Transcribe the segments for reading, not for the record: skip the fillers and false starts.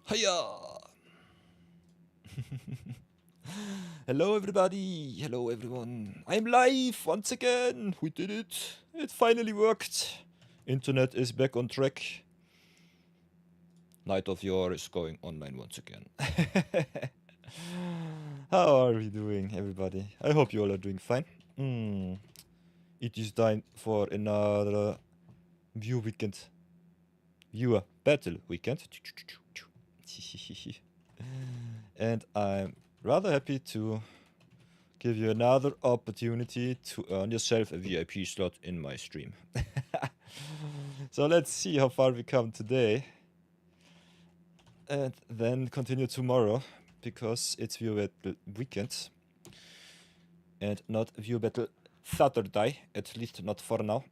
Hiya! Hello everybody! Hello everyone! I'm live once again! We did it! It finally worked! Internet is back on track. Night of Yore is going online once again. How are we doing, everybody? I hope you all are doing fine. It is time for another viewer battle weekend. And I'm rather happy to give you another opportunity to earn yourself a VIP slot in my stream. So let's see how far we come today. And then continue tomorrow, because it's viewer battle weekend. And not viewer battle Saturday, at least not for now.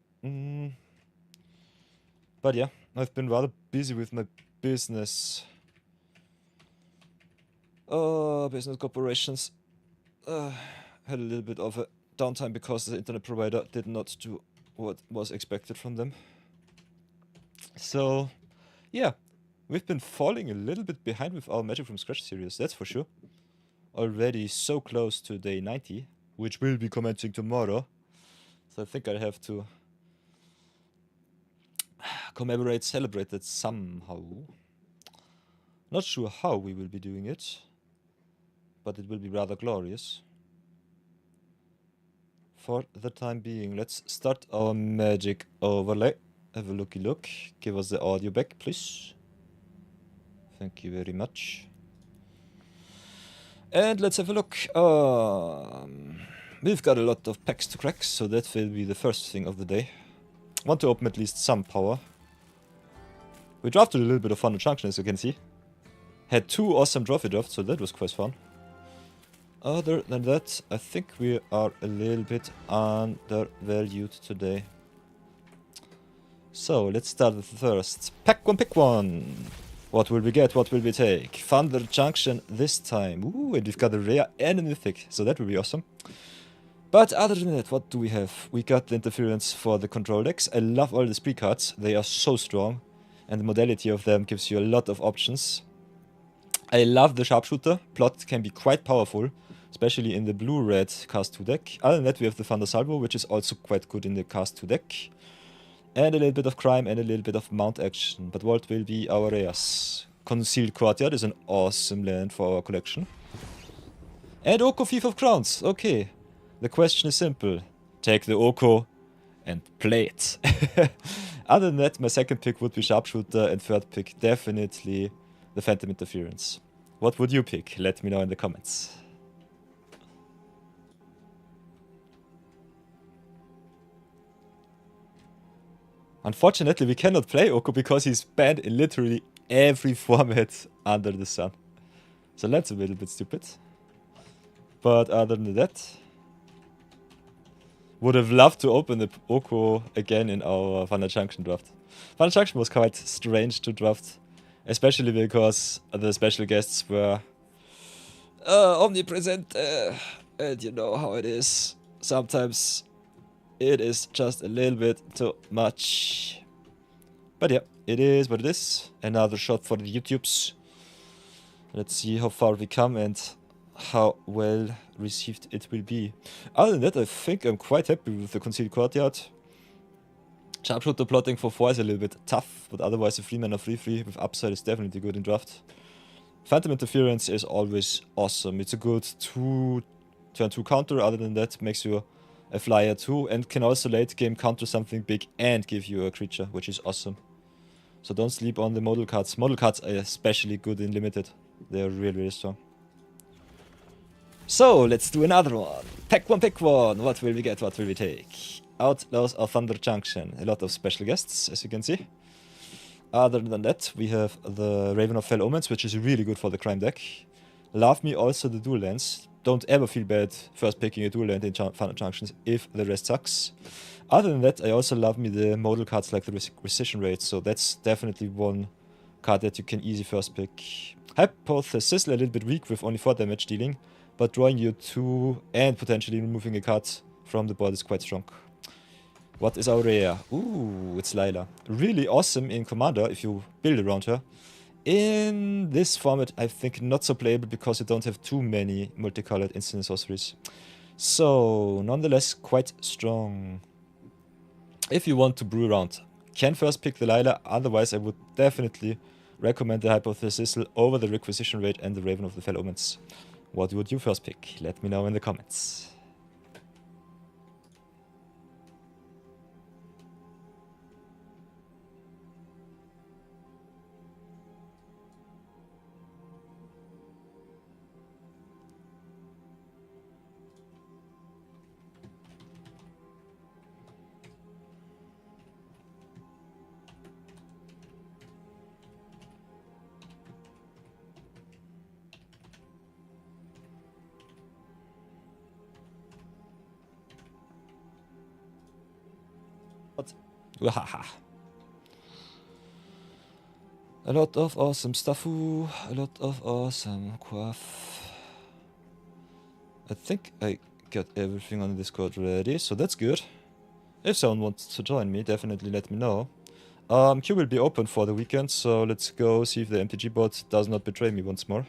But yeah, I've been rather busy with my business. Business corporations had a little bit of a downtime because the internet provider did not do what was expected from them. So, yeah, we've been falling a little bit behind with our Magic from Scratch series, that's for sure. Already so close to day 90, which will be commencing tomorrow. So I think I have to celebrate it somehow. Not sure how we will be doing it, but it will be rather glorious. for the time being. Let's start our magic overlay. Have a looky look. Give us the audio back, please. Thank you very much. And let's have a look. We've got a lot of packs to crack, so that will be the first thing of the day. Want to open at least some power. We drafted a little bit of fun on Junction, as you can see. Had 2 awesome trophy drafts, so that was quite fun. Other than that, I think we are a little bit undervalued today. So, let's start with the first. Pack one, pick one! What will we get? What will we take? Thunder Junction this time. Ooh, and we've got a rare and a mythic, so that will be awesome. But other than that, what do we have? We got the interference for the control decks. I love all the spree cards. They are so strong. And the modality of them gives you a lot of options. I love the Sharpshooter. Plot can be quite powerful, especially in the blue-red Cast 2 deck. Other than that, we have the Thunder Salvo, which is also quite good in the Cast 2 deck. And a little bit of crime and a little bit of mount action. But what will be our rares? Concealed Courtyard is an awesome land for our collection. And Oko, Thief of Crowns. Okay. The question is simple. Take the Oko and play it. Other than that, my second pick would be Sharpshooter, and third pick definitely the Phantom Interference. What would you pick? Let me know in the comments. Unfortunately, we cannot play Oko because he's banned in literally every format under the sun. So that's a little bit stupid. But other than that, would have loved to open the Oko again in our Thunder Junction draft. Thunder Junction was quite strange to draft, especially because the special guests were omnipresent, and you know how it is. Sometimes it is just a little bit too much. But yeah, it is what it is. Another shot for the YouTubes. Let's see how far we come and how well received it will be. Other than that, I think I'm quite happy with the Concealed Courtyard. Sharpshooter plotting for 4 is a little bit tough, but otherwise a 3-mana 3/3 with upside is definitely good in draft. Phantom Interference is always awesome. It's a good turn 2 counter. Other than that, makes you a flyer too, and can also late game counter something big and give you a creature, which is awesome. So don't sleep on the model cards. Model cards are especially good in limited. They are really, really strong. So, let's do another one. Pack one, pick one. What will we get? What will we take? Outlaws of Thunder Junction. A lot of special guests, as you can see. Other than that, we have the Raven of Fell Omens, which is really good for the crime deck. Love me also the dual lands. Don't ever feel bad first picking a dual land in Thunder Junctions if the rest sucks. Other than that, I also love me the modal cards like the Precision Rate, so that's definitely one card that you can easy first pick. Hypothesis a little bit weak with only 4 damage dealing, but drawing you 2 and potentially removing a card from the board is quite strong. What is our rare? Ooh, it's Lila. Really awesome in Commander if you build around her. In this format, I think not so playable because you don't have too many multicolored instant sorceries. So, nonetheless, quite strong. If you want to brew around, can first pick the Lila, otherwise I would definitely recommend the Hypothesis over the Requisition Rate and the Raven of the Fell Omens. What would you first pick? Let me know in the comments. Wahaha. A lot of awesome stuff. A lot of awesome quaff. I think I got everything on the Discord ready, so that's good. If someone wants to join me, definitely let me know. Queue will be open for the weekend, so let's go see if the MTG bot does not betray me once more.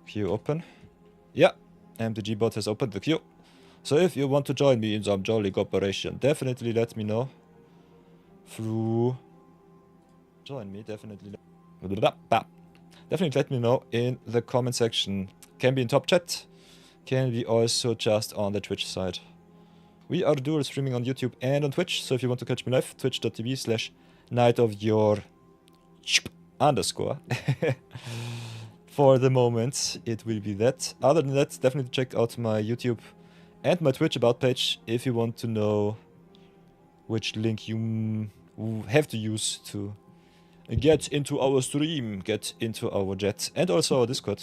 Queue open. Yeah, MTG bot has opened the queue. So if you want to join me in some jolly cooperation, definitely let me know. Through join me, definitely let me know in the comment section. Can be in top chat, can be also just on the Twitch side. We are dual streaming on YouTube and on Twitch, so if you want to catch me live, twitch.tv/nightofyour_. For the moment, it will be that. Other than that, definitely check out my YouTube and my Twitch about page if you want to know which link you have to use to get into our stream, get into our chat, and also our Discord.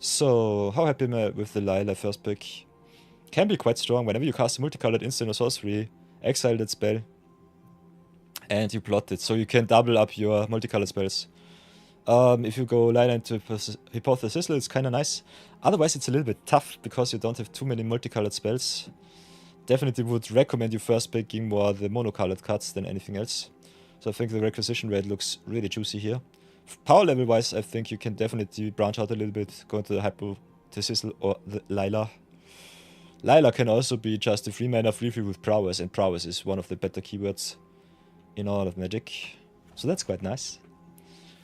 So, how happy am I with the Lila first pick? Can be quite strong. Whenever you cast a multicolored instant or sorcery, exile that spell, and you plot it, so you can double up your multicolored spells. If you go Lila into Hypothesis, it's kind of nice. Otherwise, it's a little bit tough because you don't have too many multicolored spells. Definitely would recommend you first picking more the monocolored cards than anything else. So I think the requisition rate looks really juicy here. Power level wise, I think you can definitely branch out a little bit, go into the Hypothesis or the Lila. Lila can also be just a 3-mana 3/3 with Prowess, and Prowess is one of the better keywords in all of Magic. So that's quite nice.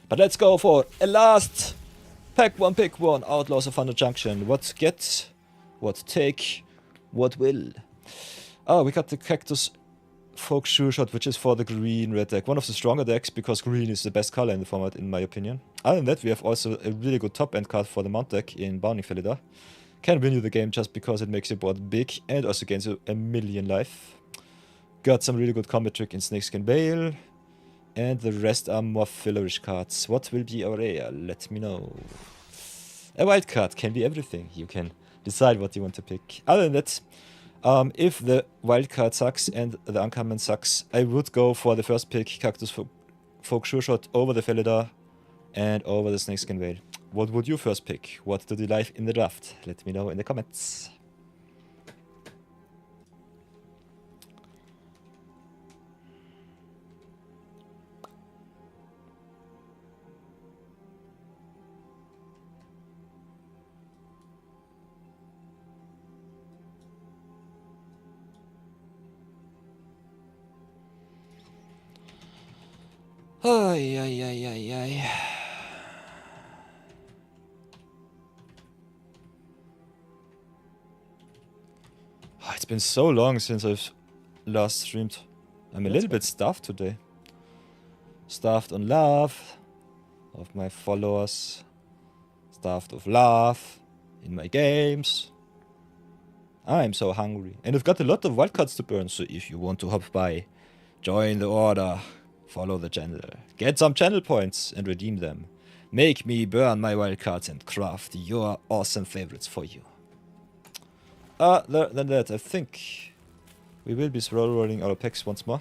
But let's go for a last pack one, pick one. Outlaws of Thunder Junction. What get, what take, what will. Oh, we got the Cactus Folk Sure Shot, which is for the green-red deck. One of the stronger decks, because green is the best color in the format, in my opinion. Other than that, we have also a really good top-end card for the Mount deck in Bounding Felidar. Can win you the game just because it makes your board big and also gains you 1,000,000 life. Got some really good combat trick in Snakeskin Bale. And the rest are more fillerish cards. What will be our rare? Let me know. A wild card can be everything. You can decide what you want to pick. Other than that, if the wild card sucks and the uncommon sucks, I would go for the first pick, Cactus Folk Sure Shot, over the Felidar and over the Snakeskin Veil. What would you first pick? What did you like in the draft? Let me know in the comments. Ay, ay, ay, ay, ay. Oh, it's been so long since I've last streamed. I'm a little bit starved today. Starved on love of my followers. Starved of love in my games. I'm so hungry. And I've got a lot of wildcards to burn, so if you want to hop by, join the order. Follow the channel. Get some channel points and redeem them. Make me burn my wildcards and craft your awesome favorites for you. Other than that, I think we will be rolling our packs once more.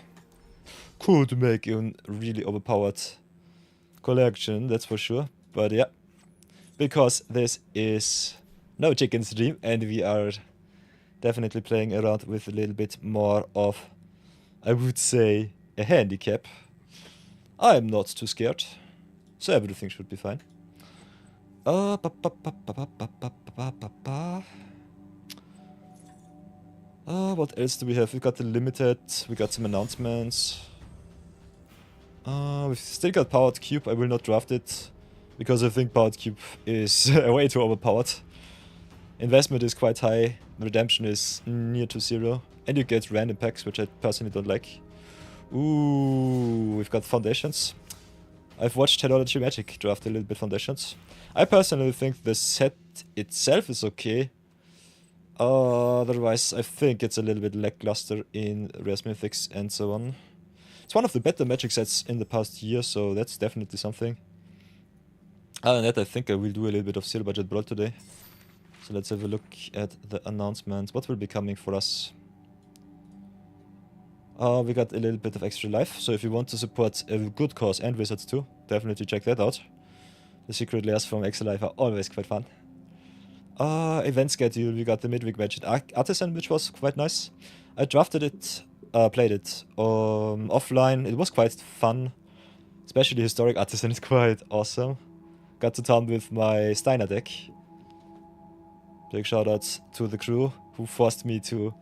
Could make a really overpowered collection, that's for sure. But yeah, because this is no chicken stream and we are definitely playing around with a little bit more of, I would say, a handicap. I'm not too scared, so everything should be fine. What else do we have? We got the limited, we got some announcements. We've still got Powered Cube. I will not draft it, because I think Powered Cube is way too overpowered. Investment is quite high, redemption is near to 0, and you get random packs, which I personally don't like. Ooh, we've got Foundations. I've watched Helology Magic draft a little bit Foundations. I personally think the set itself is okay. Otherwise, I think it's a little bit lackluster in Rare Mythics and so on. It's one of the better Magic sets in the past year, so that's definitely something. Other than that, I think I will do a little bit of Zero Budget Brawl today. So let's have a look at the announcements. What will be coming for us? We got a little bit of extra life, so if you want to support a good cause and wizards too, definitely check that out. The secret layers from Extra Life are always quite fun. Event schedule, we got the midweek match at Artisan, which was quite nice. I drafted it, played it offline. It was quite fun, especially Historic Artisan is quite awesome. Got to town with my Steiner deck. Big shout out to the crew who forced me to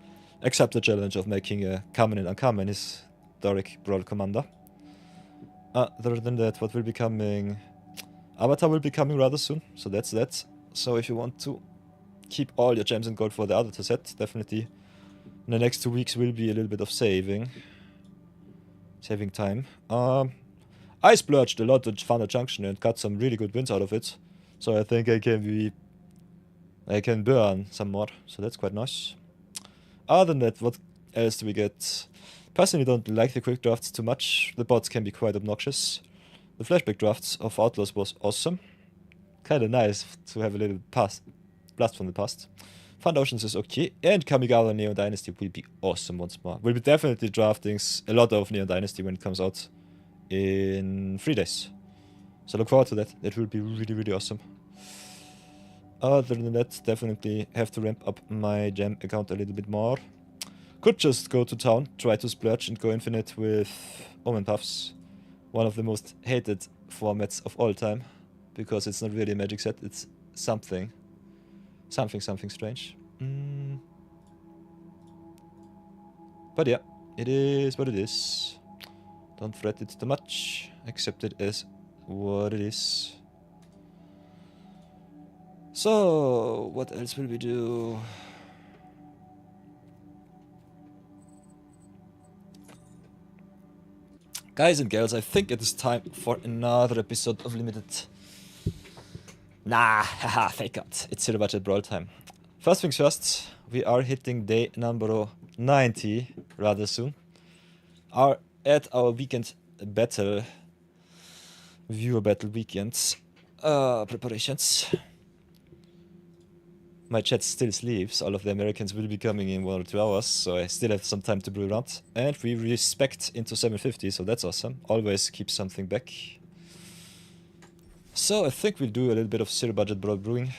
accept the challenge of making a common and uncommon Historic Brawl Commander. Other than that, what will be coming? Avatar will be coming rather soon, so that's that. So if you want to keep all your gems and gold for the Avatar set, definitely The next 2 weeks will be a little bit of saving time. I splurged a lot at Thunder Junction and got some really good wins out of it. So I think I can burn some more. So that's quite nice. Other than that, what else do we get? Personally, don't like the quick drafts too much. The bots can be quite obnoxious. The flashback-drafts of Outlaws was awesome. Kinda nice to have a little blast from the past. Fun Oceans is okay, and Kamigawa Neon Dynasty will be awesome once more. We'll be definitely drafting a lot of Neon Dynasty when it comes out in 3 days. So look forward to that. That will be really, really awesome. Other than that, definitely have to ramp up my gem account a little bit more. Could just go to town, try to splurge and go infinite with Omen Puffs. One of the most hated formats of all time. Because it's not really a magic set, it's something strange. But yeah, it is what it is. Don't fret it too much. Accept it as what it is. So, what else will we do? Guys and girls, I think it is time for another episode of Limited. Nah, haha, fake out. It's zero budget brawl time. First things first, we are hitting day number 90 rather soon. At our weekend battle, viewer battle weekends preparations. My chat still sleeps. All of the Americans will be coming in 1 or 2 hours, so I still have some time to brew around. And we respect into 750, so that's awesome. Always keep something back. So I think we'll do a little bit of zero budget brawl brewing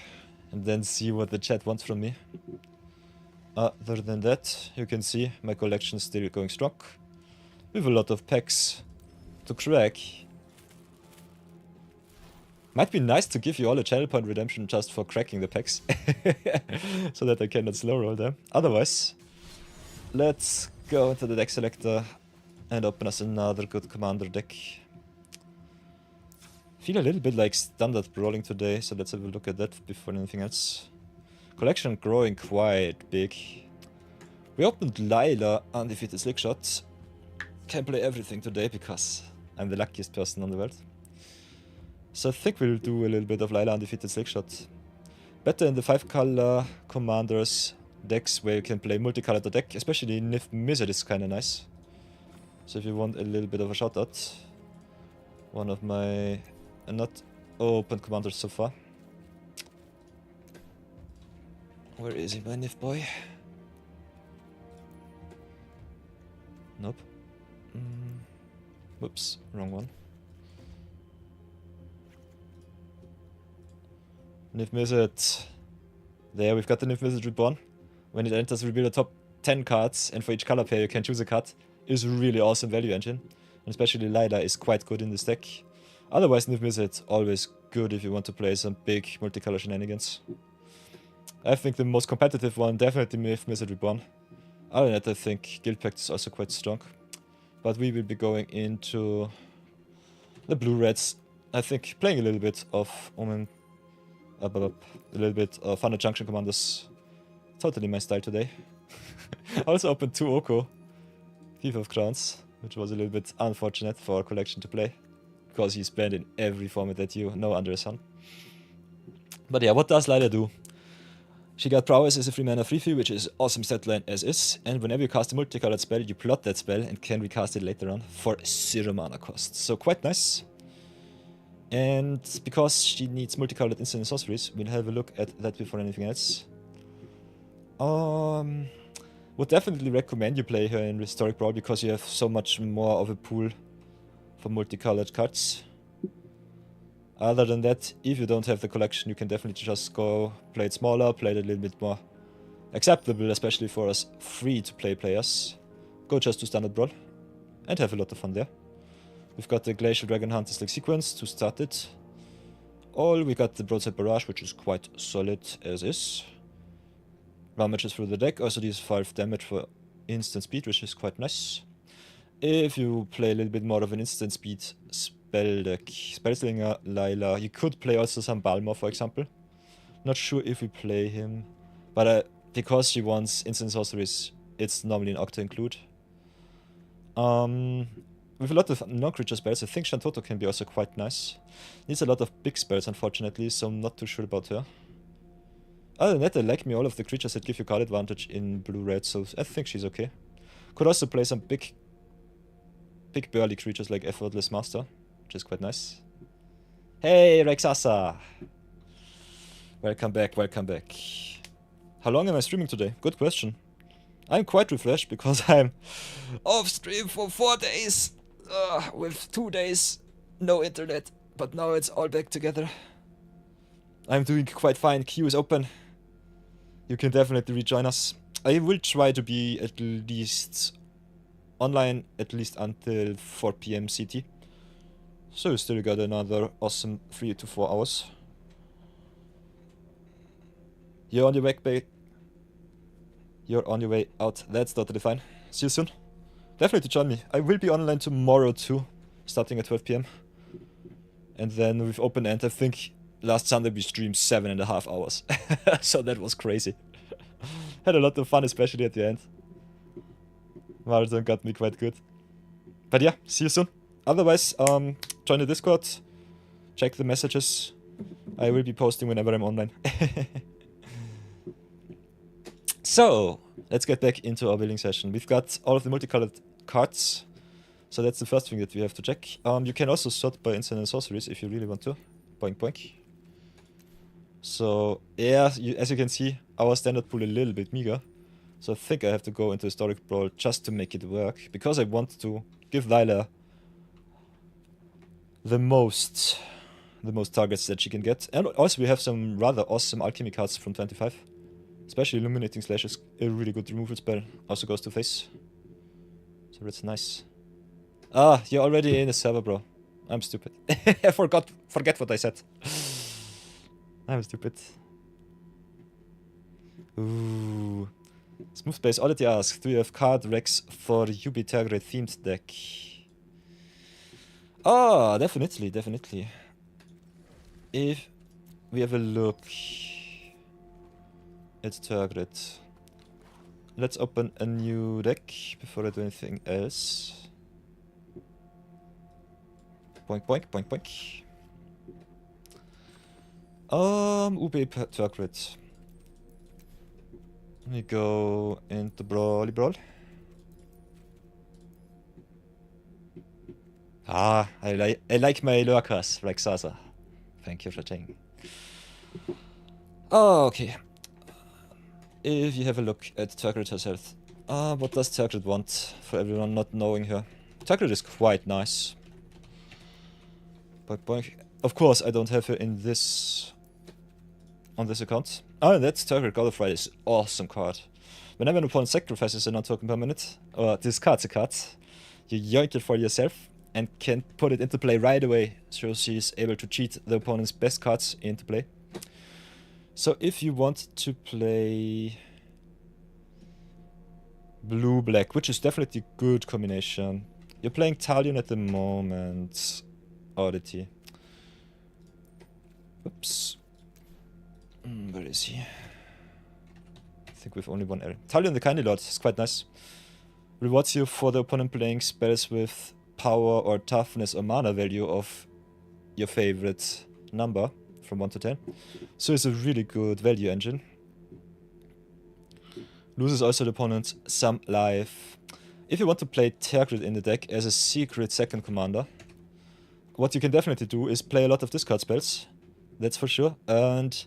and then see what the chat wants from me. Other than that, you can see my collection is still going strong. We have a lot of packs to crack. Might be nice to give you all a channel point redemption just for cracking the packs. So that I cannot slow roll them. Otherwise, let's go into the deck selector and open us another good commander deck. Feel a little bit like standard brawling today, so let's have a look at that before anything else. Collection growing quite big. We opened Lila, undefeated slickshot. Can't play everything today because I'm the luckiest person on the world. So I think we'll do a little bit of Lila undefeated slickshot. Better in the 5-color commanders decks where you can play multicolored deck, especially Nif Mizzet is kinda nice. So if you want a little bit of a shout out, one of my not open commanders so far. Where is he, my Nif boy? Nope. Whoops, wrong one. Nif Mizzet. There, we've got the Nif Mizzet Reborn. When it enters, reveal the top 10 cards, and for each color pair you can choose a card. Is a really awesome value engine. And especially Lila is quite good in this deck. Otherwise, Nif Mizzet always good if you want to play some big multicolor shenanigans. I think the most competitive one, definitely Nif Mizzet Reborn. Other than that, I think Guild Pact is also quite strong. But we will be going into the blue-reds. I think playing a little bit of Omen, a little bit of Thunder Junction Commanders. Totally my style today. I also opened 2 Oko, Thief of Crowns, which was a little bit unfortunate for our collection to play. Because he's banned in every format that you know under the sun. But yeah, what does Lila do? She got Prowess as a 3-mana 3/3, which is awesome set line as is, and whenever you cast a multicolored spell, you plot that spell and can recast it later on for 0 mana cost. So quite nice. And because she needs multicolored instant and sorceries, we'll have a look at that before anything else. Would definitely recommend you play her in Historic Brawl because you have so much more of a pool for multicolored cards. Other than that, if you don't have the collection, you can definitely just go play it smaller, play it a little bit more acceptable, especially for us free-to-play players. Go just to Standard Brawl and have a lot of fun there. We've got the Glacial Dragon Hunter's like sequence to start it. We got the Broadside Barrage, which is quite solid as is. Ramages through the deck, also these 5 damage for instant speed, which is quite nice. If you play a little bit more of an instant speed spell deck, Spellslinger, Lila, you could play also some Balmor, for example. Not sure if we play him, but because she wants instant sorceries it's normally an Octa include. With a lot of non-creature spells, I think Shantoto can be also quite nice. Needs a lot of big spells, unfortunately, so I'm not too sure about her. Other than that, I like me all of the creatures that give you card advantage in blue-red, so I think she's okay. Could also play some big burly creatures like Effortless Master, which is quite nice. Hey, Rexasa! Welcome back, welcome back. How long am I streaming today? Good question. I'm quite refreshed because I'm off stream for 4 days, with 2 days no internet, but now it's all back together. I'm doing quite fine, queue is open. You can definitely rejoin us. I will try to be at least online at least until 4 PM CT. So we still got another awesome 3 to 4 hours. You're on your way back. You're on your way out. That's totally fine. See you soon. Definitely join me. I will be online tomorrow too, starting at 12 PM. And then with open end, I think last Sunday we streamed 7.5 hours. So that was crazy. Had a lot of fun, especially at the end. Marathon got me quite good. But yeah, see you soon. Otherwise, join the Discord. Check the messages. I will be posting whenever I'm online. So, let's get back into our building session. We've got all of the multicolored cards. So that's the first thing that we have to check. You can also sort by instant and sorceries if you really want to. Boink boink. So, yeah, as you can see, our standard pool a little bit meager. So I think I have to go into Historic Brawl just to make it work. Because I want to give Lila the most targets that she can get. And also we have some rather awesome alchemy cards from 25. Especially Illuminating Slash is a really good removal spell. Also goes to face. So that's nice. Ah, you're already in the server, bro. I'm stupid. I forget what I said. I'm stupid. Ooh. Smooth Base Oddity asks, do you have card Rex for UB Tergray themed deck? Oh, definitely, definitely. If we have a look at Tergrid. Let's open a new deck before I do anything else. Boink boink boink boink. UB Tergrid. Let me go into Brawly Brawl. Ah, I like my lurkers, Rexasa. Thank you for checking. Oh, okay. If you have a look at Tergrid herself. What does Tergrid want, for everyone not knowing her? Tergrid is quite nice. Boink boink. Of course, I don't have her in this... on this account. Oh, that's Tergrid God of Ride is an awesome card. Whenever an opponent sacrifices a non-token permanent, or discards a card, you yoink it for yourself and can put it into play right away, so she's able to cheat the opponent's best cards into play. So if you want to play blue-black, which is definitely a good combination. You're playing Talion at the moment. Oddity. Oops. Where is he? I think we've only one area. Talion the Kindly Lord is quite nice. Rewards you for the opponent playing spells with power or toughness or mana value of your favorite number from 1 to 10. So it's a really good value engine. Loses also the opponent some life. If you want to play Tergrid in the deck as a secret second commander, what you can definitely do is play a lot of discard spells. That's for sure. And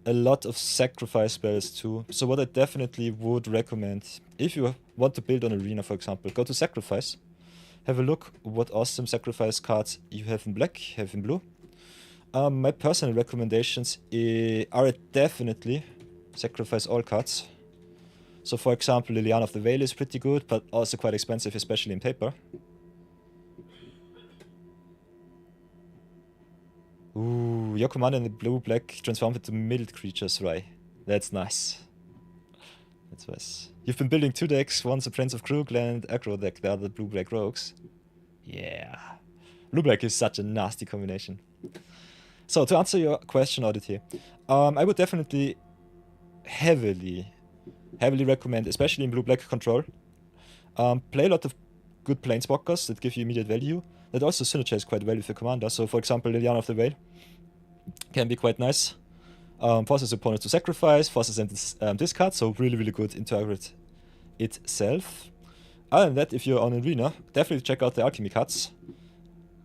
a lot of sacrifice spells too. So what I definitely would recommend, if you want to build on Arena for example, go to Sacrifice. Have a look what awesome sacrifice cards you have in black, have in blue. My personal recommendations are definitely sacrifice all cards. So for example, Liliana of the Veil is pretty good, but also quite expensive, especially in paper. Ooh, your commander in the blue-black transformed into middle creatures, right? That's nice. That's nice. You've been building 2 decks, one's a Prince of Krugland aggro deck, the other blue-black rogues. Yeah. Blue-black is such a nasty combination. So to answer your question, Oddity, I would definitely heavily heavily recommend, especially in blue-black control. Play a lot of good planeswalkers that give you immediate value, that also synergize quite well with your commander. So for example, Liliana of the Veil can be quite nice. Forces opponents to sacrifice, forces them discard, so really good in target itself. Other than that, if you're on Arena, definitely check out the alchemy cards.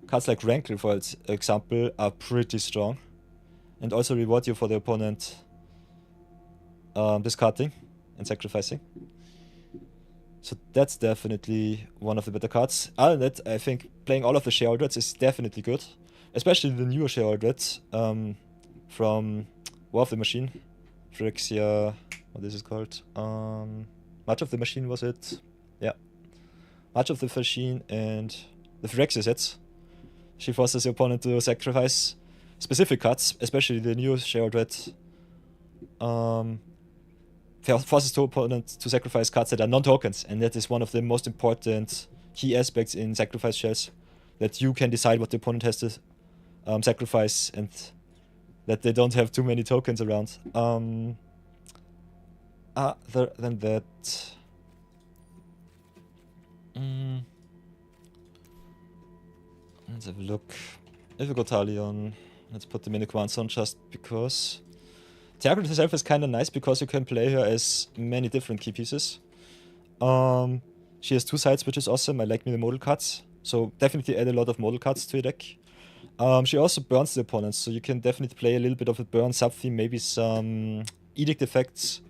Cards like Rankle, for example, are pretty strong and also reward you for the opponent discarding and sacrificing. So that's definitely one of the better cards. Other than that, I think playing all of the Sheoldreds is definitely good, especially the newer Sheoldreds from War of the Machine, Phyrexia, what is it called? March of the Machine, was it? Yeah. March of the Machine and the Phyrexia sets. She forces the opponent to sacrifice specific cards, especially the new Sheoldred. Forces the opponent to sacrifice cards that are non-tokens, and that is one of the most important key aspects in sacrifice shells, that you can decide what the opponent has to sacrifice and that they don't have too many tokens around. Other than that, let's have a look. If we go Talion, let's put them in the command zone just because. Target herself is kind of nice because you can play her as many different key pieces. She has 2 sides, which is awesome. I like me the modal cards, so definitely add a lot of modal cards to your deck. She also burns the opponents, so you can definitely play a little bit of a burn sub-theme, maybe some edict effects,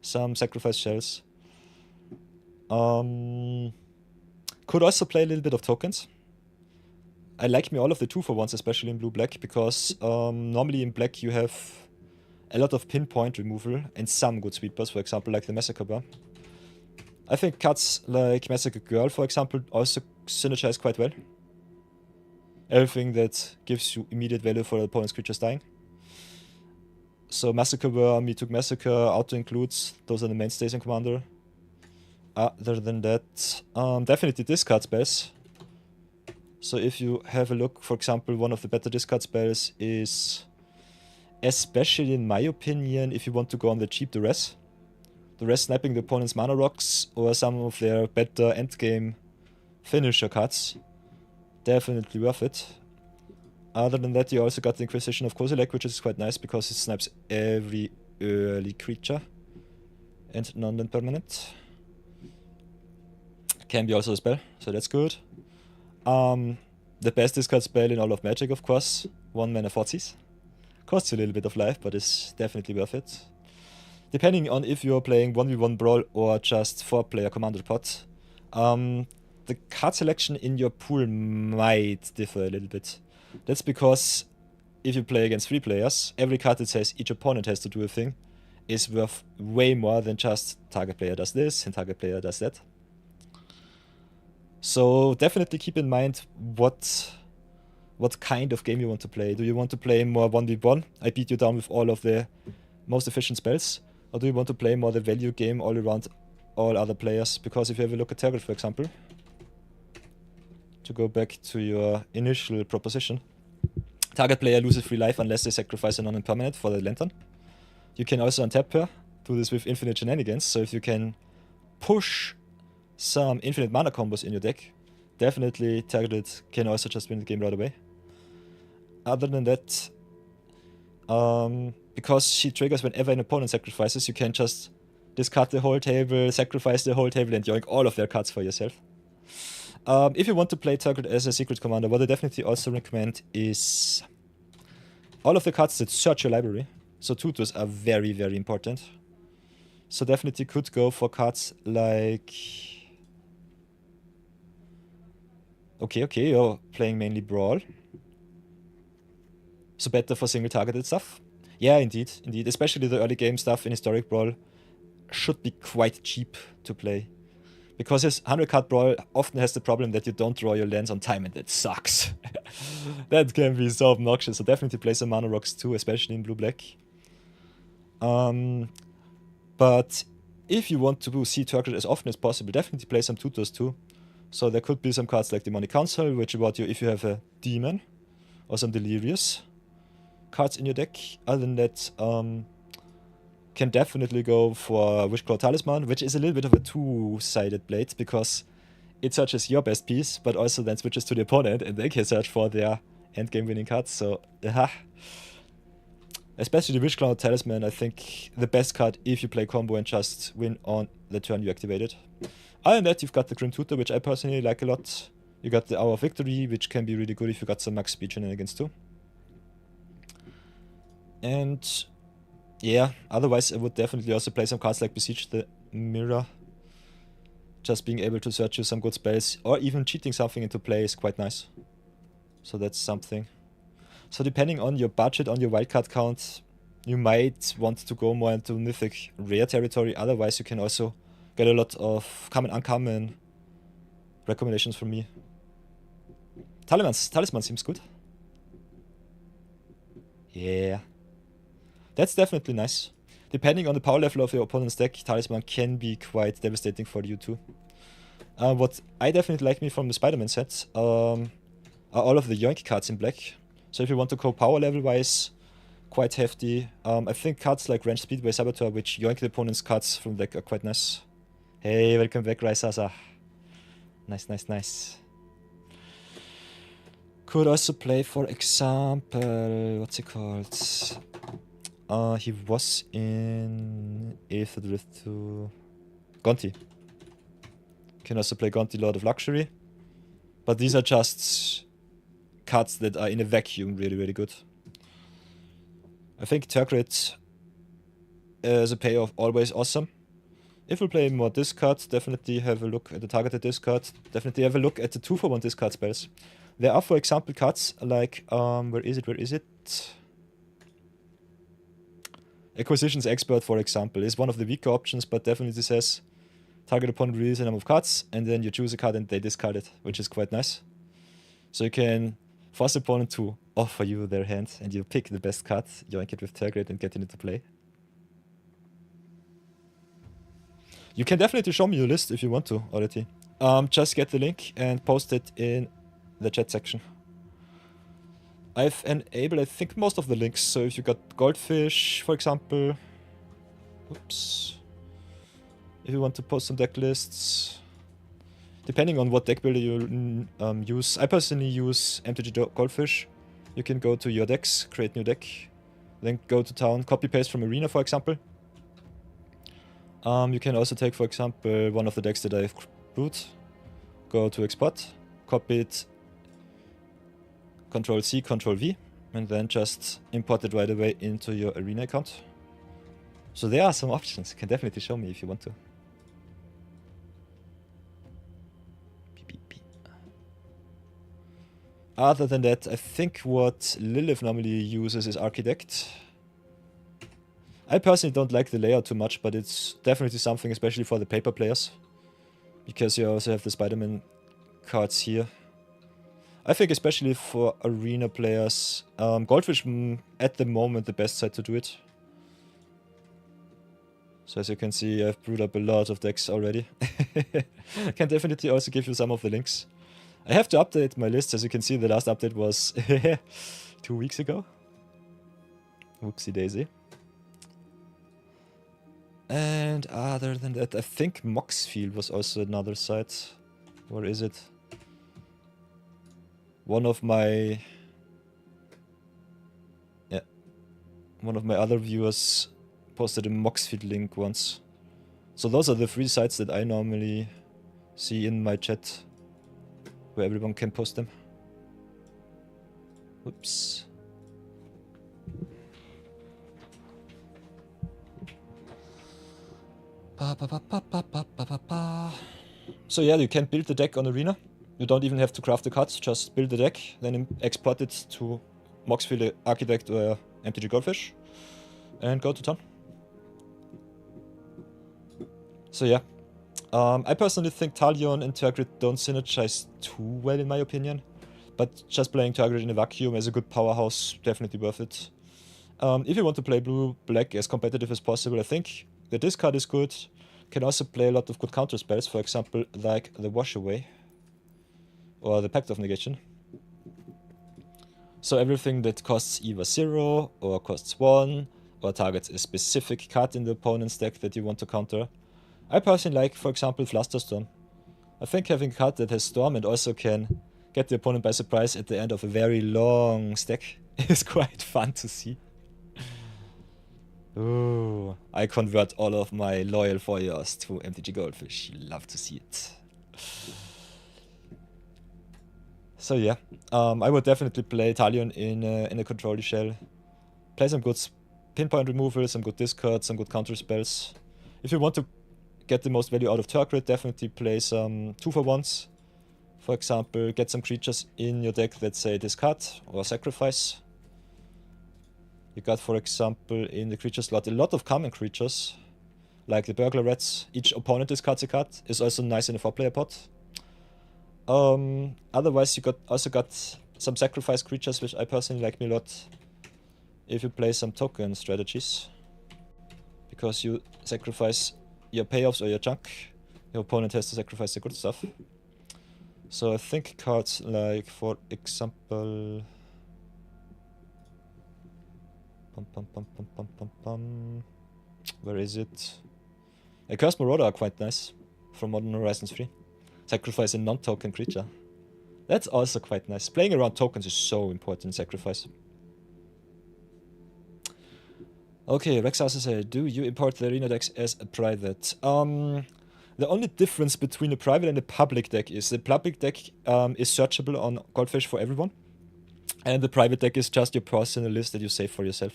some sacrifice shells. Could also play a little bit of tokens. I like me all of the 2-for-1s, especially in blue-black, because normally in black you have a lot of pinpoint removal and some good sweepers, for example, like the Massacre Bar. I think cards like Massacre Girl, for example, also synergize quite well. Everything that gives you immediate value for the opponent's creatures dying. So Massacre Bar, Me Took Massacre, auto includes, those are the mainstays in Commander. Other than that, definitely discard spells. So if you have a look, for example, one of the better discard spells is, especially in my opinion, if you want to go on the cheap Duress. Duress sniping the opponent's mana rocks or some of their better endgame finisher cards. Definitely worth it. Other than that, you also got the Inquisition of Kozilek, which is quite nice because it snipes every early creature and non-land permanent. Can be also a spell, so that's good. The best discard spell in all of Magic, of course, 1 mana Thoughtseize. Costs you a little bit of life, but is definitely worth it. Depending on if you're playing 1v1 Brawl or just 4-player Commander pot, the card selection in your pool might differ a little bit. That's because if you play against 3 players, every card that says each opponent has to do a thing is worth way more than just target player does this and target player does that. So definitely keep in mind what kind of game you want to play. Do you want to play more 1v1? I beat you down with all of the most efficient spells. Or do you want to play more the value game all around all other players? Because if you have a look at Target, for example, to go back to your initial proposition, target player loses 3 life unless they sacrifice a non-permanent for the Lantern. You can also untap her, do this with infinite shenanigans, so if you can push some infinite mana combos in your deck, definitely Targeted can also just win the game right away. Other than that, because she triggers whenever an opponent sacrifices, you can just discard the whole table, sacrifice the whole table, and yoink all of their cards for yourself. If you want to play Target as a secret commander, what I definitely also recommend is all of the cards that search your library. So tutors are very, very important. So definitely could go for cards like... Okay, you're playing mainly Brawl. So better for single targeted stuff. Yeah, indeed. Especially the early game stuff in Historic Brawl should be quite cheap to play. Because his 100 card Brawl often has the problem that you don't draw your lands on time, and that sucks. That can be so obnoxious. So definitely play some mana rocks too, especially in blue-black. But if you want to see Target as often as possible, definitely play some tutors too. So there could be some cards like Demonic Council, which about you if you have a demon, or some Delirious cards in your deck. Other than that, can definitely go for Wishclaw Talisman, which is a little bit of a two-sided blade, because it searches your best piece, but also then switches to the opponent, and they can search for their endgame winning cards, so especially the Wishclaw Talisman, I think the best card if you play combo and just win on the turn you activate it. Other than that, you've got the Grim Tutor, which I personally like a lot. You got the Hour of Victory, which can be really good if you got some max speed shenanigans too. And yeah, otherwise I would definitely also play some cards like Besiege the Mirror. Just being able to search you some good spells, or even cheating something into play is quite nice. So that's something. So depending on your budget, on your wildcard count, you might want to go more into mythic rare territory. Otherwise you can also get a lot of common uncommon recommendations from me. Talisman seems good. Yeah. That's definitely nice. Depending on the power level of your opponent's deck, Talisman can be quite devastating for you too. What I definitely like me from the Spider-Man set are all of the Yoink cards in black. So if you want to go power level wise, quite hefty. I think cards like Range Speedway Saboteur, which yoink the opponent's cards from the deck, are quite nice. Hey, welcome back, Raisasa. Nice, nice, nice. Could also play, for example, what's it called? He was in Aether Drift to Gonti. Can also play Gonti, Lord of Luxury. But these are just cards that are in a vacuum really, really good. I think Turgid as a payoff always awesome. If we play more discards, definitely have a look at the targeted discard. Definitely have a look at the 2-for-1 discard spells. There are, for example, cards like, where is it? Acquisitions Expert, for example, is one of the weaker options, but definitely says target opponent reveals a number of cards, and then you choose a card and they discard it, which is quite nice. So you can force the opponent to offer you their hand, and you pick the best card, yoink it with Turgid, and get it into play. You can definitely show me your list if you want to already. Just get the link and post it in the chat section. I've enabled, I think, most of the links. So if you got Goldfish, for example. Oops. If you want to post some deck lists. Depending on what deck builder you use. I personally use MTG Goldfish. You can go to your decks, create new deck. Then go to town, copy paste from Arena, for example. You can also take, for example, one of the decks that I've brewed. Go to export, copy it, Ctrl-C, Ctrl-V, and then just import it right away into your Arena account. So there are some options. You can definitely show me if you want to. Other than that, I think what Lilith normally uses is Architect. I personally don't like the layout too much, but it's definitely something, especially for the paper players. Because you also have the Spider-Man cards here. I think especially for Arena players, Goldfish at the moment the best side to do it. So as you can see, I've brewed up a lot of decks already. Can definitely also give you some of the links. I have to update my list. As you can see, the last update was 2 weeks ago. Whoopsie daisy. And other than that, I think Moxfield was also another site. Where is it? One of my other viewers posted a Moxfield link once. So those are the 3 sites that I normally see in my chat, where everyone can post them. Whoops. So yeah, you can build the deck on Arena. You don't even have to craft the cards, just build the deck, then export it to Moxfield Architect or MTG Goldfish, and go to town. So yeah, I personally think Talion and Turgid don't synergize too well in my opinion, but just playing Turgid in a vacuum as a good powerhouse, definitely worth it. If you want to play blue-black as competitive as possible, I think the discard is good. Can also play a lot of good counter spells, for example, like the Wash Away or the Pact of Negation. So everything that costs either 0 or costs 1 or targets a specific card in the opponent's deck that you want to counter. I personally like, for example, Flusterstorm. I think having a card that has Storm and also can get the opponent by surprise at the end of a very long stack is quite fun to see. Ooh, I convert all of my loyal foyers to MTG Goldfish. Love to see it. So yeah, I would definitely play Talion in a control shell. Play some good pinpoint removal, some good discard, some good counter spells. If you want to get the most value out of Turgid, definitely play some 2-for-1s. For example, get some creatures in your deck that say discard or sacrifice. You got, for example, in the creature slot a lot of common creatures, like the Burglar Rats. Each opponent discards a card, is also nice in a 4-player pot. Otherwise, you also got some sacrifice creatures, which I personally like me a lot. If you play some token strategies, because you sacrifice your payoffs or your junk, your opponent has to sacrifice the good stuff. So I think cards like, for example, where is it? A Curse Marauder are quite nice from Modern Horizons 3. Sacrifice a non-token creature. That's also quite nice. Playing around tokens is so important in Sacrifice. Okay, Rexhouse says, do you import the arena decks as a private? The only difference between a private and a public deck is the public deck is searchable on Goldfish for everyone. And the private deck is just your personal list that you save for yourself.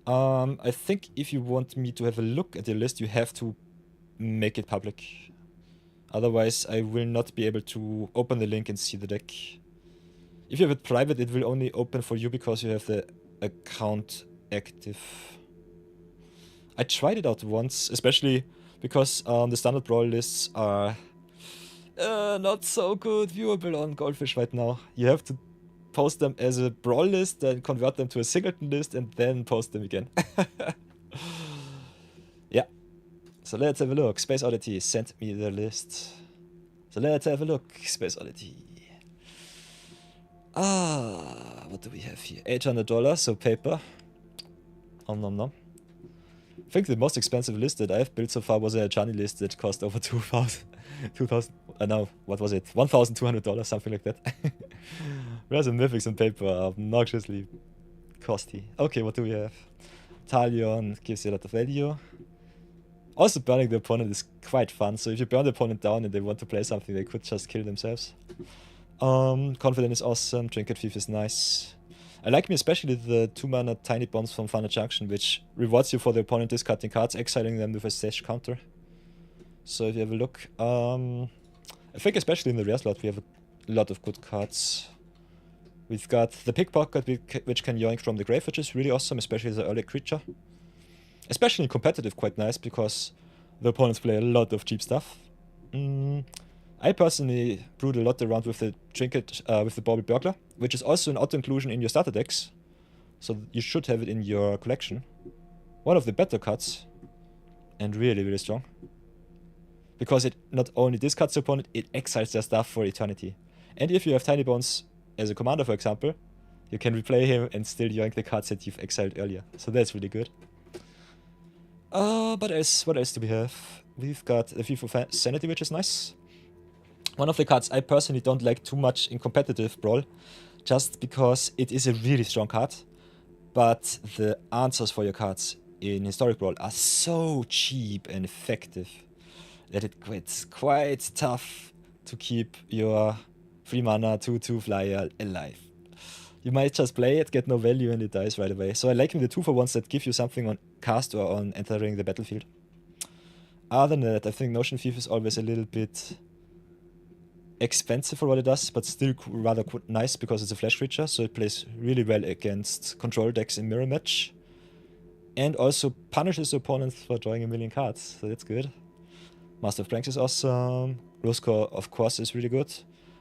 I think if you want me to have a look at your list, you have to make it public. Otherwise, I will not be able to open the link and see the deck. If you have it private, it will only open for you because you have the account active. I tried it out once, especially because the standard Brawl lists are not so good viewable on Goldfish right now. You have to post them as a Brawl list, then convert them to a singleton list, and then post them again. Yeah. So let's have a look. Space Oddity sent me the list. So let's have a look. Space Oddity. What do we have here? $800, so paper. Nom. I think the most expensive list that I've built so far was a Johnny list that cost over 2,000. No, what was it? $1,200, something like that. Whereas the mythics and paper are obnoxiously costly. Okay, what do we have? Talion gives you a lot of value. Also, burning the opponent is quite fun, so if you burn the opponent down and they want to play something, they could just kill themselves. Confident is awesome, Trinket Thief is nice. I like me especially the 2-mana Tiny Bombs from Final Junction, which rewards you for the opponent discarding cards, exiling them with a stage counter. So if you have a look, I think especially in the rare slot we have a lot of good cards. We've got the Pickpocket, which can yoink from the grave, which is really awesome, especially as an early creature. Especially in competitive, quite nice, because the opponents play a lot of cheap stuff. I personally brewed a lot around with the Trinket, with the Bauble Burglar, which is also an auto-inclusion in your starter decks. So you should have it in your collection. One of the better cards, and really, really strong. Because it not only discards the opponent, it exiles their stuff for eternity. And if you have Tiny Bones as a commander, for example, you can replay him and still yoink the cards that you've exiled earlier. So that's really good. But what else do we have? We've got the Thief of Sanity, which is nice. One of the cards I personally don't like too much in competitive Brawl, just because it is a really strong card, but the answers for your cards in Historic Brawl are so cheap and effective that it's quite tough to keep your 3-mana 2/2 flyer alive. You might just play it, get no value, and it dies right away. So I like the 2-for-1s that give you something on cast or on entering the battlefield. Other than that, I think Notion Thief is always a little bit expensive for what it does, but still rather nice because it's a flash creature, so it plays really well against control decks in Mirror Match. And also punishes the opponent for drawing a million cards, so that's good. Master of Pranks is awesome. Roscore, of course, is really good.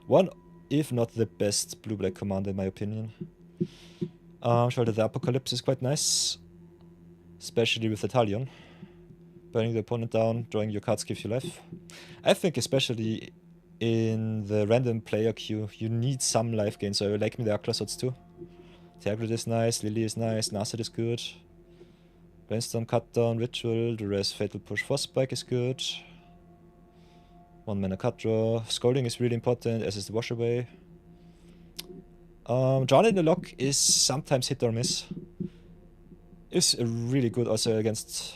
One, if not the best blue-black commander in my opinion. Shoulder the Apocalypse is quite nice, especially with the Talion. Burning the opponent down, drawing your cards gives you life. I think especially in the random player queue, you need some life gain, so I like me the Aklasotz too. Tergrid is nice, Lily is nice, Narset is good. Brainstorm, Cut Down, Ritual, Duress, Fatal Push, Force Spike is good. 1 mana cut draw. Scolding is really important, as is the Wash Away. Drawn in the Lock is sometimes hit or miss. Is really good also against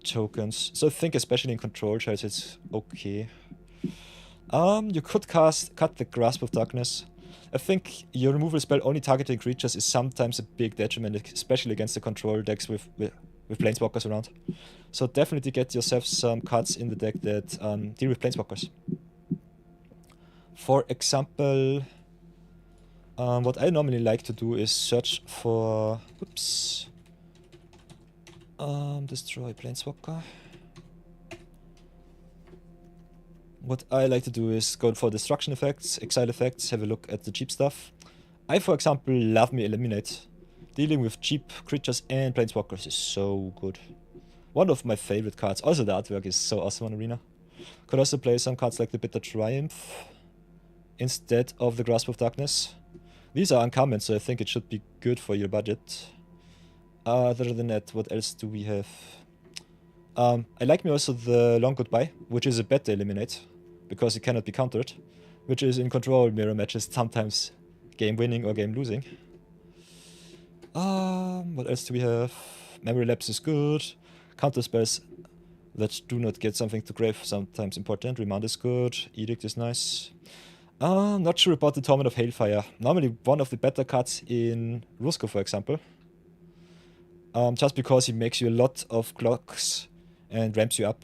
tokens. So I think especially in control charts it's okay. You could cut the Grasp of Darkness. I think your removal spell only targeting creatures is sometimes a big detriment, especially against the control decks with Planeswalkers around. So definitely get yourself some cards in the deck that deal with Planeswalkers. For example, what I normally like to do is search for... Oops. Destroy Planeswalker. What I like to do is go for destruction effects, exile effects, have a look at the cheap stuff. I, for example, love me Eliminate. Dealing with cheap creatures and Planeswalkers is so good. One of my favorite cards. Also the artwork is so awesome on Arena. Could also play some cards like the Bitter Triumph instead of the Grasp of Darkness. These are uncommon, so I think it should be good for your budget. Other than that, what else do we have? I like me also the Long Goodbye, which is a better Eliminate, because it cannot be countered, which is in control mirror matches, sometimes game winning or game losing. What else do we have? Memory Lapse is good. Counter spells that do not get something to grave, sometimes important. Remand is good. Edict is nice. Not sure about the Torment of Hailfire. Normally one of the better cards in Rusko, for example. Just because he makes you a lot of clocks and ramps you up.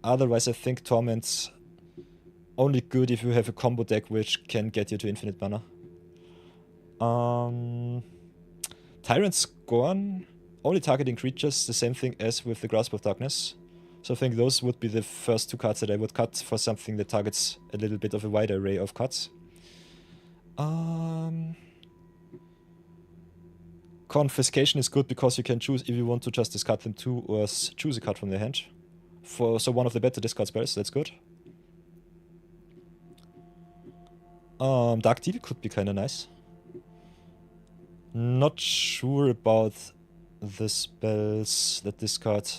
Otherwise I think Torment's only good if you have a combo deck which can get you to infinite mana. Tyrant Scorn, only targeting creatures, the same thing as with the Grasp of Darkness. So I think those would be the first two cards that I would cut for something that targets a little bit of a wide array of cards. Confiscation is good because you can choose if you want to just discard them too or choose a card from their hand. So one of the better discard spells, that's good. Dark Deal could be kinda nice. Not sure about the spells that discard.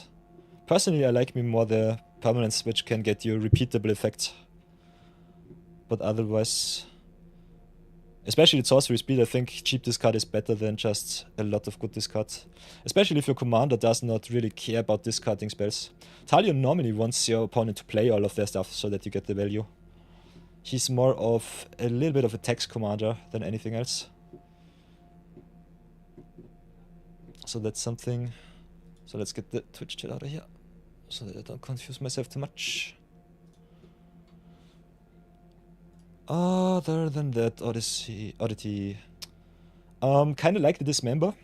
Personally, I like me more the permanents which can get you repeatable effect. But otherwise, especially with sorcery speed, I think cheap discard is better than just a lot of good discard. Especially if your commander does not really care about discarding spells. Talion normally wants your opponent to play all of their stuff so that you get the value. He's more of a little bit of a text commander than anything else. So that's something. So let's get the Twitch chat out of here, so that I don't confuse myself too much. Other than that, oddity. Kinda like the Dismember.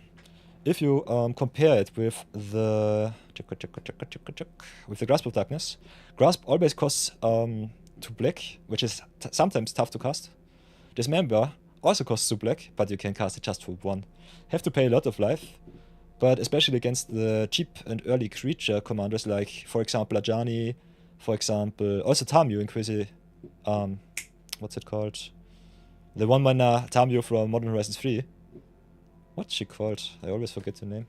If you compare it with the with the Grasp of Darkness, Grasp always costs 2 black, which is sometimes tough to cast. Dismember also costs 2 black, but you can cast it just for 1. Have to pay a lot of life. But especially against the cheap and early creature commanders like, for example, Ajani, for example, also Tamio Inquisitor, what's it called? The 1 mana Tamio from Modern Horizons 3. What's she called? I always forget the name.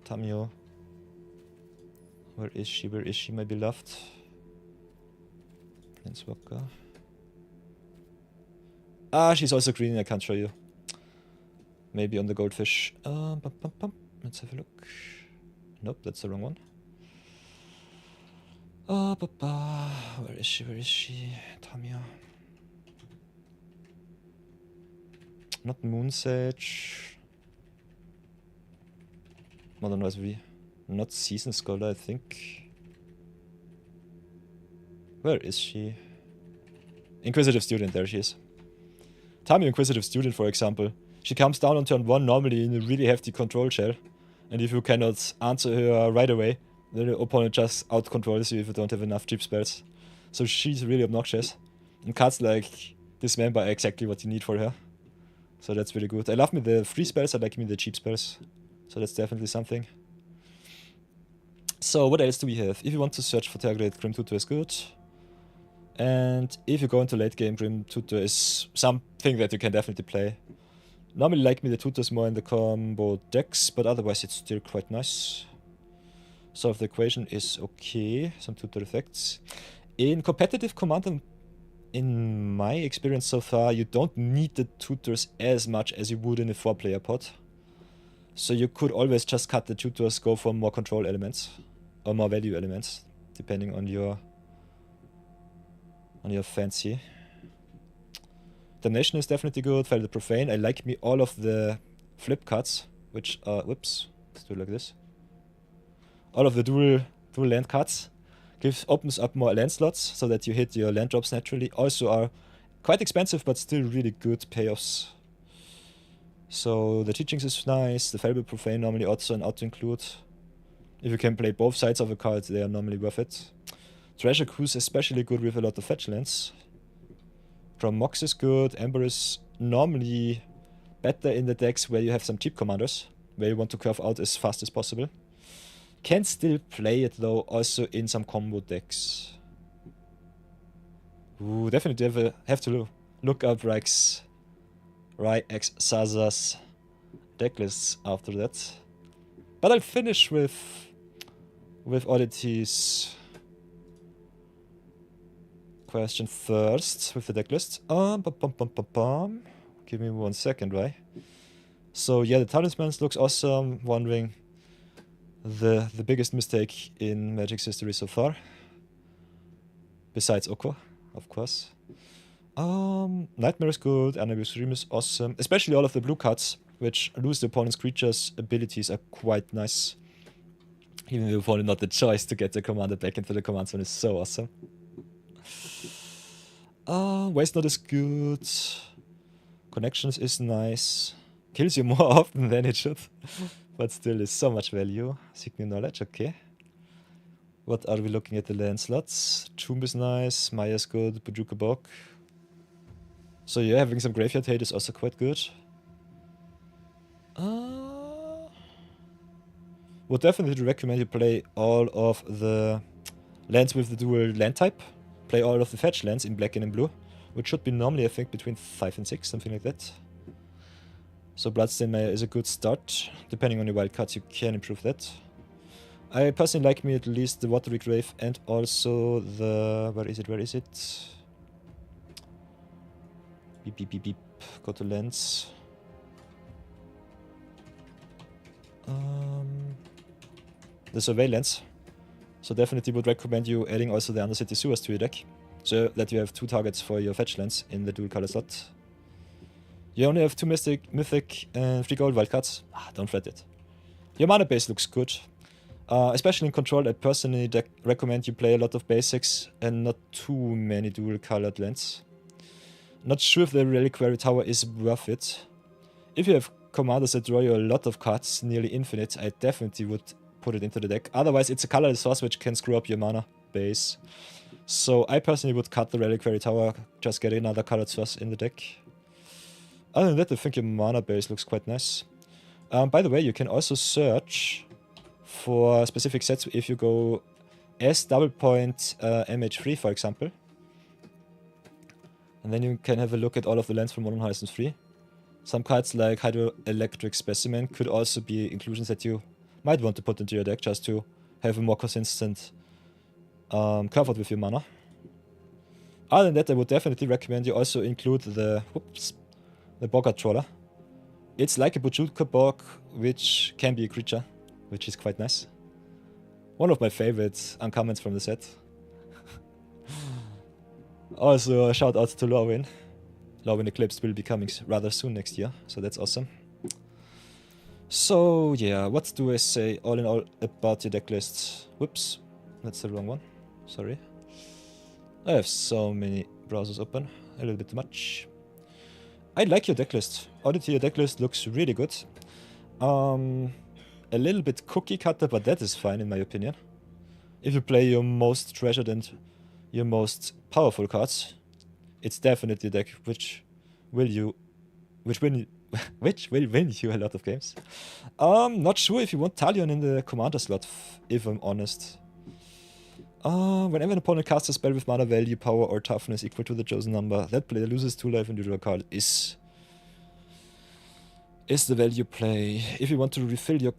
Tamio. Where is she? Where is she, my beloved? Planeswalker. She's also green, I can't show you. Maybe on the goldfish. Let's have a look. Nope, that's the wrong one. Where is she? Where is she? Tamia. Not Moonsage. Modern Horizons. Not Season Scholar, I think. Where is she? Inquisitive Student, there she is. Tamio Inquisitive Student, for example. She comes down on turn 1 normally in a really hefty control shell. And if you cannot answer her right away, the opponent just out-controls you if you don't have enough cheap spells. So she's really obnoxious. And cards like Dismember are exactly what you need for her. So that's really good. I love me the free spells, I like me the cheap spells. So that's definitely something. So what else do we have? If you want to search for Terragate, Grim Tutor is good. And if you go into late game, Grim Tutor is something that you can definitely play. Normally like me the Tutor's more in the combo decks, but otherwise it's still quite nice. So if the equation is okay, some Tutor effects. In competitive Commander, in my experience so far, you don't need the tutors as much as you would in a 4-player pod. So you could always just cut the tutors, go for more control elements or more value elements, depending on your fancy. Damnation is definitely good. Fell the Profane. I like me all of the flip cards, which are, whoops, let's do it like this. All of the dual land cards opens up more land slots so that you hit your land drops naturally. Also are quite expensive but still really good payoffs. So the teachings is nice. The Fallible Profane normally also an auto-include. If you can play both sides of a card, they are normally worth it. Treasure Cruise especially good with a lot of fetch lands. From Mox is good. Ember is normally better in the decks where you have some cheap commanders, where you want to curve out as fast as possible. Can still play it though, also in some combo decks. Ooh, definitely have to look up Ryx Saza's decklists after that. But I'll finish with Oddity's question first with the decklist. Give me 1 second, right? So yeah, the Talismans looks awesome. Wondering the biggest mistake in Magic's history so far. Besides Oko, of course. Nightmare is good, Anubis Dream is awesome. Especially all of the blue cards, which lose the opponent's creatures' abilities, are quite nice. Even the opponent not the choice to get the commander back into the command zone is so awesome. Waste Not is good. Connections is nice. Kills you more often than it should. But still is so much value. Seek New Knowledge, okay. What are we looking at the land slots? Tomb is nice, Maya is good, Bujuka Bog. So yeah, having some graveyard hate is also quite good. Would definitely recommend you play all of the lands with the dual land type. Play all of the fetch lands in black and in blue, which should be normally I think between 5 and 6, something like that. So Bloodstained Maya is a good start. Depending on your wildcards, you can improve that. I personally like me at least the Watery Grave and also the... Where is it? Beep, beep, beep, beep. Go to lands. The Surveillance. So definitely would recommend you adding also the Undercity Sewers to your deck. So that you have 2 targets for your fetch lands in the dual color slot. You only have 2 mythic and 3 gold wildcards. Don't fret it. Your mana base looks good. Especially in Control, I personally recommend you play a lot of basics and not too many dual colored lands. Not sure if the Reliquary Tower is worth it. If you have commanders that draw you a lot of cards, nearly infinite, I definitely would put it into the deck. Otherwise, it's a colorless source which can screw up your mana base. So I personally would cut the Reliquary Tower, just get another colored source in the deck. Other than that, I think your mana base looks quite nice. By the way, you can also search for specific sets if you go S double point MH3, for example. And then you can have a look at all of the lands from Modern Horizons 3. Some cards like Hydroelectric Specimen could also be inclusions that you might want to put into your deck just to have a more consistent curve out with your mana. Other than that, I would definitely recommend you also include the Boggart Trawler. It's like a Bujuka Bog, which can be a creature, which is quite nice. One of my favorite uncommons from the set. Also, a shout out to Lorwyn. Lorwyn Eclipse will be coming rather soon next year, so that's awesome. So yeah, what do I say all in all about your deck list? Whoops, that's the wrong one. Sorry. I have so many browsers open, a little bit too much. I like your deck list. Oddity, your deck list looks really good. A little bit cookie cutter, but that is fine in my opinion. If you play your most treasured and your most powerful cards, it's definitely a deck which will win you a lot of games. Not sure if you want Talion in the commander slot, if I'm honest. Whenever an opponent casts a spell with mana value, power, or toughness equal to the chosen number, that player loses 2 life and you draw a card is the value play. If you want to refill your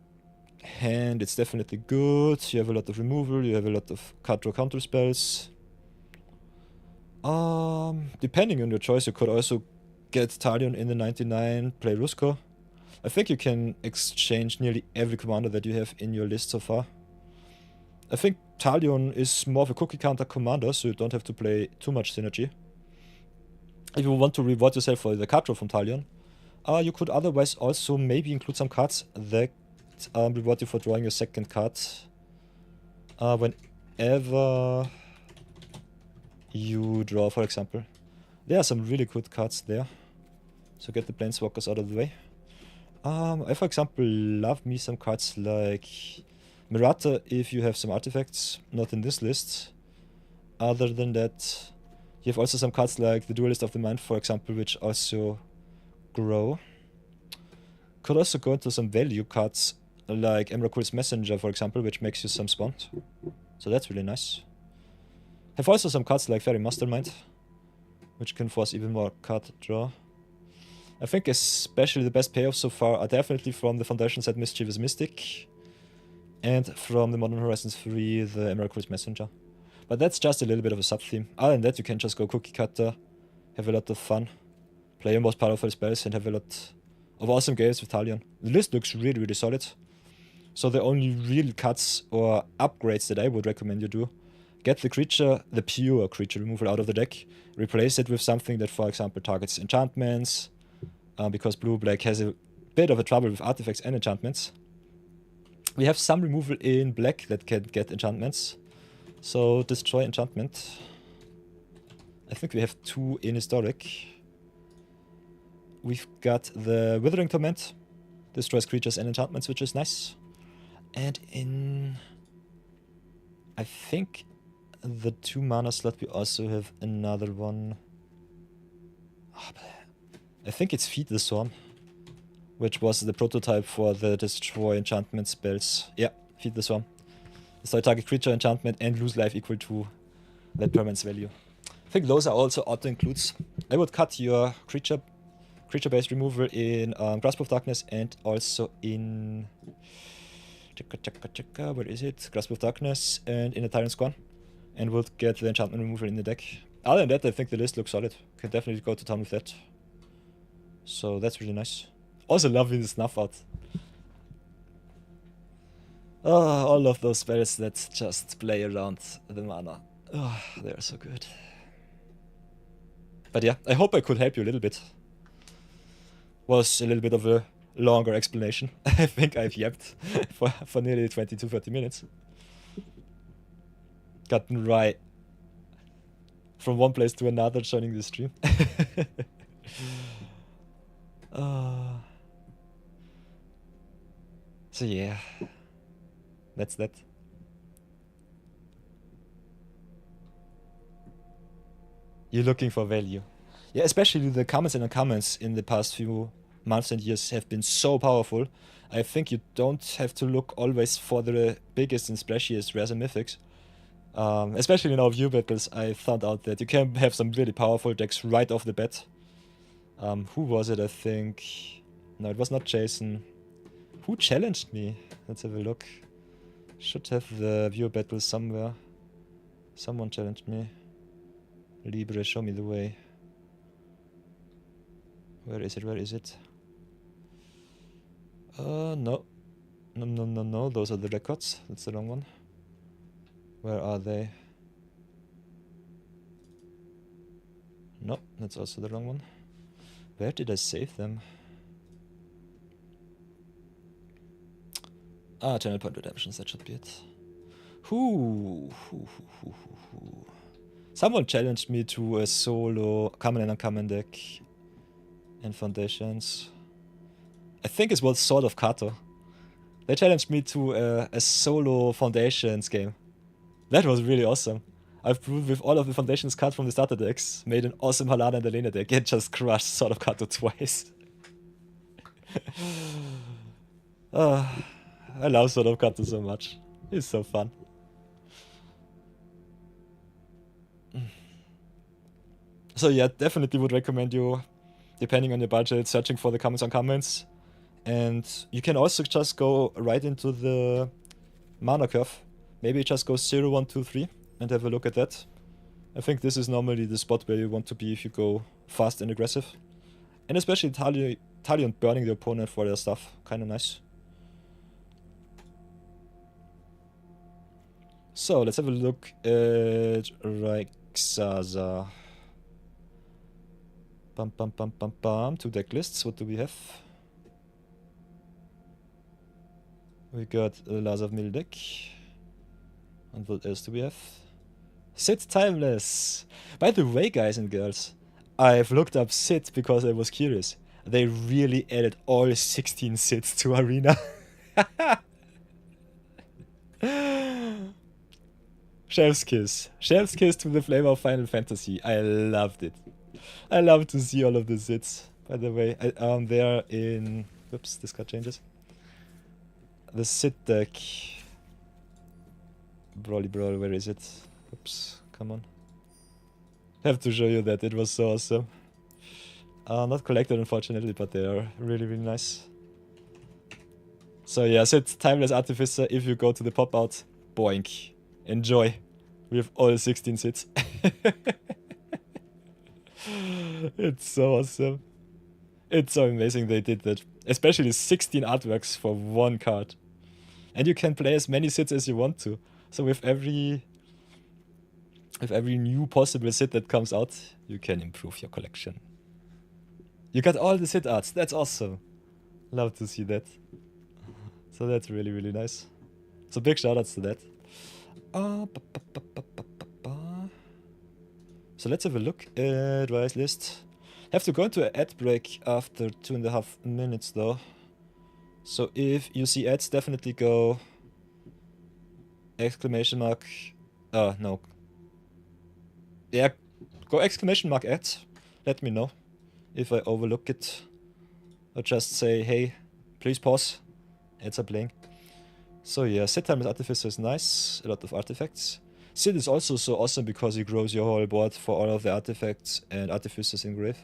hand, it's definitely good. You have a lot of removal, you have a lot of card draw counter spells. Depending on your choice, you could also get Talion in the 99, play Rusko. I think you can exchange nearly every commander that you have in your list so far. I think Talion is more of a cookie counter commander, so you don't have to play too much synergy. If you want to reward yourself for the card draw from Talion, you could otherwise also maybe include some cards that reward you for drawing your second card whenever you draw, for example. There are some really good cards there. So get the Planeswalkers out of the way. I, for example, love me some cards like Mirata if you have some artifacts, not in this list. Other than that, you have also some cards like the Duelist of the Mind, for example, which also grow. Could also go into some value cards like Emrakul's Messenger, for example, which makes you some spawns. So that's really nice. Have also some cards like Fairy Mastermind, which can force even more card draw. I think especially the best payoffs so far are definitely from the Foundation set Mischievous Mystic and from the Modern Horizons 3, the Emrakul's Messenger. But that's just a little bit of a sub-theme. Other than that, you can just go cookie cutter, have a lot of fun, play your most powerful spells, and have a lot of awesome games with Talion. The list looks really, really solid. So the only real cuts or upgrades that I would recommend you do: get the creature, the pure creature removal out of the deck, replace it with something that, for example, targets enchantments, because blue-black has a bit of a trouble with artifacts and enchantments. We have some removal in black that can get enchantments, so destroy enchantment. I think we have 2 in historic. We've got the Withering Torment, destroys creatures and enchantments, which is nice. And in, I think, the 2 mana slot we also have another one. I think it's Feed the Swarm, which was the prototype for the destroy enchantment spells. Yeah, Feed the Swarm. Destroy target creature enchantment and lose life equal to that permanent's value. I think those are also auto-includes. I would cut your creature-based removal in Grasp of Darkness and also in... where is it? Grasp of Darkness and in a Tyrant's Scorn. And would get the enchantment removal in the deck. Other than that, I think the list looks solid. Can definitely go to town with that. So that's really nice. Also loving the Snuff Out. All of those spells that just play around the mana. They are so good. But yeah, I hope I could help you a little bit. Was a little bit of a longer explanation. I think I've yapped for nearly 20-30 minutes. Gotten right from one place to another joining the stream. So yeah, that's that. You're looking for value. Yeah, especially the comments and uncommons in the past few months and years have been so powerful. I think you don't have to look always for the biggest and splashiest rares and mythics. Especially in our view battles, I found out that you can have some really powerful decks right off the bat. Who was it, I think? No, it was not Jason. Who challenged me? Let's have a look. Should have the viewer battle somewhere. Someone challenged me. Libre, show me the way. Where is it? Where is it? No. No. Those are the records. That's the wrong one. Where are they? No, that's also the wrong one. Where did I save them? Channel Point Redemptions, that should be it. Someone challenged me to a solo common and uncommon deck and Foundations. I think it was Sword of Kato. They challenged me to a solo Foundations game. That was really awesome. I've brewed with all of the Foundations cards from the starter decks, made an awesome Halana and Elena deck, and just crushed Sword of Kato twice. I love Sword of Kato so much. It's so fun. So yeah, definitely would recommend you, depending on your budget, searching for the comments on comments. And you can also just go right into the mana curve. Maybe just go 0, 1, 2, 3 and have a look at that. I think this is normally the spot where you want to be if you go fast and aggressive. And especially Talion burning the opponent for their stuff. Kinda nice. So let's have a look at Rexaza. Bum bum bum bum bum. 2 deck lists. What do we have? We got a Laws of Mill deck. And what else do we have? Sid Timeless! By the way, guys and girls, I've looked up Sid because I was curious. They really added all 16 Sids to Arena. Chef's Kiss. Chef's Kiss to the flavor of Final Fantasy. I loved it. I love to see all of the Sids. By the way, they are in... Whoops, this card changes. The Sid deck. Brawly Brawl, where is it? Oops, come on. Have to show you that, it was so awesome. Not collected unfortunately, but they are really, really nice. So yeah, Sid Timeless Artificer, if you go to the pop out, boink. Enjoy. We have all 16 Sids. It's so awesome. It's so amazing they did that. Especially 16 artworks for one card. And you can play as many Sids as you want to. So with every new possible Sid that comes out, you can improve your collection. You got all the Sid arts, that's awesome. Love to see that. So that's really, really nice. So big shoutouts to that. So let's have a look at Rise list. Have to go into an ad break after 2.5 minutes though. So if you see ads, definitely go exclamation mark. No. Yeah, go exclamation mark ads. Let me know if I overlook it. Or just say, hey, please pause. Ads are playing. So yeah, Sid Timeless Artificer is nice. A lot of artifacts. Sid is also so awesome because he grows your whole board for all of the artifacts and artificers in grave.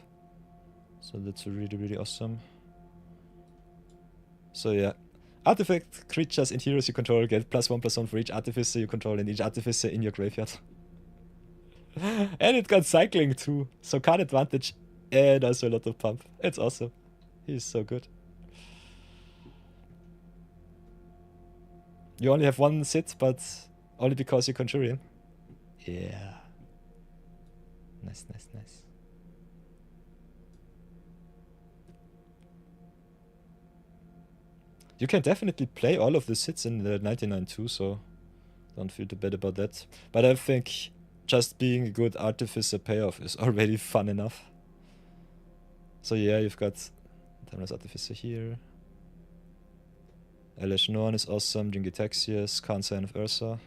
So that's really, really awesome. So yeah. Artifact creatures and heroes you control get +1/+1 for each artificer you control and each artificer in your graveyard. And it got cycling too. So card advantage and also a lot of pump. It's awesome. He's so good. You only have one Sid, but only because you conjure him. Yeah. Nice, nice, nice. You can definitely play all of the Sids in the 99 too, so don't feel too bad about that. But I think just being a good artificer payoff is already fun enough. So yeah, you've got Timeless Artificer here. Elish Norn is awesome, Jingitaxius, Khan Sign of Ursa.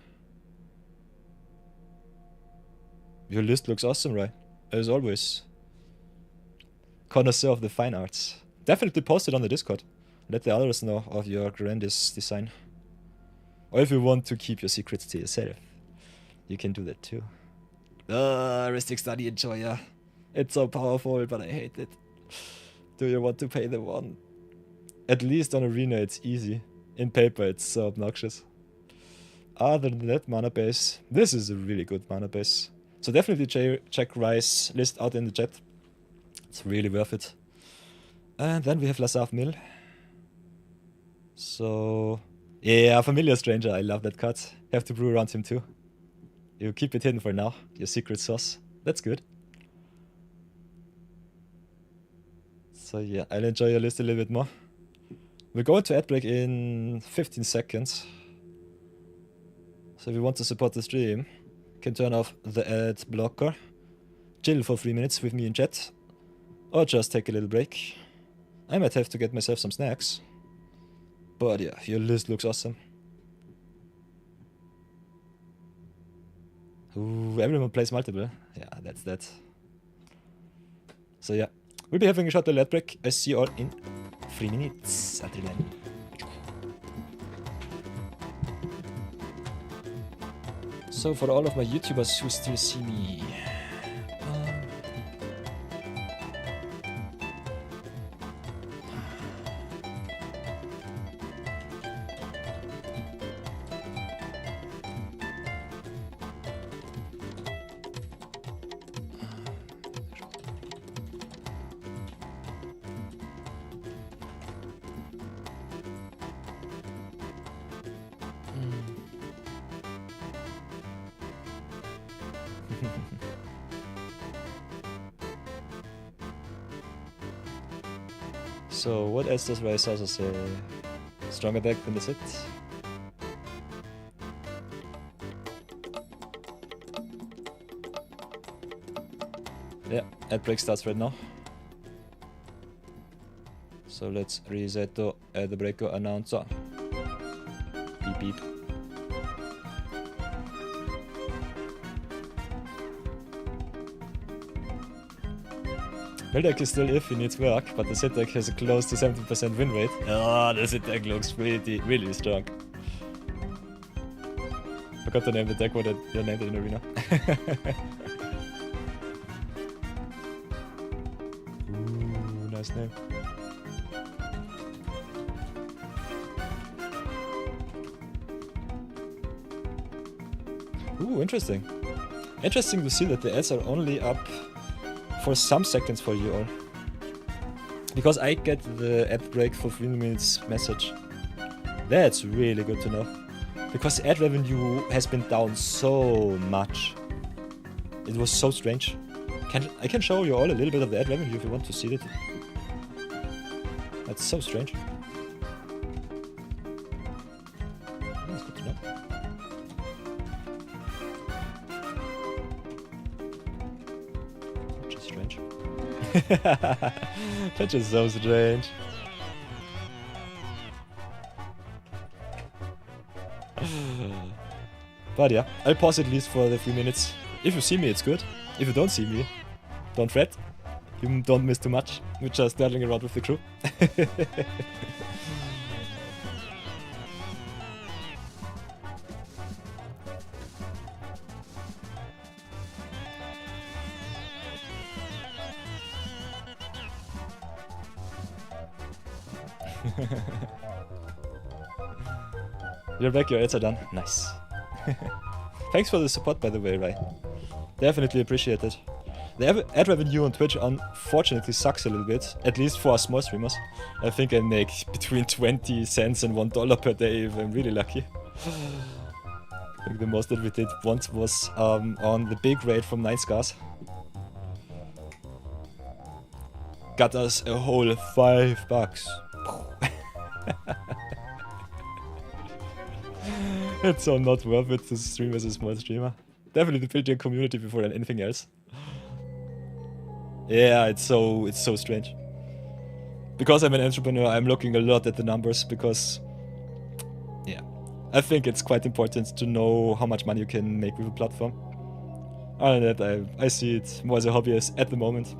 Your list looks awesome, right? As always. Connoisseur of the fine arts. Definitely post it on the Discord. Let the others know of your grandest design. Or if you want to keep your secrets to yourself, you can do that too. Heuristic Study Enjoyer. It's so powerful, but I hate it. Do you want to pay the one? At least on Arena it's easy. In paper it's so obnoxious. Other than that, mana base. This is a really good mana base. So definitely check Rise list out in the chat. It's really worth it. And then we have Lazav Mill. So yeah, Familiar Stranger, I love that card. Have to brew around him too. You keep it hidden for now, your secret sauce. That's good. So yeah, I'll enjoy your list a little bit more. We'll go into ad break in 15 seconds. So if you want to support the stream, you can turn off the ad blocker. Chill for 3 minutes with me in chat. Or just take a little break. I might have to get myself some snacks. But yeah, your list looks awesome. Ooh, everyone plays multiple. Yeah, that's that. So yeah, we'll be having a short ad break. I see you all in 3 minutes. Adrenaline. So for all of my YouTubers who still see me, So, what else does Rice also say? Stronger deck than that's it. Yeah, ad break starts right now. So let's reset the ad breaker announcer. Beep beep. Build deck is still iffy, needs work, but the sit deck has a close to 70% win rate. Ah, the sit deck looks really strong. Forgot to name the deck, what you named it in Arena. Ooh, nice name. Ooh, interesting. Interesting to see that the ads are only up for some seconds for you all. Because I get the ad break for 3 minutes message. That's really good to know. Because ad revenue has been down so much. It was so strange. I can show you all a little bit of the ad revenue if you want to see it. That's so strange. That's good to know. Which is strange. That's just so strange. But yeah, I'll pause at least for the 3 minutes. If you see me, it's good. If you don't see me, don't fret. You don't miss too much. We're just daddling around with the crew. You're back, your ads are done. Nice. Thanks for the support, by the way, Rai. Definitely appreciate it. The ad revenue on Twitch unfortunately sucks a little bit, at least for us small streamers. I think I make between 20 cents and $1 per day if I'm really lucky. I think the most that we did once was on the big raid from 9 Scars. Got us a whole $5. It's so not worth it to stream as a small streamer. Definitely build your community before anything else. Yeah, it's so strange. Because I'm an entrepreneur, I'm looking a lot at the numbers because, yeah, I think it's quite important to know how much money you can make with a platform. Other than that, I see it more as a hobby at the moment.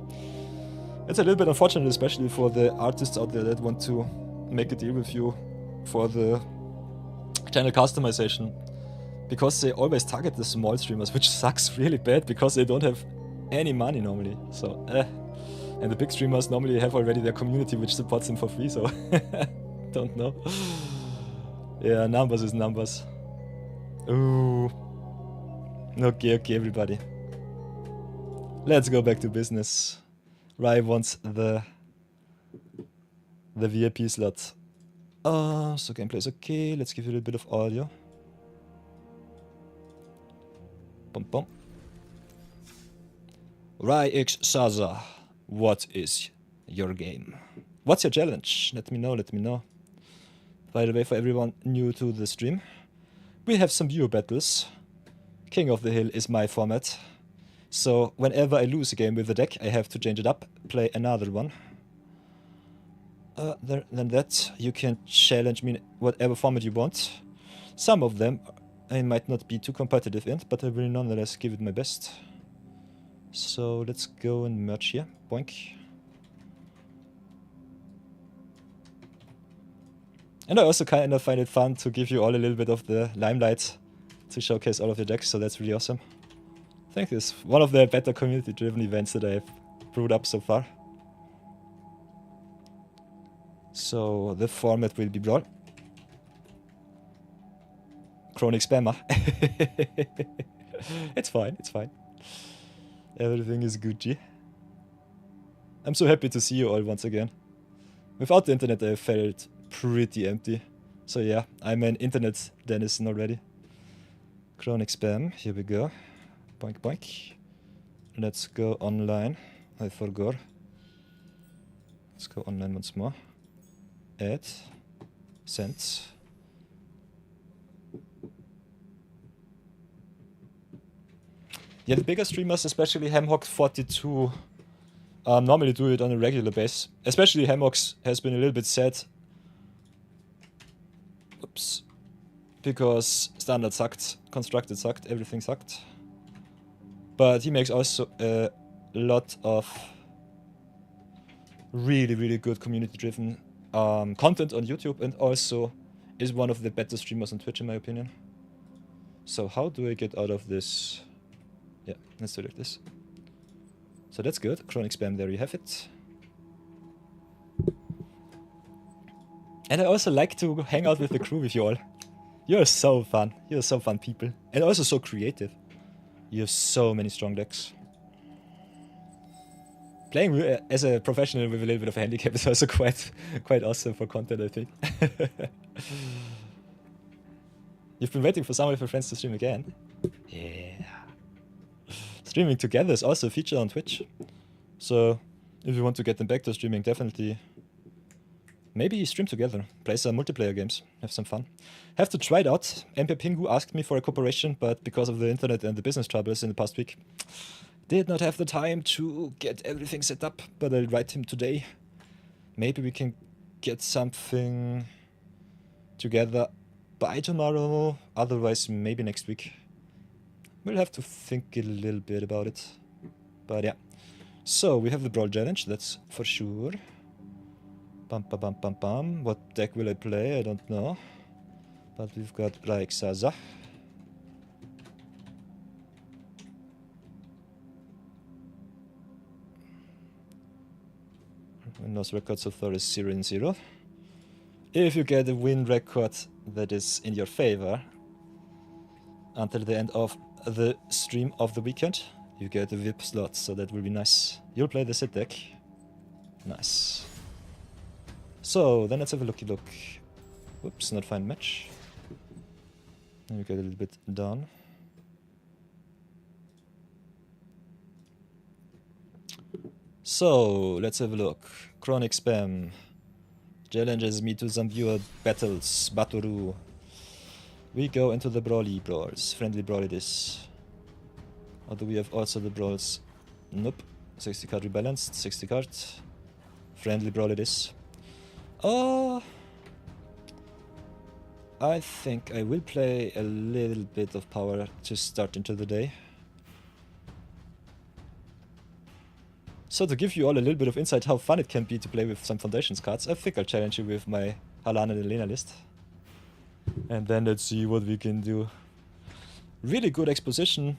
It's a little bit unfortunate, especially for the artists out there that want to make a deal with you for the channel customization, because they always target the small streamers, which sucks really bad because they don't have any money normally. So, and the big streamers normally have already their community which supports them for free, so don't know. Yeah, numbers is numbers. Ooh. Okay, everybody. Let's go back to business. Rai wants the VIP slot. So gameplay is okay. Let's give you a little bit of audio. Bum bum. Rai X Saza, what is your game? What's your challenge? Let me know. By the way, for everyone new to the stream, we have some viewer battles. King of the Hill is my format. So whenever I lose a game with a deck, I have to change it up, play another one. Than that, you can challenge me whatever format you want. Some of them I might not be too competitive in, but I will nonetheless give it my best. So let's go and merge here. Boink. And I also kind of find it fun to give you all a little bit of the limelight to showcase all of your decks, so that's really awesome. I think it's one of the better community-driven events that I've brewed up so far. So the format will be Brawl. Chronic Spammer. It's fine. Everything is Gucci. I'm so happy to see you all once again. Without the internet I felt pretty empty. So yeah, I'm an internet denizen already. Chronic Spam, here we go. boink, boink. Let's go online. I forgot. Let's go online once more. Add. Send. Yeah, the bigger streamers, especially Hamhock42, normally do it on a regular basis. Especially Hamhox has been a little bit sad. Oops. Because standard sucked, constructed sucked, everything sucked. But he makes also a lot of really, really good community-driven content on YouTube, and also is one of the better streamers on Twitch in my opinion. So how do I get out of this? Yeah, let's do it like this. So that's good. Chronic spam, there you have it. And I also like to hang out with the crew with you all. You're so fun. You're so fun people. And also so creative. You have so many strong decks. Playing as a professional with a little bit of a handicap is also quite awesome for content, I think. You've been waiting for some of your friends to stream again? Yeah. Streaming together is also a feature on Twitch. So if you want to get them back to streaming, definitely maybe stream together, play some multiplayer games, have some fun. Have to try it out. MP Pingu asked me for a cooperation, but because of the internet and the business troubles in the past week, did not have the time to get everything set up, but I'll write him today. Maybe we can get something together by tomorrow, otherwise maybe next week. We'll have to think a little bit about it, but yeah. So we have the Brawl Challenge, that's for sure. Bum, bum, bum, bum, bum. What deck will I play? I don't know. But we've got like Zaza. And those records so far is 0-0. If you get a win record that is in your favor until the end of the stream of the weekend, you get a VIP slot, so that will be nice. You'll play the sit deck. Nice. So, then let's have a looky look. Whoops, not find match. Then we get a little bit down. So, let's have a look. Chronic spam challenges me to some viewer battles. Batoru. We go into the brawly brawls. Friendly brawl it is. Or do we have also the brawls? Nope. 60 card rebalanced. 60 card. Friendly brawl it is. Oh, I think I will play a little bit of power to start into the day. So to give you all a little bit of insight how fun it can be to play with some Foundations cards, I think I'll challenge you with my Halan and Elena list. And then let's see what we can do. Really good exhibition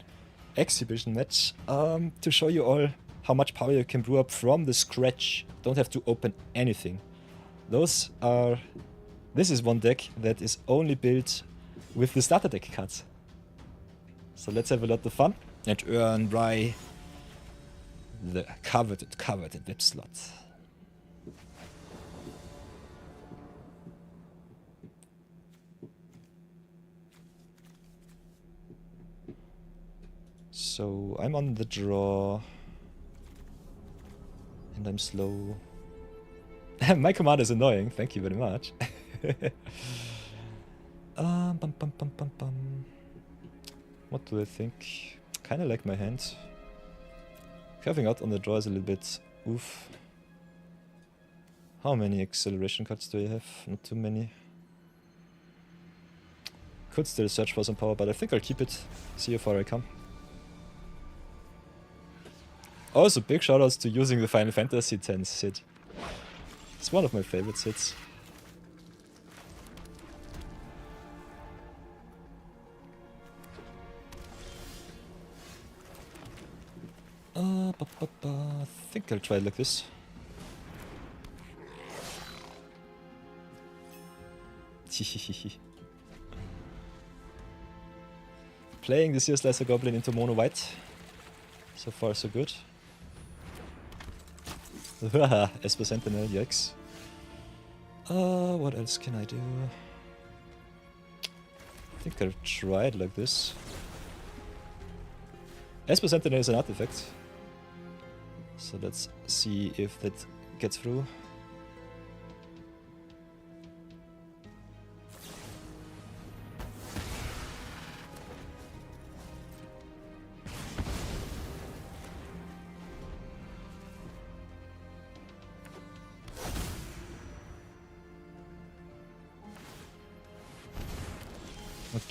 match to show you all how much power you can brew up from the scratch. Don't have to open anything. This is one deck that is only built with the starter deck cards. So let's have a lot of fun and earn by the coveted VIP slot. So I'm on the draw and I'm slow. My command is annoying, thank you very much. Bum, bum, bum, bum, bum. What do I think? Kinda like my hand. Curving out on the draw is a little bit oof. How many acceleration cards do I have? Not too many. Could still search for some power, but I think I'll keep it. See how far I come. Also, big shoutouts to using the Final Fantasy X Sid. It's one of my favorite Sids. I think I'll try it like this. Playing the Seer Slicer Goblin into mono white. So far so good. Esper Sentinel, yikes. What else can I do? I think I'll try it like this. Esper Sentinel is an artifact. So let's see if that gets through.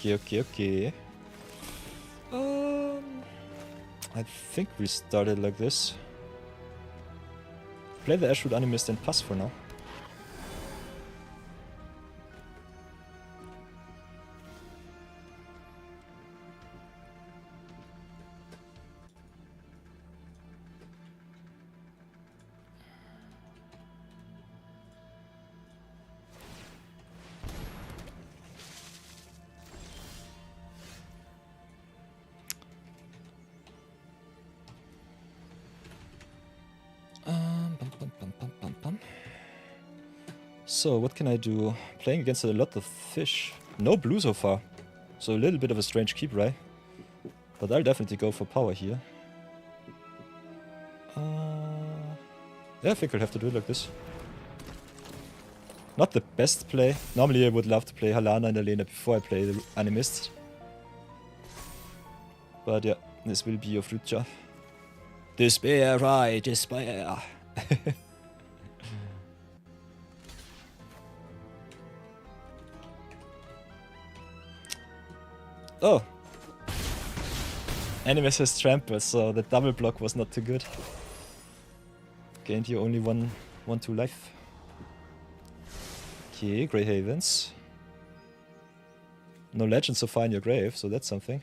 Okay. I think we started like this. Play the Ashwood Animist and pass for now. So, what can I do? Playing against a lot of fish. No blue so far. So a little bit of a strange keep, right? But I'll definitely go for power here. Yeah, I think I'll have to do it like this. Not the best play. Normally I would love to play Halana in the lane before I play the Animist. But yeah, this will be your future. Despair, I despair. Oh! Animus has trample, so the double block was not too good. Gained you only 1-2 life. Okay, Grey Havens. No legends so far in your grave, so that's something.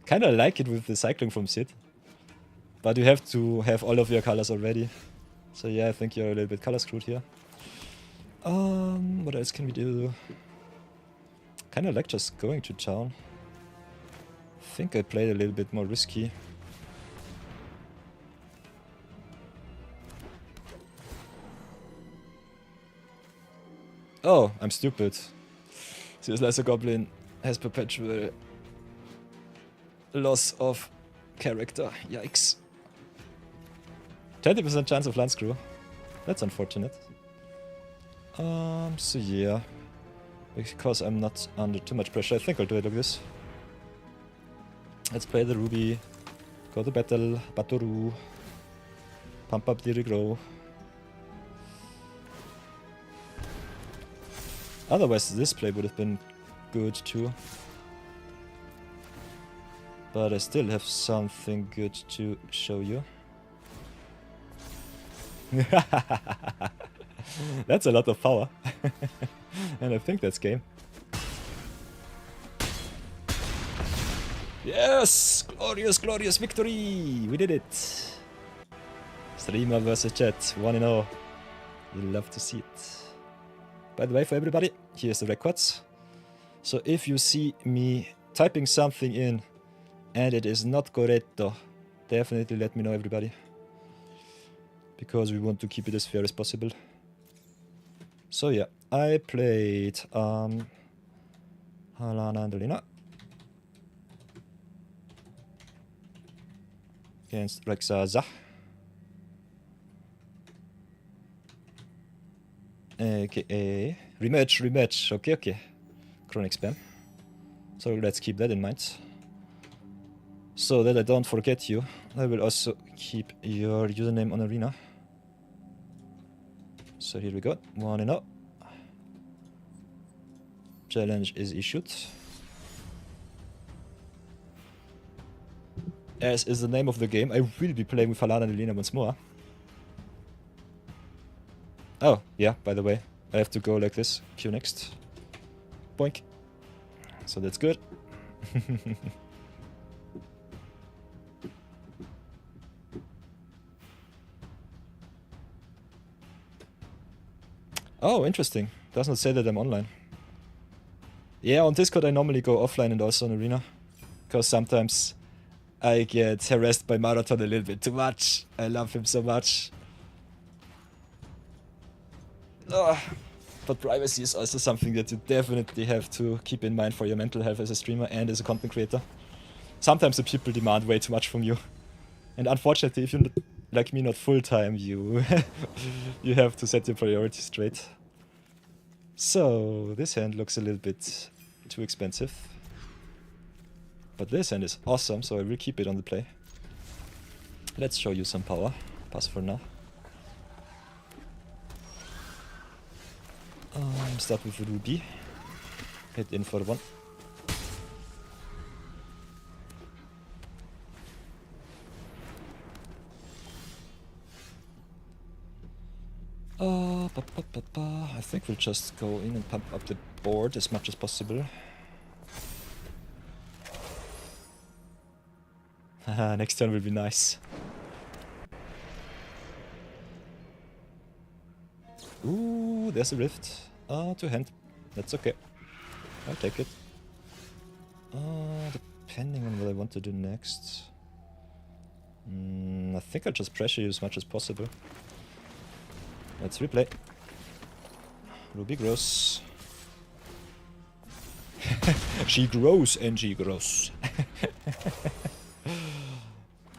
Kinda like it with the cycling from Sid. But you have to have all of your colors already. So yeah, I think you're a little bit color screwed here. What else can we do? Kinda like just going to town. I think I played a little bit more risky. Oh, I'm stupid. This Lesser Goblin has perpetual loss of character. Yikes. 20% chance of land screw. That's unfortunate. So yeah. Because I'm not under too much pressure, I think I'll do it like this. Let's play the Ruby. Go to battle. Batoru. Pump up the regrow. Otherwise this play would have been good too. But I still have something good to show you. That's a lot of power. And I think that's game. Yes! Glorious, glorious victory! We did it! Streamer versus chat, 1-0. You love to see it. By the way, for everybody, here's the records. So if you see me typing something in and it is not correcto, definitely let me know, everybody. Because we want to keep it as fair as possible. So yeah, I played Halana and Alina against Rexaza. AKA rematch, okay. Chronic spam. So let's keep that in mind. So that I don't forget you, I will also keep your username on Arena. So here we go, 1-0. Challenge is issued. As is the name of the game, I will be playing with Halana and Alina once more. Oh, yeah, by the way, I have to go like this. Q next. Boink. So that's good. Oh, interesting. Does not say that I'm online. Yeah, on Discord I normally go offline and also on Arena. Because sometimes I get harassed by Marathon a little bit too much. I love him so much. But privacy is also something that you definitely have to keep in mind for your mental health as a streamer and as a content creator. Sometimes the people demand way too much from you. And unfortunately, if you're not, like me, not full-time, you you have to set your priorities straight. So, this hand looks a little bit too expensive. But this hand is awesome, so I will keep it on the play. Let's show you some power. Pass for now. Start with Ruby. Hit in for 1. I think we'll just go in and pump up the board as much as possible. Haha, next turn will be nice. Ooh, there's a rift. Two hand. That's okay. I'll take it. Depending on what I want to do next. I think I'll just pressure you as much as possible. Let's replay. Ruby grows. She grows and she grows.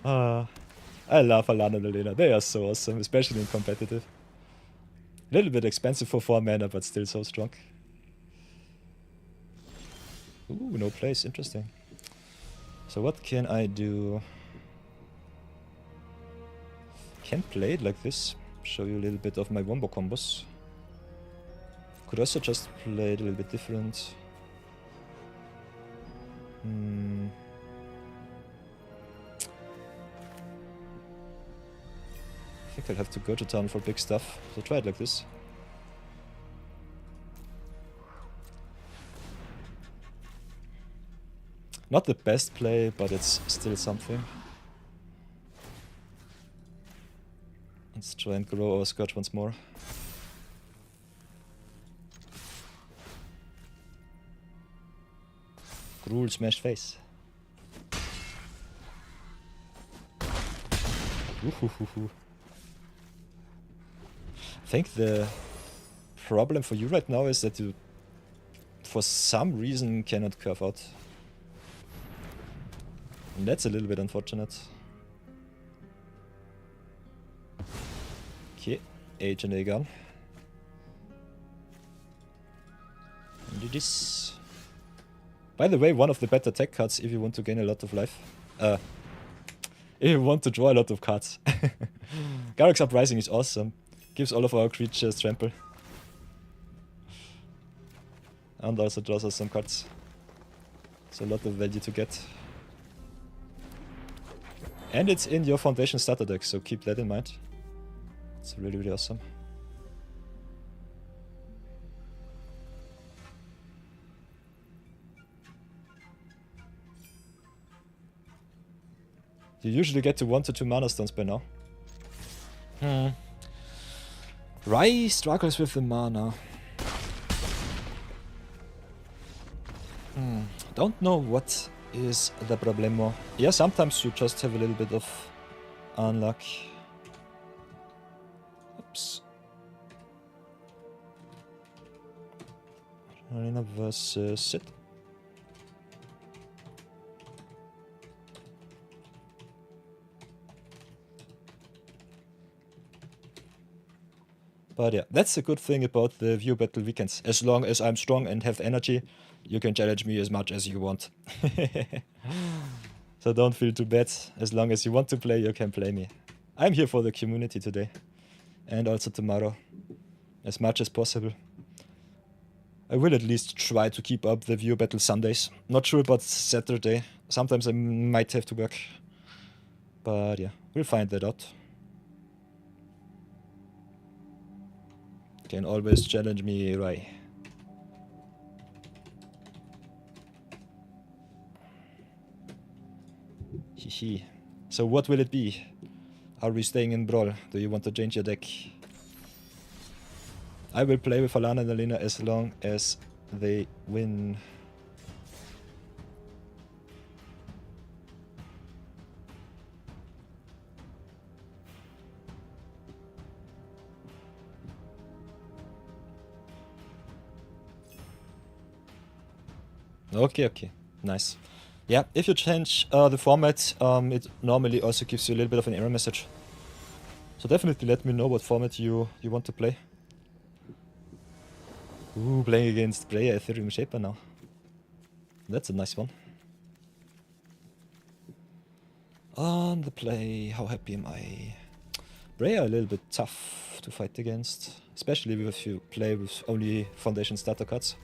I love Alana and Elena. They are so awesome, especially in competitive. A little bit expensive for 4 mana, but still so strong. Ooh, no place. Interesting. So what can I do? Can play it like this. Show you a little bit of my wombo combos. Could also just play it a little bit different. I think I'll have to go to town for big stuff, so try it like this. Not the best play, but it's still something. Let's try and grow our Scourge once more. Gruel smash face. Ooh. I think the problem for you right now is that you, for some reason, cannot curve out. And that's a little bit unfortunate. Okay, Agent Aegon. And do this. By the way, one of the better tech cards if you want to gain a lot of life. If you want to draw a lot of cards. Garruk's Uprising is awesome. Gives all of our creatures trample. And also draws us some cards. It's a lot of value to get. And it's in your Foundation starter deck, so keep that in mind. It's really, really awesome. You usually get to 1 to 2 mana stones by now. Rai struggles with the mana. Don't know what is the problemo. Yeah, sometimes you just have a little bit of unluck. Oops. Arena versus Sid. But yeah, that's a good thing about the view battle weekends. As long as I'm strong and have energy, you can challenge me as much as you want. So don't feel too bad. As long as you want to play, you can play me. I'm here for the community today. And also tomorrow. As much as possible. I will at least try to keep up the view battle Sundays. Not sure about Saturday. Sometimes I might have to work. But yeah, we'll find that out. Can always challenge me, Rai. Hihi. So what will it be? Are we staying in Brawl? Do you want to change your deck? I will play with Alana and Alina as long as they win. Okay, nice. Yeah, if you change the format, it normally also gives you a little bit of an error message. So definitely let me know what format you want to play. Ooh, playing against player Ethereum Shaper now. That's a nice one. On the play, how happy am I? Bray are a little bit tough to fight against, especially if you play with only Foundation starter cards.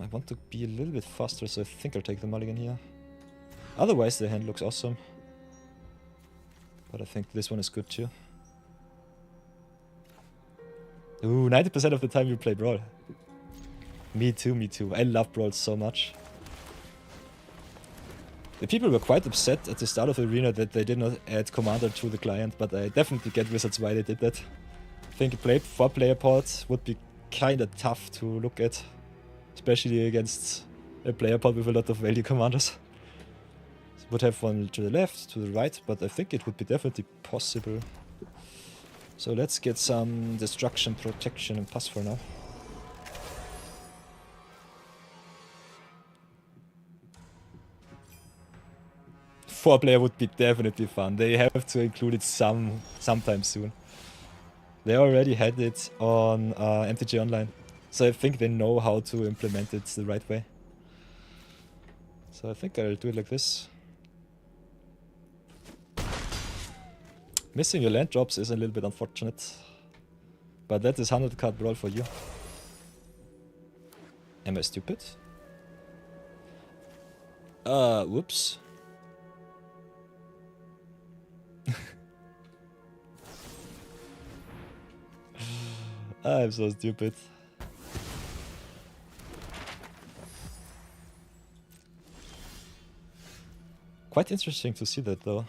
I want to be a little bit faster, so I think I'll take the mulligan here. Otherwise, the hand looks awesome. But I think this one is good too. Ooh, 90% of the time you play Brawl. Me too, me too. I love Brawl so much. The people were quite upset at the start of the arena that they did not add Commander to the client, but I definitely get Wizards why they did that. I think a 4-player pod would be kinda tough to look at, especially against a player pod with a lot of value commanders. Would have one to the left, to the right, but I think it would be definitely possible. So let's get some destruction, protection, and pass for now. Four-player would be definitely fun. They have to include it sometime soon. They already had it on MTG Online, so I think they know how to implement it the right way. So I think I'll do it like this. Missing your land drops is a little bit unfortunate, but that is 100 card Brawl for you. Am I stupid? Whoops. I'm so stupid. Quite interesting to see that though.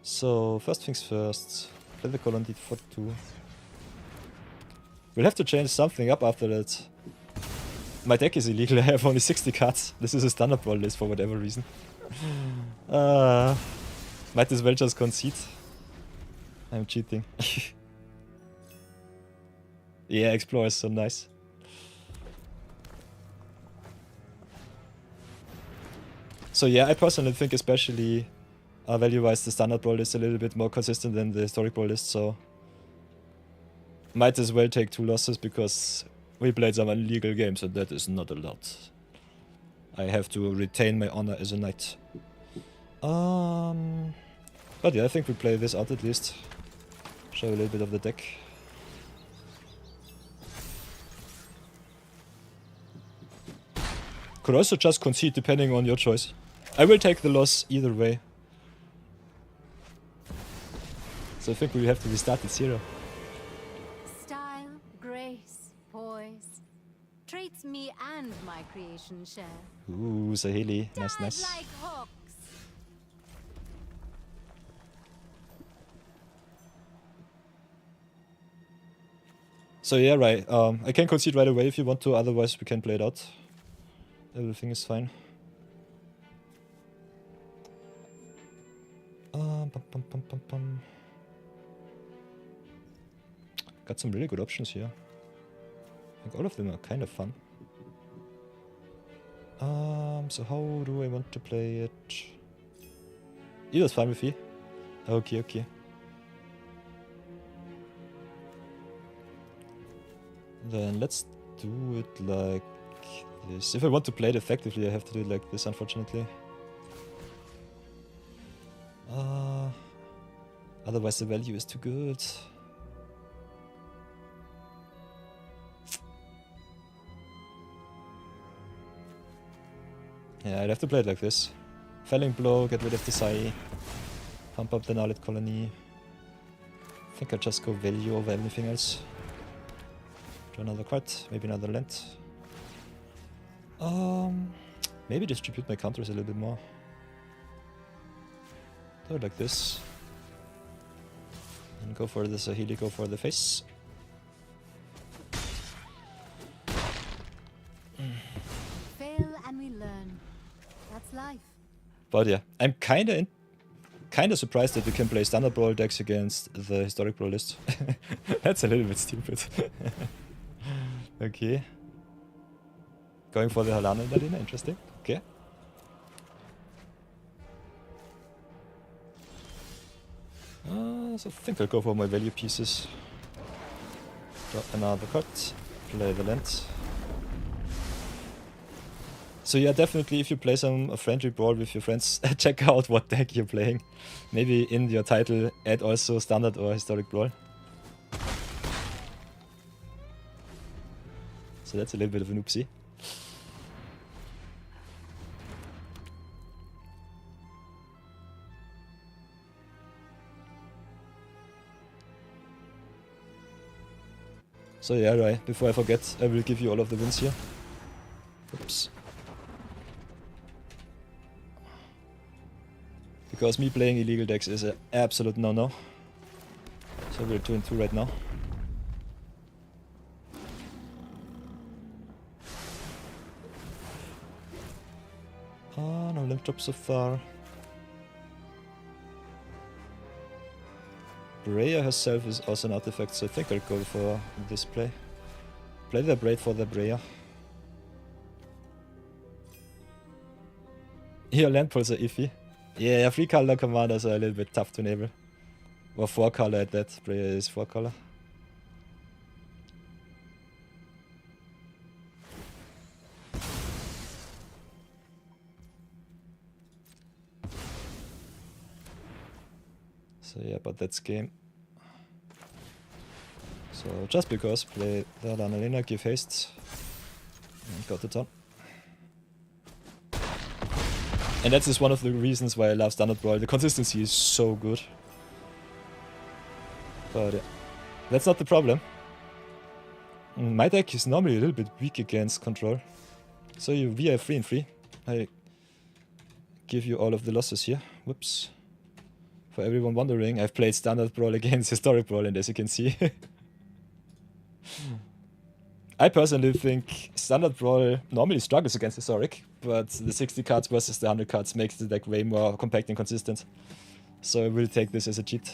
So, first things first, play the colon deed for 2. We'll have to change something up after that. My deck is illegal, I have only 60 cards. This is a standard Brawl list for whatever reason. Might as well just concede. I'm cheating. Yeah, Explorer is so nice. So yeah, I personally think especially value-wise the standard Brawl list is a little bit more consistent than the historic Brawl list, so might as well take 2 losses because we played some illegal games and that is not allowed. I have to retain my honor as a knight. But yeah, I think we play this out at least. Show a little bit of the deck. Could also just concede depending on your choice. I will take the loss either way. So I think we have to restart at 0. Style, grace, poise. Traits me and my creation share. Ooh, Saheli. Nice, nice. Like hawks. So yeah, right. I can concede right away if you want to, otherwise we can play it out. Everything is fine. Got some really good options here. I think all of them are kind of fun. So how do I want to play it? Either's fine with you. Okay, okay. Then let's do it like this. If I want to play it effectively, I have to do it like this, unfortunately. Otherwise the value is too good. Yeah, I'd have to play it like this. Felling Blow, get rid of the Sai. Pump up the Gnarled Colony. I think I'll just go value over anything else. Draw another card, maybe another land. Maybe distribute my counters a little bit more. Do it like this. And go for the Sahili, go for the face. Fail and we learn. That's life. But yeah, I'm kinda surprised that we can play standard Brawl decks against the historic Brawl list. That's a little bit stupid. Okay. Going for the Halana Dalina, interesting. Okay. So I think I'll go for my value pieces. Draw another card. Play the land. So yeah, definitely if you play a friendly brawl with your friends, check out what deck you're playing. Maybe in your title add also standard or historic brawl. So that's a little bit of an oopsie. So yeah, right, before I forget, I will give you all of the wins here. Oops. Because me playing illegal decks is an absolute no-no. So we're 2-2 right now. No limp drop so far. Breya herself is also an artifact, so I think I'll go for this play. Play the Braid for the Breya. Here, land pulls are iffy. Yeah, 3 color commanders are a little bit tough to enable. Or 4 color at that. Breya is 4 color. So yeah, but that's game. So just because, play the Lanalina, give haste, and got the turn. And that is one of the reasons why I love Standard Brawl. The consistency is so good. But yeah, that's not the problem. My deck is normally a little bit weak against control. So we have 3 and 3. I give you all of the losses here. Whoops. For everyone wondering, I've played Standard Brawl against Historic Brawl, and as you can see, I personally think Standard Brawl normally struggles against Historic, but the 60 cards versus the 100 cards makes the deck way more compact and consistent. So I will take this as a cheat.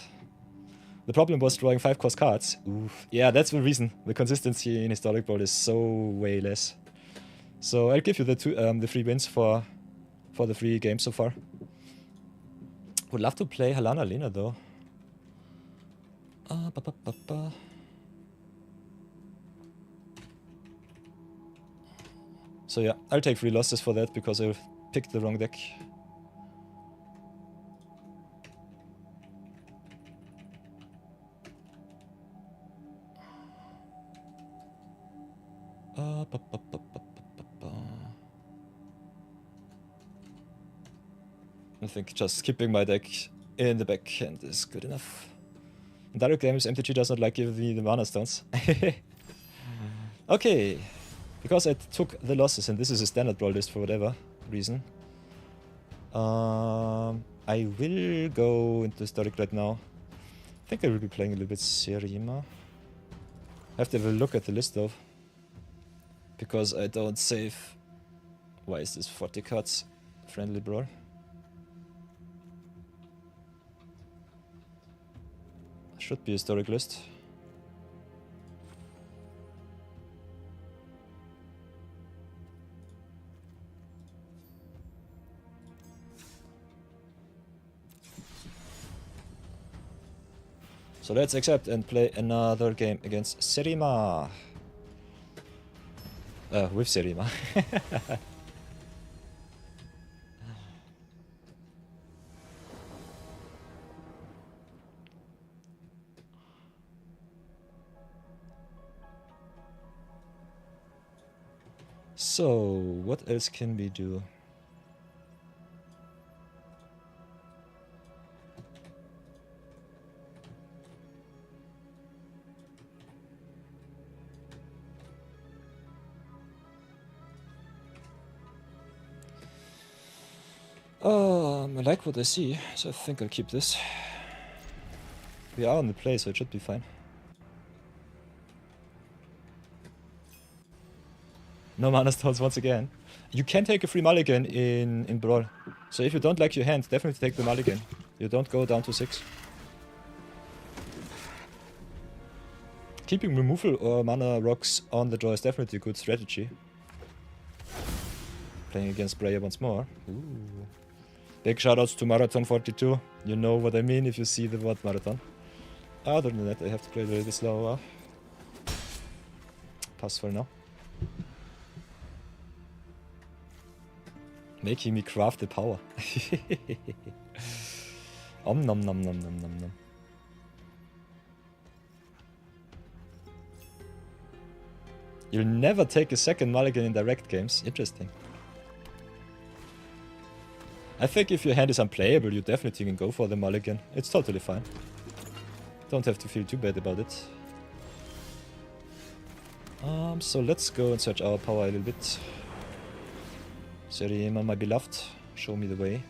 The problem was drawing 5 cost cards. Oof. Yeah, that's the reason. The consistency in Historic Brawl is so way less. So I'll give you the 3 wins for the 3 games so far. Would love to play Halana Lena though. So yeah, I'll take 3 losses for that because I picked the wrong deck. I think just keeping my deck in the backhand is good enough. In direct games, MTG does not like giving me the mana stones. Okay, because I took the losses and this is a standard brawl list for whatever reason, I will go into historic right now. I think I will be playing a little bit Serima. I have to have a look at the list though, because I don't save. Why is this 40 cards friendly brawl? Should be a historic list. So let's accept and play another game against Serima. With Serima. So, what else can we do? I like what I see, so I think I'll keep this. We are on the play, so it should be fine. No mana stones once again. You can take a free mulligan in Brawl. So if you don't like your hand, definitely take the mulligan. You don't go down to 6. Keeping removal or mana rocks on the draw is definitely a good strategy. Playing against Breyer once more. Ooh. Big shoutouts to Marathon42. You know what I mean if you see the word Marathon. Other than that, I have to play a little bit slower. Pass for now. Making me craft the power. Om nom nom nom nom nom nom. You'll never take a second mulligan in direct games. Interesting. I think if your hand is unplayable, you definitely can go for the mulligan. It's totally fine. Don't have to feel too bad about it. So let's go and search our power a little bit. Serima, my beloved, show me the way.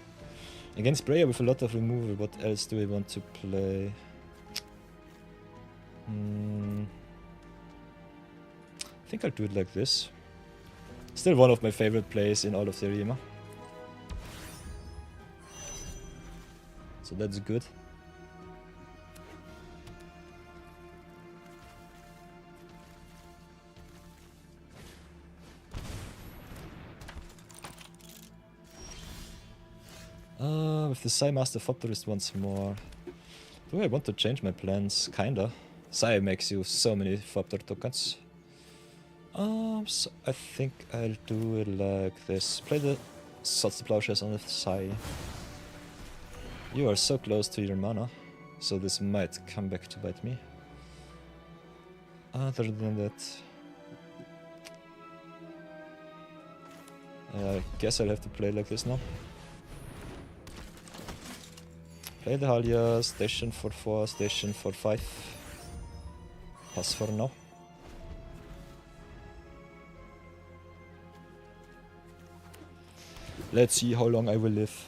Against Breyer with a lot of removal, what else do we want to play? I think I'll do it like this. Still one of my favorite plays in all of Serima. So that's good. With the Sai Master Fopterist once more. Do I want to change my plans? Kinda. Sai makes you so many Fopter tokens. So I think I'll do it like this. Play the Swords to Plowshares on the Sai. You are so close to your mana, so this might come back to bite me. Other than that, I guess I'll have to play like this now. Play the Halia, station for 4, station for 5. Pass for now. Let's see how long I will live.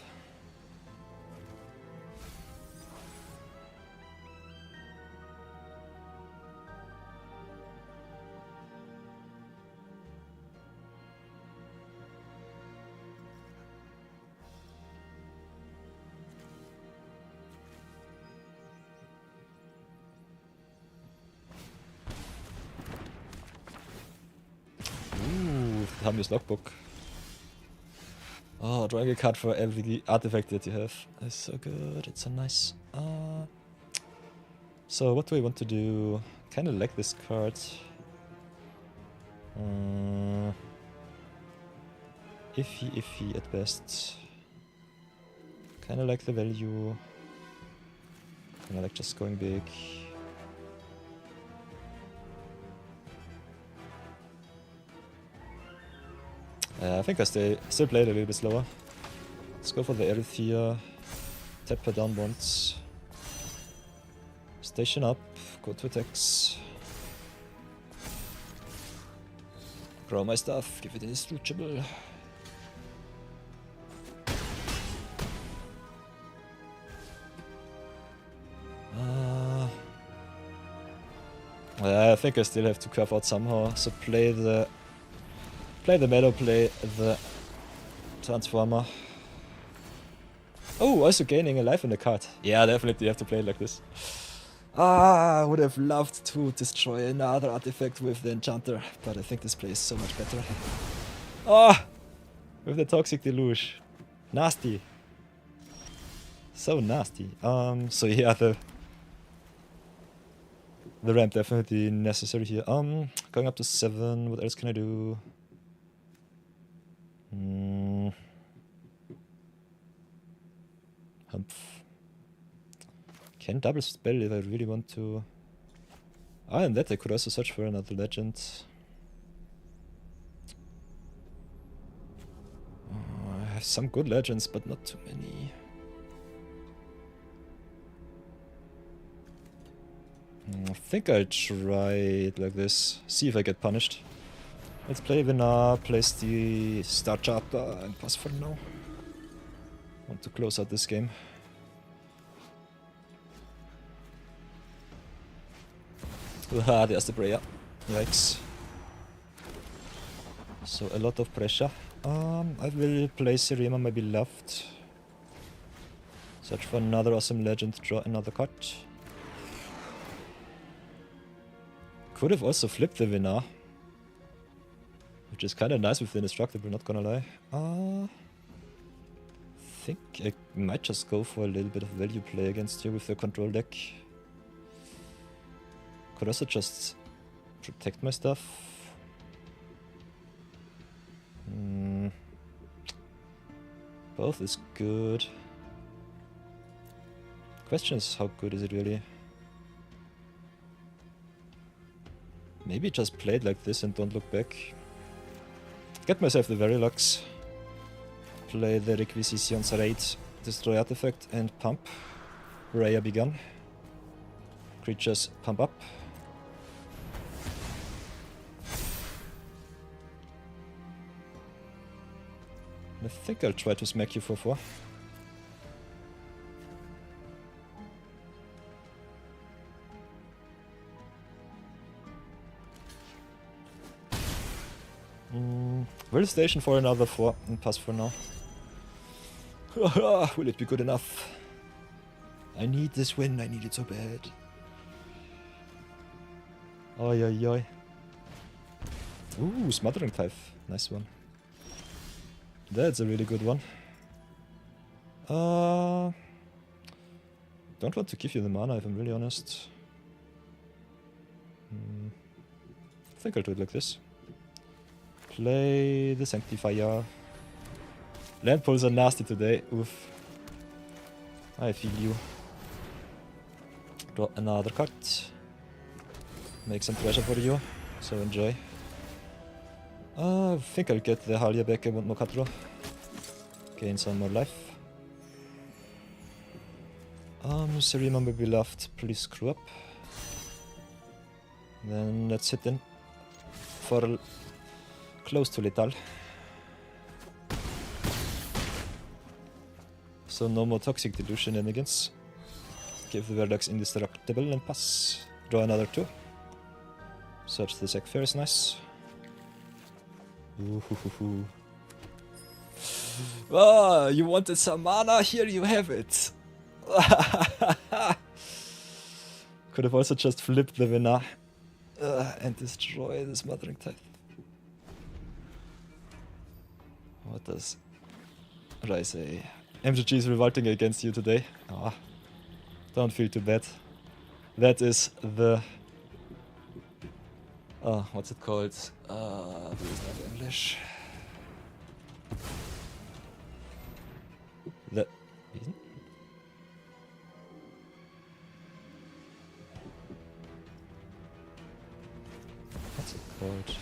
Hami's logbook. Oh, drawing a card for every artifact that you have is so good. It's so nice. So what do I want to do? Kinda like this card. Iffy at best. Kinda like the value. Kinda like just going big. I think I still play it a little bit slower. Let's go for the Aerith here. Tap her down once. Station up. Go to attacks. Grow my stuff. Give it indestructible. I think I still have to curve out somehow. So play the meadow, play the transformer. Oh, also gaining a life in the card. Yeah, definitely have to play it like this. I would have loved to destroy another artifact with the enchanter, but I think this play is so much better. With the toxic deluge. Nasty. So nasty. So yeah, the ramp definitely necessary here. Going up to 7, what else can I do? Humph. Can double spell if I really want to. And that I could also search for another legend. I have some good legends, but not too many. I think I'll try it like this. See if I get punished. Let's play Vina, place the Star Chapter and pass for now. Want to close out this game. There's the Breyer. Yikes. So a lot of pressure. I will play Serima, my beloved. Search for another awesome legend, draw another card. Could have also flipped the Vina. which is kind of nice with the indestructible, not gonna lie. Think I might just go for a little bit of value play against you with the control deck. Could also just protect my stuff. Both is good. Question is, how good is it really? Maybe just play it like this and don't look back. Get myself the Verilux. Play the Requisitions Raid, destroy artifact and pump. Raya begun. Creatures pump up. I think I'll try to smack you for 4. Will station for another 4 and pass for now. Will it be good enough? I need this win, I need it so bad. Oi oi oi. Ooh, Smothering Tithe. Nice one. That's a really good one. Don't want to give you the mana if I'm really honest. I think I'll do it like this. Play the Sanctifier. Land pulls are nasty today. Oof. I feel you. Draw another card. Make some treasure for you. So enjoy. I think I'll get the Halia back. I want more card draw. Gain some more life. Serima my beloved, please screw up. Then let's hit in for close to lethal. So no more toxic delusion shenanigans. Give the Brawl Decks indestructible and pass. Draw another 2. Search the Sack Fair is nice. Ooh. Ah, you wanted some mana? Here you have it. Could have also just flipped the winner and destroy the Smothering Tithe. What does Rai say? MGG is revolting against you today. Ah, don't feel too bad. That is the... what's it called? This is not English. The... What's it called?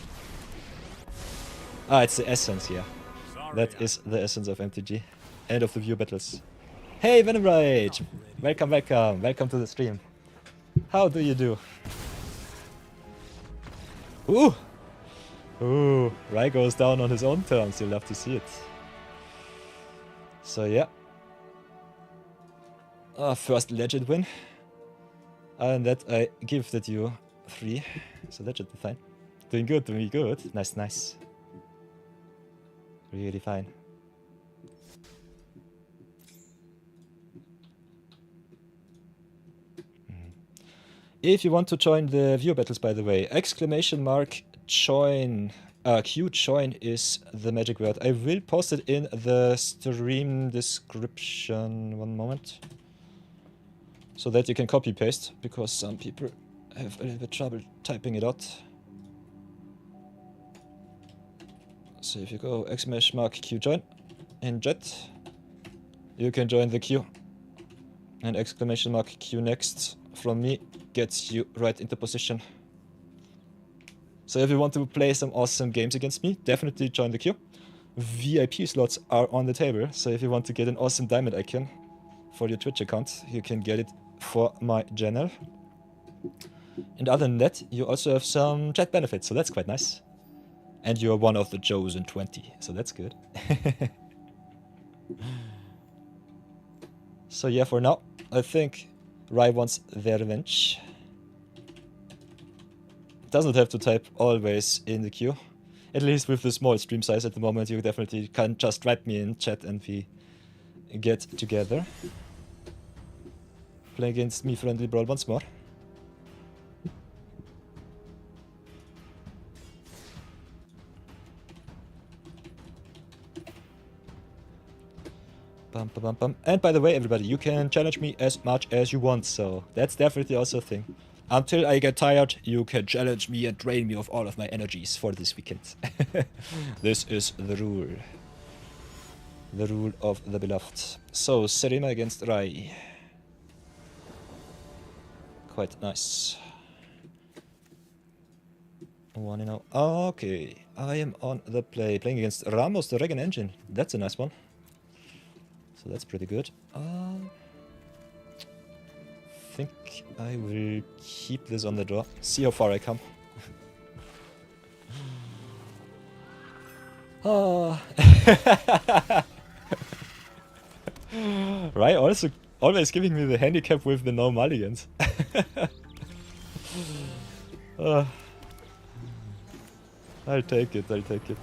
Ah, it's the essence, yeah. That is the essence of MTG. And of the view battles. Hey, Venom Rage! Welcome, welcome. Welcome to the stream. How do you do? Ooh! Ooh, Rai goes down on his own terms. You'll love to see it. So, yeah. First legend win. And that I gifted you 3. So that should be fine. Doing good, doing good. Nice, nice. Really fine. If you want to join the viewer battles, by the way, !join. Q join is the magic word. I will post it in the stream description. One moment. So that you can copy paste, because some people have a little bit trouble typing it out. So if you go !Q join in chat, you can join the queue. And !Q next from me gets you right into position. So if you want to play some awesome games against me, definitely join the queue. VIP slots are on the table, so if you want to get an awesome diamond icon for your Twitch account, you can get it for my channel. And other than that, you also have some chat benefits, so that's quite nice. And you're one of the chosen 20, so that's good. So yeah, for now, I think Rai wants their revenge. Doesn't have to type always in the queue. At least with the small stream size at the moment, you definitely can just write me in chat and we get together. Play against me friendly brawl once more. Bum, bum, bum, bum. And by the way, everybody, you can challenge me as much as you want, so that's definitely also a thing. Until I get tired, you can challenge me and drain me of all of my energies for this weekend. This is the rule. The rule of the beloved. So, Serena against Rai. Quite nice. One in. Okay, I am on the play. Playing against Ramos, the Regen Engine. That's a nice one. So that's pretty good. Think I will keep this on the draw. See how far I come. Right, also always giving me the handicap with the no mulligans. I'll take it, I'll take it.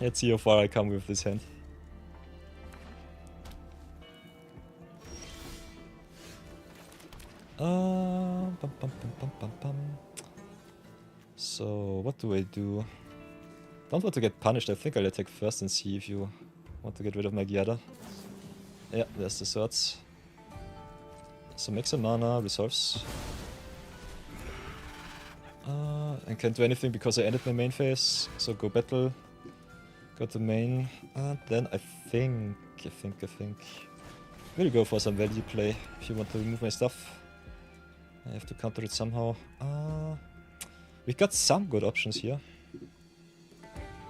Let's see how far I come with this hand. So, what do I do? Don't want to get punished. I think I'll attack first and see if you want to get rid of my Gyada. Yeah, there's the swords. So make some mana, resolves. And can't do anything because I ended my main phase. So go battle. Go to main. And then I think. We'll go for some value play if you want to remove my stuff. I have to counter it somehow. We got some good options here.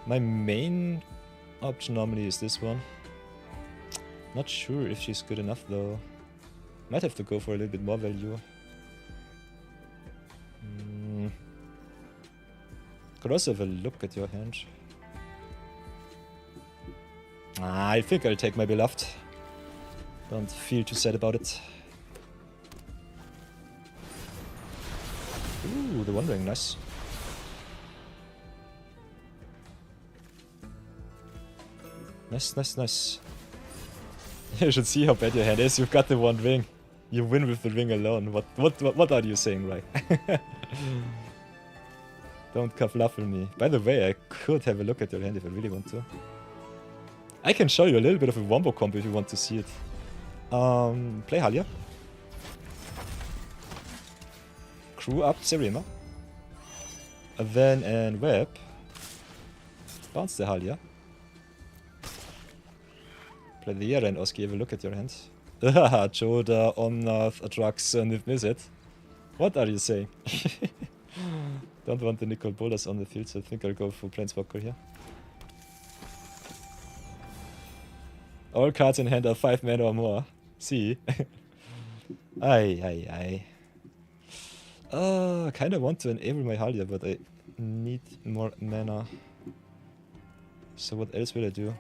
My main option normally is this one. Not sure if she's good enough though. Might have to go for a little bit more value. Could also have a look at your hand. I think I'll take my beloved. Don't feel too sad about it. Ooh, the Wandering, nice. Nice. You should see how bad your hand is. You've got the one ring. You win with the ring alone. What are you saying, right? Don't kerfluffle me. By the way, I could have a look at your hand if I really want to. I can show you a little bit of a wombo combo if you want to see it. Play Halia. Crew up Serena. Then and web. Bounce the Halia. Play the Yara and Oski, have a look at your hand. Joda, Omnath, Atrax, and Mizzet. What are you saying? Don't want the Nicol Bolas on the field, so I think I'll go for Planeswalker here. All cards in hand are 5 mana or more. See? Aye. I kinda want to enable my Halia, but I need more mana. So what else will I do?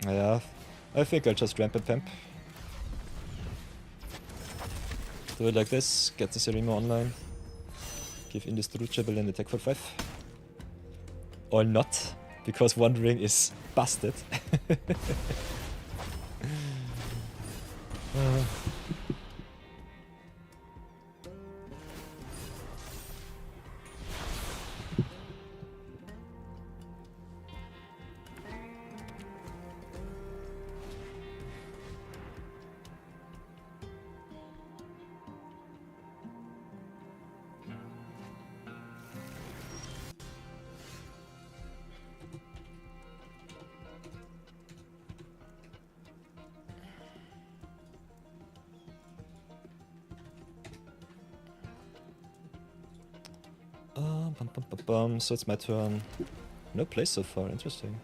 Yeah, I think I'll just ramp and pimp. Do it like this, get the Serima online. Give Indestructible and attack for 5. Or not, because Wandering is busted. So it's my turn. No play so far, interesting.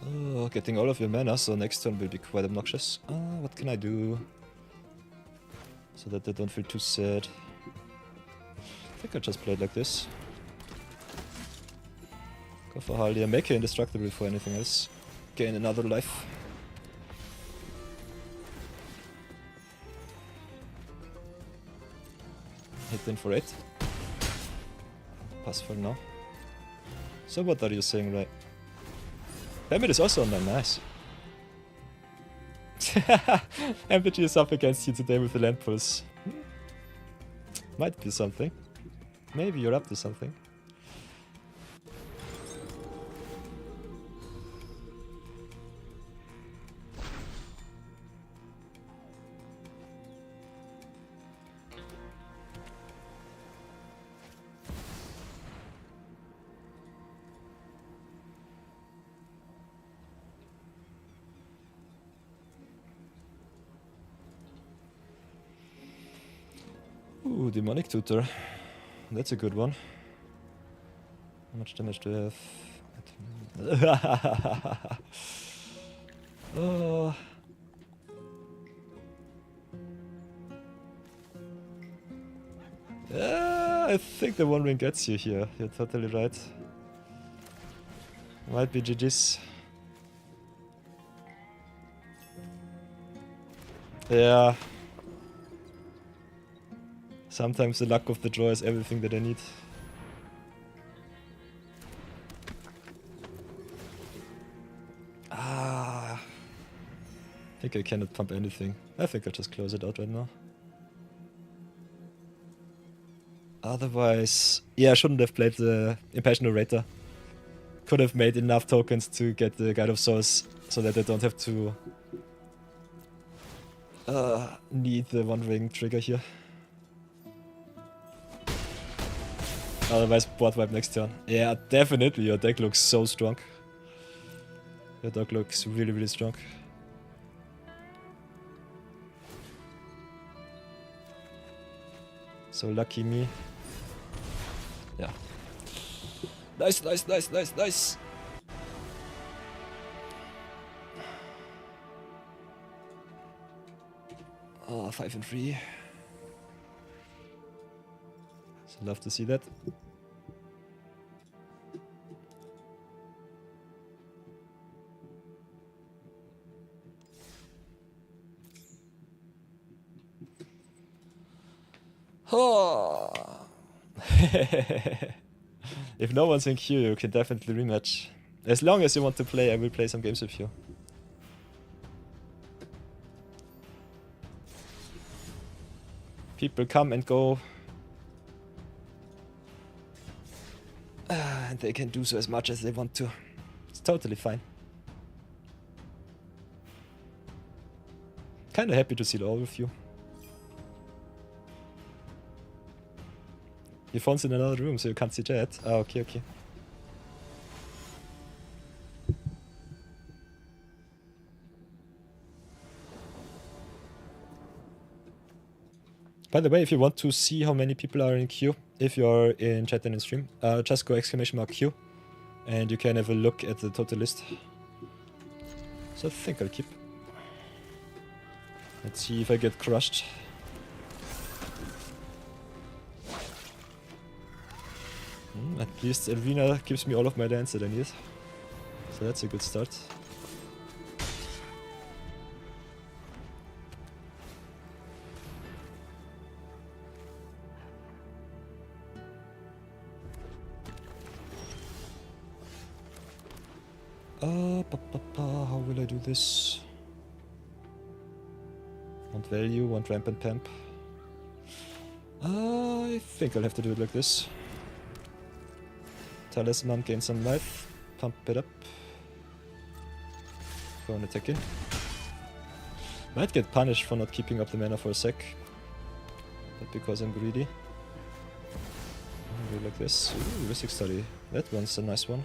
Oh, getting all of your mana, so next turn will be quite obnoxious. What can I do? So that they don't feel too sad. I think I'll just play it like this. Go for Halia, make her indestructible for anything else. Gain another life. Hit in for 8. Pass for now. So what are you saying, right? Hamid is also online, nice. MPG is up against you today with the land pulse. Might be something. Maybe you're up to something. Ooh, Demonic Tutor. That's a good one. How much damage do I have? Oh. Yeah, I think the One Ring gets you here. You're totally right. Might be GG's. Yeah. Sometimes the luck of the draw is everything that I need. Ah. I think I cannot pump anything. I think I'll just close it out right now. Otherwise... Yeah, I shouldn't have played the Impassioned Orator. Could have made enough tokens to get the Guide of Souls so that I don't have to need the One Ring trigger here. Otherwise, board wipe next turn. Yeah, definitely. Your deck looks so strong. Your deck looks really, really strong. So lucky me. Yeah. Nice, nice, nice, nice, nice. Oh, 5 and 3. So love to see that. Oh. If no one's in queue, you can definitely rematch. As long as you want to play, I will play some games with you. People come and go. And they can do so as much as they want to. It's totally fine. Kinda happy to see all of you. Your phone's in another room, so you can't see chat. Ah, okay, okay. By the way, if you want to see how many people are in queue, if you're in chat and in stream, just go !queue, and you can have a look at the total list. So I think I'll keep. Let's see if I get crushed. At least Arena gives me all of my lands that I need. So that's a good start. How will I do this? Want value, want rampant pamp. I think I'll have to do it like this. Talisman, gain some life, pump it up. Go and attack in. Might get punished for not keeping up the mana for a sec. But because I'm greedy. I'll do like this. Ooh, Ristic Study. That one's a nice one.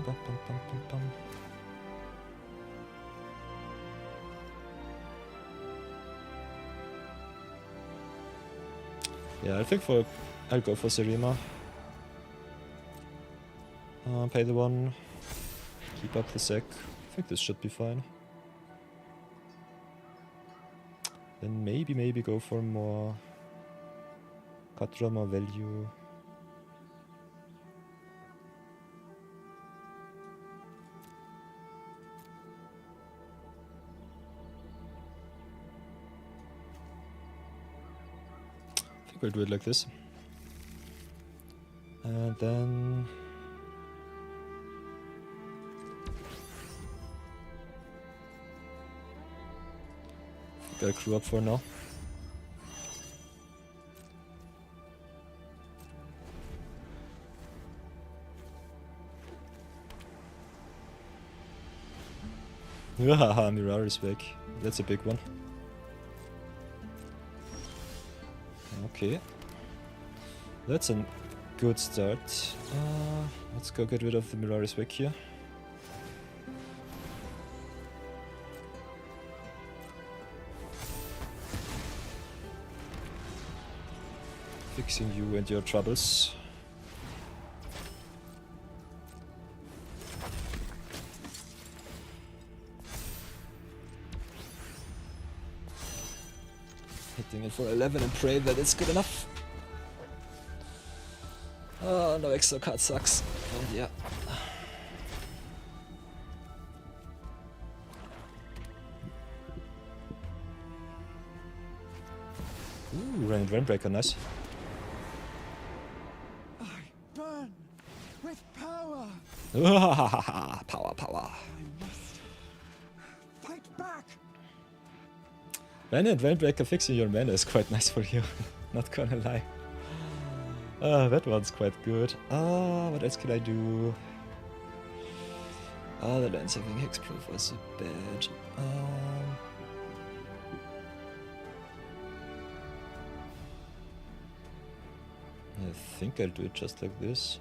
Bum, bum, bum, bum, bum. Yeah, I think I'll go for Serima. Pay the 1. Keep up the sec. I think this should be fine. Then maybe go for more Katra, more value. I think we'll do it like this. And then I'll crew up for now. Haha, Mirar is back. That's a big one. Okay. That's a good start. Let's go get rid of the Mirari's back here. Fixing you and your troubles. Hitting it for 11 and pray that it's good enough. Oh, no extra card sucks. And yeah. Ooh, Rainbreaker, nice. I burn with power. Power. I must fight back. Mana and Rainbreaker fixing your mana is quite nice for you. Not gonna lie. That one's quite good. What else can I do? The land saving Hexproof was so bad. I think I'll do it just like this.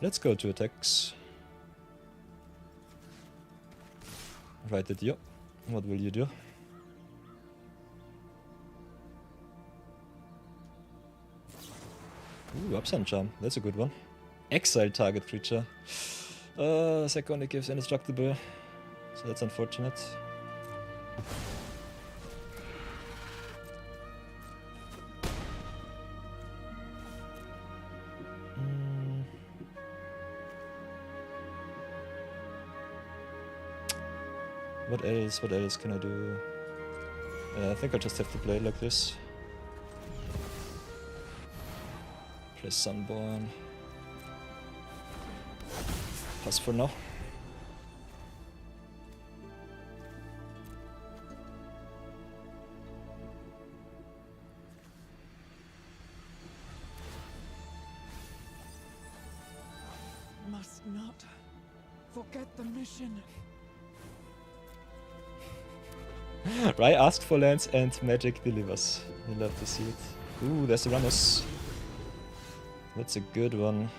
Let's go to attacks. Right at you. What will you do? Ooh, Upsend Charm. That's a good one. Exile target creature. Second, it gives indestructible. So that's unfortunate. What else? What else can I do? I think I just have to play it like this. Play Sunborn. Pass for now. Must not forget the mission. Rai asked for lands and magic delivers. You love to see it. Ooh, there's a Ramos. That's a good one.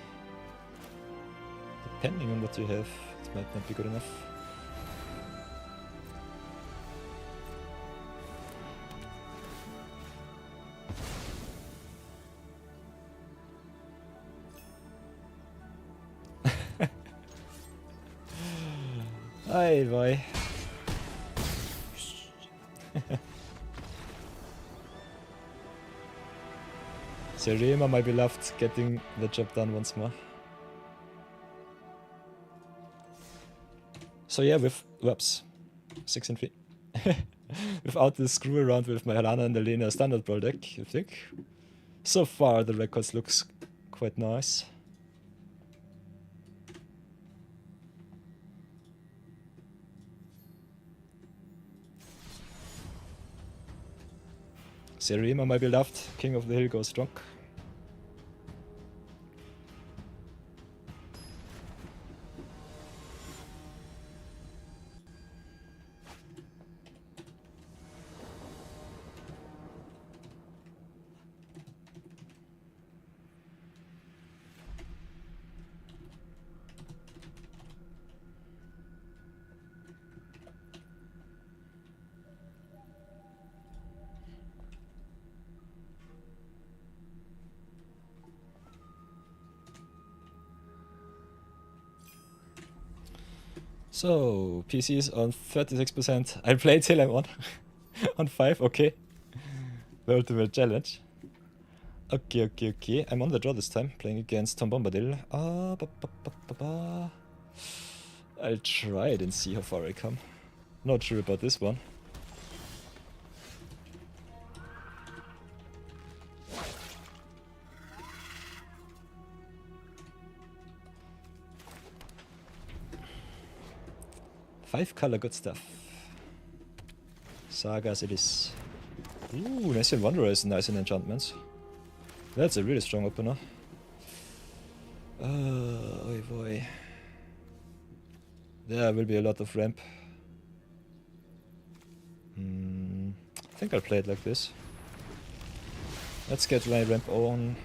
Depending on what you have, it might not be good enough. Hi, boy. Serema, my beloved, getting the job done once more. So yeah, with whoops, 6 and 3. Without the screw around with my Helana and Elena standard Brawl deck, I think. So far the records looks quite nice. Serema, my beloved, King of the Hill goes strong. So, PC is on 36%. I played till I'm on. On 5, okay. The ultimate challenge. Okay. I'm on the draw this time, playing against Tom Bombadil. I'll try it and see how far I come. Not sure about this one. Five color, good stuff. Sagas it is. Ooh, Nessian Wanderer is nice in enchantments. That's a really strong opener. Oh boy. There will be a lot of ramp. I think I'll play it like this. Let's get my ramp online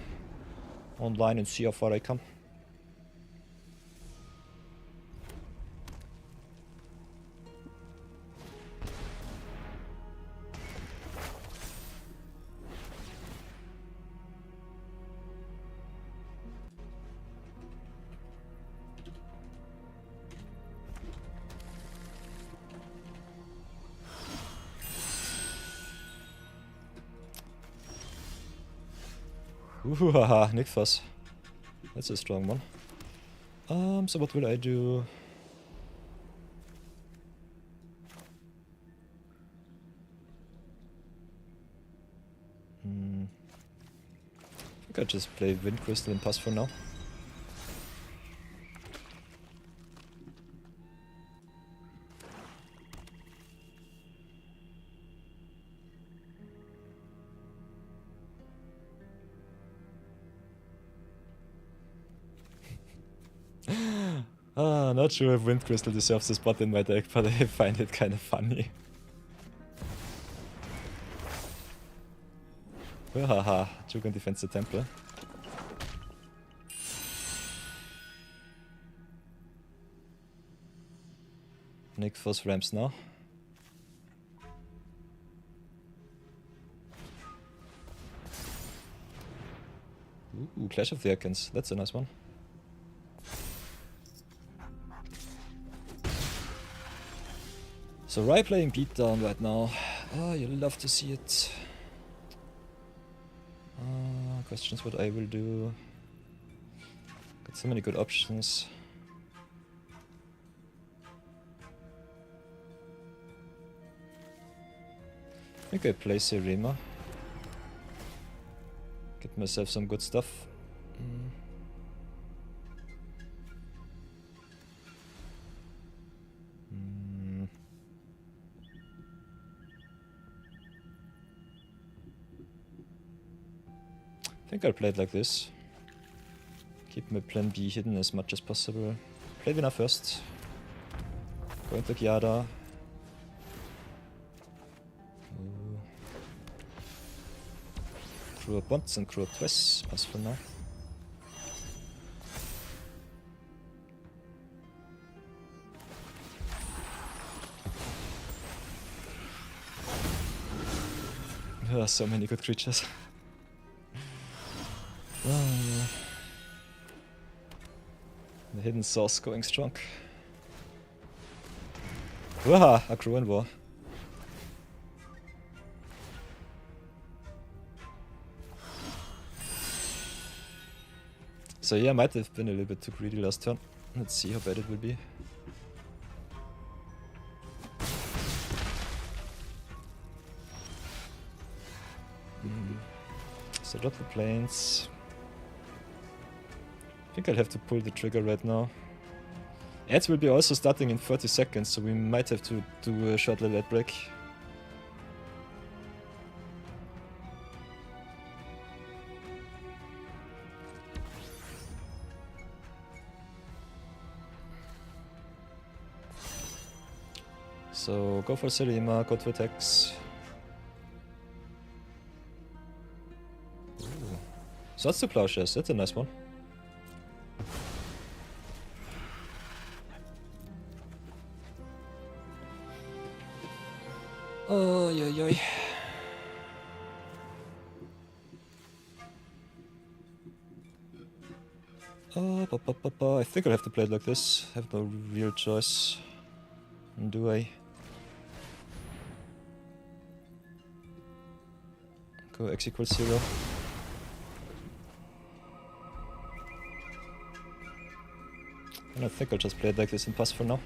and see how far I come. Ooh, haha, Nick Fuss. That's a strong one. So what will I do? I think I'll just play Wind Crystal and pass for now. Not sure if Wind Crystal deserves a spot in my deck, but I find it kind of funny. Haha, Juke defends the temple. Nick Foss ramps now. Ooh, Clash of the Icons, that's a nice one. So Rai playing beatdown right now. Oh, you love to see it. Questions what I will do. Got so many good options. I think I play Serema. Get myself some good stuff. I think I'll play it like this. Keep my plan B hidden as much as possible. Play winner first. Go into Giada. Crew up once and crew up twice. Pass for now. There are so many good creatures. The hidden source going strong. Waha! A crew in war. So yeah, I might have been a little bit too greedy last turn. Let's see how bad it will be. So drop the planes. I think I'll have to pull the trigger right now. Ads will be also starting in 30 seconds, so we might have to do a short little ad break. So go for Serema, go to attacks. Ooh. So that's the plowshares, that's a nice one. Oh, yo, yo. I think I'll have to play it like this. Have no real choice. Do I? Go X equals 0. And I think I'll just play it like this and pass for now.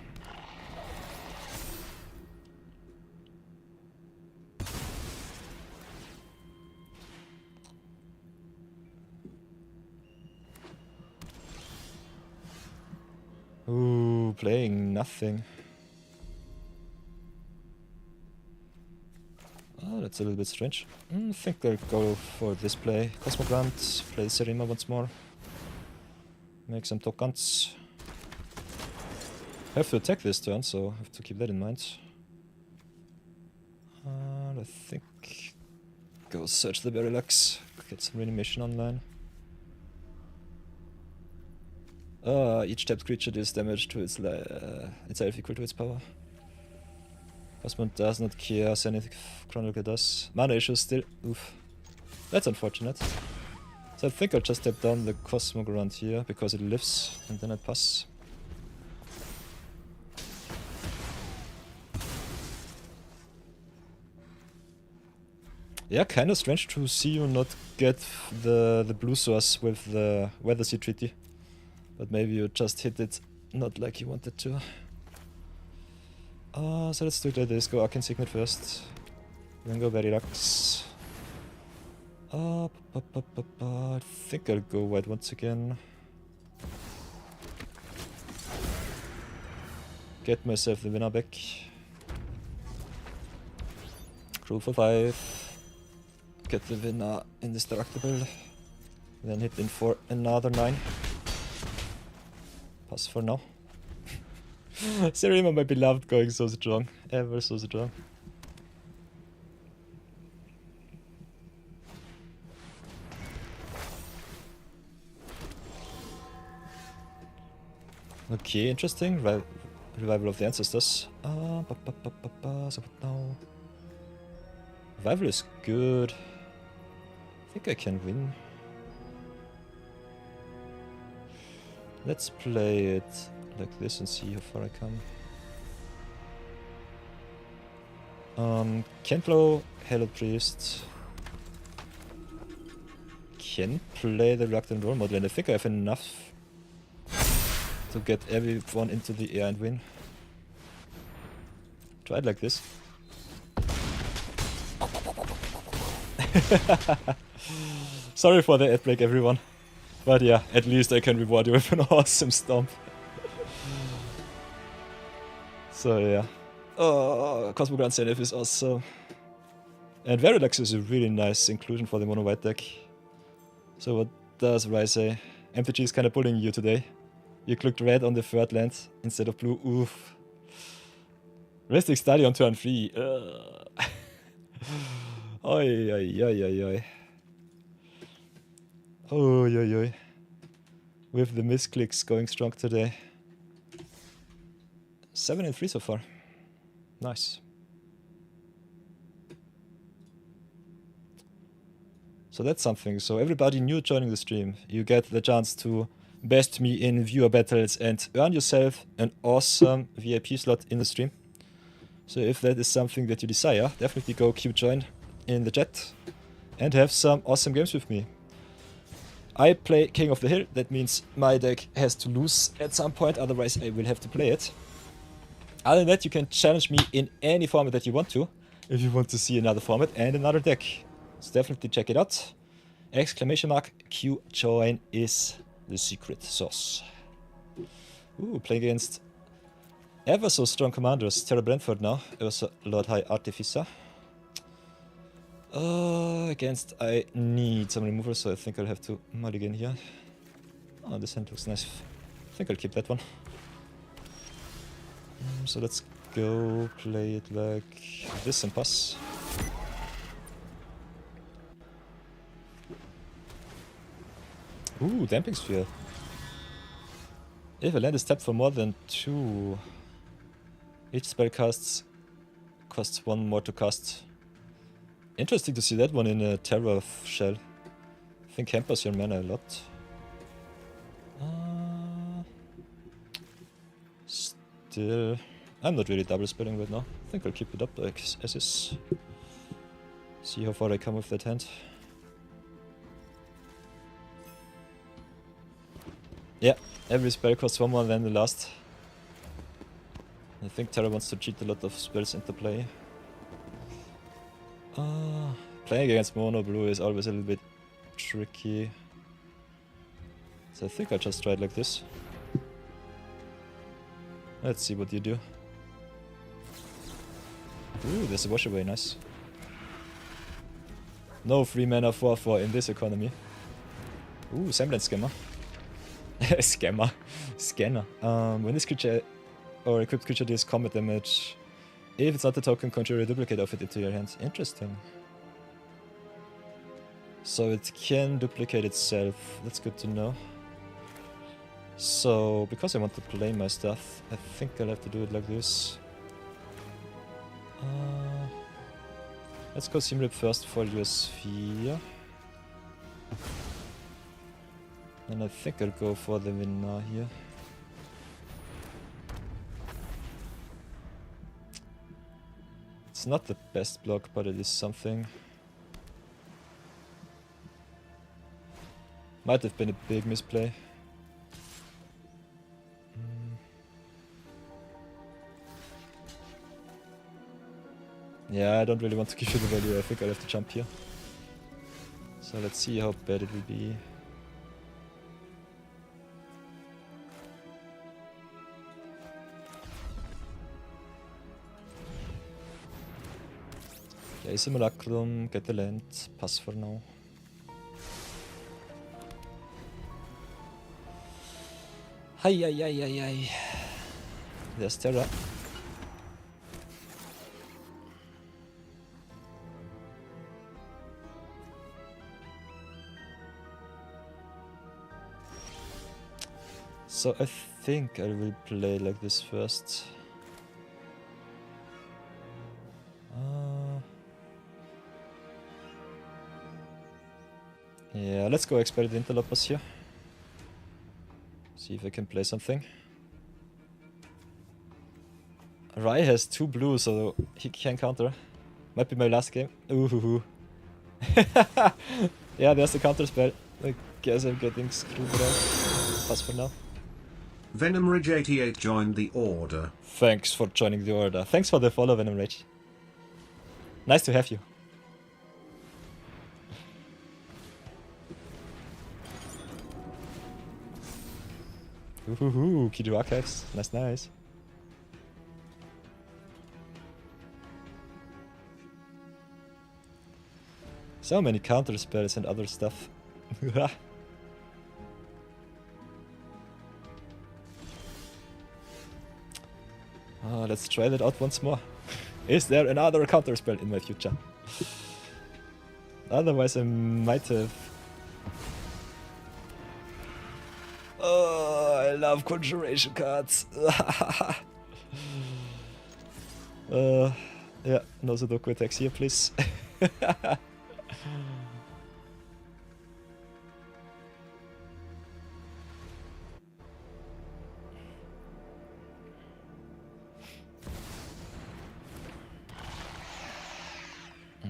Ooh, playing nothing. Oh, that's a little bit strange. I think I'll go for this play. Cosmogrant, play Serema once more. Make some tokens. Have to attack this turn, so have to keep that in mind. I think go search the Berylux, get some reanimation online. Each tapped creature deals damage to itself equal to its power. Cosmon does not care, Zenith Chronicle does. Mana issues still. Oof. That's unfortunate. So I think I'll just tap down the Cosmogrant here because it lives, and then I pass. Yeah, kinda strange to see you not get the blue source with the Weather Sea Treaty. But maybe you just hit it not like you wanted to. So let's do it like this. Go Arcane Signet first. Then go Berylux. I think I'll go white once again. Get myself the winner back. Crew for 5. Get the winner indestructible. Then hit in for another 9. Pass for now. Serima, my beloved, going so strong. Ever so strong. Okay, interesting. Revival of the Ancestors. So what now? Revival is good. I think I can win. Let's play it like this and see how far I come. Can blow Hello Priest. Can play the Reluctant Role Model, and I think I have enough to get everyone into the air and win. Try it like this. Sorry for the ad break, everyone. But yeah, at least I can reward you with an awesome stomp. So yeah. Oh, Cosmogrant Zenith is awesome. And Verilux is a really nice inclusion for the mono white deck. So what does Rai say? MTG is kinda bullying you today. You clicked red on the third land instead of blue. Oof. Resting Study on turn 3. Oi, oi, oi, oi, oi. Oi, oi, oi. With the misclicks going strong today. 7 and 3 so far. Nice. So that's something. So everybody new joining the stream, you get the chance to best me in viewer battles and earn yourself an awesome VIP slot in the stream. So if that is something that you desire, definitely go queue join in the chat and have some awesome games with me. I play King of the Hill, that means my deck has to lose at some point, otherwise I will have to play it. Other than that, you can challenge me in any format that you want to, if you want to see another format and another deck. So definitely check it out. Exclamation mark Q join is the secret sauce. Ooh, playing against ever so strong commanders. Terra Brentford now, Ursa Lord High Artificer. Against I need some removal, so I think I'll have to mulligan here. Oh, this hand looks nice. I think I'll keep that one. So let's go play it like this and pass. Ooh, Damping Sphere. If a land is tapped for more than 2, each spell costs 1 more to cast. Interesting to see that one in a Terra shell. I think hampers your mana a lot. Still, I'm not really double spelling right now. I think I'll keep it up like as is. See how far I come with that hand. Yeah, every spell costs 1 more than the last. I think Terra wants to cheat a lot of spells into play. Playing against mono blue is always a little bit tricky. So I think I'll just try it like this. Let's see what you do. Ooh, there's a wash away, nice. No 3 mana 4/4 in this economy. Ooh, Semblance Scammer. Scammer. Scanner. When this creature or equipped creature deals combat damage. If it's not a token, conjure a duplicate of it into your hands. Interesting. So it can duplicate itself. That's good to know. So, because I want to play my stuff, I think I'll have to do it like this. Let's go Sim Rip first for your Sphere. And I think I'll go for the winner here. It's not the best block, but it is something. Might have been a big misplay. Yeah, I don't really want to give you the value. I think I'll have to jump here. So let's see how bad it will be. Okay, Simulacrum, get the land, pass for now. Hi, ay, ay, ay, ay. There's Terra. So I think I will play like this first. Yeah, let's go Expert Interlopers here. See if I can play something. Rai has 2 blue, so he can counter. Might be my last game. Ooh. Yeah, there's the counter spell. I guess I'm getting screwed around. Pass for now. Venom Rage 88 joined the order. Thanks for joining the order. Thanks for the follow, Venom Rage. Nice to have you. Ooh, Kidu Archives. Nice, nice. So many counter spells and other stuff. Let's try that out once more. Is there another counter spell in my future? Otherwise I might have... Oh, I love conjuration cards. Yeah, no Sudoku attacks here, please.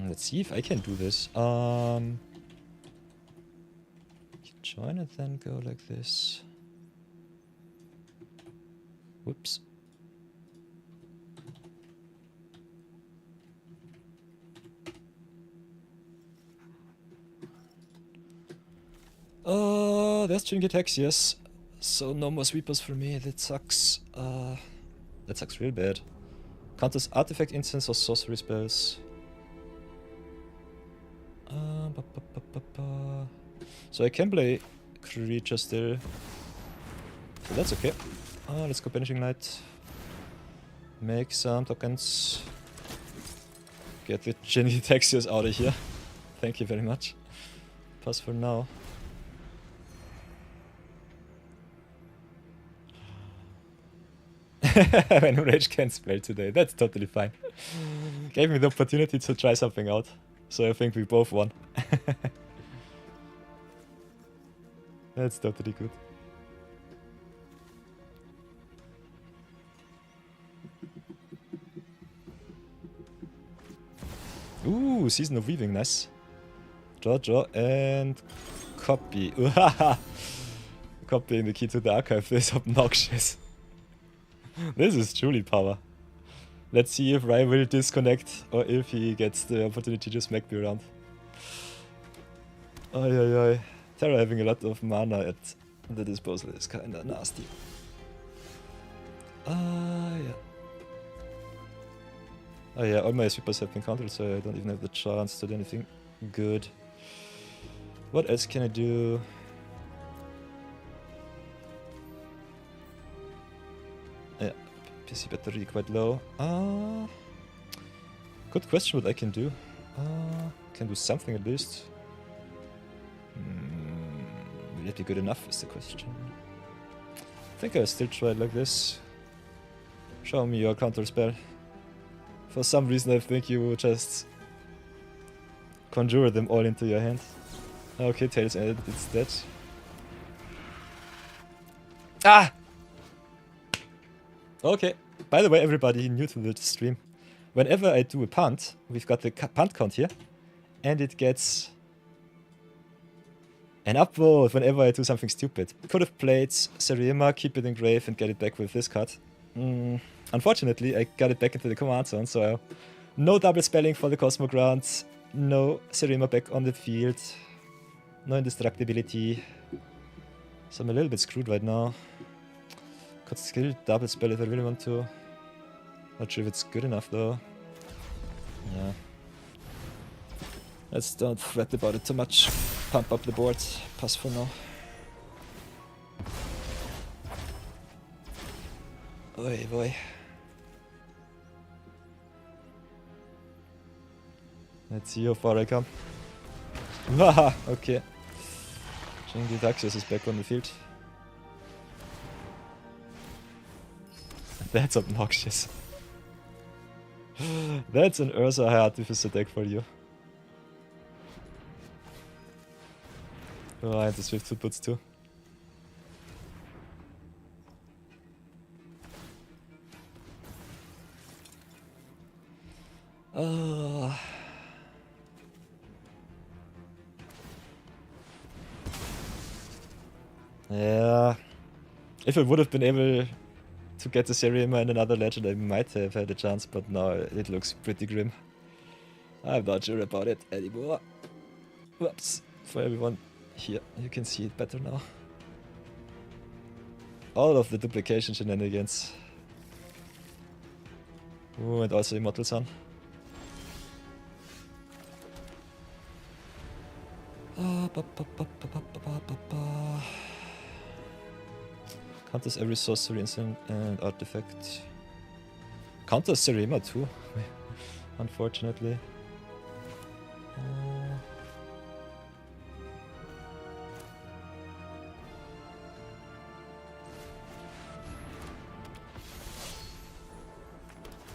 Let's see if I can do this. Join and then go like this. Whoops. There's Jinky attacks, yes. So no more sweepers for me, that sucks. That sucks real bad. Counters artifact, instance, or sorcery spells. So I can play creature still. So that's okay. Let's go Banishing Light. Make some tokens. Get the Jinky Texios out of here. Thank you very much. Pass for now. When Rage can't spell today, that's totally fine. Gave me the opportunity to try something out. So I think we both won. That's totally good. Ooh, Season of Weaving, nice. Draw, and copy. Copying the key to the archive is obnoxious. This is truly power. Let's see if Rai will disconnect or if he gets the opportunity to smack me around. Oi. Terra having a lot of mana at the disposal is kinda nasty. Yeah. Oh yeah, all my sweepers have been countered, so I don't even have the chance to do anything good. What else can I do? Yeah, PC battery quite low. Good question what I can do. Can do something at least. Will it be good enough is the question. I think I'll still try it like this. Show me your counter spell. For some reason I think you just conjure them all into your hand. Okay, Tails ended, it's dead. Ah! Okay. By the way, everybody new to the stream. Whenever I do a punt, we've got the punt count here. And it gets an upvote whenever I do something stupid. Could have played Serema, keep it in grave and get it back with this card. Unfortunately, I got it back into the command zone, so no double spelling for the Cosmo Grant, no Serema back on the field, no indestructibility. So I'm a little bit screwed right now. Could still double spell if I really want to. Not sure if it's good enough though. Yeah. Let's don't fret about it too much. Pump up the board. Pass for now. Oi boy. Let's see how far I come. Haha, okay. Jingy Daxius is back on the field. That's obnoxious. That's an Ursa High Artificer deck for you. Oh, and the Swift Footboots too. Yeah. If I would have been able to get the Serema and another legend, I might have had a chance, but now it looks pretty grim. I'm not sure about it anymore. Whoops. For everyone here, you can see it better now. All of the duplication shenanigans. Oh, and also Immortal Sun. Counters every sorcery, instant, and artifact. Counters Serema too, unfortunately.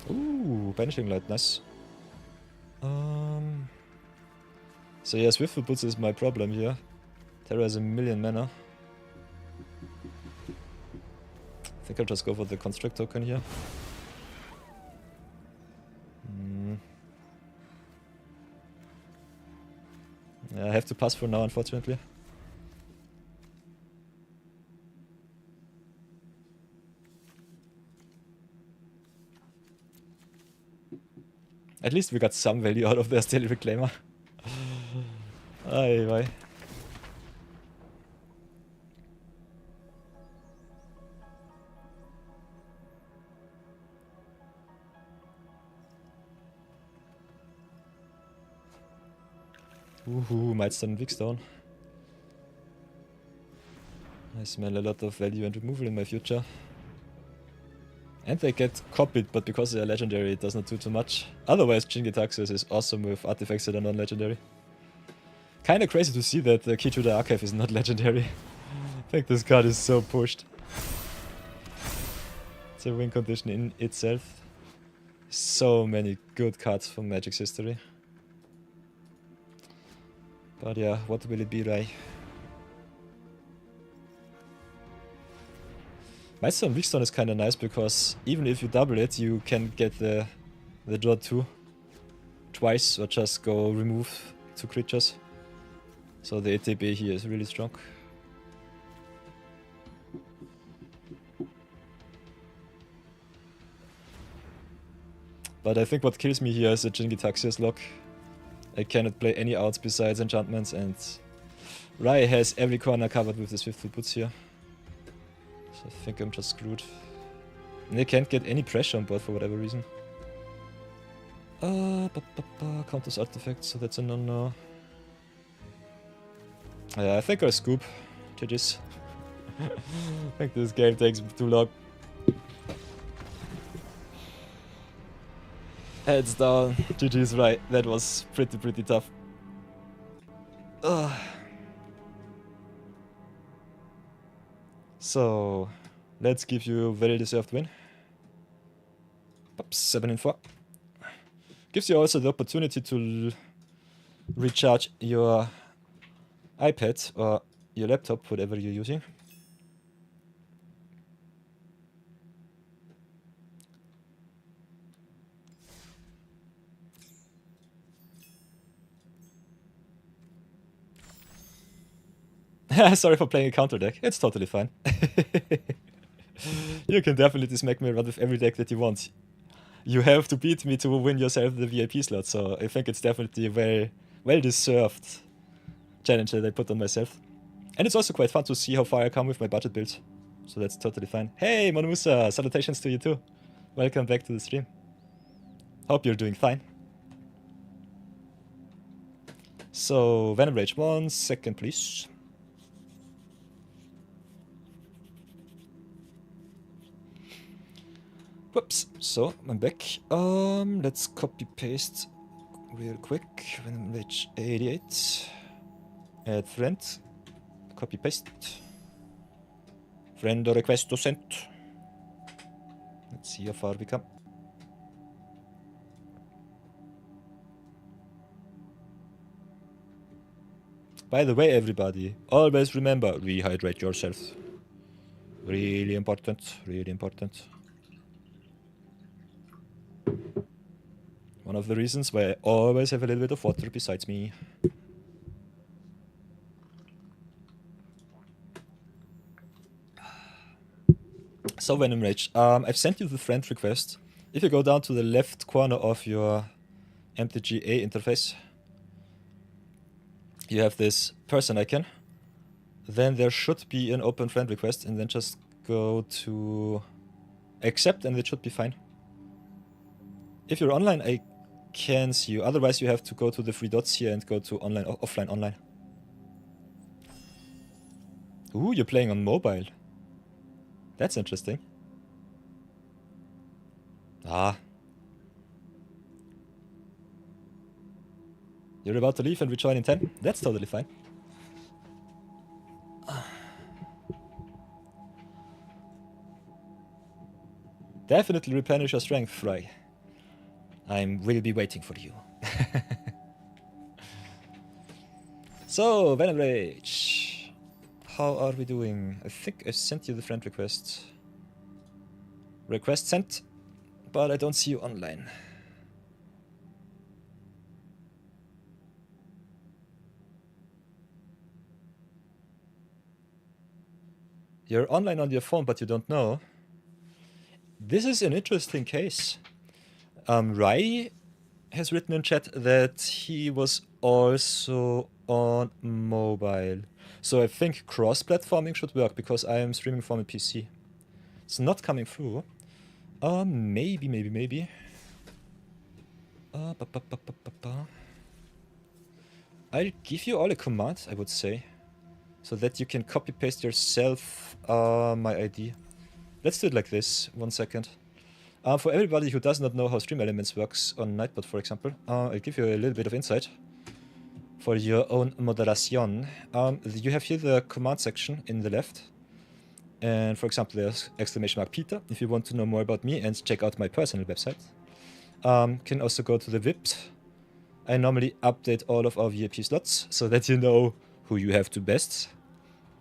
Ooh, Banishing Light, nice. So yeah, Swift Boots is my problem here. Terra has 1,000,000 mana. I think I'll just go for the Construct token here. Yeah, I have to pass for now, unfortunately. At least we got some value out of their Steel Reclaimer. Aye, bye. Woohoo, Milestone and Wigstone. I smell a lot of value and removal in my future. And they get copied, but because they are legendary, it does not do too much. Otherwise, Jingitaxis is awesome with artifacts that are non-legendary. Kinda crazy to see that the Key to the Archive is not legendary. I think this card is so pushed. It's a win condition in itself. So many good cards from Magic's history. But yeah, what will it be, Rai? Milestone Wigstone is kinda nice because even if you double it, you can get the draw 2 twice or just go remove 2 creatures. So the ETB here is really strong. But I think what kills me here is the Jingitaxias lock. I cannot play any outs besides enchantments, and Rai has every corner covered with the Swift Boots here. So I think I'm just screwed. And they can't get any pressure on board for whatever reason. Counters artifacts, so that's a no-no. Yeah, I think I'll scoop. GG's. I think this game takes too long. Heads down. GG's right. That was pretty tough. So, let's give you a very deserved win. 7-4. Gives you also the opportunity to recharge your iPad or your laptop, whatever you're using. Sorry for playing a counter deck. It's totally fine. You can definitely smack me around with every deck that you want. You have to beat me to win yourself the VIP slot, so I think it's definitely a very well-deserved challenge that I put on myself. And it's also quite fun to see how far I come with my budget builds. So that's totally fine. Hey, Monusa! Salutations to you too. Welcome back to the stream. Hope you're doing fine. So, Venom Rage 1 second, please. Whoops, so I'm back. Let's copy paste real quick. Venom Rage 88. Add friend. Copy paste. Friend request to send. Let's see how far we come. By the way, everybody, always remember, rehydrate yourself. Really important, really important. One of the reasons why I always have a little bit of water besides me. So Venom Rage, I've sent you the friend request. If you go down to the left corner of your MTGA interface, you have this person icon. Then there should be an open friend request, and then just go to accept and it should be fine. If you're online, I can see you. Otherwise, you have to go to the three dots here and go to online, offline, online. Ooh, you're playing on mobile. That's interesting. Ah. You're about to leave and rejoin in 10? That's totally fine. Definitely replenish your strength, Fry. I will be waiting for you. So, Venom Rage. How are we doing? I think I sent you the friend request. Request sent, but I don't see you online. You're online on your phone, but you don't know. This is an interesting case. Rai has written in chat that he was also on mobile. So I think cross-platforming should work because I am streaming from a PC. It's not coming through. Maybe. I'll give you all a command, I would say, so that you can copy-paste yourself my ID. Let's do it like this. 1 second. For everybody who does not know how Stream Elements works on Nightbot, for example, I'll give you a little bit of insight for your own moderation. You have here the command section in the left. And for example, there's ! Peter, if you want to know more about me and check out my personal website. Can also go to the VIPs. I normally update all of our VIP slots so that you know who you have to best.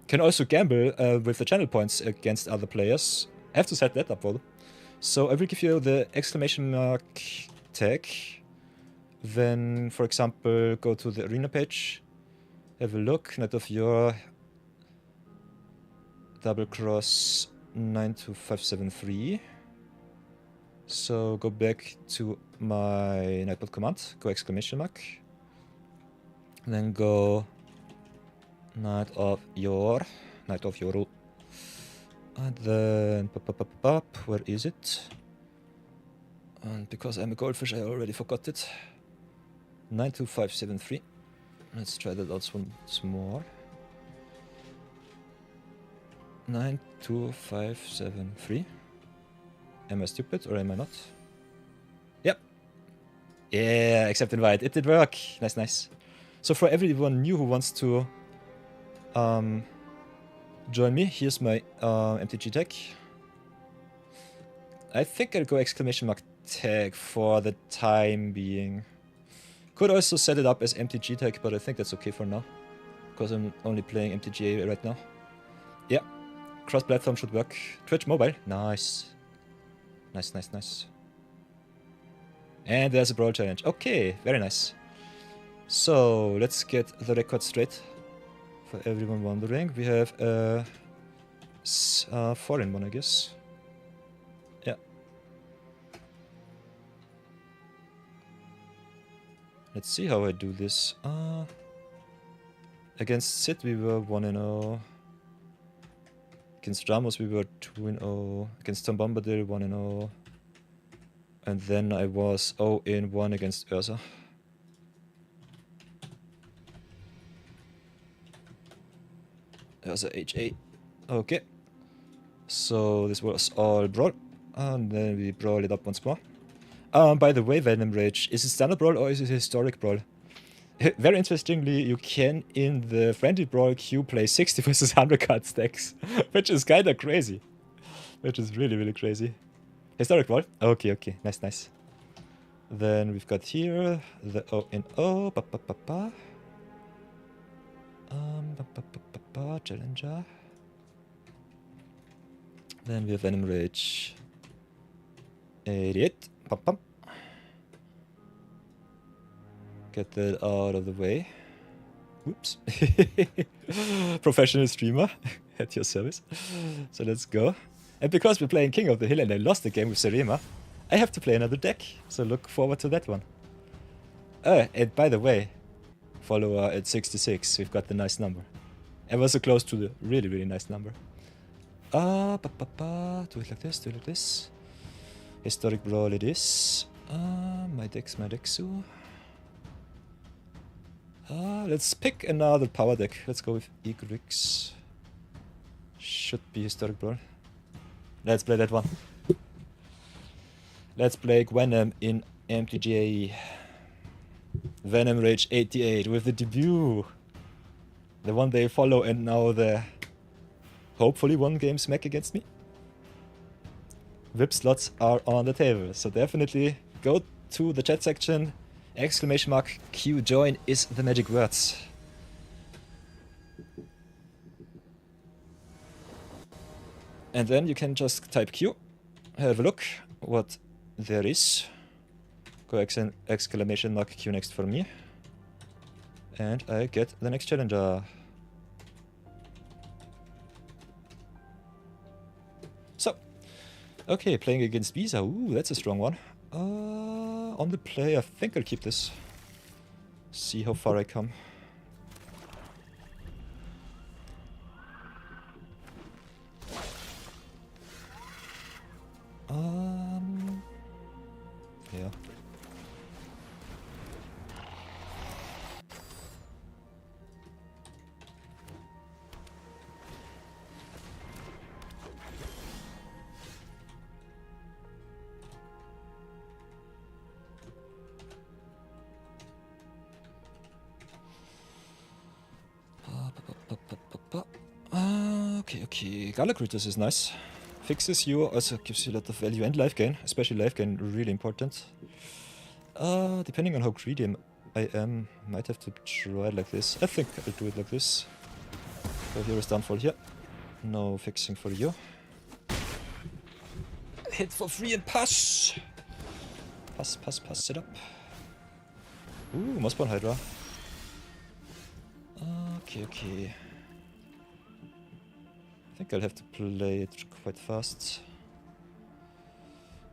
Can also gamble with the channel points against other players. I have to set that up though. So I will give you the ! tag. Then, for example, go to the arena page. Have a look. Night of your double cross 92573. So go back to my Nightbot command. Go ! Then go Night of your. And then where is it? And because I'm a goldfish, I already forgot it. 92573. Let's try that out once more. 92573. Am I stupid or am I not? Yep. Yeah, accept invite. It did work. Nice, nice. So for everyone new who wants to join me, here's my MTG tag. I think I'll go exclamation mark tag for the time being. Could also set it up as MTG tag, but I think that's okay for now. Because I'm only playing MTGA right now. Yeah, cross-platform should work. Twitch mobile, nice. Nice, nice, nice. And there's a Brawl challenge. Okay, very nice. So, let's get the record straight. For everyone wondering, we have a 4-in-1, I guess. Yeah. Let's see how I do this. Against Sid we were 1-0. Against Ramos we were 2-0. Against Tom Bombadil 1-0. And then I was 0-1 against Ursa. Ursa HA. Okay. So this was all Brawl. And then we Brawl it up once more. By the way, Venom Rage, is it standard Brawl or is it historic Brawl? Very interestingly, you can in the friendly Brawl queue play 60 versus 100 card stacks, which is kinda crazy. Which is really, really crazy. Historic Brawl? Okay, okay, nice, nice. Then we've got here the O-N-O, Challenger. Then we have Venom Rage. 88, pump, pump. Get that out of the way. Whoops. Professional streamer at your service. So let's go. And because we're playing King of the Hill and I lost the game with Serema, I have to play another deck. So look forward to that one. And by the way, follower at 66, we've got the nice number. Ever so close to the really, really nice number. Do it like this, do it like this. Historic Brawl it is. My Dexu. Let's pick another power deck. Let's go with Egrix. Should be Historic Brawl. Let's play that one. Let's play Gwenem in MTGA. Venom Rage 88 with the debut. The one they follow and now the hopefully one game smack against me. VIP slots are on the table, so definitely go to the chat section. Exclamation mark Q join is the magic words. And then you can just type Q, have a look what there is. Go exclamation mark Q next for me. And I get the next challenger. So, okay, playing against Visa. Ooh, that's a strong one. On the play, I think I'll keep this. See how far I come. Yeah. Okay. Galacritus is nice. Fixes you, also gives you a lot of value and life gain. Especially life gain, really important. Depending on how greedy I am, might have to try it like this. I think I'll do it like this. So here is downfall here. No fixing for you. Hit for free and pass! Pass, sit up. Ooh, Mossborn Hydra. Okay. I think I'll have to play it quite fast.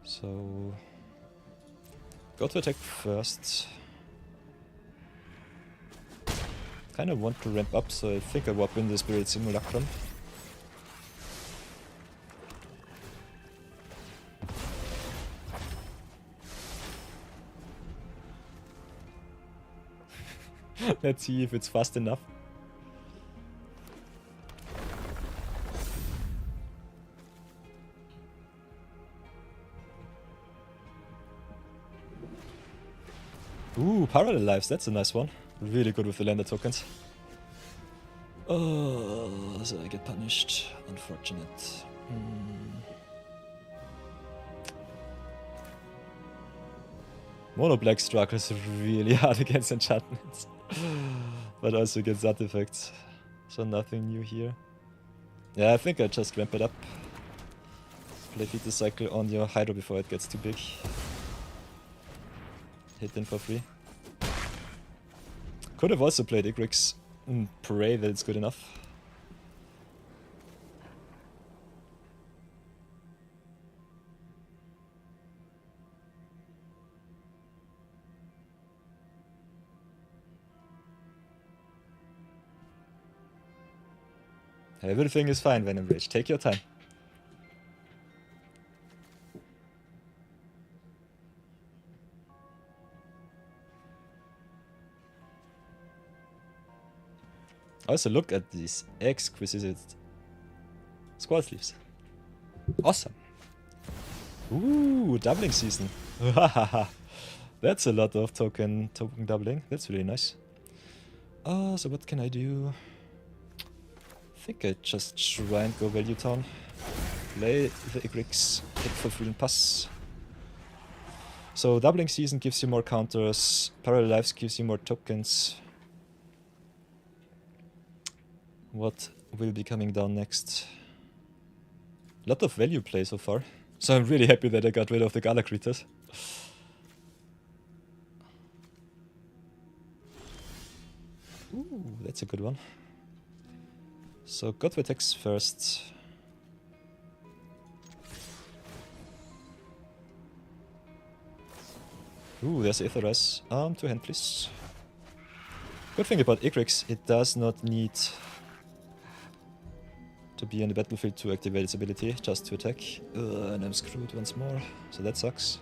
So... go to attack first. Kinda want to ramp up, so I think I'll warp in the Spirit Simulacrum. Let's see if it's fast enough. Ooh, parallel lives, that's a nice one. Really good with the lander tokens. Oh, so I get punished. Unfortunate. Mono black struggles really hard against enchantments. But also against that effects. So nothing new here. Yeah, I think I just ramp it up. Play feed the cycle on your Hydro before it gets too big. Hit in for free. Could have also played Igrix and pray that it's good enough. Everything is fine, Venom Rage. Take your time. Also look at these exquisite squall sleeves. Awesome. Ooh, doubling season. That's a lot of token doubling. That's really nice. So what can I do? I think I just try and go value town. Play the Igrix, hit for free and pass. So doubling season gives you more counters, parallel lives gives you more tokens. What will be coming down next? Lot of value play so far. So I'm really happy that I got rid of the Gala creatures. Ooh, that's a good one. So God attacks first. Ooh, there's Aetherize. Two hand please. Good thing about Igrix, it does not need to be on the battlefield to activate its ability, just to attack. And I'm screwed once more, so that sucks.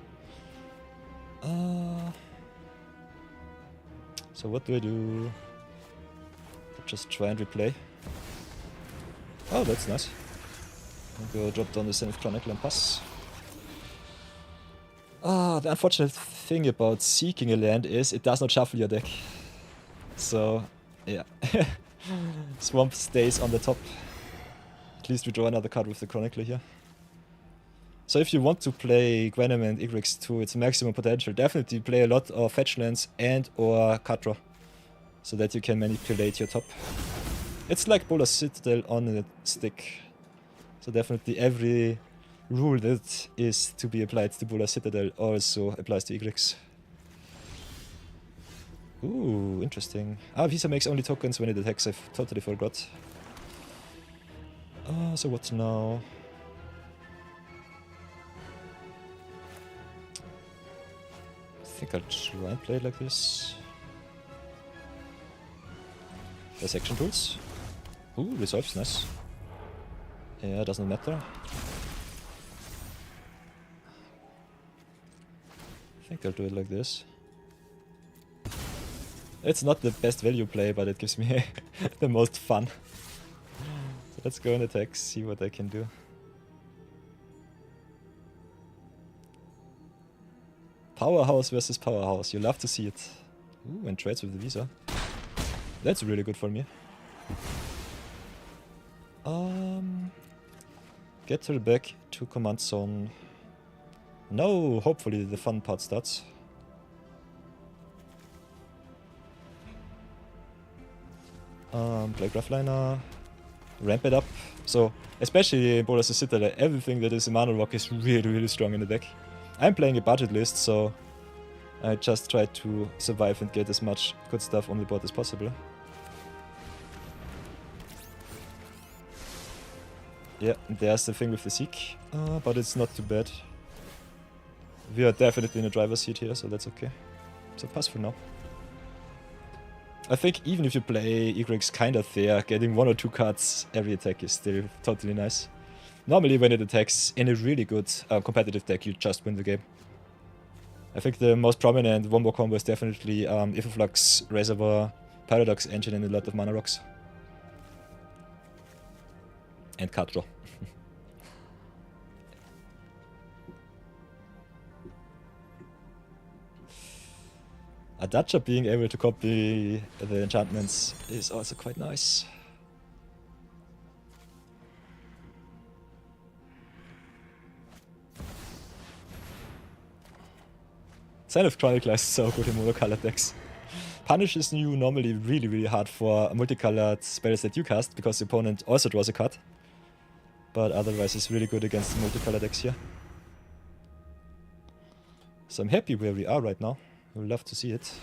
So what do I do? Just try and replay. Oh, that's nice. I'll go drop down the Zenith Chronicle and pass. The unfortunate thing about seeking a land is it does not shuffle your deck. So, yeah. Swamp stays on the top. At least we draw another card with the Chronicler here. So if you want to play Gwenem and Igrix to its maximum potential, definitely play a lot of fetch lands and or card draw. So that you can manipulate your top. It's like Bola Citadel on a stick. So definitely every rule that is to be applied to Bola Citadel also applies to Igrix. Ooh, interesting. Visa makes only tokens when it attacks, I totally forgot. So what now? I think I'll try and play it like this. Dissection tools. Ooh, resolves, nice. Yeah, doesn't matter. I think I'll do it like this. It's not the best value play, but it gives me the most fun. So let's go and attack, see what I can do. Powerhouse versus Powerhouse, you love to see it. Ooh, and trades with the Visa. That's really good for me. Get her back to command zone. No, hopefully the fun part starts. Play Graphliner. Ramp it up. So, especially in Bolas Citadel, everything that is a mana rock is really strong in the deck. I'm playing a budget list, so I just try to survive and get as much good stuff on the board as possible. Yeah, there's the thing with the Seek, but it's not too bad. We are definitely in a driver's seat here, so that's okay. So pass for now. I think even if you play Igrix kind of there, getting 1 or 2 cards every attack is still totally nice. Normally when it attacks in a really good competitive deck, you just win the game. I think the most prominent wombo combo is definitely Ifoflux, Reservoir, Paradox Engine and a lot of mana rocks. And card draw. A Dutcher being able to copy the enchantments is also quite nice. Sign of Chronicle is so good in monocolored decks. Punish is new normally really hard for multicolored spells that you cast, because the opponent also draws a card. But otherwise it's really good against the multicolored decks here. So I'm happy where we are right now. I would love to see it.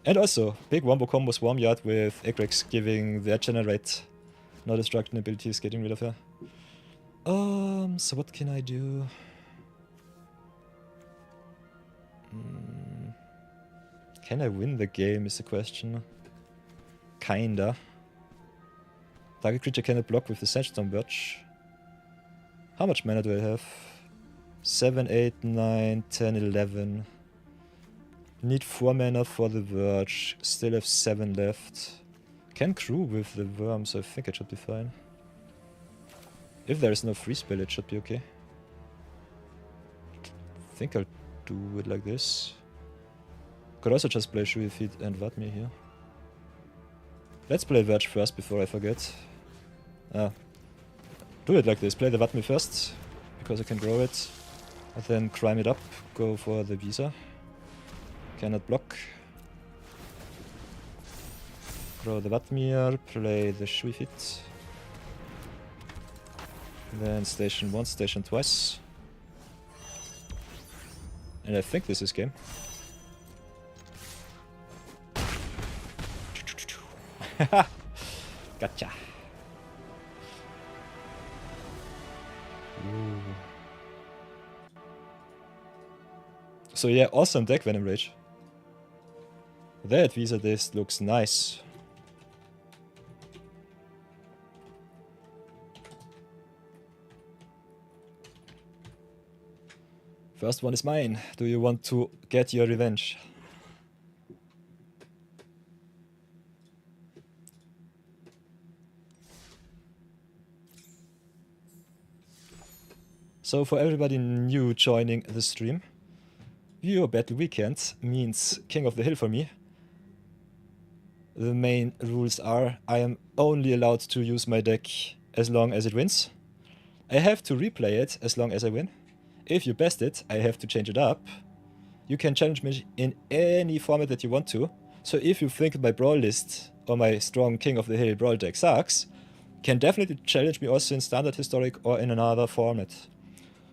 And also, big wombo combo Swarmyard with Egrex giving their generate no destruction abilities, getting rid of her. So what can I do? Can I win the game is the question. Kinda. Target creature cannot block with the Sandstorm Birch. How much mana do I have? 7, 8, 9, 10, 11. Need 4 mana for the Verge. Still have 7 left. Can crew with the Worm, so I think it should be fine. If there is no free spell, it should be okay. I think I'll do it like this. Could also just play Shui Feet and Vatmir here. Let's play Verge first before I forget. Do it like this. Play the Vatmir first, because I can grow it. And then crime it up. Go for the Visa. Cannot block. Grow the Vatmir. Play the Shui Feet. Then station once, station twice. And I think this is game. Gotcha. Ooh. So yeah, awesome deck Venom Rage. That Visa disc looks nice. First one is mine. Do you want to get your revenge? So for everybody new joining the stream, Viewer Battle Weekend means King of the Hill for me. The main rules are I am only allowed to use my deck as long as it wins. I have to replay it as long as I win. If you best it, I have to change it up. You can challenge me in any format that you want to. So if you think my Brawl list or my strong King of the Hill Brawl deck sucks, can definitely challenge me also in Standard, Historic or in another format.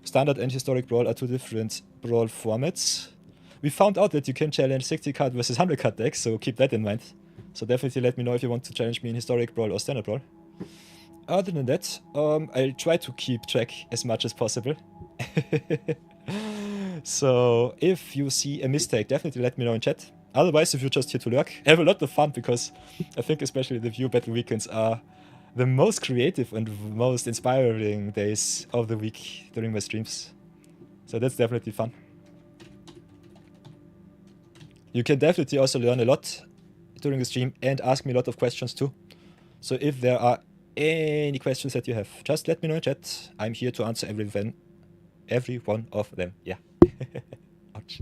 Standard and Historic Brawl are two different Brawl formats. We found out that you can challenge 60 card versus 100 card decks, so keep that in mind. So definitely let me know if you want to challenge me in Historic Brawl or Standard Brawl. Other than that, I'll try to keep track as much as possible. So if you see a mistake, definitely let me know in chat. Otherwise, if you're just here to lurk, have a lot of fun, because I think especially the View Battle Weekends are the most creative and most inspiring days of the week during my streams. So that's definitely fun. You can definitely also learn a lot during the stream and ask me a lot of questions too. So if there are any questions that you have, just let me know in chat. I'm here to answer every one of them. Yeah. Ouch.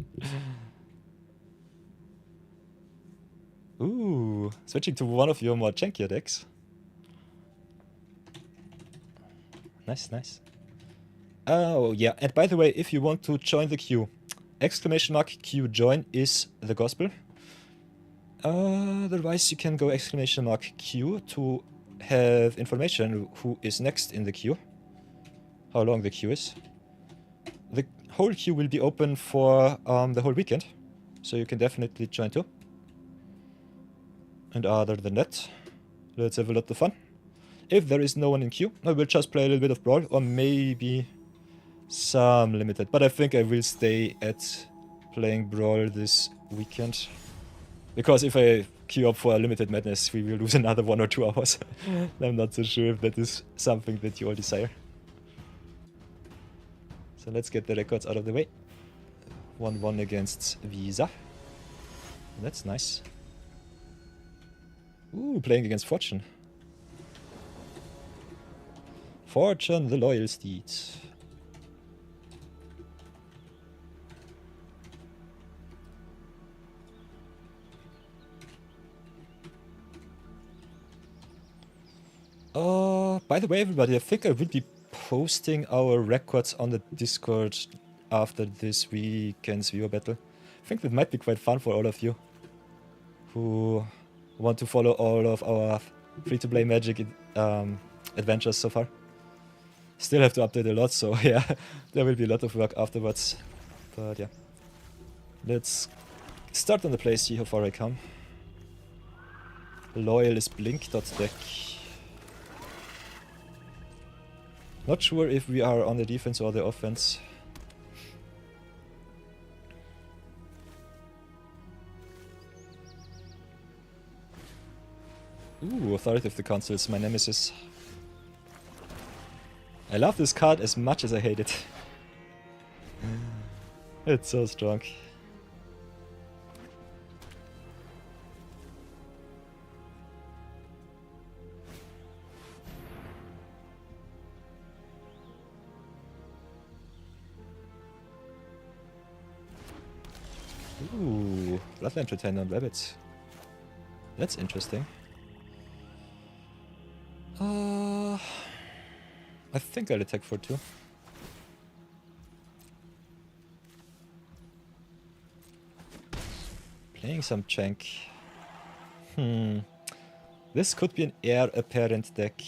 Ooh, switching to one of your more jankier decks. Nice, nice. Oh, yeah. And by the way, if you want to join the queue, !Q join is the gospel. Otherwise, you can go !Q to have information who is next in the queue. How long the queue is. The whole queue will be open for the whole weekend. So you can definitely join too. And other than that, let's have a lot of fun. If there is no one in queue, I will just play a little bit of Brawl, or maybe some Limited. But I think I will stay at playing Brawl this weekend. Because if I queue up for a Limited Madness, we will lose another 1 or 2 hours. I'm not so sure if that is something that you all desire. So let's get the records out of the way. 1-1 against Visa. That's nice. Ooh, playing against Fortune. Fortune, the loyal steed. By the way, everybody, I think I will be posting our records on the Discord after this weekend's viewer battle. I think that might be quite fun for all of you who want to follow all of our free-to-play Magic adventures so far. Still have to update a lot, so yeah, there will be a lot of work afterwards. But yeah, let's start on the play, see how far I come. Loyal is blink.deck. Not sure if we are on the defense or the offense. Ooh, Authority of the Council is my nemesis. I love this card as much as I hate it. It's so strong. Ooh, Bloodline Retainer on Rabbits. That's interesting. I think I'll attack for 2. Playing some Jank. This could be an heir apparent deck.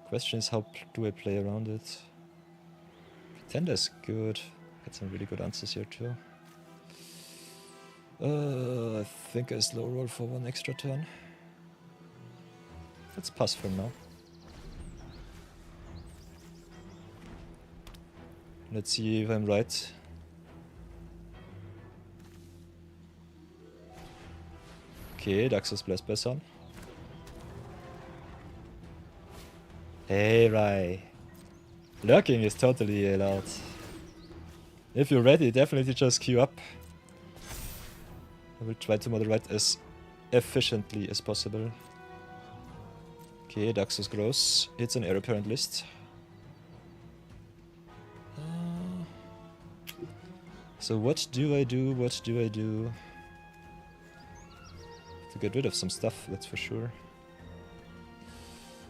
Question is, how do I play around it? Pretender's good. Got some really good answers here too. I think I slow roll for 1 extra turn. Let's pass for now. Let's see if I'm right. Okay, Daxus blessed by Sun. Hey, right. Lurking is totally allowed. If you're ready, definitely just queue up. I will try to moderate as efficiently as possible. Okay, Daxus grows. It's an heir apparent list. So what do I do? What do I do? To get rid of some stuff, that's for sure.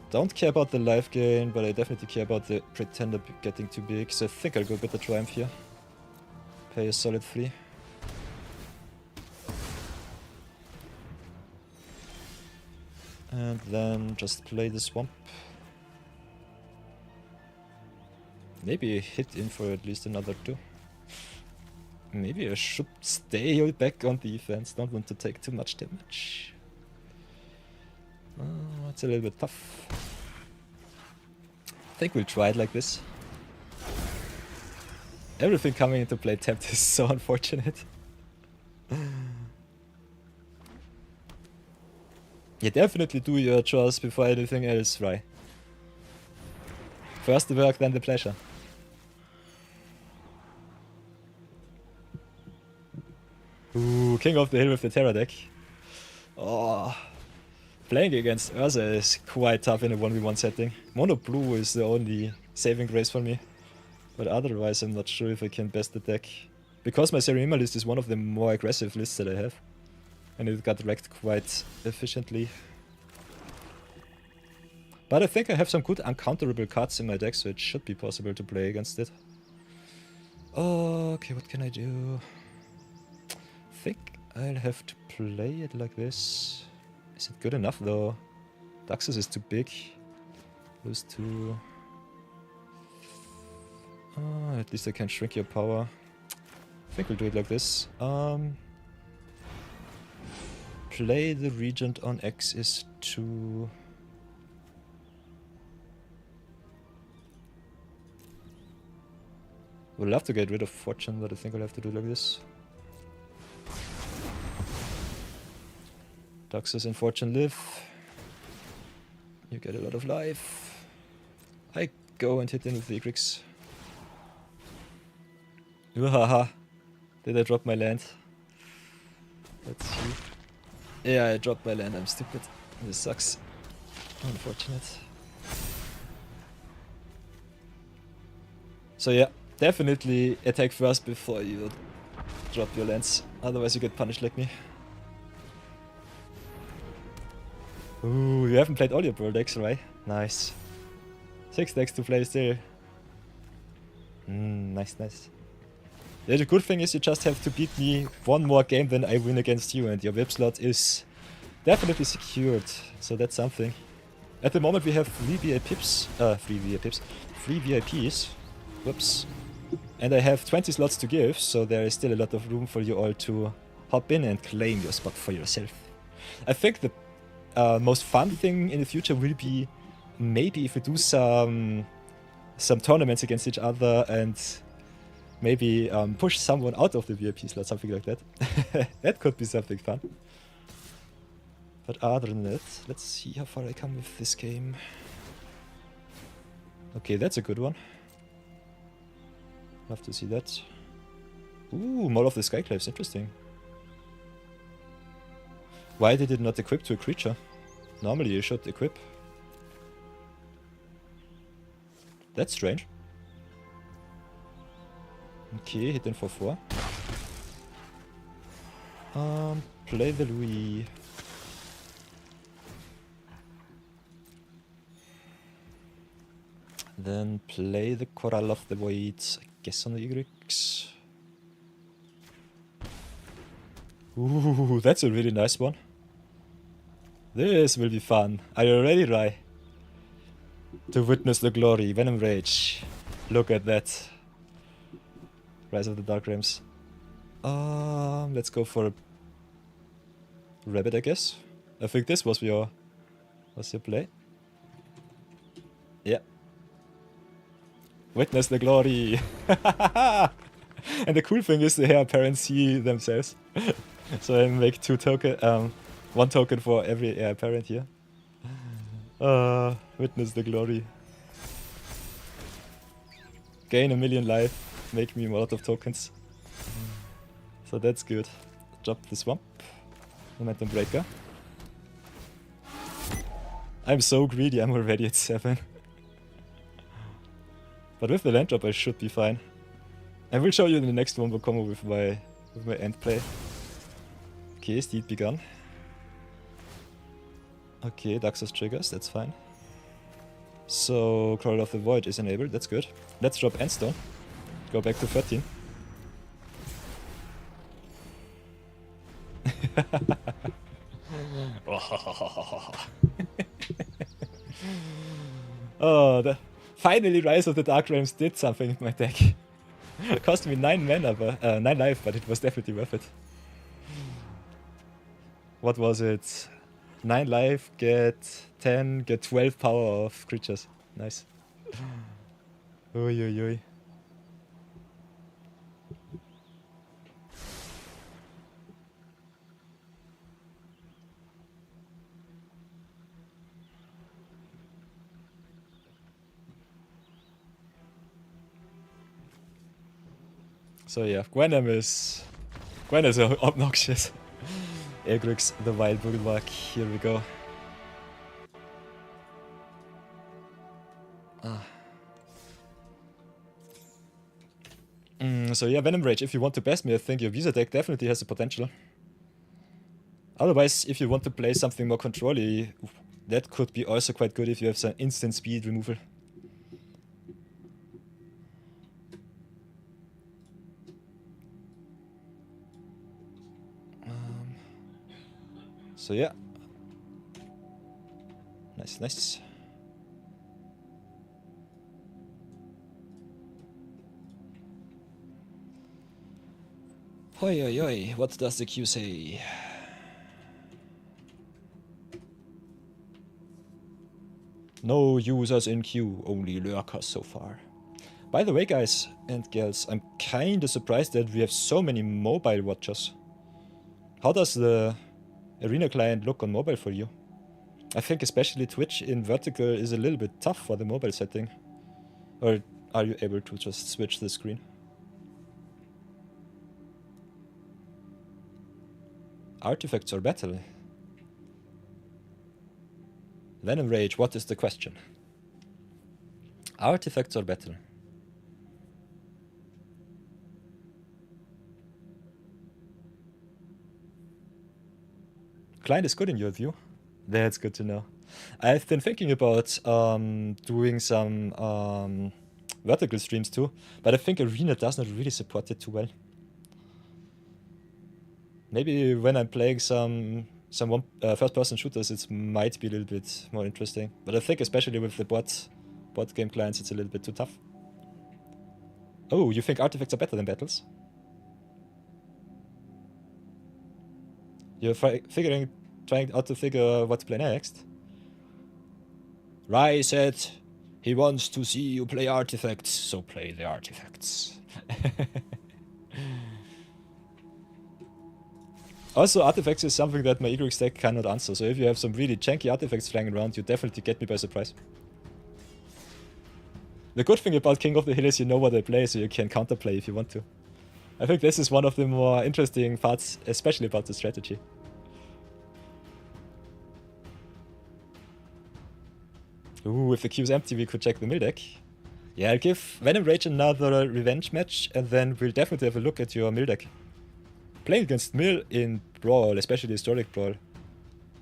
Don't care about the life gain, but I definitely care about the Pretender getting too big, so I think I'll go with the Triumph here. Pay a solid 3. And then just play the Swamp. Maybe hit in for at least another 2. Maybe I should stay back on defense, don't want to take too much damage. It's a little bit tough. I think we'll try it like this. Everything coming into play tapped is so unfortunate. Yeah, definitely do your chores before anything else, right? First the work, then the pleasure. Ooh, King of the Hill with the Terra deck. Oh, playing against Urza is quite tough in a 1v1 setting. Mono blue is the only saving grace for me. But otherwise I'm not sure if I can best the deck. Because my Serima list is one of the more aggressive lists that I have. And it got wrecked quite efficiently. But I think I have some good uncounterable cards in my deck, so it should be possible to play against it. Oh, okay, what can I do? I think I'll have to play it like this. Is it good enough though? Daxus is too big. Lose 2. At least I can shrink your power. I think we'll do it like this. Play the Regent on X is 2. Would love to get rid of Fortune, but I think I'll have to do it like this. Daxus and Fortune live. You get a lot of life. I go and hit in with the Egrix. Haha. Did I drop my land? Let's see. Yeah, I dropped my land. I'm stupid. This sucks. Unfortunate. So yeah, definitely attack first before you drop your lands. Otherwise you get punished like me. Ooh, you haven't played all your Brawl Decks, right? Nice. 6 decks to play still. Nice, nice. Yeah, the good thing is you just have to beat me one more game than I win against you, and your whip slot is definitely secured, so that's something. At the moment we have 3 VIPs, whoops, and I have 20 slots to give, so there is still a lot of room for you all to hop in and claim your spot for yourself. I think the most fun thing in the future will be maybe if we do some tournaments against each other and maybe push someone out of the VIP slot, something like that. That could be something fun. But other than that, let's see how far I come with this game. Okay, that's a good one. Love to see that. Ooh, more of the Skyclaves, interesting. Why did it not equip to a creature? Normally you should equip. That's strange. Okay, hit in for 4. Play the Louis. Then play the Coral of the Void, I guess on the Ygrics. Ooh, that's a really nice one. This will be fun. Are you ready, Rai? To witness the glory, Venom Rage. Look at that. Rise of the Dark Realms. Let's go for a rabbit, I guess. I think this was your play. Yeah. Witness the glory. And the cool thing is the heir apparents see themselves. So I make 2 token, 1 token for every heir apparent here. Witness the glory. Gain 1,000,000 life. Make me a lot of tokens. So that's good. Drop the swamp. Momentum breaker. I'm so greedy, I'm already at 7. But with the land drop I should be fine. I will show you in the next one combo with my end play. Okay, steed begun. Okay, Daxos triggers, that's fine. So Crawl of the Void is enabled, that's good. Let's drop Endstone. Go back to 13. Oh, finally Rise of the Dark Realms did something with my deck. It cost me 9 mana, 9 life, but it was definitely worth it. What was it? 9 life, get 10, get 12 power of creatures. Nice. Oi, oi, oi. So yeah, Gwen is obnoxious. Egrix, the Wild Bulwark, here we go. So yeah, Venom Rage, if you want to best me, I think your Visa deck definitely has the potential. Otherwise, if you want to play something more control-y, that could be also quite good if you have some instant speed removal. So yeah. Nice, nice. Oi, oi, oi, what does the queue say? No users in queue, only lurkers so far. By the way, guys and girls, I'm kinda surprised that we have so many mobile watchers. How does the arena client look on mobile for you? I think especially Twitch in vertical is a little bit tough for the mobile setting. Or are you able to just switch the screen? Artifacts or battle? Venom Rage, what is the question? Artifacts or battle? Client is good in your view. That's good to know. I've been thinking about doing some vertical streams too, but I think Arena does not really support it too well. Maybe when I'm playing some first-person shooters, it might be a little bit more interesting. But I think especially with the bot game clients, it's a little bit too tough. Oh, you think artifacts are better than battles? You're trying out to figure what to play next? Rai said he wants to see you play artifacts, so play the artifacts. Also, artifacts is something that my Y deck cannot answer, so if you have some really janky artifacts flying around, you definitely get me by surprise. The good thing about King of the Hill is you know what I play, so you can counterplay if you want to. I think this is one of the more interesting parts, especially about the strategy. Ooh, if the queue's empty, we could check the mill deck. Yeah, I'll give Venom Rage another revenge match, and then we'll definitely have a look at your mill deck. Playing against mill in Brawl, especially historic Brawl,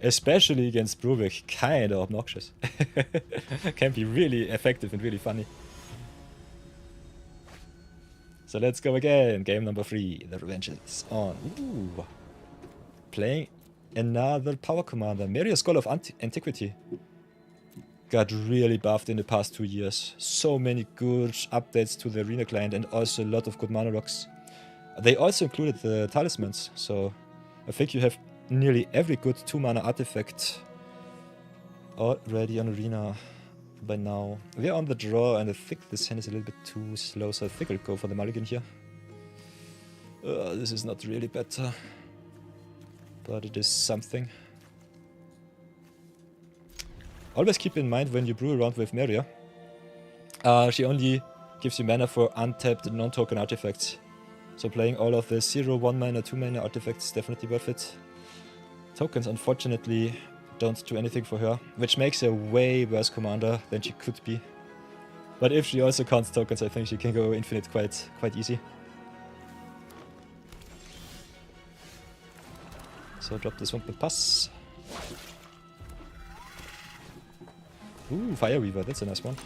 especially against Brewwick, kinda obnoxious. Can be really effective and really funny. So let's go again. Game number 3. The revenge is on. Ooh. Playing another power commander. Marius Skull of Antiquity. Got really buffed in the past 2 years. So many good updates to the arena client and also a lot of good mana rocks. They also included the talismans, so I think you have nearly every good 2 mana artifact already on arena by now. We're on the draw and I think this hand is a little bit too slow, so I think I'll go for the mulligan here. This is not really better, but it is something. Always keep in mind when you brew around with Maria, she only gives you mana for untapped non-token artifacts. So playing all of the 0, 1 mana, 2 mana artifacts is definitely worth it. Tokens unfortunately don't do anything for her, which makes her way worse commander than she could be. But if she also counts tokens, I think she can go infinite quite easy. So drop this one with pass. Ooh, Fireweaver, that's a nice one.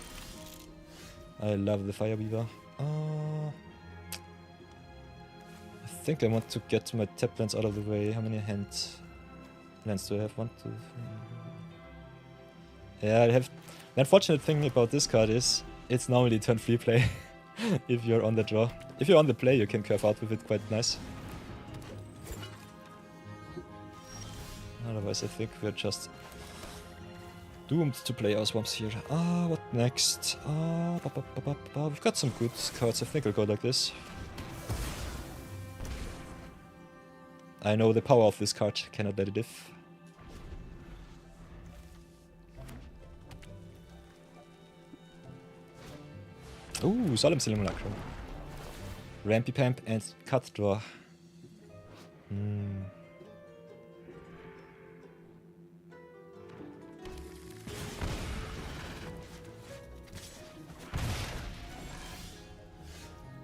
I love the Fireweaver. I think I want to get my tap lands out of the way. How many lands do I have? 1, 2, 3. Yeah, I have. The unfortunate thing about this card is it's normally turn 3 play if you're on the draw. If you're on the play, you can curve out with it quite nice. Otherwise, I think we're just doomed to play our swamps here. What next? We've got some good cards. I think I'll go like this. I know the power of this card, cannot let it live. Ooh, Solemn Simulacrum. Rampy Pamp and Cut Draw.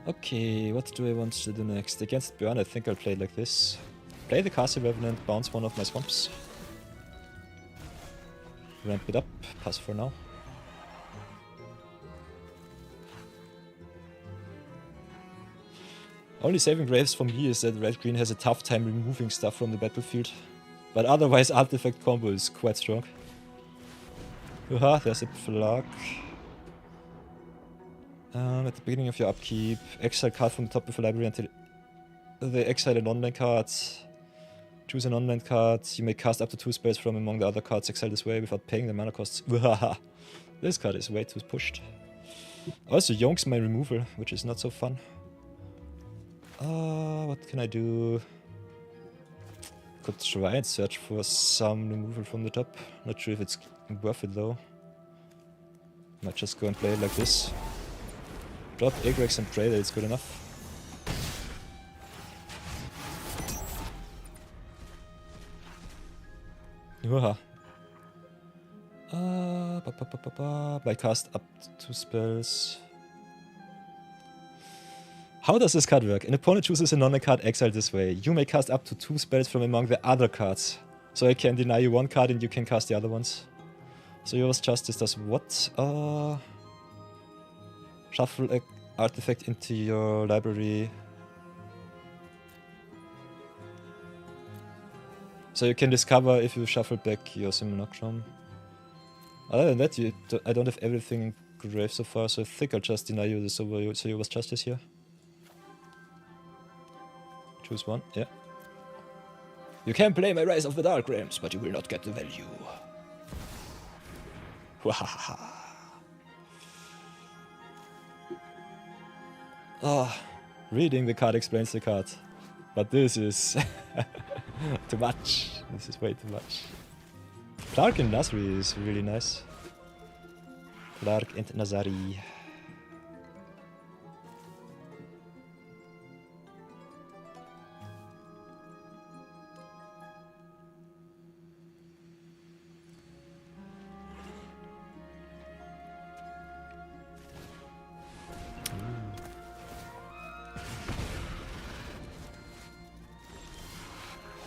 Okay, what do I want to do next? Against Burn, I think I'll play it like this. Play the Castle Revenant, bounce one of my swamps. Ramp it up, pass for now. Only saving graves for me is that red-green has a tough time removing stuff from the battlefield. But otherwise, artifact combo is quite strong. There's a plug. At the beginning of your upkeep, exile card from the top of a library until they exile an online card. Choose an online card. You may cast up to 2 spells from among the other cards exiled this way without paying the mana costs. This card is way too pushed. Also yonks my removal, which is not so fun. What can I do? Could try and search for some removal from the top. Not sure if it's worth it though. Might just go and play it like this. Drop Egrex and pray that it's good enough. I cast up to 2 spells. How does this card work? An opponent chooses a non-card exile this way. You may cast up to 2 spells from among the other cards. So I can deny you one card and you can cast the other ones. So yours Justice does what? Shuffle an artifact into your library. So you can discover if you shuffle back your Simulacrum. Other than that, I don't have everything in grave so far, so I think I'll just deny you this over you. So yours Justice here. Choose one, yeah. You can play my Rise of the Dark Realms, but you will not get the value. Wahaha. Ah, reading the card explains the card. But this is too much. This is way too much. Clark and Nasri is really nice. Clark and Nazari.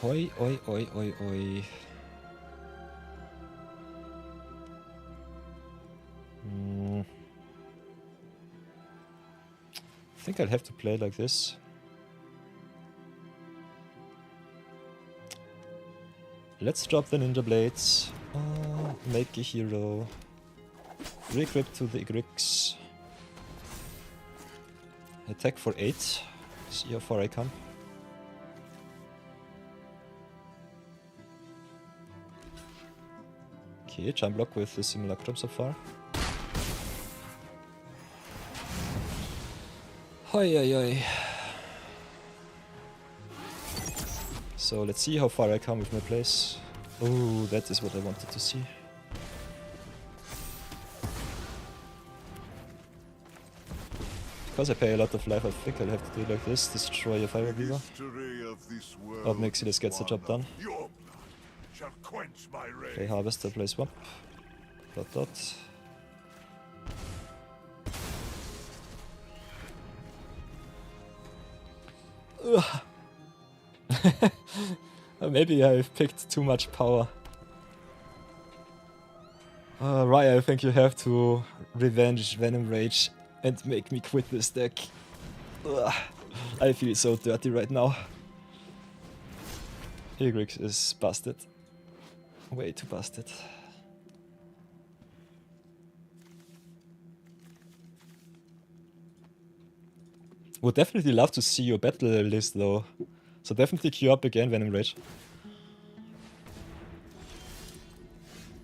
Oi, oi, oi, oi, oi. I think I'll have to play like this. Let's drop the Ninja Blades. Make a hero. Recrypt to the Grix. Attack for 8. See how far I come. Okay, jump block with the Simulacrum so far. Oi, oi, oi. So let's see how far I come with my plays. Oh, that is what I wanted to see. Because I pay a lot of life, I think I'll have to do it like this. Destroy your Fire Beaver. Up Nixilis gets the job done. Play Harvester, play Swamp. Dot dot. Maybe I've picked too much power. Raya, I think you have to revenge Venom Rage and make me quit this deck. I feel so dirty right now. Egrix is busted. Way too busted. Would definitely love to see your battle list though. So definitely queue up again Venom Rage.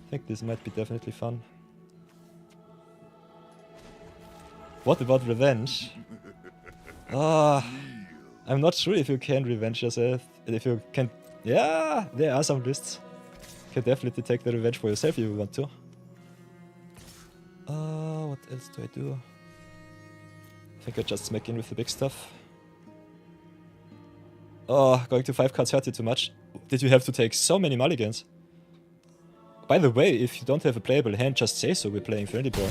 I think this might be definitely fun. What about revenge? I'm not sure if you can revenge yourself. If you can... Yeah, there are some lists. You can definitely take the revenge for yourself if you want to. What else do I do? I think I just smack in with the big stuff. Oh, going to 5 cards hurt you too much. Did you have to take so many mulligans? By the way, if you don't have a playable hand, just say so, we're playing Friendly Brawl.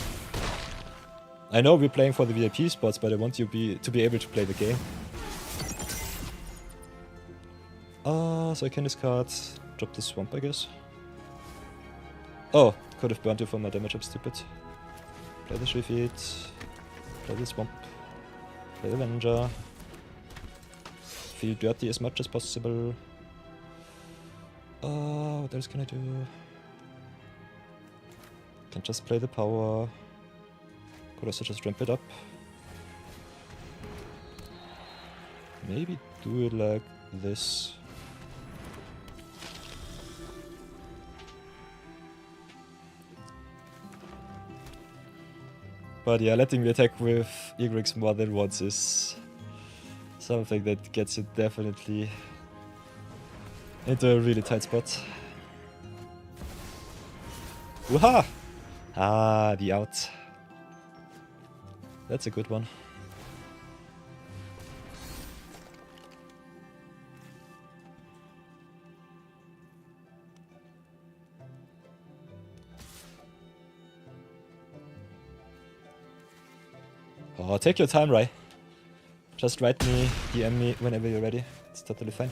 I know we're playing for the VIP spots, but I want you to be able to play the game. So I can discard, drop the Swamp, I guess. Oh, could have burned you for my damage, I'm stupid. Play the Shriefeet, play the Swamp, play the Avenger. Feel dirty as much as possible. What else can I do? Can just play the power. Could also just ramp it up. Maybe do it like this. But yeah, letting me attack with Egrix more than once is something that gets you definitely into a really tight spot. Wooha! Ah, the out. That's a good one. Oh, take your time, Rai. Just write me, DM me whenever you're ready. It's totally fine.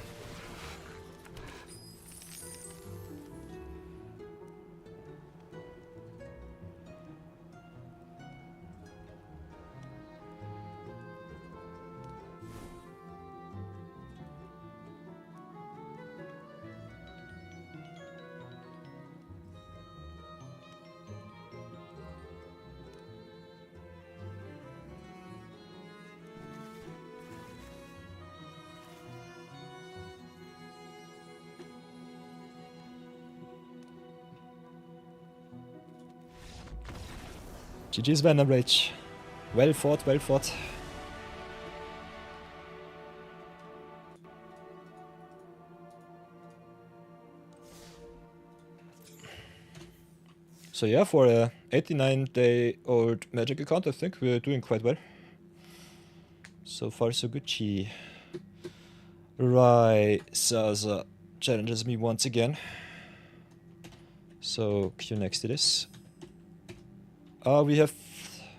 GG's Venom Rage. Well fought, well fought. So yeah, for a 89-day-old Magic account, I think we're doing quite well. So far, so Gucci. Right, Zaza challenges me once again. So Q next to this. We have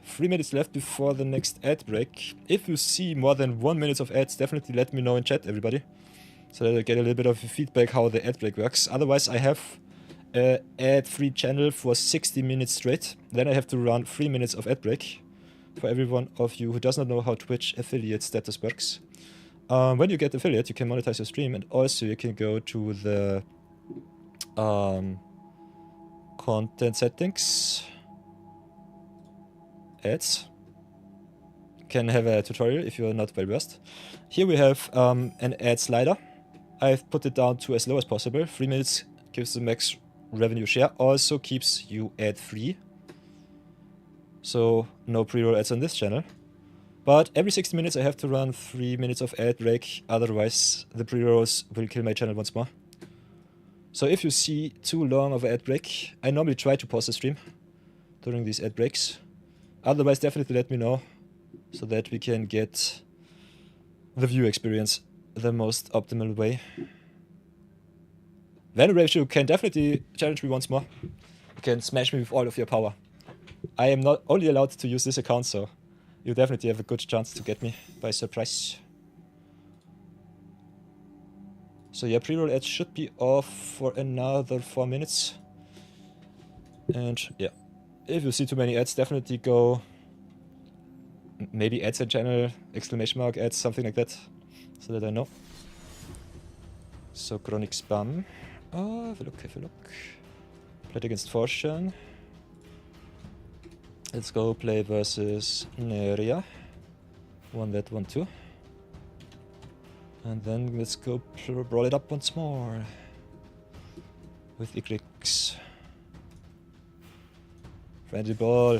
3 minutes left before the next ad break. If you see more than 1 minute of ads, definitely let me know in chat, everybody. So that I get a little bit of feedback how the ad break works. Otherwise, I have an ad-free channel for 60 minutes straight. Then I have to run 3 minutes of ad break. For everyone of you who does not know how Twitch affiliate status works. When you get affiliate, you can monetize your stream, and also you can go to the content settings, ads. You can have a tutorial if you are not well versed. Here we have an ad slider. I've put it down to as low as possible. 3 minutes gives the max revenue share. Also keeps you ad free. So no pre-roll ads on this channel. But every 60 minutes I have to run 3 minutes of ad break, otherwise the pre-rolls will kill my channel once more. So if you see too long of an ad break, I normally try to pause the stream during these ad breaks. Otherwise definitely let me know, so that we can get the view experience the most optimal way. Venom Rage, you can definitely challenge me once more. You can smash me with all of your power. I am not only allowed to use this account, so you definitely have a good chance to get me by surprise. So yeah, pre-roll ads should be off for another 4 minutes. And yeah, if you see too many ads, definitely go maybe ads a channel, exclamation mark ads, something like that, so that I know. So chronic spam. Oh, have a look, have a look. Played against Fortune. Let's go play versus Neria. Won that one too. And then let's go brawl it up once more. With Igrix. Friendly ball.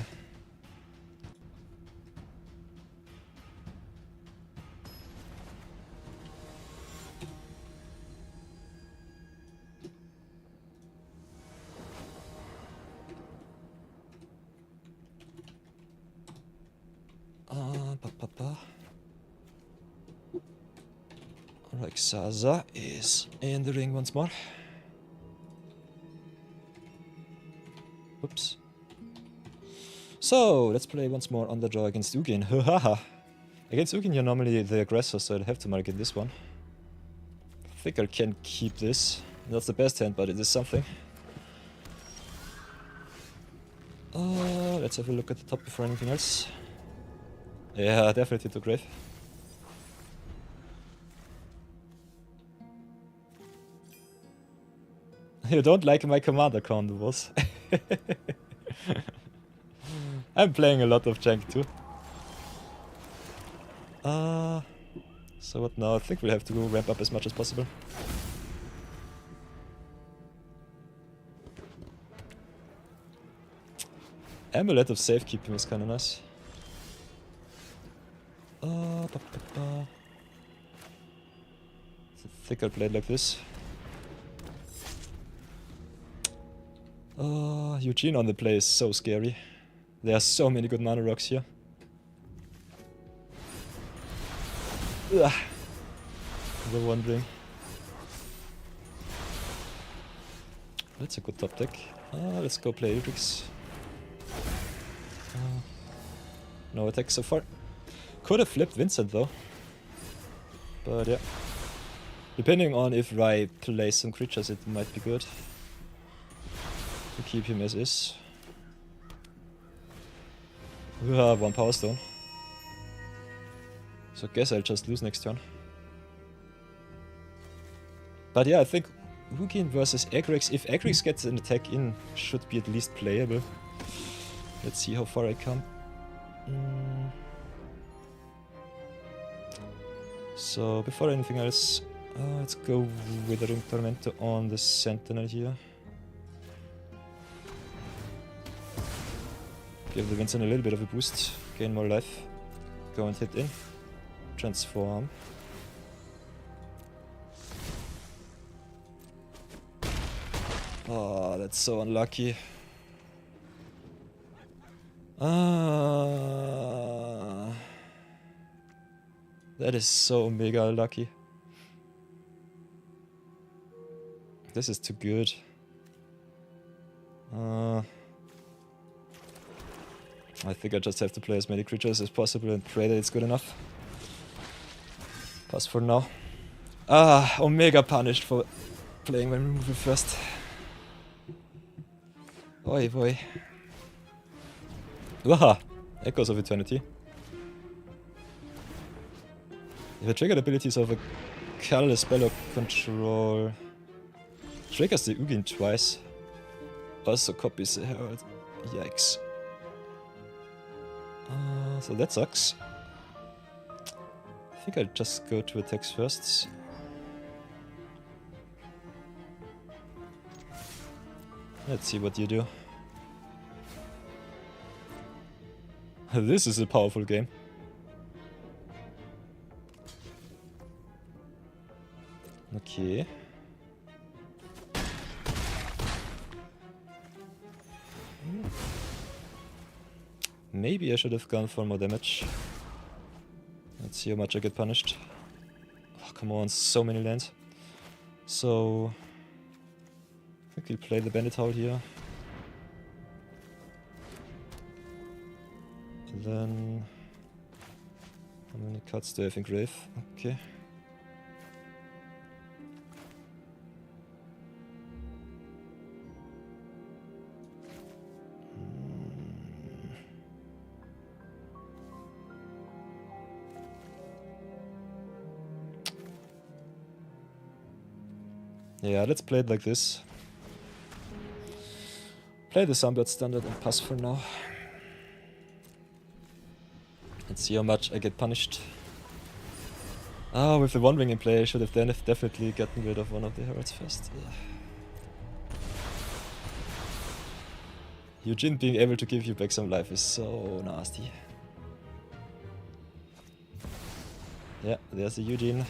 Alright, Zaza is in the ring once more. Oops. So, let's play once more on the draw against Ugin. Haha. Against Ugin, you're normally the aggressor, so I'll have to mark in this one. I think I can keep this. Not the best hand, but it is something. Let's have a look at the top before anything else. Yeah, definitely too grave. You don't like my commander combos. I'm playing a lot of jank too. So what now? I think we'll have to go ramp up as much as possible. Amulet of safekeeping is kinda nice. It's a thicker blade like this. Eugene on the play is so scary. There are so many good mana rocks here. Ugh. We're wondering. That's a good top deck. Let's go play Utrix. No attack so far. Could have flipped Vincent though. But yeah. Depending on if Rai plays some creatures, it might be good to keep him as is. We have one Power Stone. So I guess I'll just lose next turn. But yeah, I think Ugin versus Agrix. If Agrix gets an attack in, should be at least playable. Let's see how far I come. So before anything else, let's go Withering Tormentor on the Sentinel here. Give the Vincent a little bit of a boost. Gain more life. Go and hit in. Transform. Oh, that's so unlucky. That is so mega unlucky. This is too good. I think I just have to play as many creatures as possible and pray that it's good enough. Pass for now. Omega punished for playing when removal first. Oi boy. Waha! Echoes of Eternity. If the triggered abilities of a colorless spell or control triggers the Ugin twice. Also copies the Herald. Yikes. So that sucks. I think I'll just go to attacks first. Let's see what you do. This is a powerful game. Okay. Maybe I should have gone for more damage. Let's see how much I get punished. Oh, come on, so many lands. So I think we'll play the Bandit Howl here. And then how many cards do I have in grave? Okay. Yeah, let's play it like this. Play the Sunbird standard and pass for now. Let's see how much I get punished. With the One Ring in play, I should have then definitely gotten rid of one of the Heralds first. Eugene being able to give you back some life is so nasty. Yeah, there's the Eugene.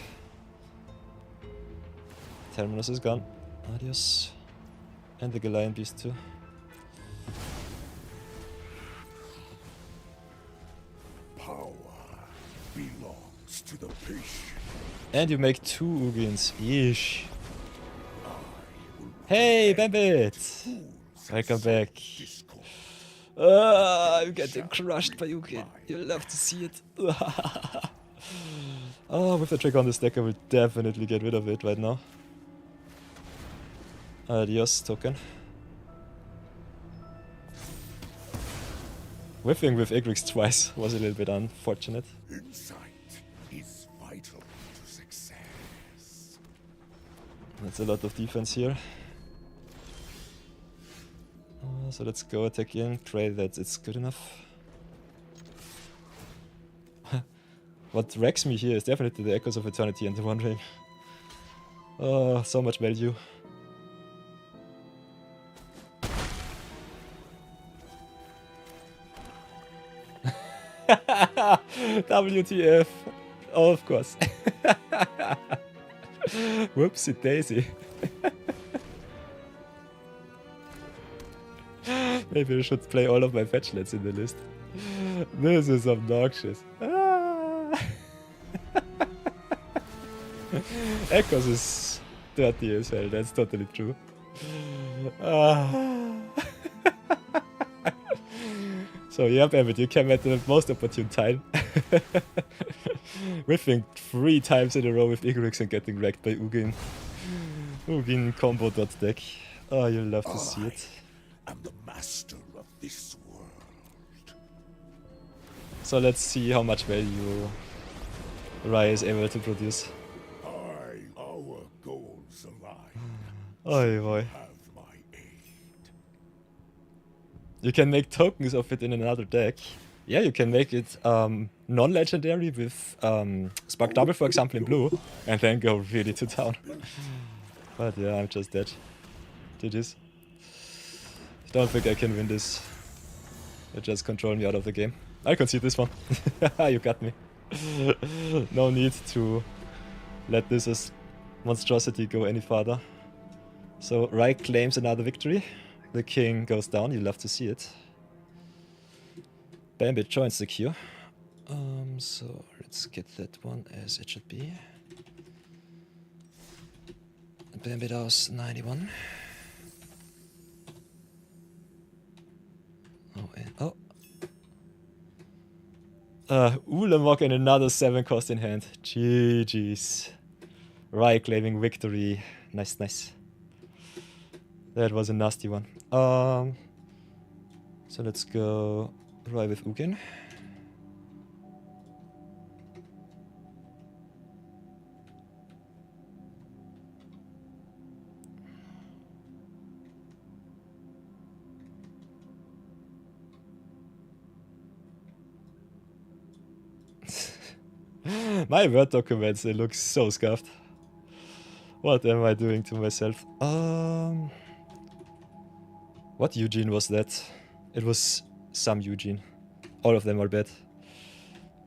Terminus is gone. Adios. And the Galion Beast too. Power belongs to the patient. And you make 2 Ugins. Yeesh. Hey, Bambit! Welcome back. I'm getting crushed by Ugin. You'll love to see it. With the trick on this deck, I will definitely get rid of it right now. Adios, token. Whiffing with Igrix twice was a little bit unfortunate. Insight is vital to success. That's a lot of defense here. So let's go attack in, pray that it's good enough. What wrecks me here is definitely the Echoes of Eternity and the One Ring. Oh, so much value. WTF. Oh, of course. Whoopsie daisy. Maybe I should play all of my fetchlands in the list. This is obnoxious. Echoes is dirty as hell, that's totally true. So yeah, Bambit, you came at the most opportune time. Whiffing 3 times in a row with Igrix and getting wrecked by Ugin. Ugin combo .deck. Oh, you'll love to see it. I'm the master of this world. So let's see how much value Rai is able to produce. Our goals align. Oh boy. Have my aid. You can make tokens of it in another deck. Yeah, you can make it non-legendary with Spark Double, for example, in blue, and then go really to town. But yeah, I'm just dead to this. Don't think I can win this. They just control me out of the game. I concede this one. You got me. No need to let this monstrosity go any farther. So Rai claims another victory. The king goes down. You love to see it. Bambit joins the queue. So let's get that one as it should be. Bambit house 91. Oh, and Ulamog and another 7 cost in hand. GG's. Rai claiming victory. Nice, nice. That was a nasty one. So let's go Rai with Ugin. My Word documents, they look so scuffed. What am I doing to myself? What Eugene was that? It was some Eugene. All of them are bad.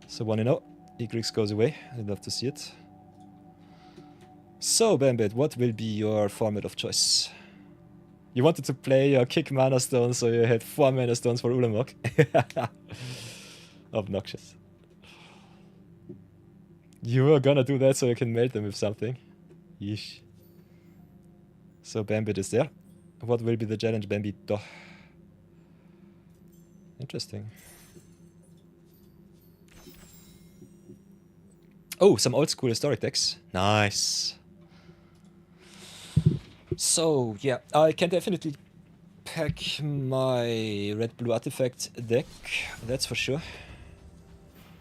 So 1-0. Egrix goes away. I'd love to see it. So, Bambit, what will be your format of choice? You wanted to play your kick mana stone, so you had 4 mana stones for Ulamog. Obnoxious. You were gonna do that so you can melt them with something. Yeesh. So Bambit is there. What will be the challenge, Bambito? Interesting. Oh, some old school historic decks. Nice. So, yeah, I can definitely pack my red-blue artifact deck. That's for sure.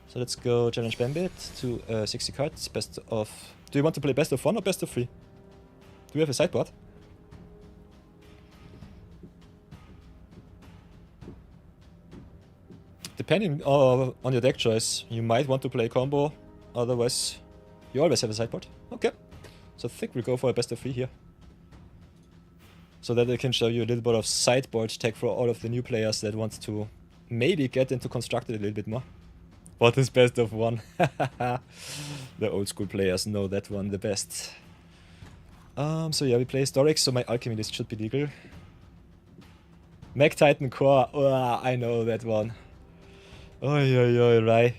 So let's go challenge Bambit to 60 cards. Best of... Do you want to play best of 1 or best of 3? Do we have a sideboard? Depending on your deck choice, you might want to play combo. Otherwise, you always have a sideboard. Okay. So I think we'll go for a best of 3 here. So that I can show you a little bit of sideboard tech for all of the new players that want to maybe get into Constructed a little bit more. What is best of 1? The old school players know that one the best. So yeah, we play historic, so my alchemy list should be legal. Mech Titan Core, I know that one. Oi oi oi, Rai.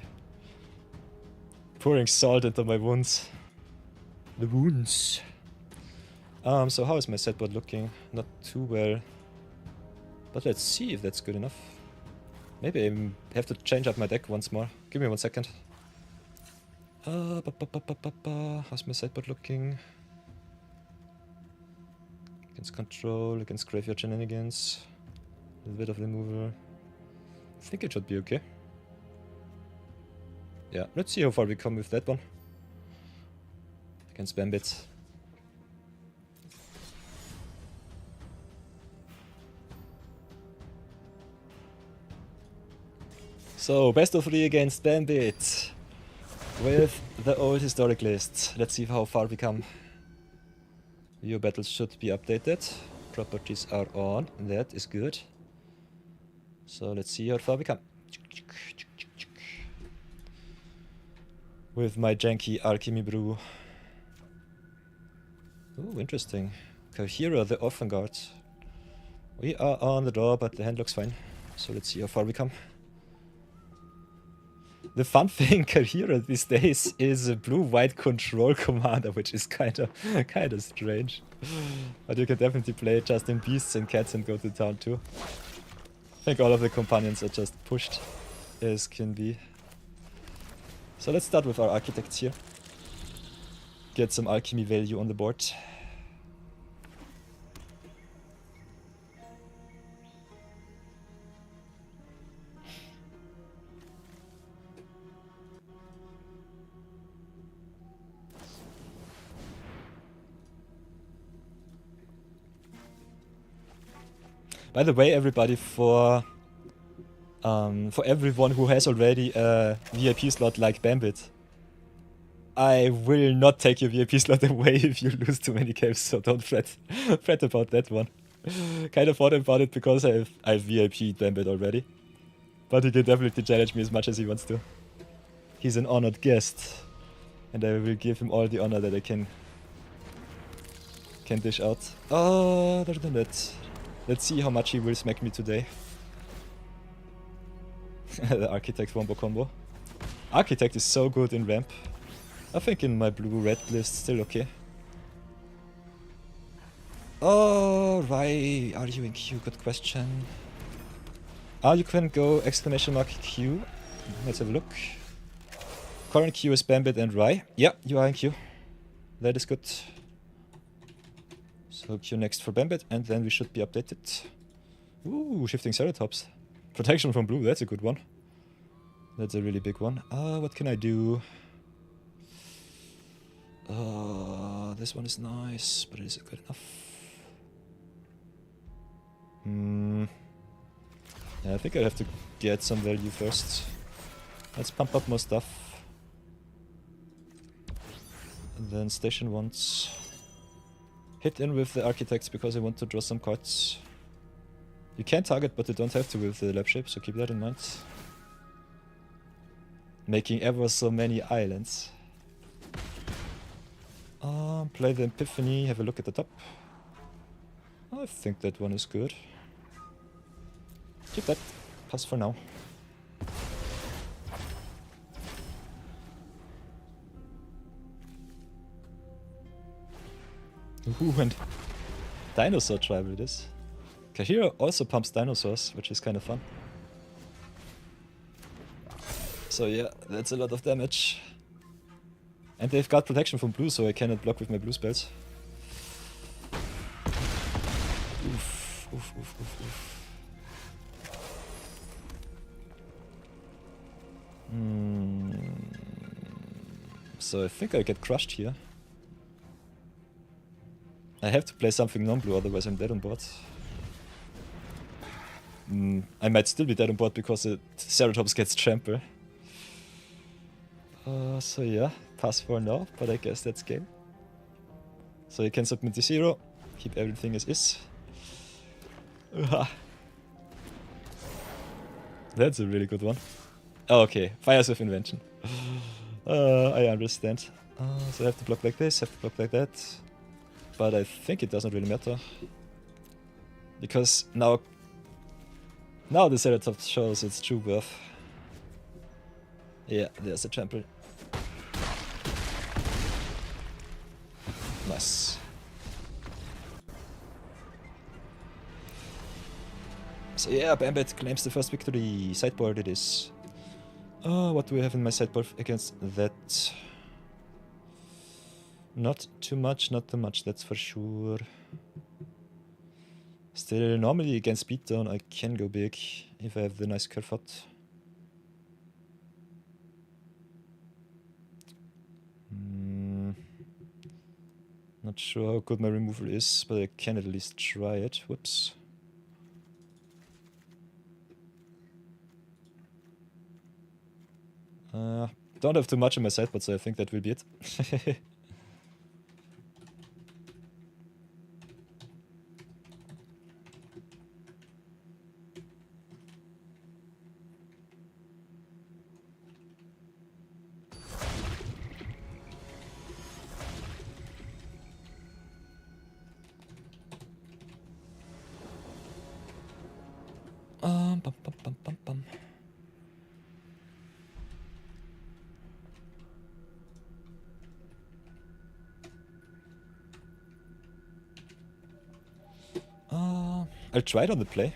Pouring salt into my wounds. The wounds. So how is my sideboard looking? Not too well. But let's see if that's good enough. Maybe I have to change up my deck once more. Give me 1 second. How's my sideboard looking? Against control, against graveyard shenanigans. A little bit of removal. I think it should be okay. Yeah, let's see how far we come with that one. Against Bambit. So, best of 3 against Bambit. With the old historic list. Let's see how far we come. Your battles should be updated. Properties are on. That is good. So let's see how far we come. With my janky alchemy brew. Oh, interesting. Kahira, the Orphan Guard. We are on the draw, but the hand looks fine. So let's see how far we come. The fun thing, Kahira these days is a blue-white control commander, which is kind of strange. But you can definitely play just in beasts and cats and go to town too. I think all of the companions are just pushed as can be. So let's start with our architects here. Get some alchemy value on the board. By the way, everybody, for everyone who has already a VIP slot like Bambit, I will not take your VIP slot away if you lose too many games, so don't fret about that one. Kind of thought about it because I've VIP Bambit already. But he can definitely challenge me as much as he wants to. He's an honored guest. And I will give him all the honor that I can dish out. Other than that, let's see how much he will smack me today. The Architect Wombo combo. Architect is so good in ramp. I think in my blue-red list still okay. Oh, why are you in Q? Good question. You can go exclamation mark Q. Let's have a look. Current Q is Bambit and Rai. Yeah, you are in Q. That is good. So Q next for Bambit, and then we should be updated. Ooh, shifting Ceratops. Protection from blue, that's a good one. That's a really big one. What can I do? This one is nice, but is it good enough? Yeah, I think I have to get some value first. Let's pump up more stuff. And then station once. Hit in with the architects because I want to draw some cards. You can target, but you don't have to with the lab shape, so keep that in mind. Making ever so many islands. Play the Epiphany, have a look at the top. I think that one is good. Keep that. Pass for now. Ooh, and dinosaur tribal it is. Kahira also pumps dinosaurs, which is kind of fun. So yeah, that's a lot of damage. And they've got protection from blue, so I cannot block with my blue spells. Oof, oof, oof, oof, oof. So I think I get crushed here. I have to play something non-blue, otherwise I'm dead on board. I might still be dead on board because the Ceratops gets trample. So yeah, pass for now, but I guess that's game. So you can submit to 0, keep everything as is. That's a really good one. Oh, okay, Fires of Invention. I understand. So I have to block like this, have to block like that. But I think it doesn't really matter. Because now the Ceratops shows its true worth. Yeah, there's a trample. Nice. So yeah, Bambit claims the first victory. Sideboard it is. What do we have in my sideboard against that? Not too much, not too much, that's for sure. Still, normally against beatdown I can go big if I have the nice curve out. Not sure how good my removal is, but I can at least try it. Whoops. Don't have too much in my sideboard, so I think that will be it. Bum, bum, bum, bum, bum. I'll try it on the play.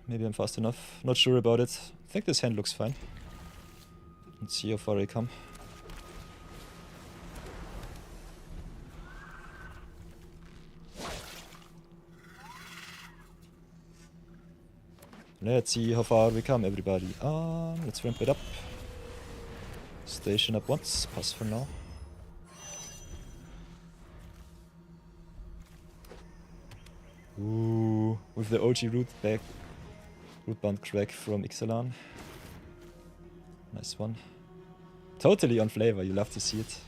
Maybe I'm fast enough. Not sure about it. I think this hand looks fine. Let's see how far I come. Let's see how far we come, everybody. Let's ramp it up. Station up once. Pass for now. Ooh, with the OG rootbound crack from Ixalan. Nice one. Totally on flavor, you love to see it.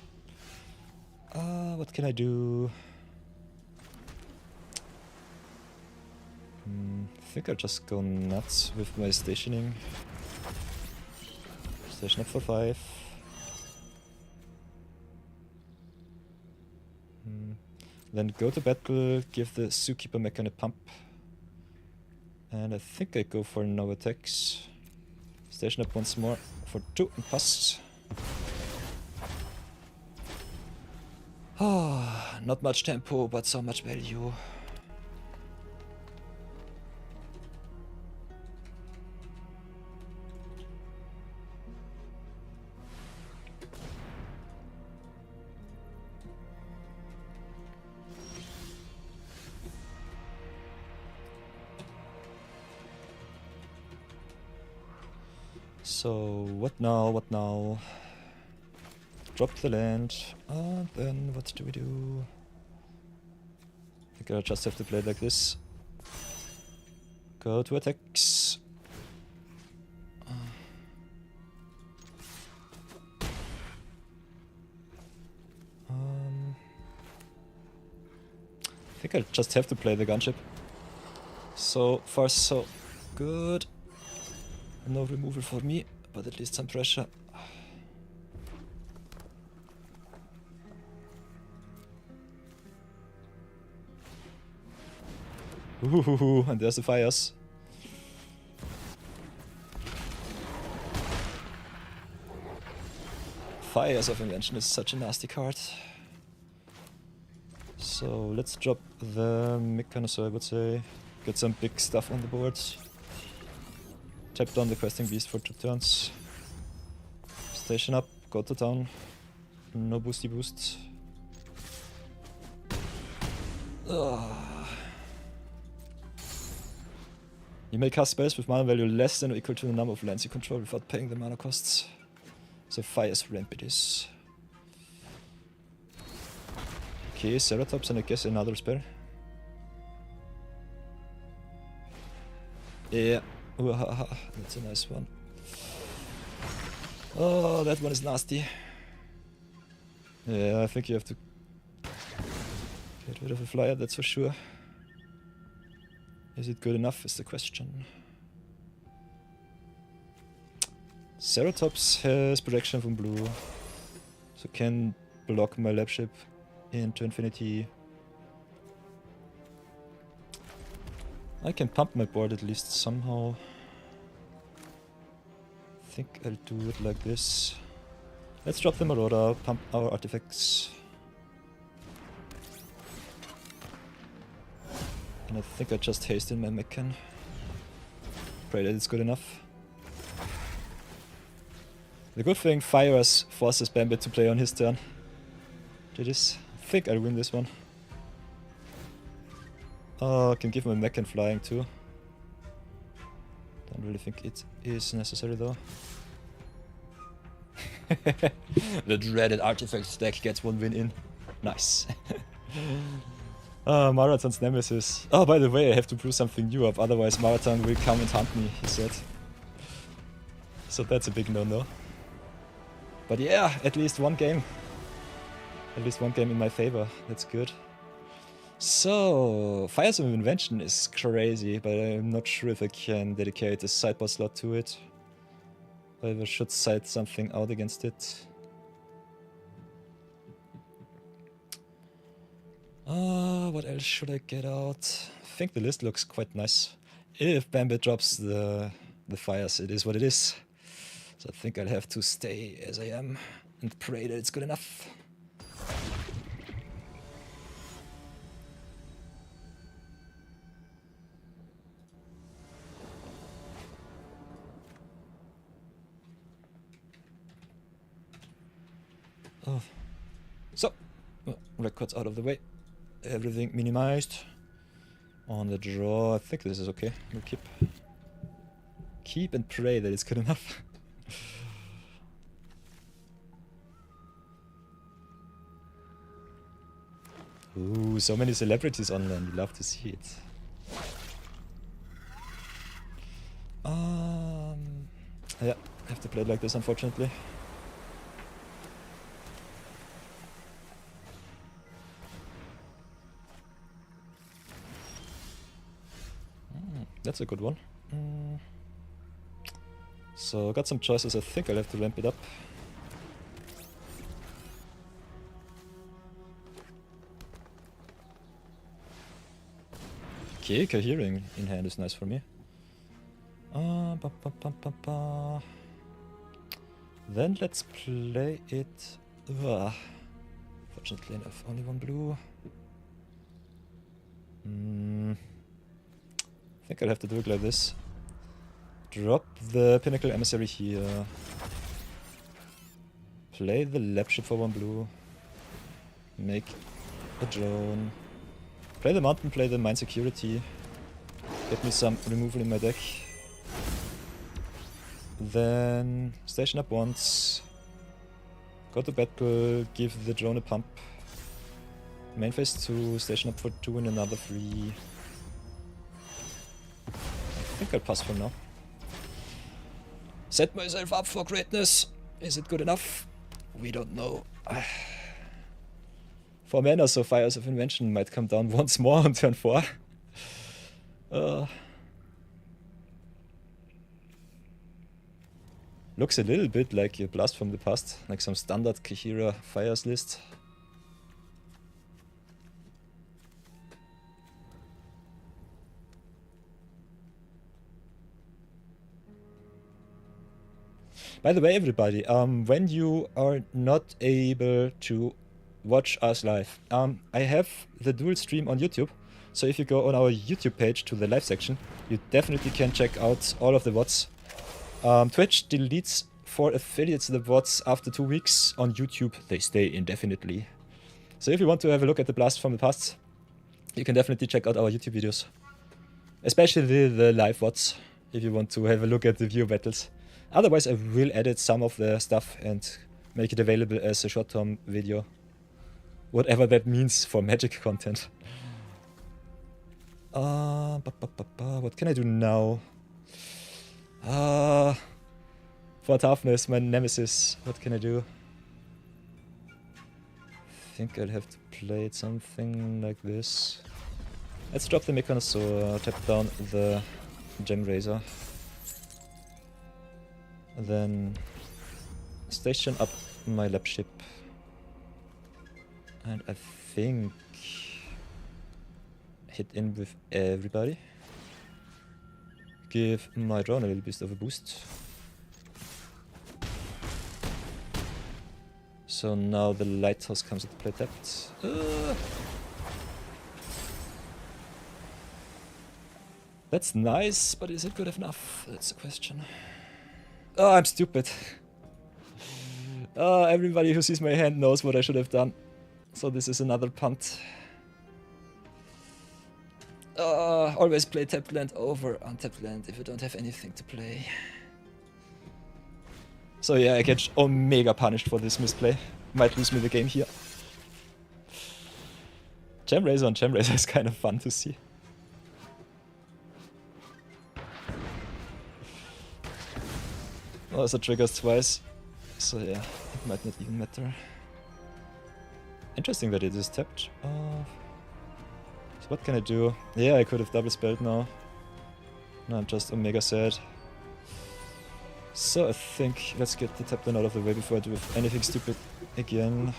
What can I do? I think I'll just go nuts with my stationing. Station up for 5. Then go to battle, give the Zookeeper Mechan a pump. And I think I go for no attacks. Station up once more for 2 and pass. Ah, not much tempo, but so much value. So, what now, what now? Drop the land, and then what do we do? I think I'll just have to play it like this. Go to attacks. I think I'll just have to play the gunship. So far so good. No removal for me, but at least some pressure. Ooh, and there's the fires. Fires of Invention is such a nasty card. So let's drop the Mechanosaur, I would say. Get some big stuff on the board. Tap down the Questing Beast for 2 turns. Station up, go to town. No boosty boost. Ugh. You may cast spells with mana value less than or equal to the number of lands you control without paying the mana costs. So Fire's ramp it is. Okay, Ceratops and I guess another spell. Yeah. That's a nice one. Oh, that one is nasty. Yeah, I think you have to get rid of a flyer, that's for sure. Is it good enough is the question. Ceratops has protection from blue, so can block my lab ship into infinity. I can pump my board at least somehow. I think I'll do it like this. Let's drop the Marauder, pump our artifacts. And I think I just haste in my Mechan. Pray that it's good enough. The good thing, Fires forces Bambit to play on his turn. Do this. I think I'll win this one. Oh, I can give him a Mechan flying too. Don't really think it is necessary though. The dreaded artifact deck gets 1 win in. Nice. Marathon's nemesis. Oh, by the way, I have to brew something new up, otherwise Marathon will come and hunt me, he said. So that's a big no-no. But yeah, at least 1 game. At least 1 game in my favor. That's good. So, Fires of Invention is crazy, but I'm not sure if I can dedicate a sideboard slot to it. I should side something out against it. What else should I get out? I think the list looks quite nice. If Bambit drops the fires, it is what it is. So I think I'll have to stay as I am and pray that it's good enough. Oh. So, records out of the way. Everything minimized. On the draw, I think this is okay. We'll keep and pray that it's good enough. Ooh, so many celebrities online. We love to see it. Yeah, I have to play it like this, unfortunately. That's a good one. So got some choices. I think I'll have to ramp it up. Okay, Cohering in hand is nice for me. Then let's play it. Fortunately enough, only one blue. I think I'll have to do it like this. Drop the Pinnacle Emissary here. Play the lab ship for one blue. Make a drone. Play the mountain, play the mine security. Get me some removal in my deck. Then station up once. Go to battle, give the drone a pump. Main phase 2, station up for 2 and another 3. I think I'll pass for now. Set myself up for greatness. Is it good enough? We don't know. 4 mana, so Fires of Invention might come down once more on turn 4. Looks a little bit like a Blast from the Past, like some standard Kihira Fires list. By the way, everybody, when you are not able to watch us live, I have the dual stream on YouTube. So if you go on our YouTube page to the live section, you definitely can check out all of the VODs. Twitch deletes for affiliates the VODs after 2 weeks. On YouTube, they stay indefinitely. So if you want to have a look at the Blast from the Past, you can definitely check out our YouTube videos. Especially the live VODs, if you want to have a look at the view battles. Otherwise, I will edit some of the stuff and make it available as a short-term video. Whatever that means for Magic content. What can I do now? For toughness, my nemesis. What can I do? I think I'll have to play something like this. Let's drop the Mechanosaur, tap down the Gem Razor. Then station up my lab ship. And I think hit in with everybody. Give my drone a little bit of a boost. So now the lighthouse comes into play tapped. That's nice, but is it good enough? That's the question. Oh, I'm stupid. Everybody who sees my hand knows what I should have done. So this is another punt. Always play tapped land over untapped land if you don't have anything to play. So yeah, I get omega punished for this misplay. Might lose me the game here. Gem Razor on Gem Razor is kind of fun to see. Also triggers twice. So yeah, it might not even matter. Interesting that it is tapped. So what can I do? Yeah, I could have double spelled now. No, I'm just omega sad. So I think let's get the tap land out of the way before I do anything stupid again.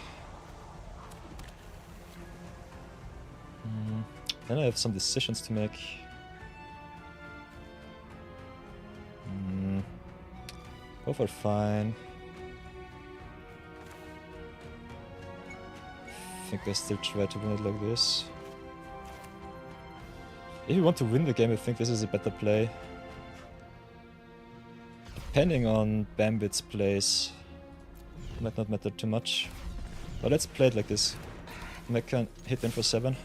Then I have some decisions to make. Go for fine. I think I still try to win it like this. If you want to win the game, I think this is a better play. Depending on Bambit's plays, might not matter too much. But let's play it like this. Mech can hit in for 7.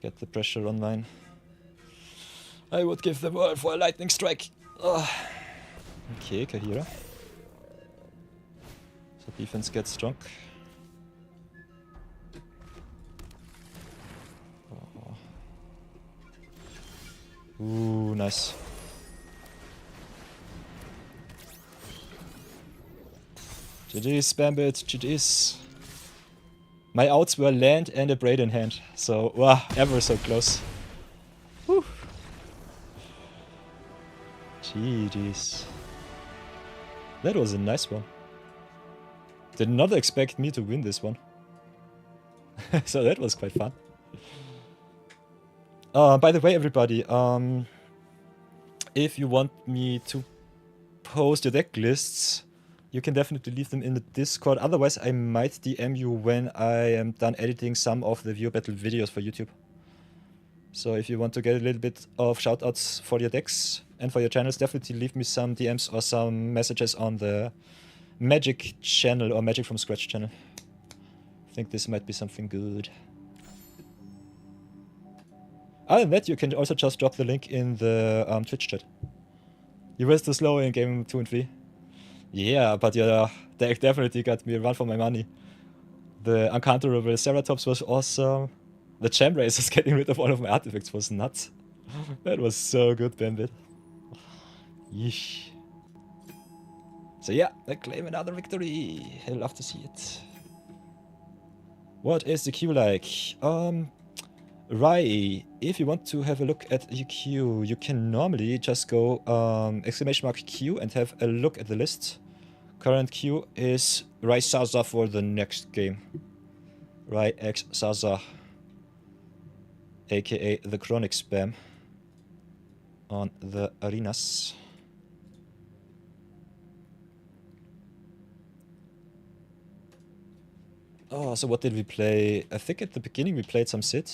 Get the pressure online. I would give the world for a lightning strike. Okay, Kahira. So defense gets strong. Ooh, nice. GG's, Bambit, GG's. My outs were land and a braid in hand, so wow, ever so close. Whew. GG's. That was a nice one. Did not expect me to win this one. So that was quite fun. By the way, everybody, if you want me to post your deck lists, you can definitely leave them in the Discord. Otherwise, I might DM you when I am done editing some of the viewer battle videos for YouTube. So if you want to get a little bit of shoutouts for your decks and for your channels, definitely leave me some DMs or some messages on the Magic channel or Magic from Scratch channel. I think this might be something good. Other than that, you can also just drop the link in the Twitch chat. You were too slow in game 2 and 3. Yeah, but your deck definitely got me a run for my money. The Uncounterable Ceratops was awesome. The Gem Razors getting rid of all of my artifacts was nuts. That was so good, Bandit. Yeesh. So yeah, I claim another victory. I love to see it. What is the queue like? Rai, if you want to have a look at the queue, you can normally just go !queue and have a look at the list. Current queue is Rai Saza for the next game. Rai X Saza, aka the Chronic Spam, on the arenas. Oh, so what did we play? I think at the beginning we played some Sid.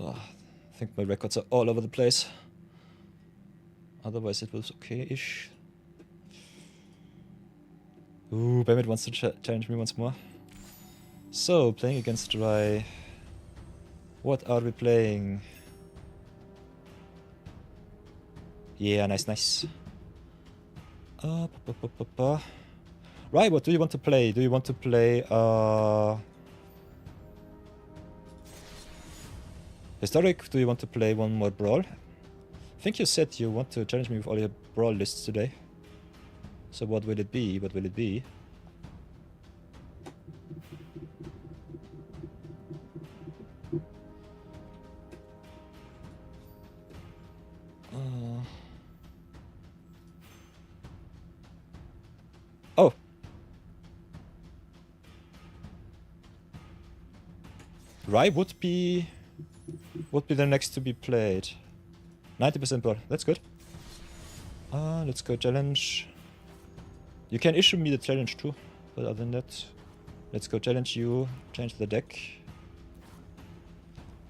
Oh, I think my records are all over the place. Otherwise it was okay-ish. Ooh, Bamit wants to challenge me once more. So, playing against Rai. What are we playing? Yeah, nice, nice. Right, what do you want to play? Do you want to play Historic? Do you want to play one more Brawl? I think you said you want to challenge me with all your Brawl lists today. So what will it be? What will it be? Oh! Rai would be the next to be played. 90% Brawl, that's good. Let's go challenge. You can issue me the challenge too, but other than that, let's go challenge you, change the deck.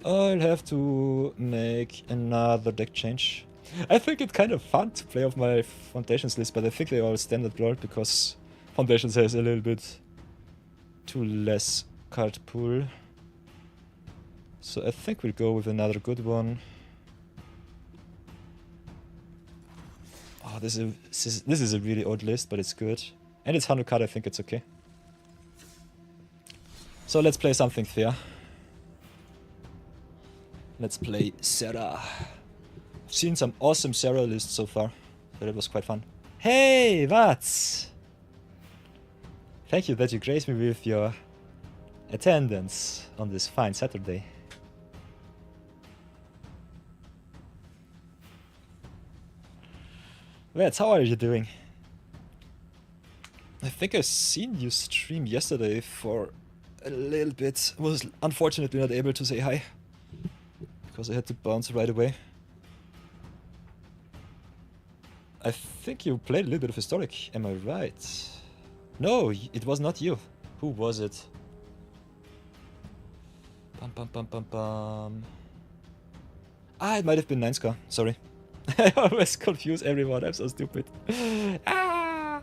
I'll have to make another deck change. I think it's kind of fun to play off my Foundations list, but I think they all standard Brawl because Foundations has a little bit too less card pool. So I think we'll go with another good one. Oh, this is a really old list, but it's good. And it's 100 card, I think it's okay. So let's play something fair. Let's play Serra. I've seen some awesome Serra lists so far, so that was quite fun. Hey, what? Thank you that you graced me with your attendance on this fine Saturday. Vets, how are you doing? I think I seen you stream yesterday for a little bit. Was unfortunately not able to say hi because I had to bounce right away. I think you played a little bit of Historic, am I right? No, it was not you. Who was it? Bum bum bum bum bum. Ah, it might have been Ninescar, sorry. I always confuse everyone, I'm so stupid. Ah!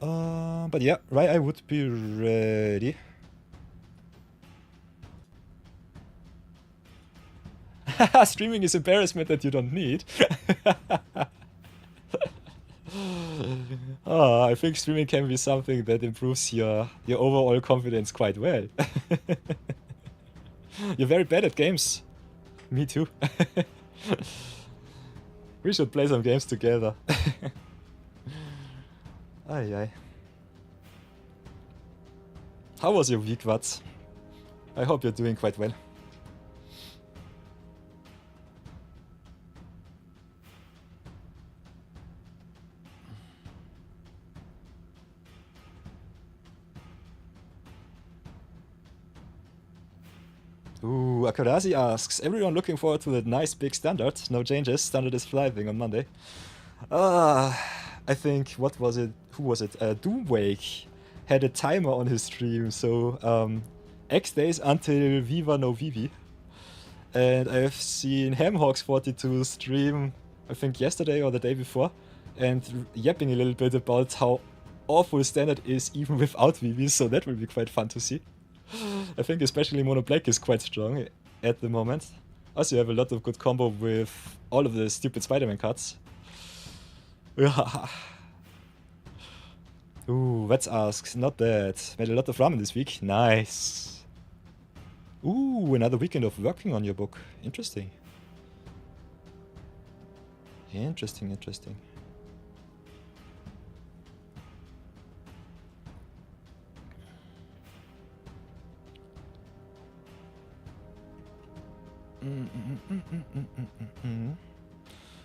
But yeah, right, I would be ready. Streaming is embarrassment that you don't need. Oh, I think streaming can be something that improves your overall confidence quite well. You're very bad at games. Me too. We should play some games together. Aye, aye. How was your week, Vats? I hope you're doing quite well. Ooh, Akarazi asks, everyone looking forward to the nice big standard? No changes, standard is thriving on Monday. I think, what was it? Who was it? Doomwake had a timer on his stream, so X days until Viva no Vivi. And I've seen Hamhawks42 stream, I think yesterday or the day before, and yapping a little bit about how awful standard is even without Vivi, so that will be quite fun to see. I think especially Mono Black is quite strong at the moment. Also, you have a lot of good combo with all of the stupid Spider-Man cards. Ooh, Vets asks, not bad. Made a lot of ramen this week. Nice. Ooh, another weekend of working on your book. Interesting. Interesting, interesting.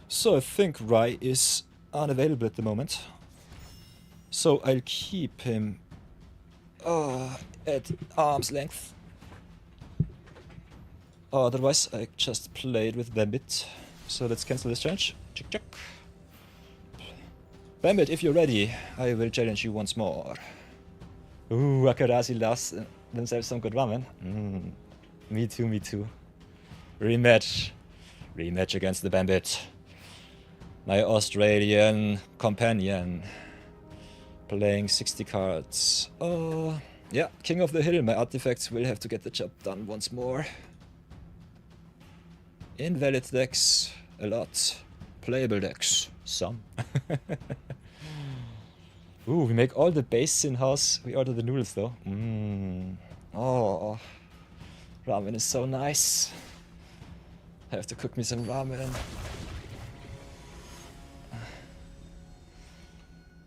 So I think Rai is unavailable at the moment. So I'll keep him at arm's length. Otherwise, I just played with Bambit. So let's cancel this challenge. Check, check. Bambit, if you're ready, I will challenge you once more. Ooh, Akarazi loves themselves some good ramen. Me too, me too. Rematch. Rematch against the Bambit. My Australian companion. Playing 60 cards. Oh, yeah, King of the Hill. My artifacts will have to get the job done once more. Invalid decks, a lot. Playable decks, some. Ooh, we make all the base in-house. We order the noodles though. Oh, ramen is so nice. I have to cook me some ramen.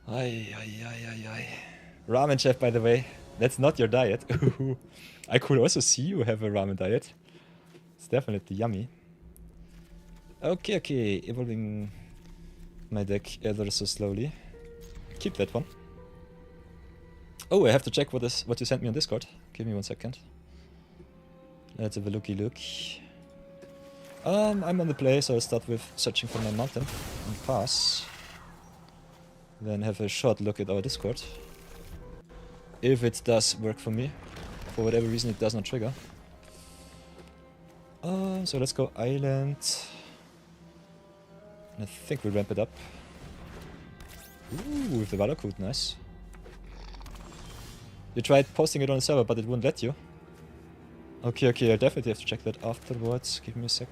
Ay. Ramen chef, by the way. That's not your diet. I could also see you have a ramen diet. It's definitely yummy. Okay, evolving my deck ever so slowly. Keep that one. Oh, I have to check what you sent me on Discord. Give me 1 second. Let's have a looky look. I'm on the play, so I'll start with searching for my mountain and pass. Then have a short look at our Discord. If it does work for me. For whatever reason it does not trigger. So let's go island. And I think we'll ramp it up. Ooh, with the Valakut, nice. You tried posting it on the server, but it wouldn't let you. Okay, I definitely have to check that afterwards. Give me a sec.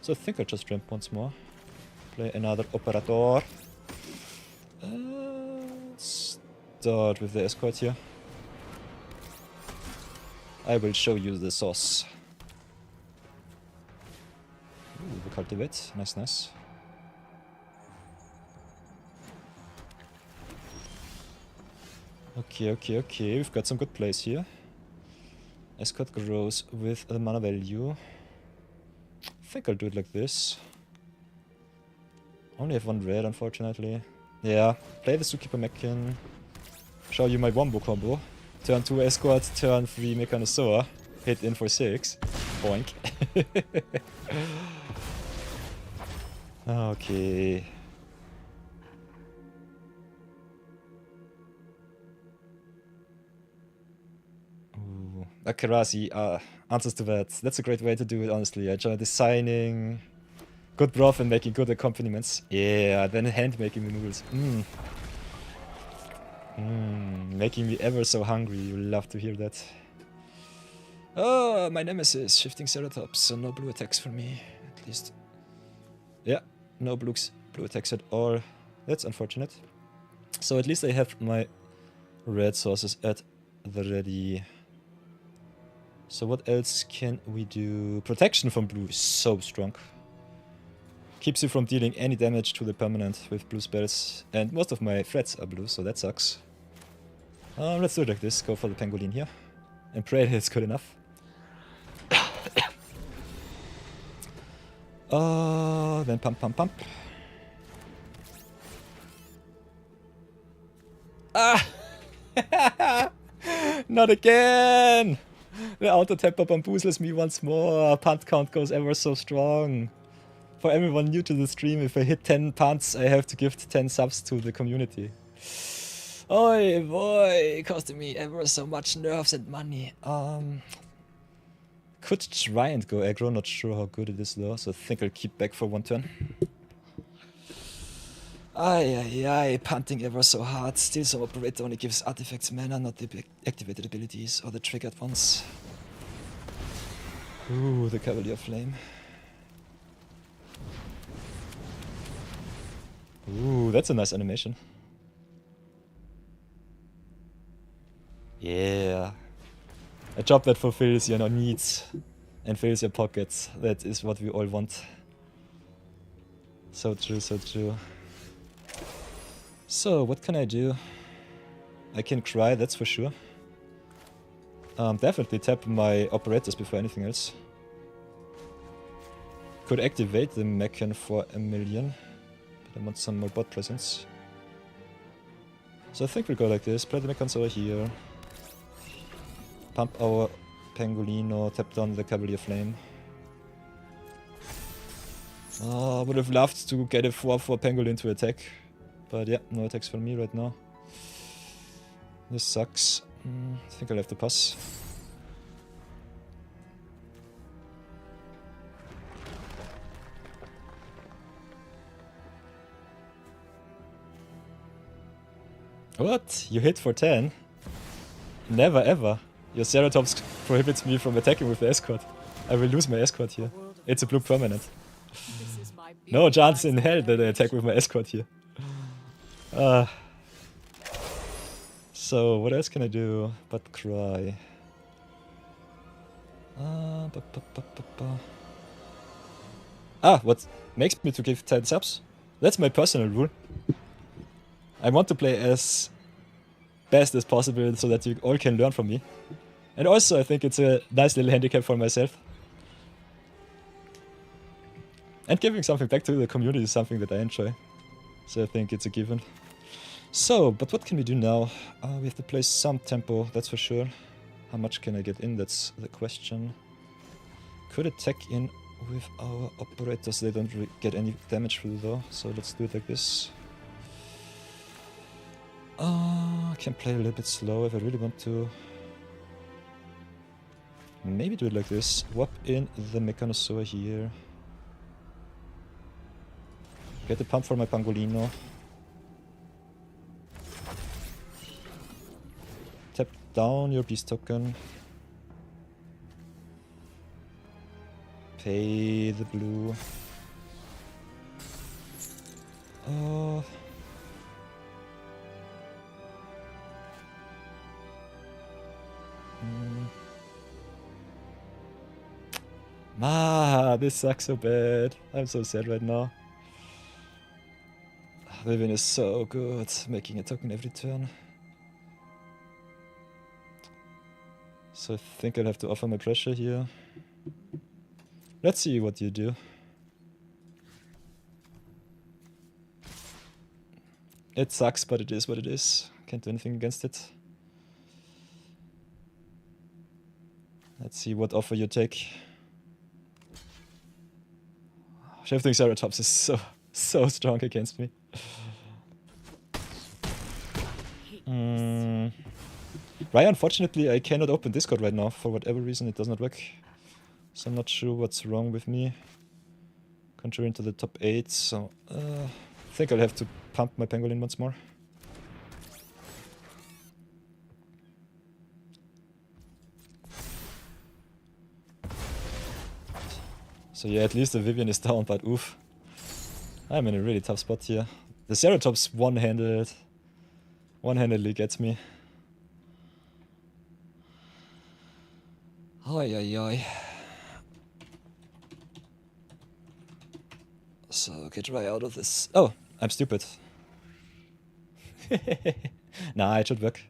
So I think I'll just ramp once more. Play another Operator. Start with the escort here. I will show you the sauce. Ooh, we cultivate. Nice. Okay. We've got some good plays here. Escort grows with the mana value. I think I'll do it like this. Only have 1 red, unfortunately. Yeah, play the Zookeeper Mechan. Show you my wombo combo. Turn 2 escort, turn 3 Mechanosaur. Hit in for 6. Boink. Okay. Ooh. Akarazi, answers to that. That's a great way to do it, honestly. I enjoy designing good broth and making good accompaniments. Yeah, then hand making the noodles. Making me ever so hungry. You'll love to hear that. Oh, my nemesis, shifting Ceratops, so no blue attacks for me, at least. Yeah, no blue attacks at all. That's unfortunate. So at least I have my red sources at the ready. So what else can we do? Protection from blue is so strong. Keeps you from dealing any damage to the permanent with blue spells. And most of my threats are blue, so that sucks. Let's do it like this. Go for the pangolin here. And pray that it's good enough. Then pump, pump, pump. Ah! Not again! The auto-tapper bamboozles me once more. Punt count goes ever so strong. For everyone new to the stream, if I hit 10 punts, I have to give 10 subs to the community. Oi boy, costing me ever so much nerves and money. Could try and go aggro, not sure how good it is though, so I think I'll keep back for one turn. Ay, punting ever so hard. Still some operator only gives artifacts mana, not the activated abilities or the triggered ones. Ooh, the Cavalier Flame. Ooh, that's a nice animation. Yeah. A job that fulfills your needs and fills your pockets. That is what we all want. So true, so true. So, what can I do? I can cry, that's for sure. Definitely tap my operators before anything else. Could activate the mechan for 1,000,000. But I want some more bot presence. So I think we'll go like this. Play the mechans over here. Pump our Pangolino, tap down the Cavalier Flame. I would have loved to get a 4/4 Pangolin to attack. But yeah, no attacks from me right now. This sucks. I think I'll have to pass. What? You hit for 10? Never ever. Your Ceratops prohibits me from attacking with the escort. I will lose my escort here. It's a blue permanent. No chance in hell that I attack with my escort here. So, what else can I do but cry? What makes me to give 10 subs? That's my personal rule. I want to play as best as possible so that you all can learn from me. And also I think it's a nice little handicap for myself. And giving something back to the community is something that I enjoy. So I think it's a given. So, but what can we do now? We have to play some tempo, that's for sure. How much can I get in? That's the question. Could attack in with our operators. They don't get any damage through though. So let's do it like this. I can play a little bit slow if I really want to. Maybe do it like this. Swap in the Mechanosaur here. Get the pump for my Pangolino. Tap down your beast token. Pay the blue. This sucks so bad. I'm so sad right now. Vivian is so good, making a token every turn. So I think I'll have to offer my pressure here. Let's see what you do. It sucks, but it is what it is. Can't do anything against it. Let's see what offer you take. Shifting Ceratops is so strong against me. Right, unfortunately I cannot open Discord right now. For whatever reason it does not work. So I'm not sure what's wrong with me. Conjuring into the top 8, so I think I'll have to pump my Pangolin once more. So yeah, at least the Vivian is down, but oof. I'm in a really tough spot here. The Ceratops one-handedly gets me. Oi. So, okay, try out of this. Oh, I'm stupid. Nah, it should work.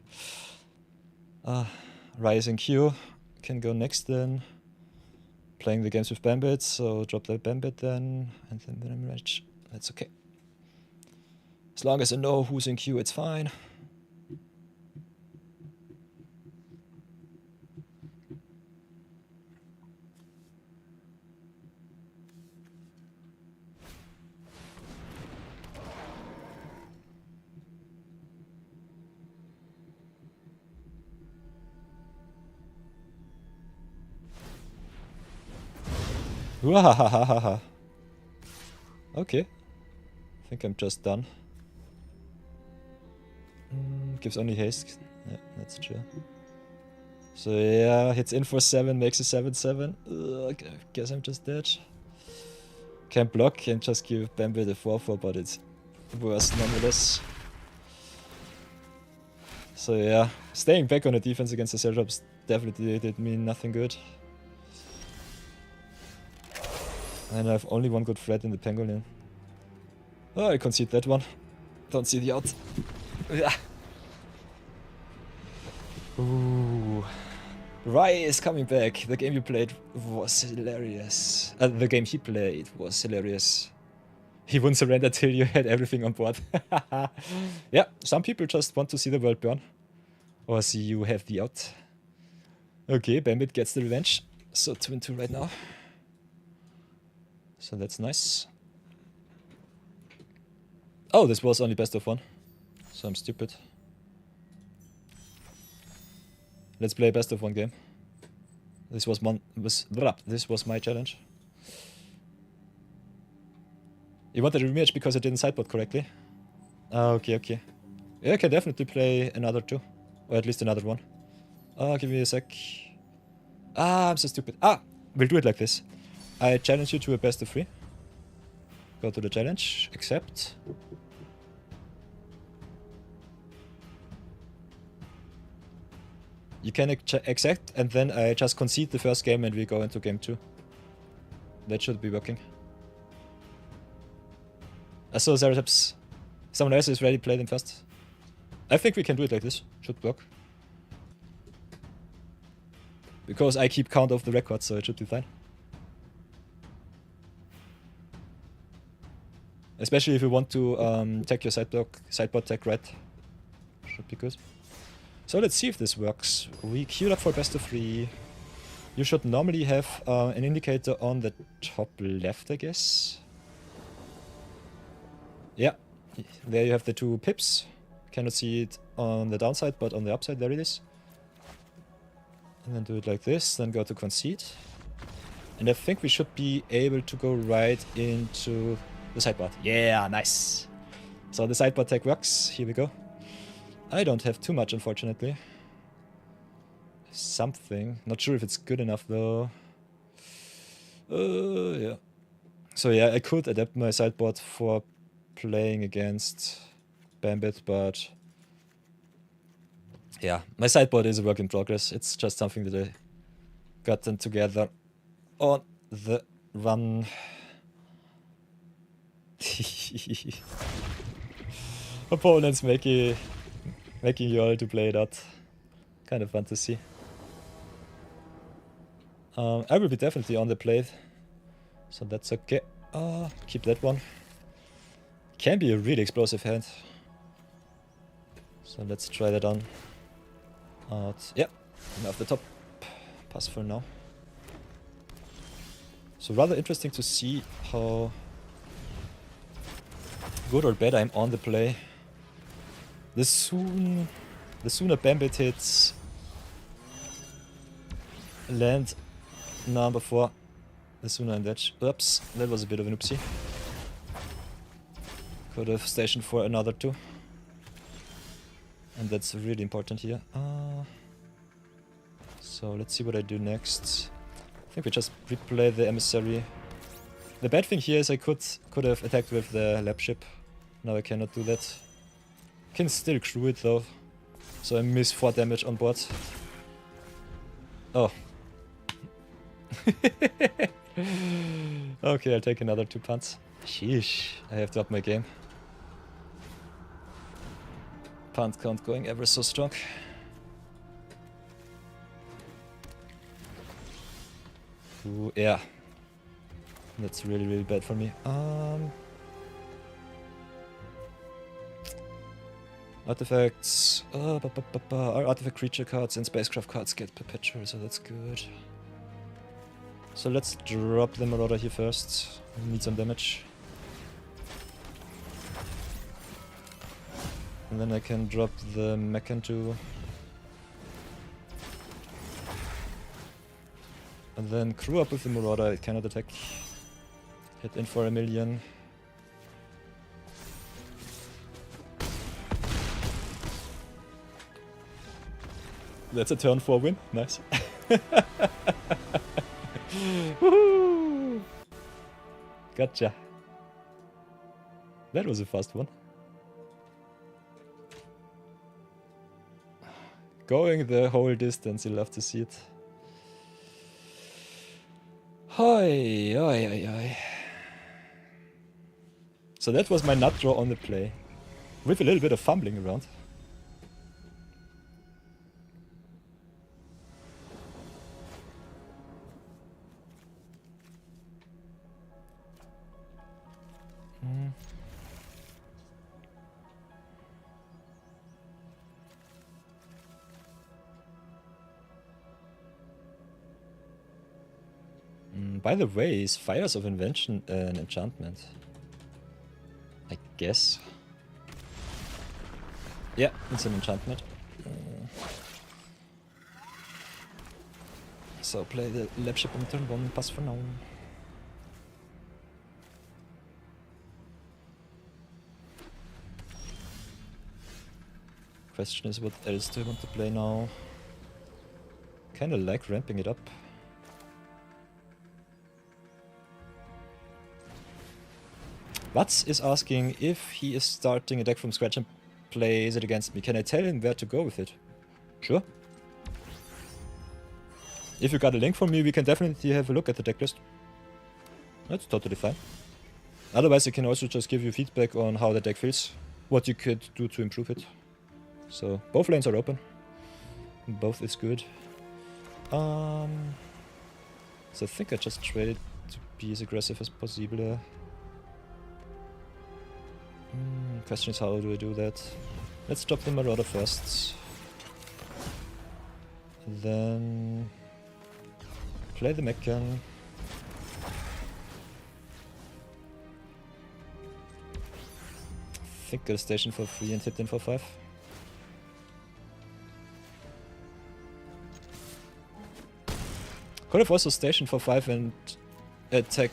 Rising Q can go next then. Playing the games with Bambit, so drop that Bambit then, and then Venom Rage. That's okay. As long as I know who's in Q, it's fine. Wahahaha. Okay. I think I'm just done. Gives only haste. Yeah, that's true. So yeah, hits in for 7, makes a 7/7. Okay, I guess I'm just dead. Can't block, can just give Bambit a 4/4, but it's worse nonetheless. So yeah, staying back on the defense against the cell drops definitely did mean nothing good. And I have only one good threat in the Pangolin. Oh, I concede that one. Don't see the out. Yeah. Ooh. Rai is coming back. The game you played was hilarious. The game he played was hilarious. He wouldn't surrender till you had everything on board. Yeah, some people just want to see the world burn. Or see you have the out. Okay, Bambit gets the revenge. So 2-2 right now. So that's nice. Oh, this was only best of 1. So I'm stupid. Let's play best of 1 game. This was my challenge. You wanted a rematch because I didn't sideboard correctly? Okay, okay. Yeah, I can definitely play another 2. Or at least another 1. Give me a sec. I'm so stupid. We'll do it like this. I challenge you to a best of 3. Go to the challenge. Accept. You can accept, and then I just concede the first game and we go into game 2. That should be working. So Zeratops, someone else is ready to play them first. I think we can do it like this. Should work. Because I keep count of the record, so it should be fine. Especially if you want to take your sideboard tech right. Should be good. So let's see if this works. We queued up for best of 3. You should normally have an indicator on the top left, I guess. Yeah, there you have the 2 pips. Cannot see it on the downside, but on the upside there it is. And then do it like this, then go to concede. And I think we should be able to go right into the sideboard. Yeah, nice. So the sideboard tech works. Here we go. I don't have too much, unfortunately. Something. Not sure if it's good enough, though. Yeah. So yeah, I could adapt my sideboard for playing against Bambit, but... yeah, my sideboard is a work in progress. It's just something that I gotten together on the run. Opponents making you all to play it out. Kind of fun to see. I will be definitely on the plate, so that's okay. Keep that one. Can be a really explosive hand. So let's try that on. Yeah, and off the top. Pass for now. So rather interesting to see how good or bad I'm on the play. The sooner Bambit hits land number 4, the sooner I'm dead. Oops, that was a bit of an oopsie. Could have stationed for another 2. And that's really important here. So let's see what I do next. I think we just replay the emissary. The bad thing here is I could have attacked with the lab ship. Now I cannot do that. Can still crew it though. So I miss 4 damage on board. Oh. Okay, I'll take another 2 punts. Sheesh, I have to up my game. Punt count going ever so strong. Ooh, yeah. That's really, really bad for me. Artifacts. Our artifact creature cards and spacecraft cards get perpetual, so that's good. So let's drop the Marauder here first. We need some damage. And then I can drop the Mechan too. And then crew up with the Marauder, it cannot attack. Hit in for 1,000,000. That's a turn 4 win, nice. Woohoo! Gotcha. That was a fast one. Going the whole distance, you love to see it. Hoi, oi, oi, oi. So that was my nut draw on the play, with a little bit of fumbling around. By the way, is Fires of Invention an enchantment? I guess. Yeah, it's an enchantment. So play the lab ship on turn 1, pass for now. Question is, what else do I want to play now? Kinda like ramping it up. Watts is asking if he is starting a deck from scratch and plays it against me. Can I tell him where to go with it? Sure. If you got a link from me, we can definitely have a look at the deck list. That's totally fine. Otherwise, I can also just give you feedback on how the deck feels, what you could do to improve it. So both lanes are open. Both is good. So I think I just traded to be as aggressive as possible. Question is, how do I do that? Let's drop the Marauder first. Then play the Mechan. I think I'll station for 3 and hit in for 5. Could have also stationed for 5 and attack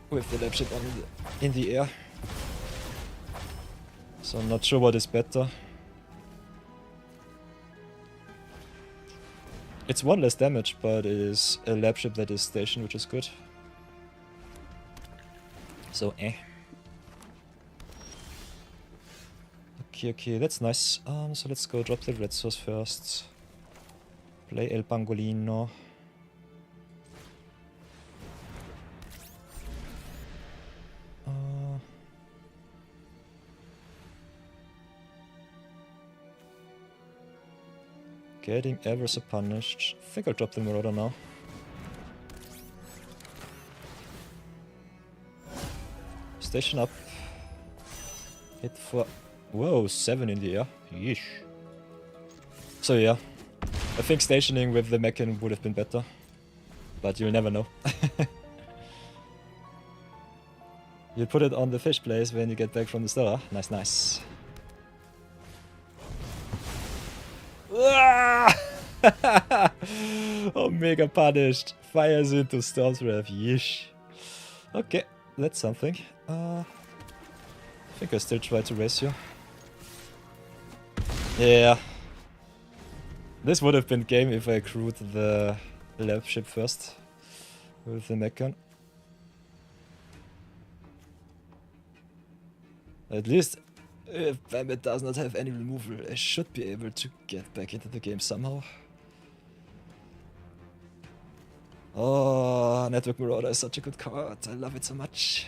with the lab ship in the air. So I'm not sure what is better. It's 1 less damage, but it is a lab ship that is stationed, which is good. So Okay, that's nice. So let's go drop the red source first. Play El Pangolino. Getting ever so punished. I think I'll drop the Marauder now. Station up. Hit for... Whoa, 7 in the air. Yeesh. So yeah, I think stationing with the Mechan would have been better. But you'll never know. You put it on the fish place when you get back from the store. Nice, nice. Oh, mega punished. Fires into Storm's Wrath. Yeesh. Okay, that's something. I think I still try to race you. Yeah. This would have been game if I crewed the lab ship first with the Mechan. At least if Bambit does not have any removal, I should be able to get back into the game somehow. Oh, Network Marauder is such a good card. I love it so much.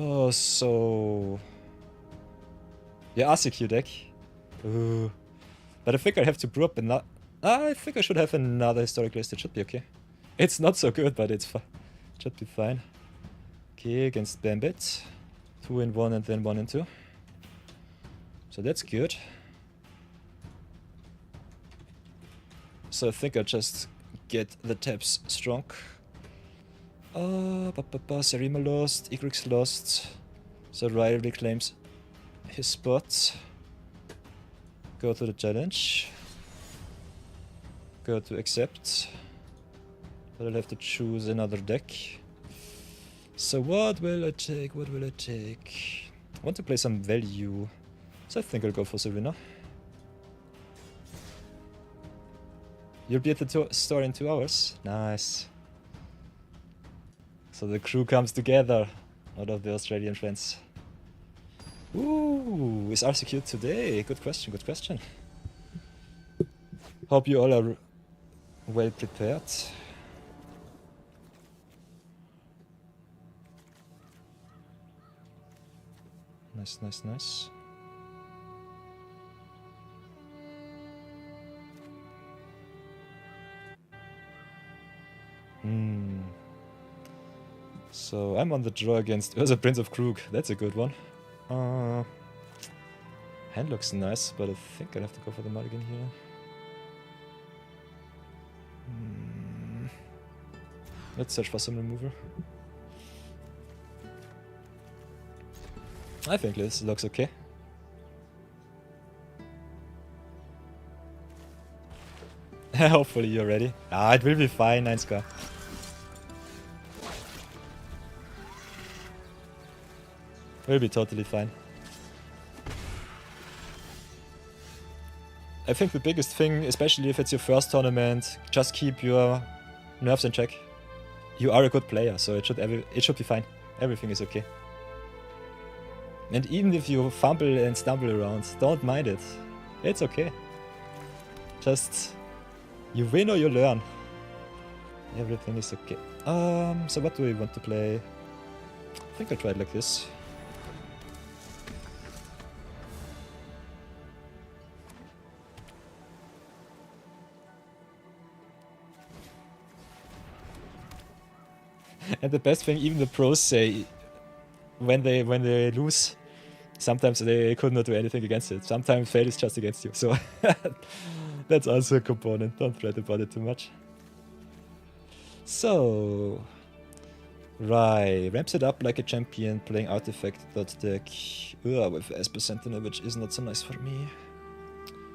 Oh, so... Yeah, RCQ deck. Ooh. But I think I have to brew up another... I think I should have another historic list. It should be okay. It's not so good, but it should be fine. Okay, against Bambit. 2 in 1 and then 1 in 2. So that's good. So I think I just get the taps strong. Serima lost, Igrix lost. So Ryder reclaims his spot. Go to the challenge. Go to accept. But I'll have to choose another deck. So what will I take? What will I take? I want to play some value. So I think I'll go for Serena. You'll be at the store in 2 hours. Nice. So the crew comes together out of the Australian friends. Ooh, is RCQ today? Good question, good question. Hope you all are well prepared. Nice, nice, nice. So I'm on the draw against Ursa Prince of Krug. That's a good one. Hand looks nice, but I think I'll have to go for the mulligan here. Let's search for some removal. I think this looks okay. Hopefully you're ready. Ah, it will be fine, 9 scar. Will be totally fine. I think the biggest thing, especially if it's your first tournament, just keep your nerves in check. You are a good player, so it should be fine. Everything is okay. And even if you fumble and stumble around, don't mind it. It's okay. Just you win or you learn. Everything is okay. So what do we want to play? I think I'll try it like this. And the best thing, even the pros say, when they lose, sometimes they could not do anything against it. Sometimes fail is just against you. So that's also a component. Don't fret about it too much. So Rai ramps it up like a champion, playing artifact deck with Esper Sentinel, which is not so nice for me.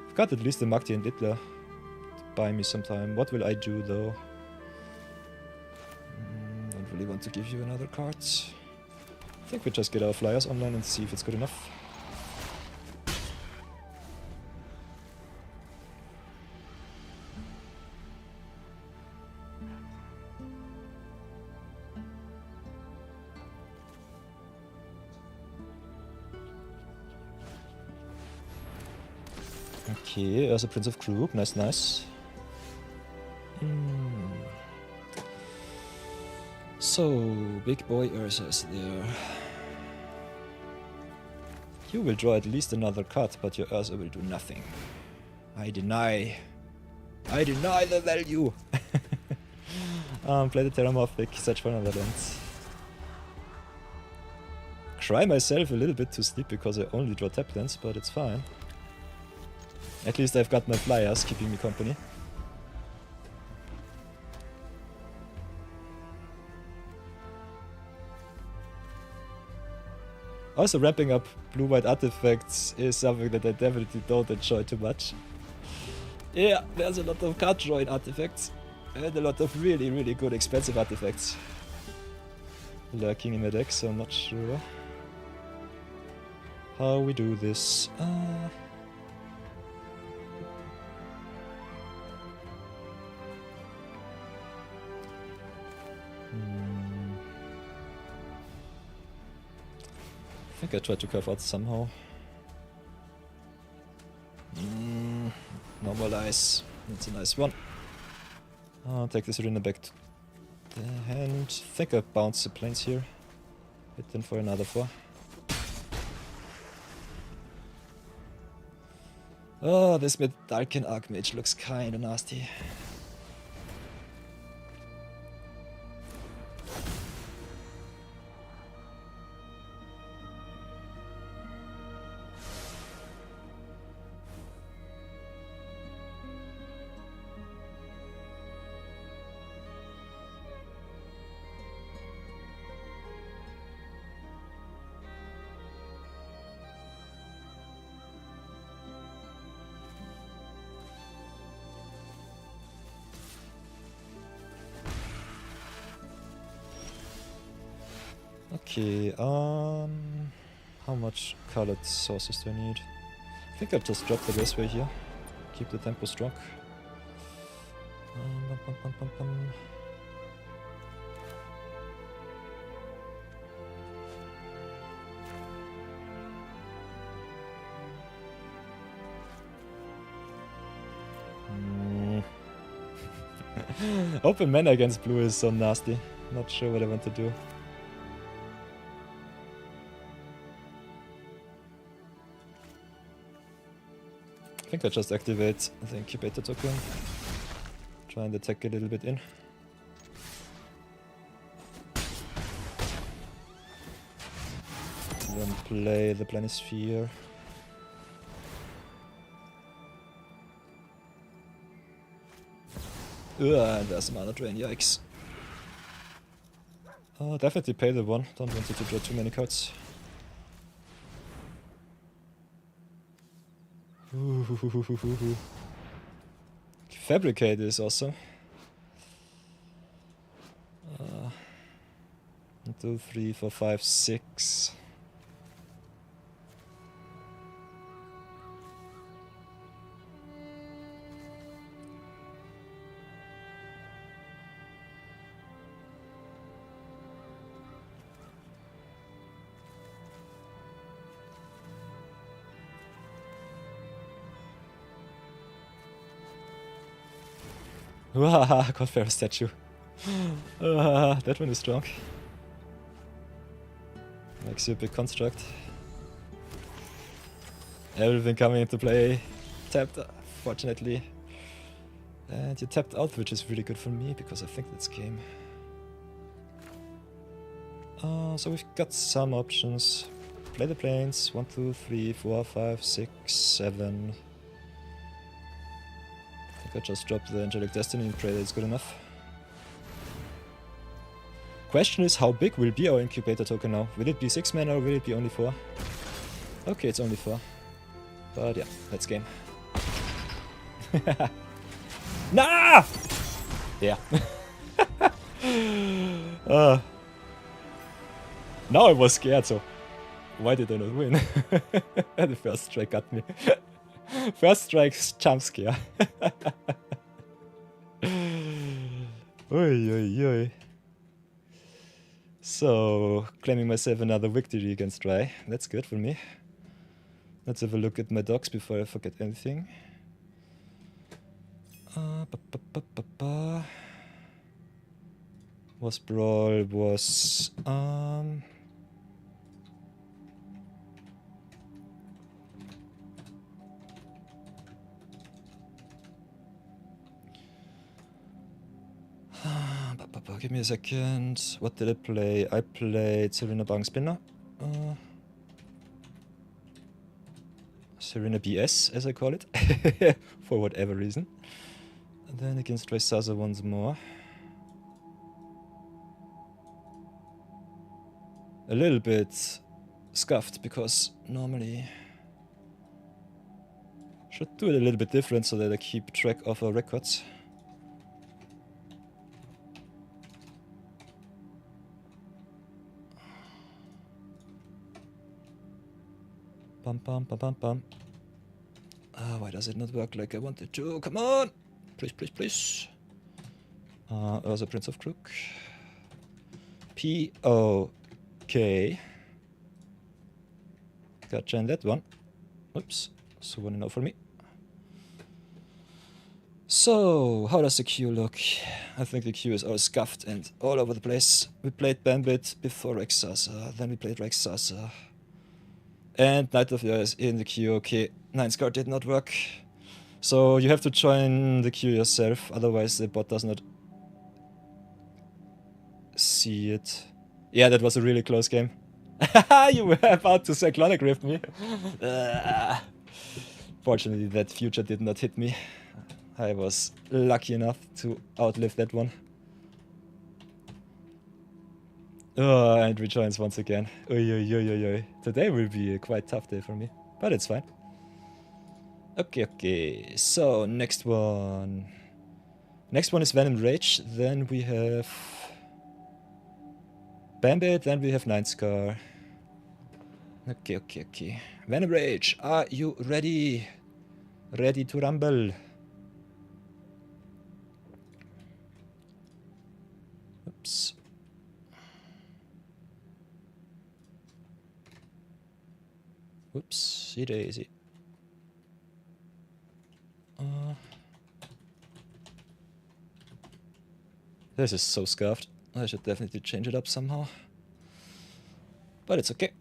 I've got at least a Magti and Littler to buy me some time. What will I do though? Don't really want to give you another card. I think we just get our flyers online and see if it's good enough. Okay, there's a Prince of Krug. Nice, nice. So, big boy Ursa is there. You will draw at least another card, but your Ursa will do nothing. I deny the value! Play the Terramorphic, search for another land. Cry myself a little bit to sleep because I only draw tap lands, but it's fine. At least I've got my flyers keeping me company. Also, ramping up blue-white artifacts is something that I definitely don't enjoy too much. Yeah, there's a lot of card drawing artifacts and a lot of really, really good expensive artifacts lurking in the deck, so I'm not sure how we do this. I think I tried to curve out somehow. Normalize. That's a nice one. I'll take this arena back to the hand. I think I bounce the planes here. Hit in for another 4. Oh, this Medalken Archmage looks kinda nasty. Okay, how much colored sources do I need? I think I'll just drop the Raspberry here. Keep the tempo strong. Bum, bum, bum, bum, bum. Open mana against blue is so nasty. Not sure what I want to do. I think I just activate the incubator token. Try and attack a little bit in. Then play the Planisphere. Ugh, there's a mana drain, yikes. Definitely pay the 1, don't want it to draw too many cards. Fabricate is awesome. 1, 2, 3, 4, 5, 6. Wahaha, God Pharaoh statue. That one is strong. Makes you a big construct. Everything coming into play. Tapped, fortunately. And you tapped out, which is really good for me, because I think that's game. So we've got some options. Play the planes. 1, 2, 3, 4, 5, 6, 7. I just drop the Angelic Destiny and pray that it's good enough. Question is, how big will be our incubator token now? Will it be 6 mana or will it be only 4? Okay, it's only 4. But yeah, that's game. Nah! Yeah. Now I was scared, so why did I not win? The first strike got me. First strike's jump scare. Oi, oi, oi. So, claiming myself another victory against Dry. That's good for me. Let's have a look at my docs before I forget anything. Was Brawl, was... Give me a second. What did I play? I played Serena Bang Spinner. Serena BS, as I call it. For whatever reason. And then against Raysaza once more. A little bit scuffed, because normally... should do it a little bit different so that I keep track of our records. Bum bum bum bum bum. Why does it not work like I wanted to? Come on! Please, please, please. Urza Prince of Crook. P-O-K. Gotcha in that one. Oops. So 1-0 for me. So, how does the queue look? I think the queue is all scuffed and all over the place. We played Bambit before Rexasa, then we played Rexasa. And Knight of the is in the queue. Okay, 9's card did not work. So you have to join the queue yourself, otherwise the bot does not see it. Yeah, that was a really close game. You were about to cyclonic rift me. Fortunately, that future did not hit me. I was lucky enough to outlive that one. Oh, and rejoins once again. Oy, oy, oy, oy, oy. Today will be a quite tough day for me, but it's fine. Okay, okay. So, next one. Next one is Venom Rage. Then we have Bambit. Then we have 9 Scar. Okay, okay, okay. Venom Rage, are you ready? Ready to rumble? Oops. Whoopsie daisy. This is so scuffed. I should definitely change it up somehow. But it's okay.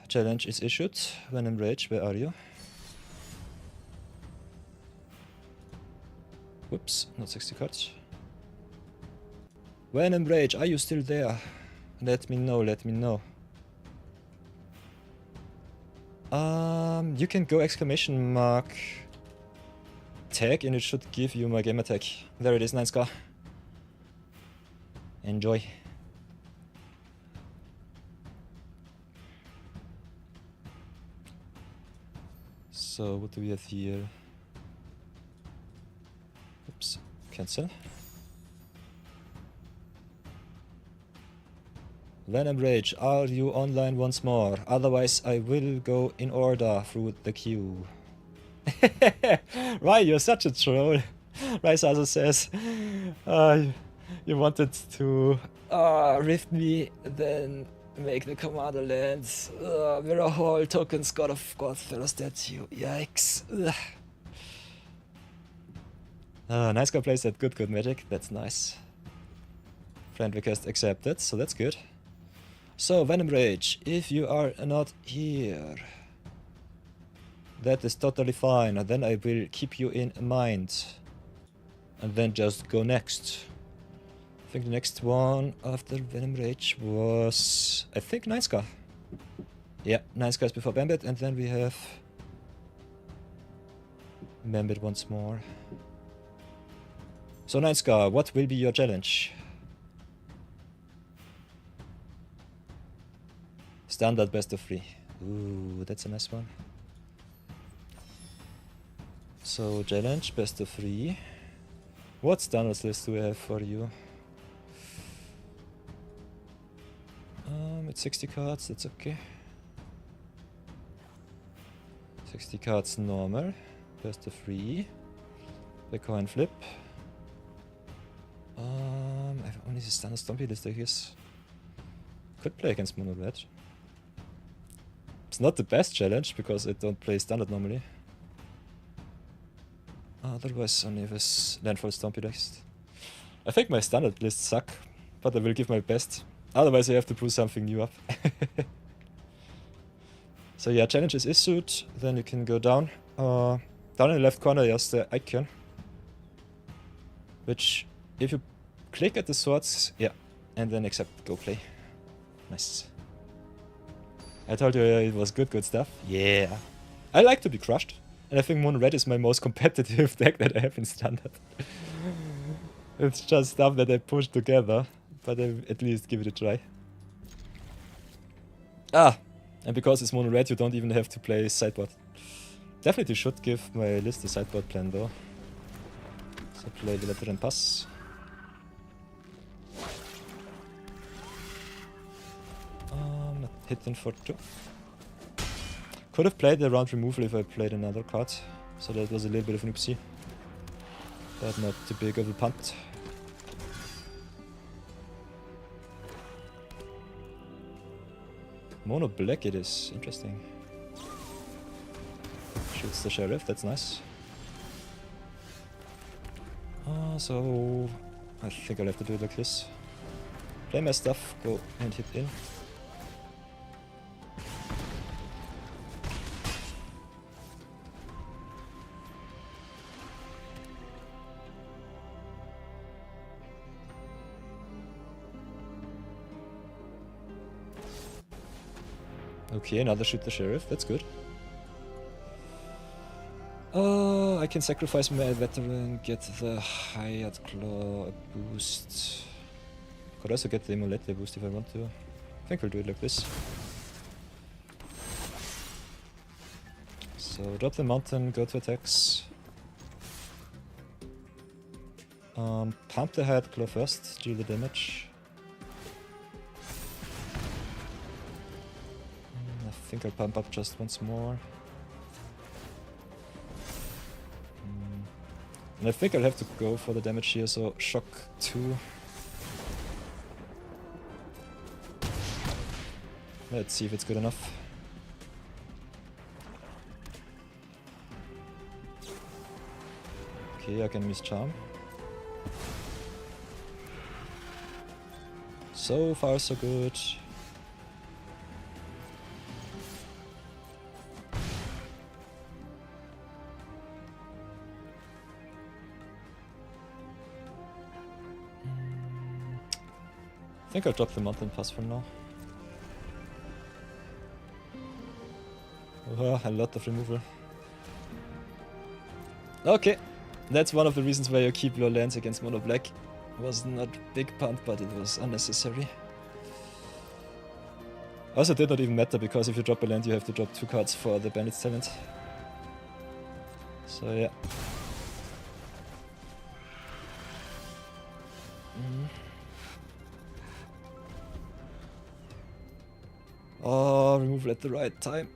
Challenge is issued. Venom Rage, where are you? Whoops, not 60 cards. Venom Rage, are you still there? Let me know, let me know. You can go exclamation mark tag and it should give you my gamer tag. There it is, 9 Scar. Enjoy. So what do we have here? Oops, cancel. Venom Rage, are you online once more? Otherwise I will go in order through the queue. Why, you're such a troll. Rice also says, you wanted to rift me, then make the commander land. Mirror Hall, tokens, God of God, Pharaoh statue. Yikes. 9 Scar plays that good magic. That's nice. Friend request accepted, so that's good. So, Venom Rage, if you are not here, that is totally fine. Then I will keep you in mind. And then just go next. I think the next one after Venom Rage was, I think, 9 Scar. Yeah, 9 Scars before Bambit, and then we have Bambit once more. So 9 Scar, what will be your challenge? Standard best of 3. Ooh, that's a nice one. So challenge best of 3. What standards list do we have for you? It's 60 cards, that's okay. 60 cards normal. Best of 3. The coin flip. I have only the standard Stompy list, I guess. Could play against Mono Red. It's not the best challenge because I don't play standard normally. Otherwise, only with Landfall Stompy list. I think my standard lists suck, but I will give my best. Otherwise, I have to brew something new up. So yeah, challenge is issued. Then you can go down. Down in the left corner, there's the icon. Which, if you click at the swords, yeah, and then accept, go play. Nice. I told you it was good stuff. Yeah. I like to be crushed. And I think Mono Red is my most competitive deck that I have in Standard. It's just stuff that I push together, but I at least give it a try. And because it's Mono Red, you don't even have to play sideboard. Definitely should give my list a sideboard plan though. So play the Veteran Pass. Not hitting for 2. Could have played the round removal if I played another card, so that was a little bit of an oopsie. But not too big of a punt. Mono black it is, interesting. Shoots the sheriff, that's nice. So I think I'll have to do it like this. Play my stuff, go and hit in. Okay, another shoot the sheriff, that's good. I can sacrifice my veteran, get the hired claw boost. Could also get the immolate boost if I want to. I think we'll do it like this. So drop the mountain, go to attacks. Pump the hired claw first, deal the damage. I think I'll pump up just once more. And I think I'll have to go for the damage here, so shock 2. Let's see if it's good enough. Okay, I can miss charm. So far so good. I think I'll drop the mountain pass for now. A lot of removal. Okay, that's one of the reasons why you keep low lands against mono black. It was not big punt, but it was unnecessary. Also did not even matter, because if you drop a land you have to drop 2 cards for the bandit's talent. So yeah. Oh, removal at the right time.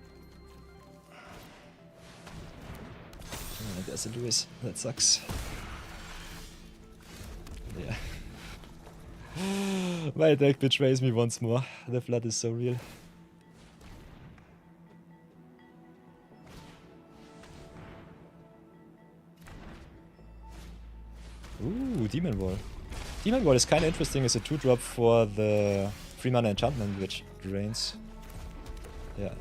Oh, there's a Lewis. That sucks. Yeah. My deck betrays me once more. The flood is so real. Ooh, Demon Wall. Demon Wall is kind of interesting as a 2-drop for the 3 mana enchantment which drains. Yeah.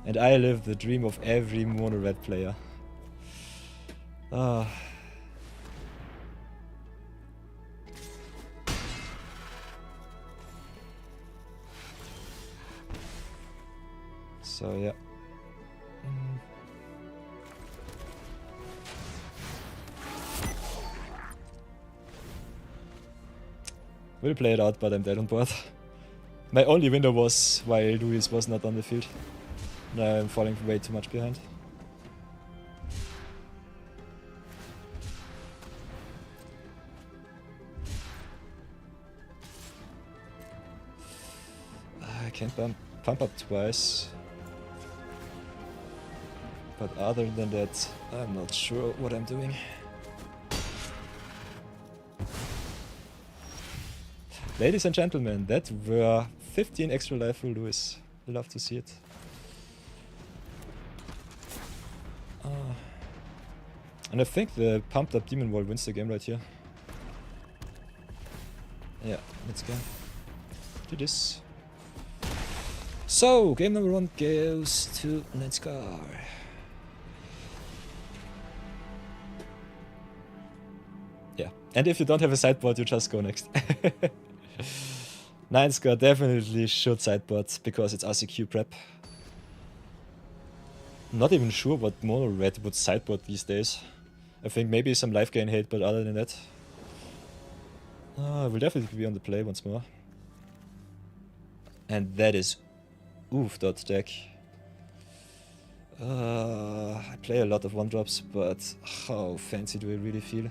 And I live the dream of every mono red player. Ah. So yeah. We'll play it out, but I'm dead on board. My only window was while Luis was not on the field. Now I'm falling way too much behind. I can't pump up twice. But other than that, I'm not sure what I'm doing. Ladies and gentlemen, that were 15 extra life for Lewis. Love to see it. And I think the pumped up Demon Wall wins the game right here. Yeah, let's go. Do this. So, game number 1 goes to Nightscar. Yeah, and if you don't have a sideboard, you just go next. Nightscar definitely should sideboard because it's RCQ prep. I'm not even sure what mono red would sideboard these days. I think maybe some life gain hate, but other than that, I will definitely be on the play once more. And that is oof dot deck. I play a lot of 1-drops, but how fancy do I really feel?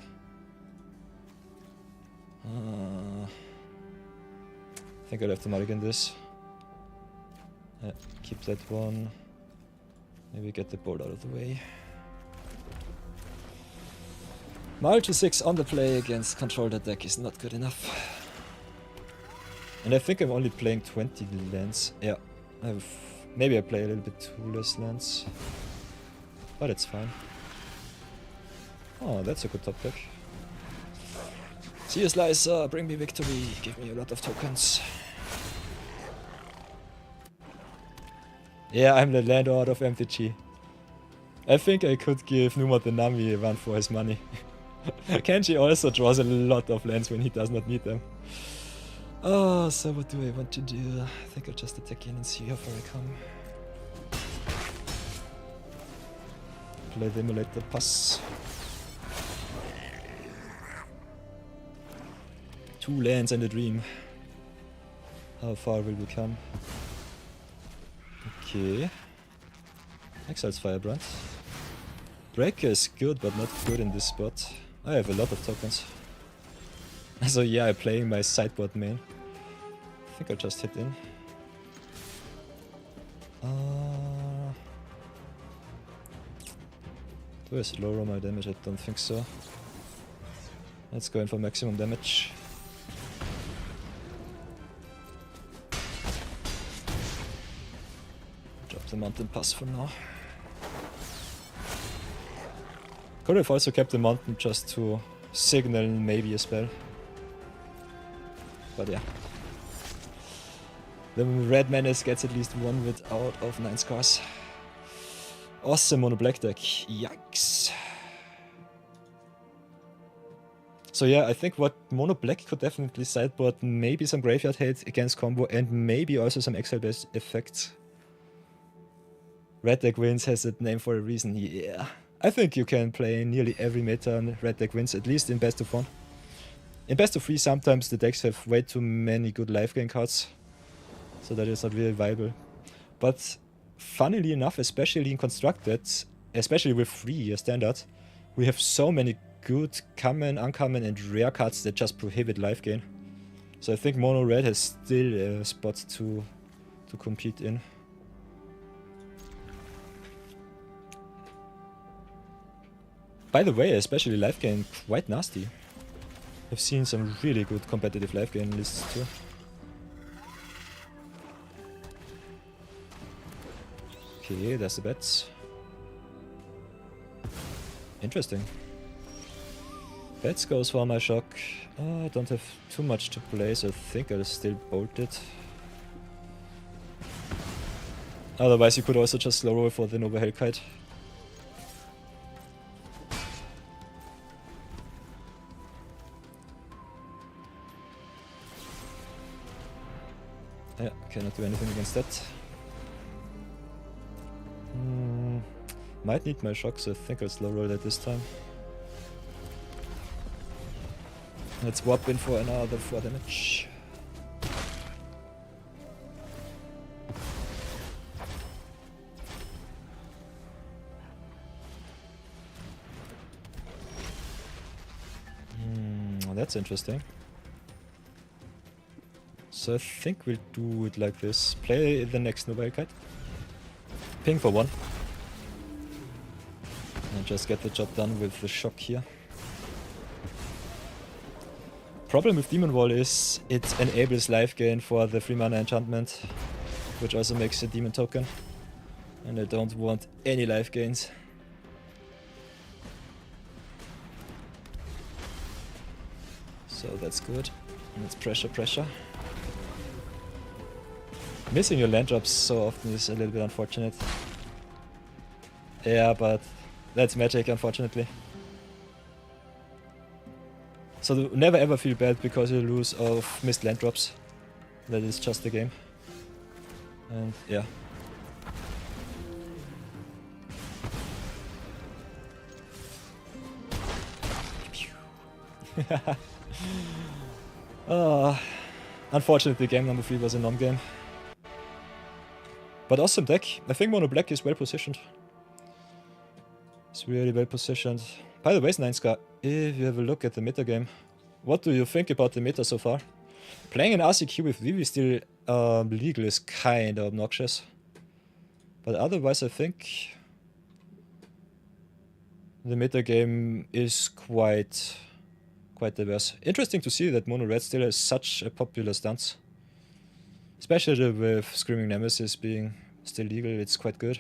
I think I'll have to mulligan this. Keep that one. Maybe get the board out of the way. Multi 6 on the play against control that deck is not good enough. And I think I'm only playing 20 lands. Yeah, maybe I play a little bit too less lands. But it's fine. Oh, that's a good top pick. See you, Slicer, bring me victory, give me a lot of tokens. Yeah, I'm the landlord of MTG. I think I could give Numa the Nami a run for his money. Kenji also draws a lot of lands when he does not need them. Oh, so what do I want to do? I think I'll just attack in and see how far I come. Play the emulator pass. 2 lands and a dream. How far will we come? Okay. Exiles Firebrand. Breaker is good, but not good in this spot. I have a lot of tokens. So yeah, I'm playing my sideboard main. I think I'll just hit in. Do I slow roll my damage? I don't think so. Let's go in for maximum damage. Drop the mountain pass for now. Could have also kept the mountain just to signal maybe a spell. But yeah. The red menace gets at least 1 wit out of 9 scars. Awesome mono black deck. Yikes. So yeah, I think what mono black could definitely sideboard maybe some graveyard hate against combo and maybe also some exile based effects. Red deck wins has that name for a reason, yeah. I think you can play nearly every meta on red deck wins, at least in best of 1. In best of 3 sometimes the decks have way too many good life gain cards, so that is not really viable. But funnily enough, especially in Constructed, especially with 3 standard, we have so many good common, uncommon and rare cards that just prohibit life gain. So I think mono red has still a spot to compete in. By the way, especially life gain, quite nasty. I've seen some really good competitive life gain lists too. Okay, there's the bets. Interesting. Bets goes for my shock. I don't have too much to play, so I think I'll still bolt it. Otherwise you could also just slow roll for the Nova Hellkite. Yeah, cannot do anything against that. Might need my shock, so I think I'll slow roll that this time. Let's warp in for another 4 damage. That's interesting. So I think we'll do it like this. Play the next Nova Hellkite. Ping for 1. And just get the job done with the shock here. Problem with Demon Wall is it enables life gain for the 3 mana enchantment, which also makes a demon token. And I don't want any life gains. So that's good. And it's pressure, pressure. Missing your land drops so often is a little bit unfortunate. Yeah, but that's magic, unfortunately. So never ever feel bad because you lose of missed land drops. That is just the game. And yeah. Unfortunately, game number 3 was a non-game. But awesome deck. I think mono black is well positioned. It's really well positioned. By the way, 9 Scar, if you have a look at the meta game, what do you think about the meta so far? Playing an RCQ with Vivi still legal is kinda obnoxious. But otherwise I think the meta game is quite diverse. Interesting to see that mono red still has such a popular stance. Especially with Screaming Nemesis being still legal, it's quite good.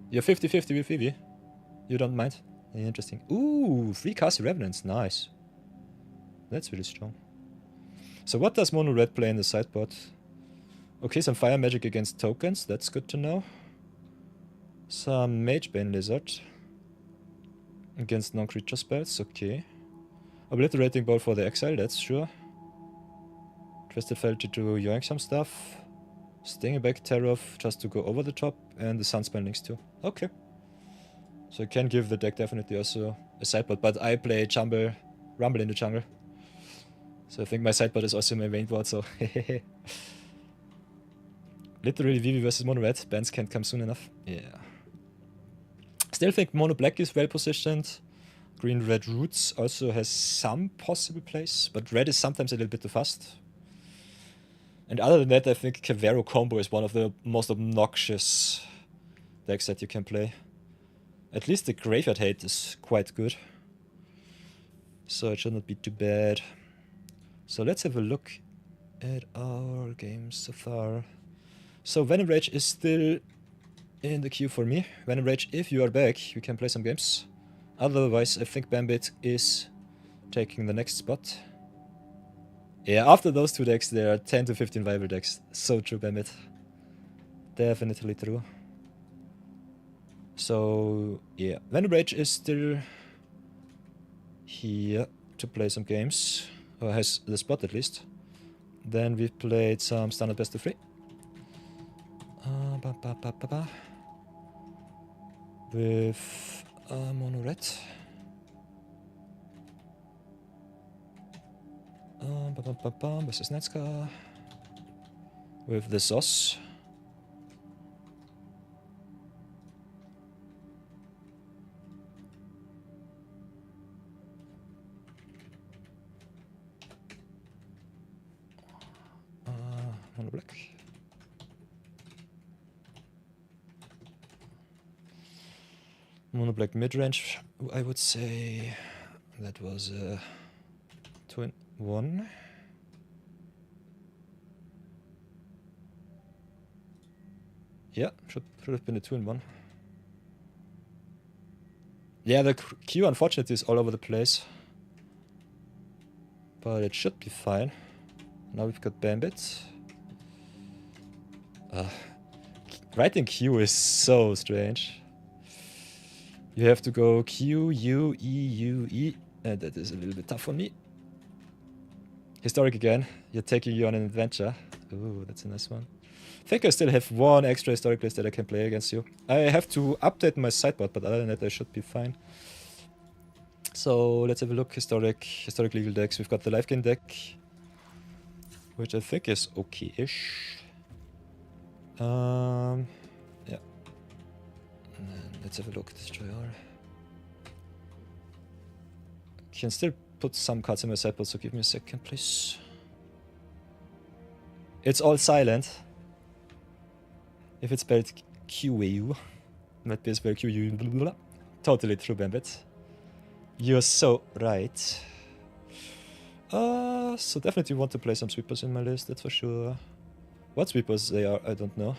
You're 50-50 with Vivi? You don't mind? Interesting. Ooh, 3 Castle Revenants. Nice. That's really strong. So what does Mono Red play in the sideboard? Okay, some Fire Magic against tokens. That's good to know. Some Magebane Lizard. Against non-creature spells. Okay. Obliterating Ball for the exile. That's sure. Twisted Felty to yoink some stuff. Stinging back Terror just to go over the top. And the Sunspell links too. Okay. So I can give the deck definitely also a sideboard, but I play Rumble in the jungle. So I think my sideboard is also my main board, so literally Vivi versus Mono Red. Bans can't come soon enough. Yeah. Still think Mono Black is well positioned. Green Red Roots also has some possible plays, but Red is sometimes a little bit too fast. And other than that, I think Cavero combo is one of the most obnoxious decks that you can play. At least the Graveyard Hate is quite good. So it should not be too bad. So let's have a look at our games so far. So Venom Rage is still in the queue for me. Venom Rage, if you are back, we can play some games. Otherwise, I think Bambit is taking the next spot. Yeah, after those 2 decks, there are 10 to 15 viable decks. So true, Bambit. Definitely true. So, yeah, Venom Rage is still here to play some games, or has the spot at least. Then we've played some standard best of 3. With Mono Red. Versus Netska. With the Sauce. Mono Black. Mono Black mid-range, I would say that was 2-in-1. Yeah, should have been a 2-in-1. Yeah, the queue unfortunately is all over the place. But it should be fine. Now we've got Bambit. Writing Q is so strange. You have to go Q, U, E, U, E. And that is a little bit tough for me. Historic again. You're taking you on an adventure. Ooh, that's a nice one. I think I still have 1 extra historic list that I can play against you. I have to update my sideboard, but other than that I should be fine. So let's have a look. Historic legal decks. We've got the life gain deck, which I think is okay-ish. Yeah. And then let's have a look. Destroy all. Can still put some cards in my sideboard, so give me a second, please. It's all silent. If it's spelled Q-U, might be spelled Q-U. Totally true, Bambit. You're so right. So definitely want to play some sweepers in my list, that's for sure. What sweepers they are, I don't know.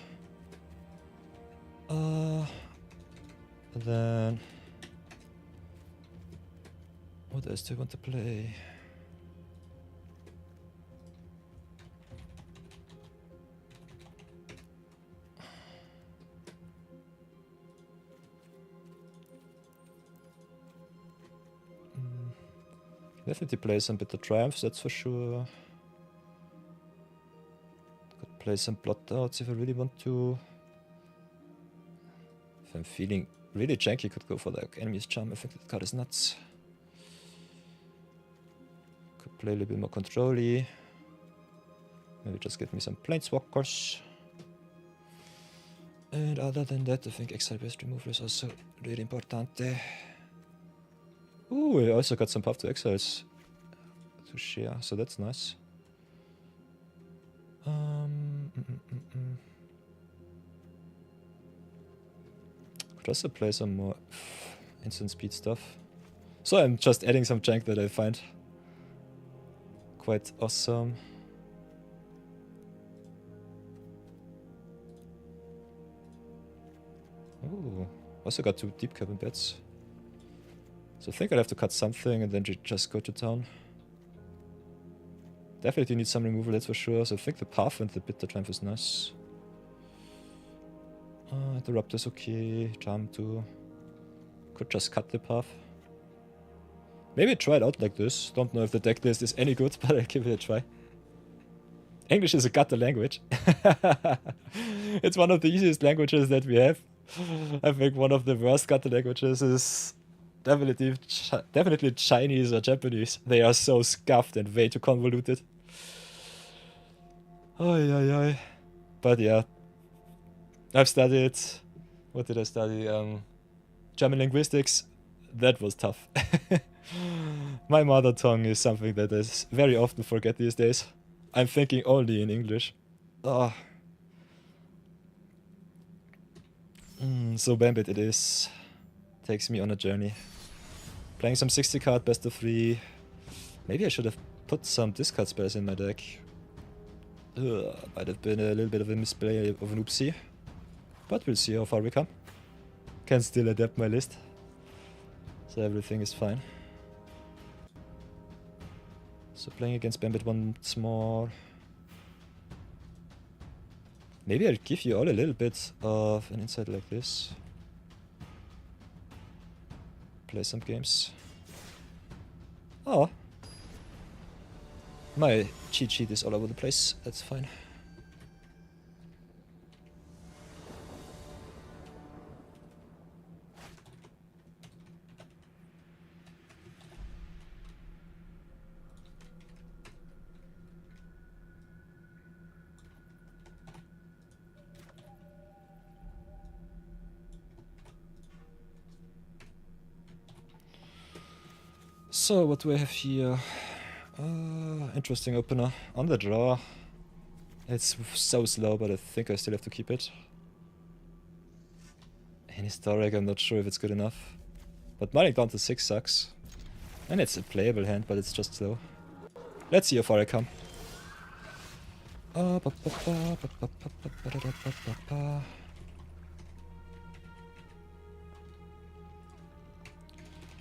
Then what else do I want to play? Definitely play some Bitter Triumphs, that's for sure. Could play some Blot Outs if I really want to. If I'm feeling really janky, could go for the Enemy's Charm. I think that card is nuts. Could play a little bit more control-y. Maybe just get me some Planeswalkers. And other than that, I think Exile-based removal is also really important. Ooh, I also got some Path to Exiles to share, so that's nice. Could also play some more instant speed stuff. So I'm just adding some jank that I find quite awesome. Ooh, also got 2 deep cabin beds. So I think I'll have to cut something and then just go to town. Definitely need some removal, that's for sure. So I think the path and the bitter triumph is nice. Interrupt is okay. Charm too. Could just cut the path. Maybe try it out like this. Don't know if the deck list is any good, but I'll give it a try. English is a gutter language. It's one of the easiest languages that we have. I think one of the worst gutter languages is definitely Chinese or Japanese. They are so scuffed and way too convoluted. Ay. But yeah. I've studied... What did I study? German linguistics. That was tough. My mother tongue is something that I very often forget these days. I'm thinking only in English. So Bambit it is. Takes me on a journey. Playing some 60 card best of 3. Maybe I should have put some discard spells in my deck. Might have been a little bit of a misplay of an oopsie. But we'll see how far we come. Can still adapt my list. So everything is fine. So playing against Bambit once more. Maybe I'll give you all a little bit of an insight like this. Play some games. Oh. My cheat sheet is all over the place. That's fine. So, what do I have here? Interesting opener. On the draw. It's so slow, but I think I still have to keep it. In historic, I'm not sure if it's good enough. But mining down to 6 sucks. And it's a playable hand, but it's just slow. Let's see how far I come.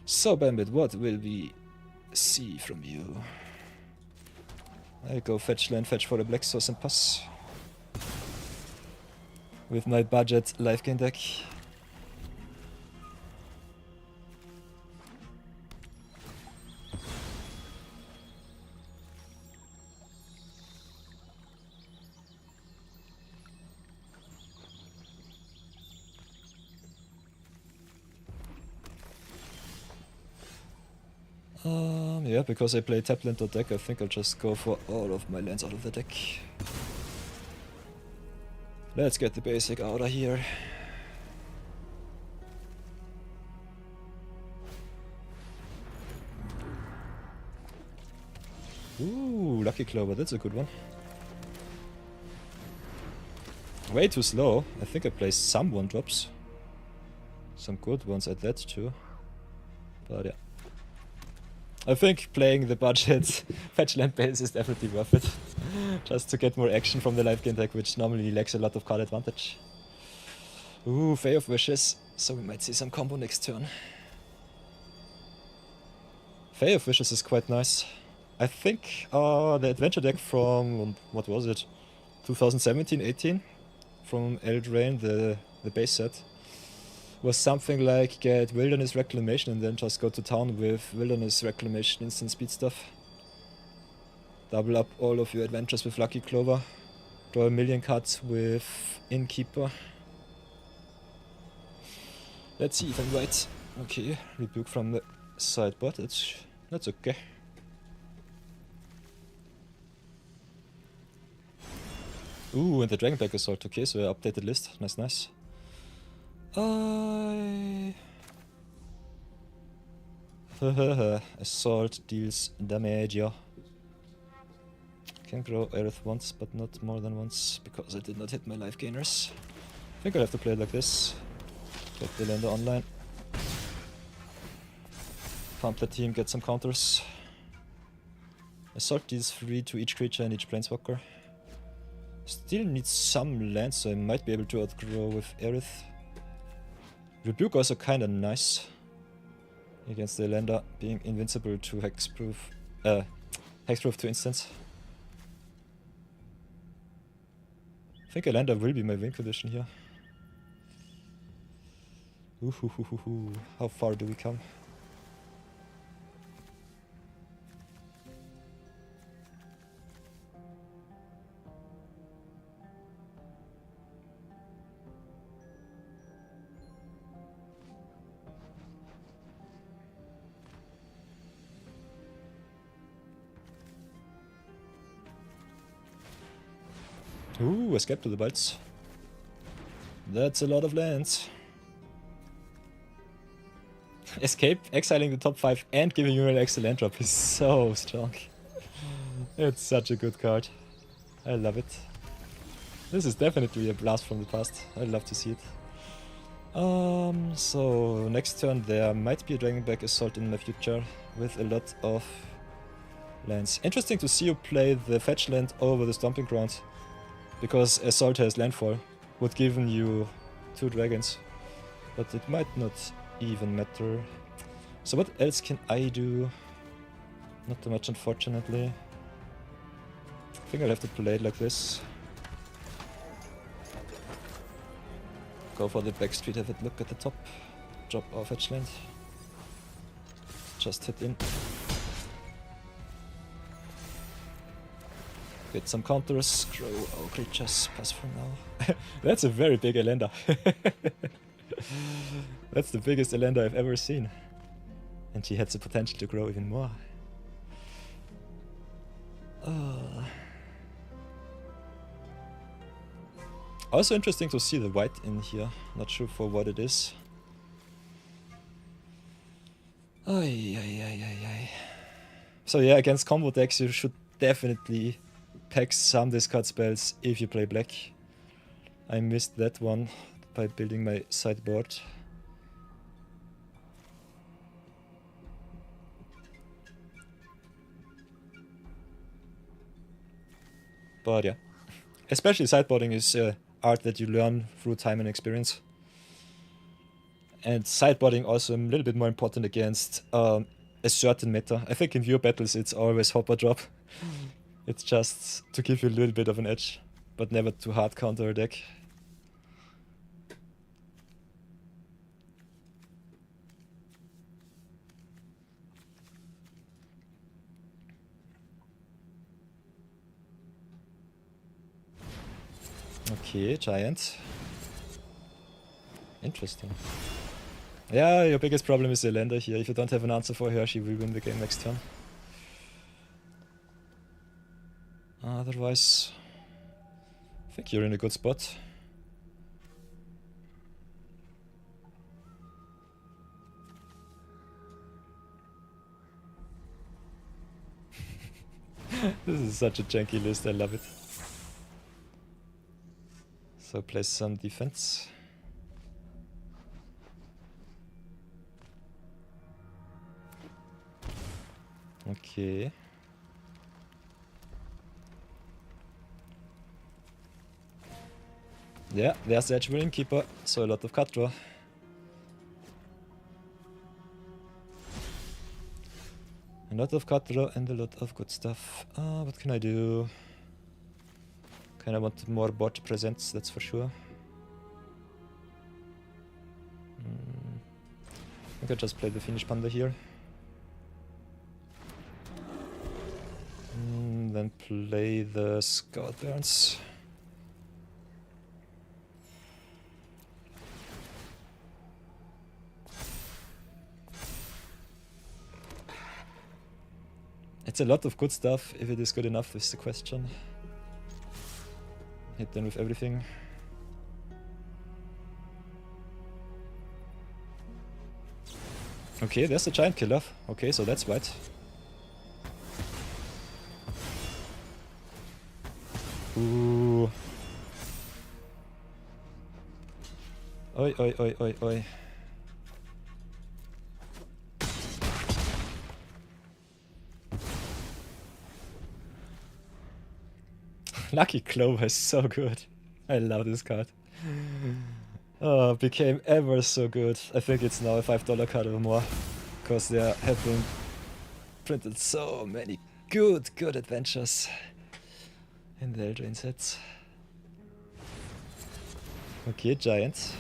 So, Bambit, what will we see from you? I go fetch land, fetch for the black source and pass. With my budget life gain deck. Yeah, because I play tap land or deck, I think I'll just go for all of my lands out of the deck. Let's get the basic out of here. Ooh, Lucky Clover, that's a good one. Way too slow. I think I play some 1-drops. Some good ones at that too. But yeah. I think playing the budget fetch land base is definitely worth it. Just to get more action from the life gain deck, which normally lacks a lot of card advantage. Ooh, Fey of Wishes. So we might see some combo next turn. Fey of Wishes is quite nice. I think the adventure deck from, what was it? 2017-18? From Eldraine, the base set. Was something like get Wilderness Reclamation and then just go to town with Wilderness Reclamation instant speed stuff. Double up all of your adventures with Lucky Clover. Draw a million cards with Innkeeper. Let's see if I'm right. Okay, rebuke from the sideboard, that's okay. Ooh, and the Dragonback Assault, okay, so I updated list, nice. Assault deals damage, yeah. Can grow Earth once, but not more than once, because I did not hit my life gainers. I think I'll have to play it like this. Get the lander online. Pump the team, get some counters. Assault deals 3 to each creature and each planeswalker. Still need some land, so I might be able to outgrow with Aerith. Rebuke also kinda nice. against the lander being invincible to hexproof. Hexproof to instance. I think a lander will be my win condition here. Ooh. How far do we come? Ooh, escape to the bolts. That's a lot of lands. Escape, exiling the top 5 and giving you an extra land drop is so strong. It's such a good card. I love it. This is definitely a blast from the past. I'd love to see it. So next turn there might be a Dragonback Assault in my future with a lot of lands. Interesting to see you play the fetch land over the Stomping Ground, because Assault has landfall, would give you 2 dragons, but it might not even matter. So what else can I do? Not too much, unfortunately. I think I'll have to play it like this. Go for the backstreet, have a look at the top. Drop our fetch land. Just hit in. Get some counters, grow our creatures, pass for now. That's a very big Elenda. That's the biggest Elenda I've ever seen. And she has the potential to grow even more. Also interesting to see the white in here. Not sure for what it is. Ay. So yeah, against combo decks you should definitely pack some discard spells if you play black. I missed that one by building my sideboard. But yeah, especially sideboarding is art that you learn through time and experience. And sideboarding also a little bit more important against a certain meta. I think in viewer battles it's always hopper drop. It's just to give you a little bit of an edge, but never to hard counter a deck. Okay, giant. Interesting. Yeah, your biggest problem is the lander here. If you don't have an answer for her, she will win the game next turn. Otherwise, I think you're in a good spot. This is such a janky list, I love it. So play some defense. Okay. Yeah, there's the Edge Willing Keeper, so a lot of cut draw. A lot of cut draw and a lot of good stuff. What can I do? Kinda want more board presents, that's for sure. I think I'll just play the Finnish Panda here. Then play the Scout Barons. It's a lot of good stuff. If it is good enough is the question. Hit them with everything. Okay, there's the giant killer. Okay, so that's white. Ooh. Oi, oi, oi, oi, oi. Lucky Clover is so good. I love this card. Oh, became ever so good. I think it's now a $5 card or more. because there have been printed so many good adventures in the Eldraine sets. Okay, Giant.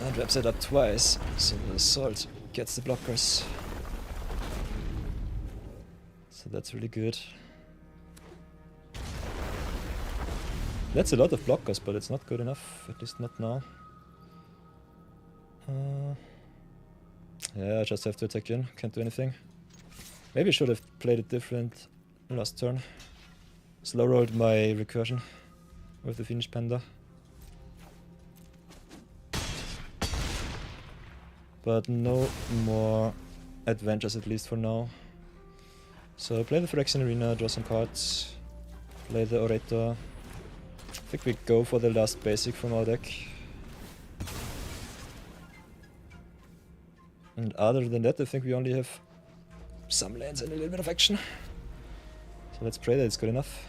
And wraps it up twice, so the Assault gets the blockers. So that's really good. That's a lot of blockers, but it's not good enough, at least not now. Yeah, I just have to attack in, can't do anything. Maybe I should have played it different last turn. Slow rolled my recursion with the Fiendish Panda. But no more adventures, at least for now. So play the Phyrexian Arena, draw some cards, play the Orator. I think we go for the last basic from our deck. And other than that, I think we only have some lands and a little bit of action. So let's pray that it's good enough.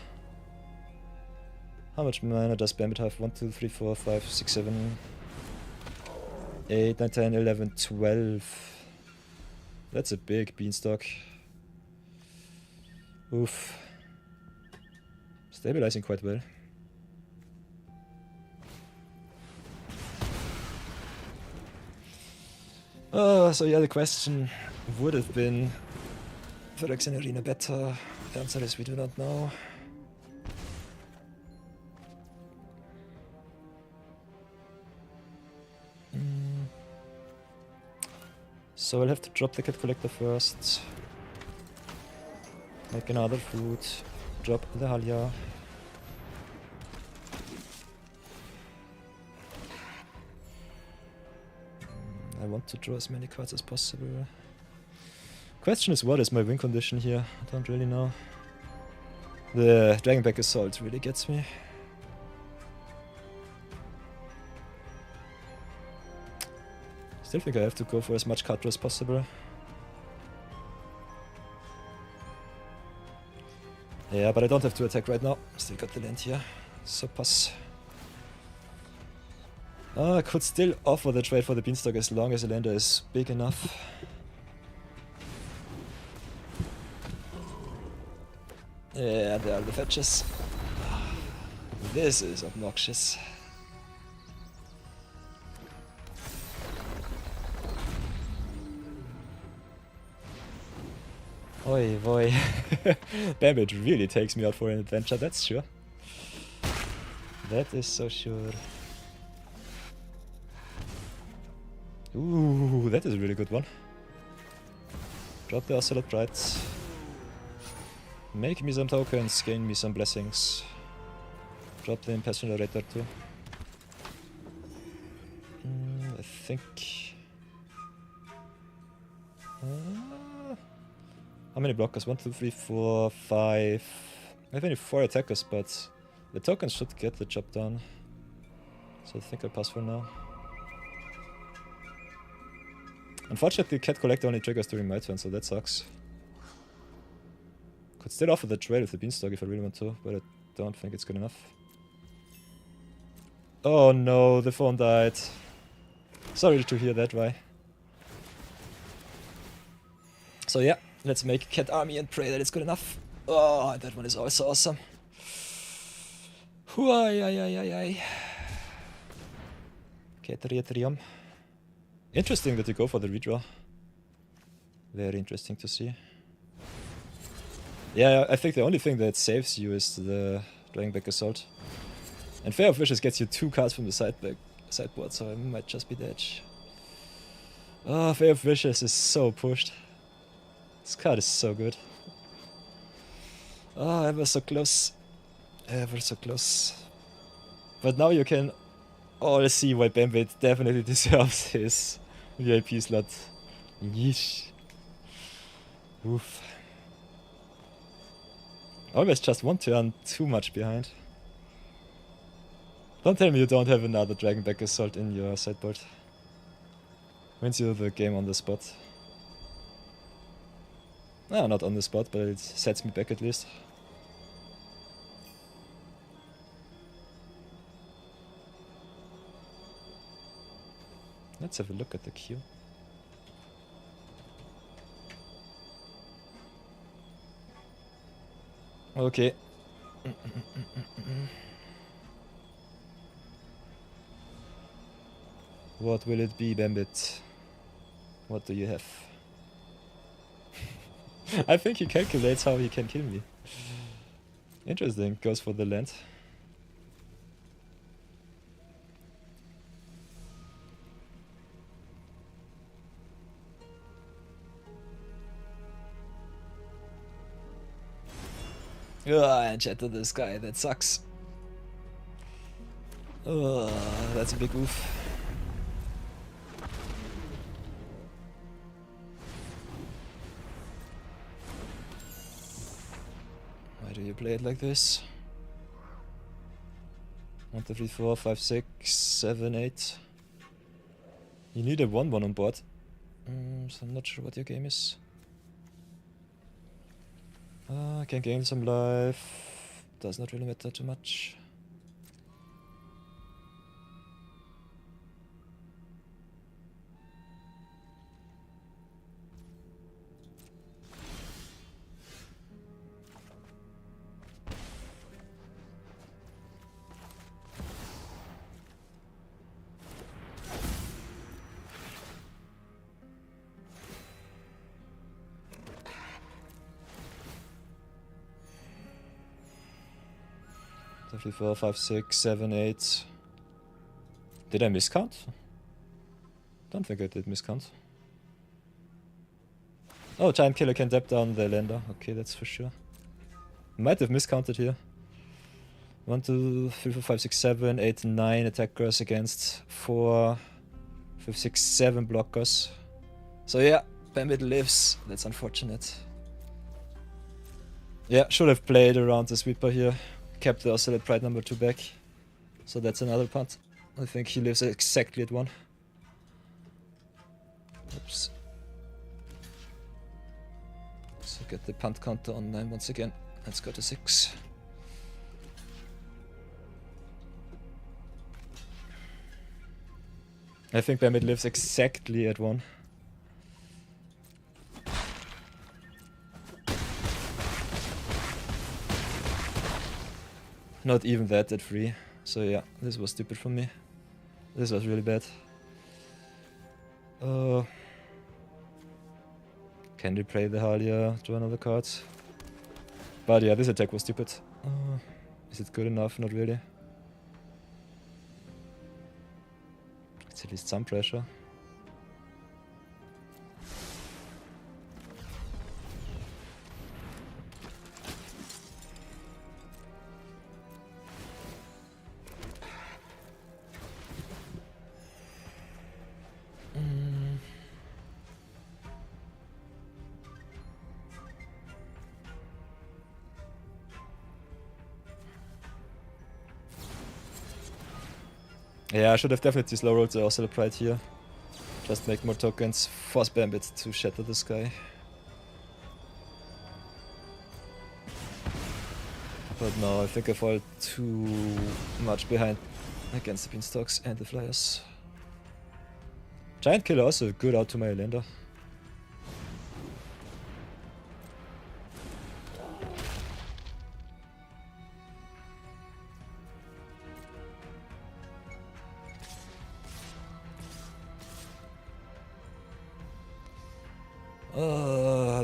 How much mana does Bambit have? 1, 2, 3, 4, 5, 6, 7, 8, 9, 10, 11, 12. That's a big beanstalk. Oof. Stabilizing quite well. So yeah, the question would have been Phyrexian Arena better? The answer is we do not know. So I'll have to drop the Cat Collector first. Make another food. Drop the Halia. I want to draw as many cards as possible. Question is, what is my win condition here? I don't really know. The Dragonback Assault really gets me. Still think I have to go for as much card draw as possible. Yeah, but I don't have to attack right now. Still got the land here. So pass. I could still offer the trade for the Beanstalk as long as the lander is big enough. Yeah, there are the fetches. This is obnoxious. Oi boy. Bambit really takes me out for an adventure, that's sure. That is so sure. Ooh, that is a really good one. Drop the Ocelot Pride. Make me some tokens, gain me some blessings. Drop the Impassioned Orator too. I think... how many blockers? 1, 2, 3, 4, 5... I have only 4 attackers, but the tokens should get the job done. So I think I'll pass for now. Unfortunately, Cat Collector only triggers during my turn, so that sucks. Could still offer the trade with the Beanstalk if I really want to, but I don't think it's good enough. Oh no, the phone died. Sorry to hear that, Rye. So yeah, let's make Cat Army and pray that it's good enough. Oh, that one is also awesome. Cat Retrium. Interesting that you go for the redraw. Very interesting to see. Yeah, I think the only thing that saves you is the Dragonback Assault. And Fair of Wishes gets you 2 cards from the sideboard, so it might just be the edge. Oh, Fair of Wishes is so pushed. This card is so good. Oh, ever so close. Ever so close. But now you can all see why Bambit definitely deserves his VIP slot. Yeesh. Oof. Always just one turn too much behind. Don't tell me you don't have another Dragonback Assault in your sideboard. Wins you the game on the spot. No, not on the spot, but it sets me back at least. Let's have a look at the queue. Okay. What will it be, Bambit? What do you have? I think he calculates how he can kill me. Interesting, goes for the land. I enchanted this guy, that sucks. That's a big oof. Why do you play it like this? 1, 2, 3, 4, 5, 6, 7, 8. You need a 1-1 on board. So I'm not sure what your game is. I can gain some life. Does not really matter too much. Three, 4, 5, 6, 7, 8. Did I miscount? Don't think I did miscount. Oh, Giant Killer can tap down the lander. Okay, that's for sure. Might have miscounted here. 1, 2, 3, 4, 5, 6, 7, 8, 9 attackers against 4, 5, 6, 7 blockers. So yeah, Bambit lives. That's unfortunate. Yeah, should have played around the sweeper here. Kept the Oscillate Pride number 2 back. So that's another punt. I think he lives exactly at 1. Oops. So get the punt counter on 9 once again. Let's go to 6. I think Bambit lives exactly at 1. Not even that at 3. So yeah, this was stupid from me. This was really bad. Can replay the Halia, draw another card. But yeah, this attack was stupid. Is it good enough? Not really. It's at least some pressure. Yeah, I should have definitely slow rolled the Oscillate Pride here. Just make more tokens, force Bambit to shatter the sky. But no, I think I fall too much behind against the Beanstalks and the Flyers. Giant Killer also good out to my lander.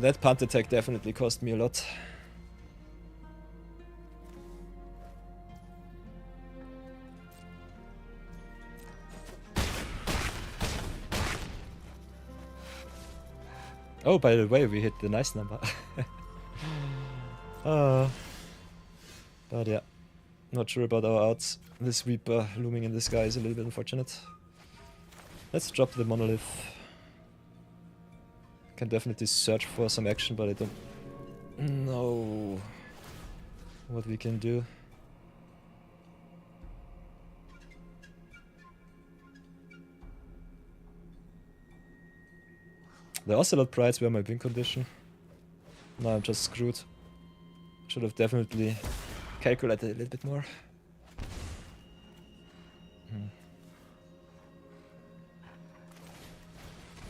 That punt attack definitely cost me a lot. Oh, by the way, we hit the nice number. But yeah, not sure about our outs. The sweeper looming in the sky is a little bit unfortunate. Let's drop the monolith. Can definitely search for some action, but I don't know what we can do. The Ocelot Prides were my win condition. Now I'm just screwed. Should have definitely calculated a little bit more.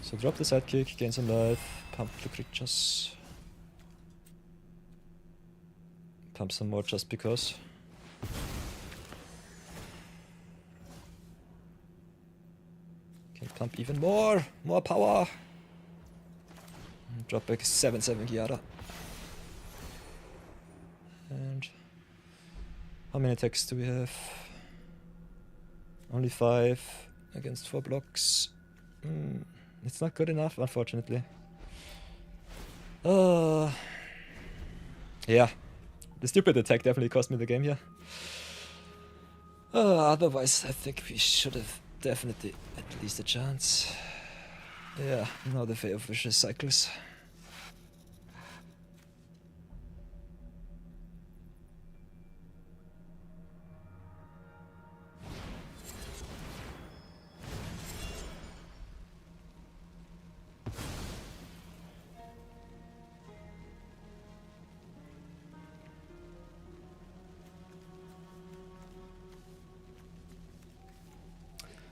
So drop the sidekick, gain some life, pump the creatures. pump some more just because. Can pump even more! More power! And drop back 7/7 Giada. And how many attacks do we have? Only 5 against 4 blocks. It's not good enough, unfortunately. Yeah. The stupid attack definitely cost me the game here. Otherwise, I think we should have definitely at least a chance. Yeah, now the fate of vicious cycles.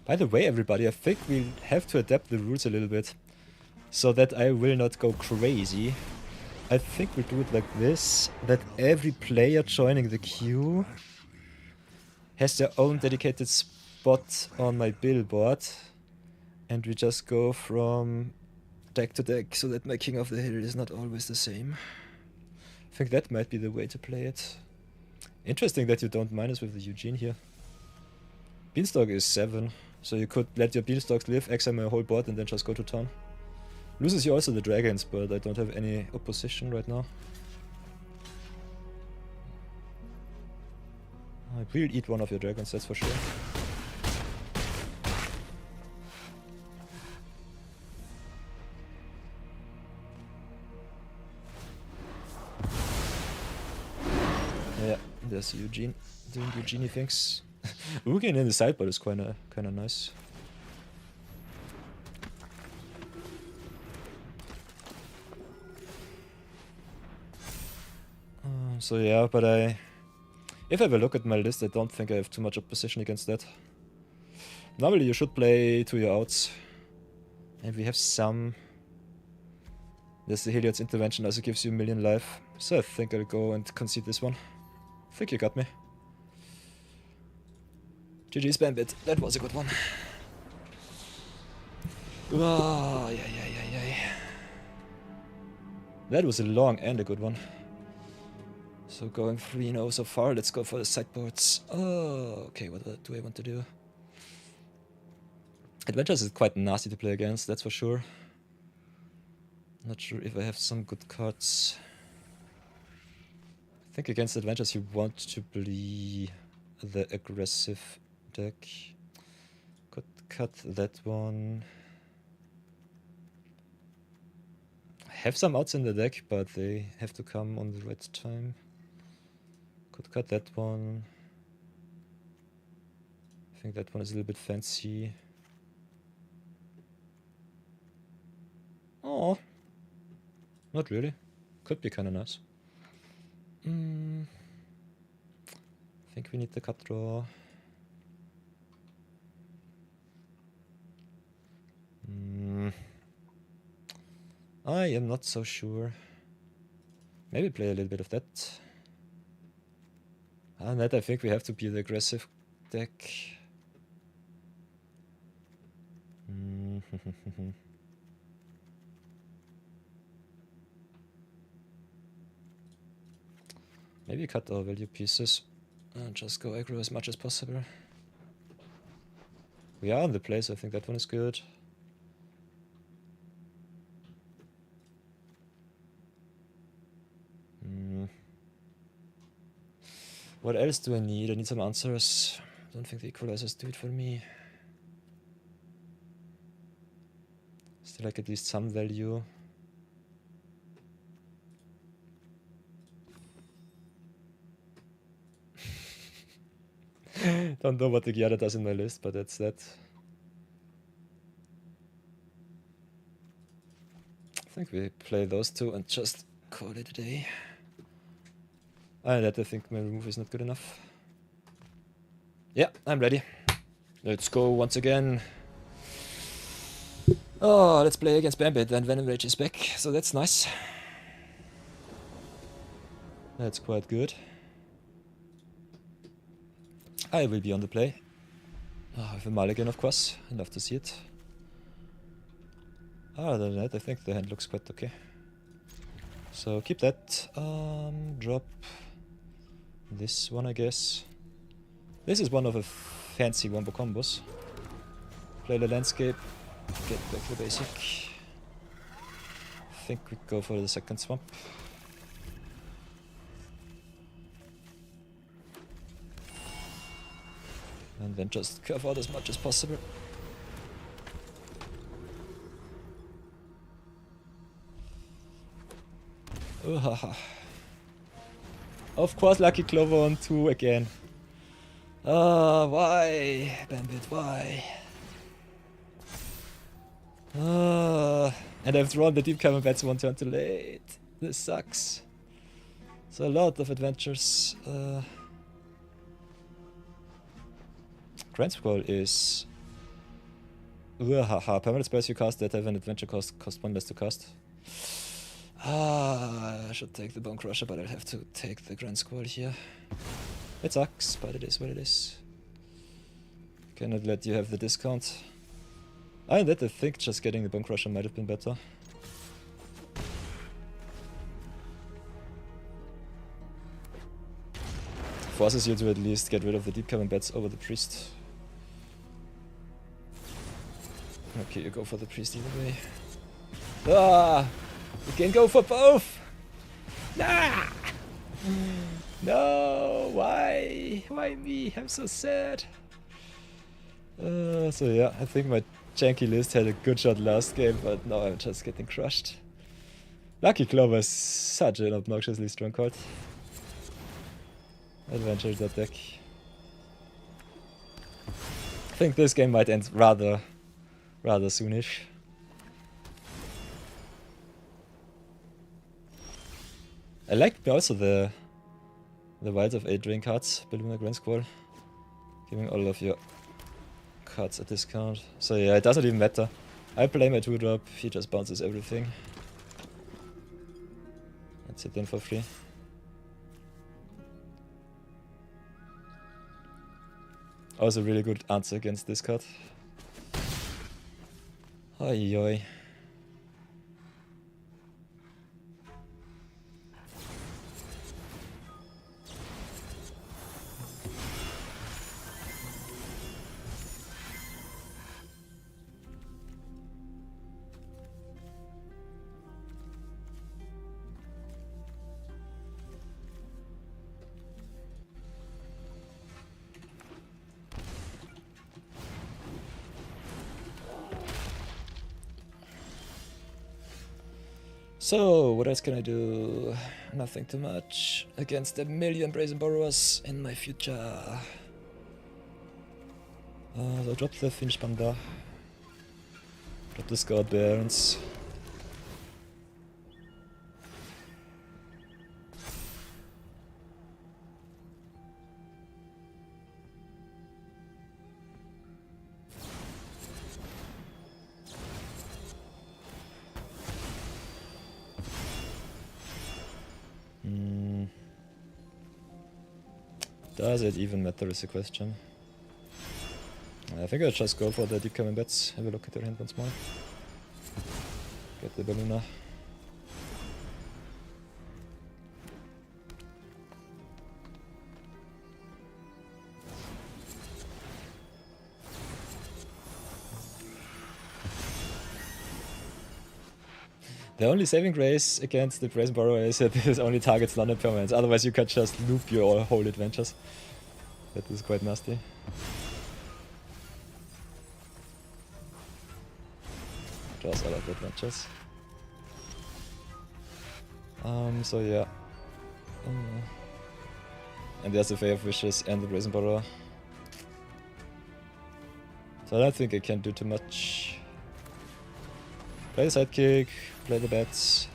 By the way, everybody, I think we'll have to adapt the rules a little bit so that I will not go crazy. I think we'll do it like this, that every player joining the queue has their own dedicated spot on my billboard, and we just go from deck to deck so that my King of the Hill is not always the same. I think that might be the way to play it. Interesting that you don't minus with the Eugene here. Beanstalk is 7. So you could let your Beanstalks live, exile my whole board, and then just go to town. Loses you also the dragons, but I don't have any opposition right now. I will eat one of your dragons, that's for sure. Yeah, there's Eugene doing Eugenie things. Ugin in the sideboard is kinda nice. So yeah, but if I have a look at my list, I don't think I have too much opposition against that. Normally you should play to your outs. And we have some. There's the Heliod's intervention, also gives you 1,000,000 life. So I think I'll go and concede this one. I think you got me. GG's Bambit, that was a good one. Oh, yeah. That was a long and a good one. So going 3-0 so far, let's go for the sideboards. Oh, okay, what do I want to do? Adventures is quite nasty to play against, that's for sure. Not sure if I have some good cards. I think against Adventures you want to play the aggressive deck. Could cut that one. I have some outs in the deck, but they have to come on the right time. Could cut that one. I think that one is a little bit fancy. Oh, not really. Could be kind of nice. I think we need the cut draw. I am not so sure. Maybe play a little bit of that. And that I think we have to be the aggressive deck. Maybe cut our value pieces and just go aggro as much as possible. We are on the play, so I think that one is good. What else do I need? I need some answers. I don't think the equalizers do it for me. Still like at least some value. Don't know what the Giada does in my list, but that's that. I think we play those two and just call it a day. That I think my remove is not good enough. Yeah, I'm ready. Let's go once again. Oh, let's play against Bambit and Venom Rage is back, so that's nice. That's quite good. I will be on the play. With a mulligan, of course. I'd love to see it. Other than that, I think the hand looks quite okay. So keep that. Drop this one, I guess. This is one of a fancy wombo combos. Play the landscape, get back to the basic. I think we go for the second swamp. And then just curve out as much as possible. Of course, Lucky Clover on 2 again. Why? Bambit, why? And I've drawn the Deep Cavern Bats 1 turn too late. This sucks. So a lot of adventures. Grand Scroll is... Permanent spells you cast that have an adventure cost 1 less to cast. I should take the Bone Crusher, but I'll have to take the Grand Scroll here. It sucks, but it is what it is. Cannot let you have the discount. I think just getting the Bone Crusher might have been better. Forces you to at least get rid of the Deep Cavern Bats over the Priest. Okay, you go for the Priest either way. You can go for both! Nah! No, why? Why me? I'm so sad. So yeah, I think my janky list had a good shot last game, but now I'm just getting crushed. Lucky Clover is such an obnoxiously strong card. Adventure that deck. I think this game might end rather soonish. I like also the Wilds of Adrian cards, Balluna Grand Squall. Giving all of your cards a discount. So yeah, it doesn't even matter. I play my 2-drop, he just bounces everything. That's it then for free. Also really good answer against this card. Oi oi. So, what else can I do? Nothing too much against a million Brazen Borrowers in my future. So drop the Finch Panda. Drop the Scout Barons. Does it even matter is the question. I think I'll just go for the Deep Cavern Bats. Have a look at their hand once more. Get the Balluna. The only saving grace against the Brazen Borrower is that it only targets non-impermanents, otherwise you can just loop your whole adventures. That is quite nasty. Draws all of the adventures. So yeah. And there's the Fae of Wishes and the Brazen Borrower. So I don't think I can do too much. Play the Sidekick, play the Bats.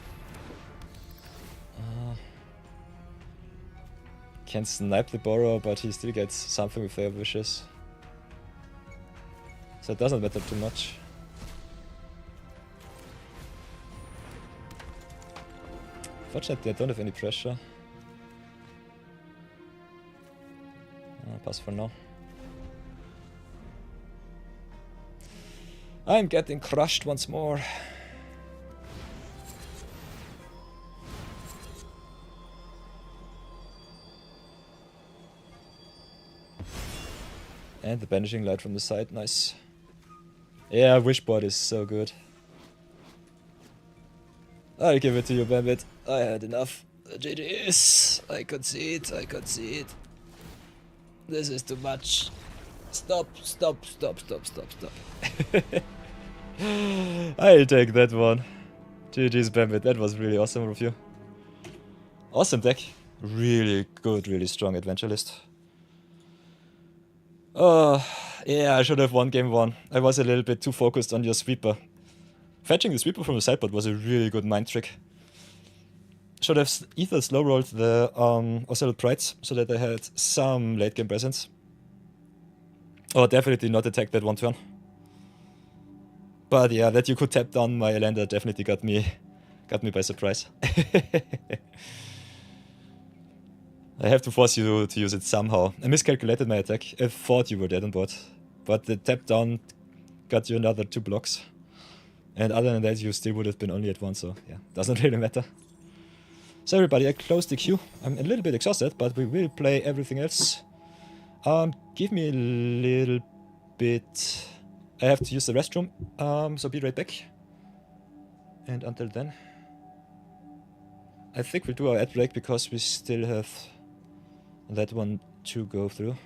Can snipe the Borrower, but he still gets something with Fae of Wishes. So it doesn't matter too much. Fortunately, I don't have any pressure. pass for now. I'm getting crushed once more. And the banishing light from the side, nice. Yeah, Wishbot is so good. I'll give it to you, Bambit. I had enough. GG's. I could see it, I could see it. This is too much. Stop, stop, stop, stop, stop, stop. I'll take that one. GG's, Bambit. That was really awesome of you. Awesome deck. Really good, really strong adventure list. Yeah, I should have won game 1. I was a little bit too focused on your sweeper. Fetching the sweeper from the sideboard was a really good mind trick. Should have either slow rolled the Ocelot Prides so that I had some late game presence. Or definitely not attack that one turn. But yeah, that you could tap down my Elender definitely got me by surprise. I have to force you to use it somehow. I miscalculated my attack. I thought you were dead on board. But the tap down got you another 2 blocks. And other than that, you still would have been only at 1, so yeah, doesn't really matter. So everybody, I closed the queue. I'm a little bit exhausted, but we will play everything else. Give me a little bit... I have to use the restroom, so be right back. And until then... I think we'll do our ad break because we still have that one to go through.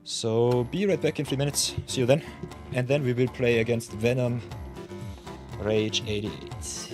So be right back in 3 minutes. See you then. And then we will play against Venom Rage 88.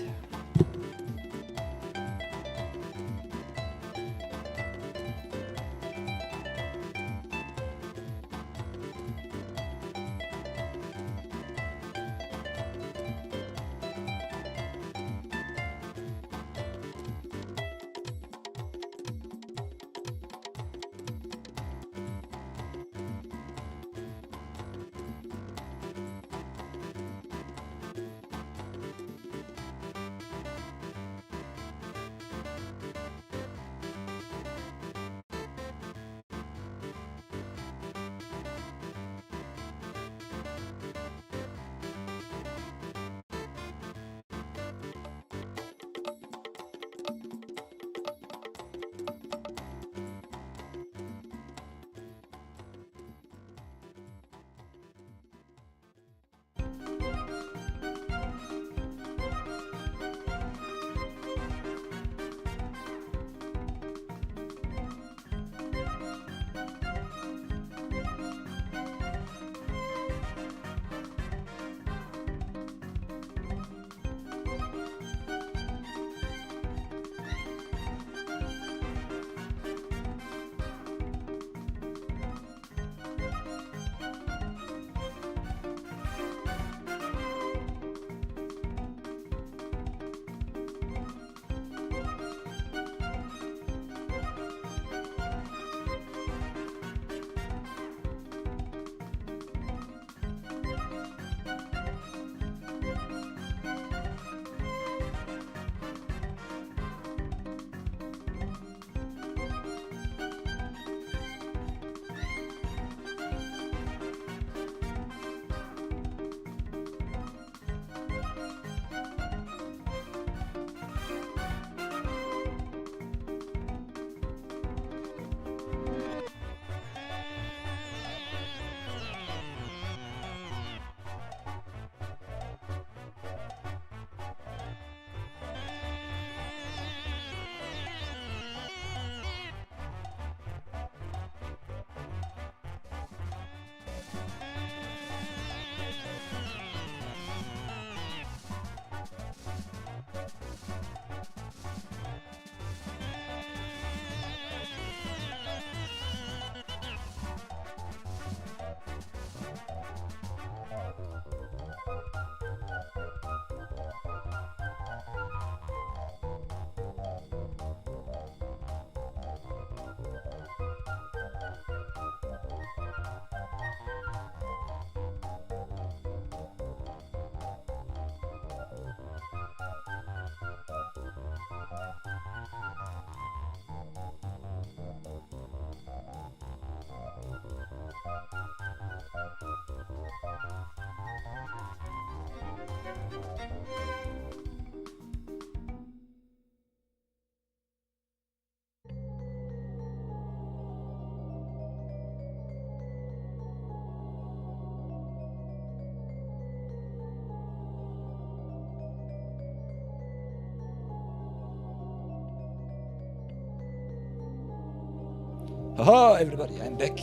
Haha, everybody, I'm back.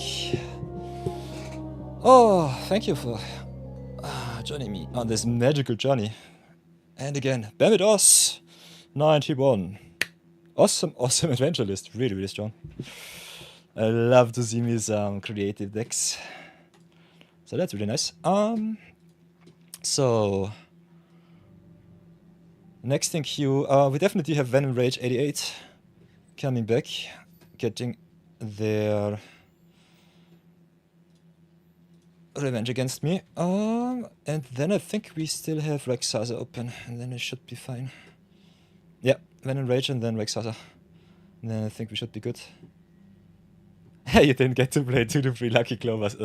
Oh, thank you for joining me on this magical journey. And again, Bamidos 91. Awesome, awesome adventure list. Really, really strong. I love to see me some creative decks. So that's really nice. So next thing you, we definitely have Venom Rage 88 coming back, getting their revenge against me. And then I think we still have Rexasa open, and then it should be fine. Yeah, Venom Rage and then Rexasa. And then I think we should be good. Hey, you didn't get to play 2 to 3 Lucky Clovers.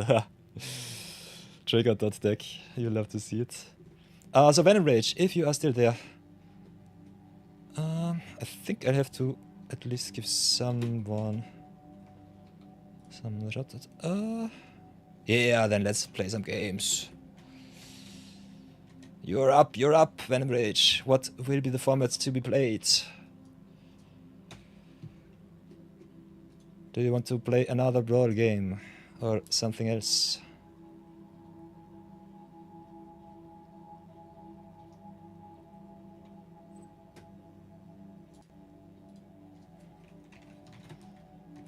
Trigger dot deck. You love to see it. So Venom Rage, if you are still there. I think I have to at least give someone some shot at, yeah, then let's play some games. You're up, Venom Rage. What will be the formats to be played? Do you want to play another Brawl game or something else?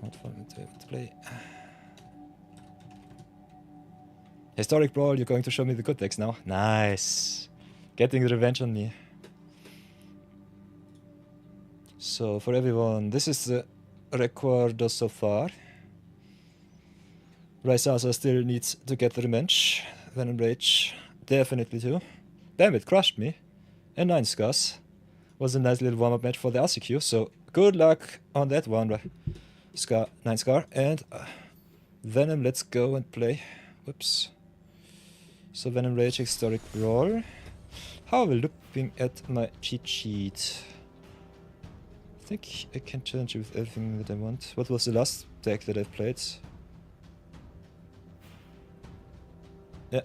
What format do you want to play? Historic Brawl, you're going to show me the good decks now? Nice! Getting revenge on me. So, for everyone, this is the record so far. Rysasa still needs to get revenge. Venom Rage, definitely too. Damn, it crushed me. And 9 scars. Was a nice little warm-up match for the RCQ, so good luck on that one. Scar, 9 scar, and Venom, let's go and play. Whoops. So Venom Rage, Historic Brawl. How are we looking at my cheat sheet? I think I can challenge you with everything that I want. What was the last deck that I played? Yeah.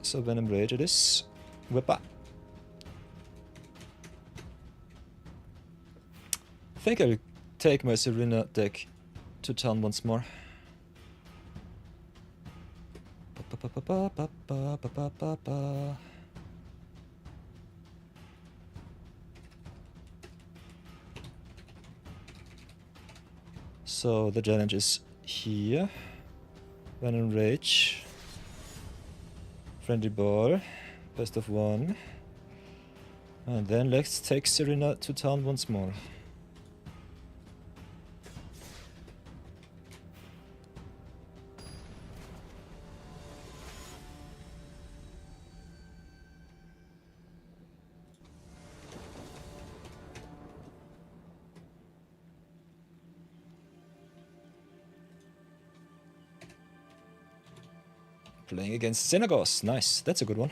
So Venom Rage it is. Whippa. I think I'll take my Serena deck to town once more. So the challenge is here. Venom Rage. Friendly Ball. Best of 1. And then let's take Serena to town once more. Playing against Xenagos. Nice, that's a good one.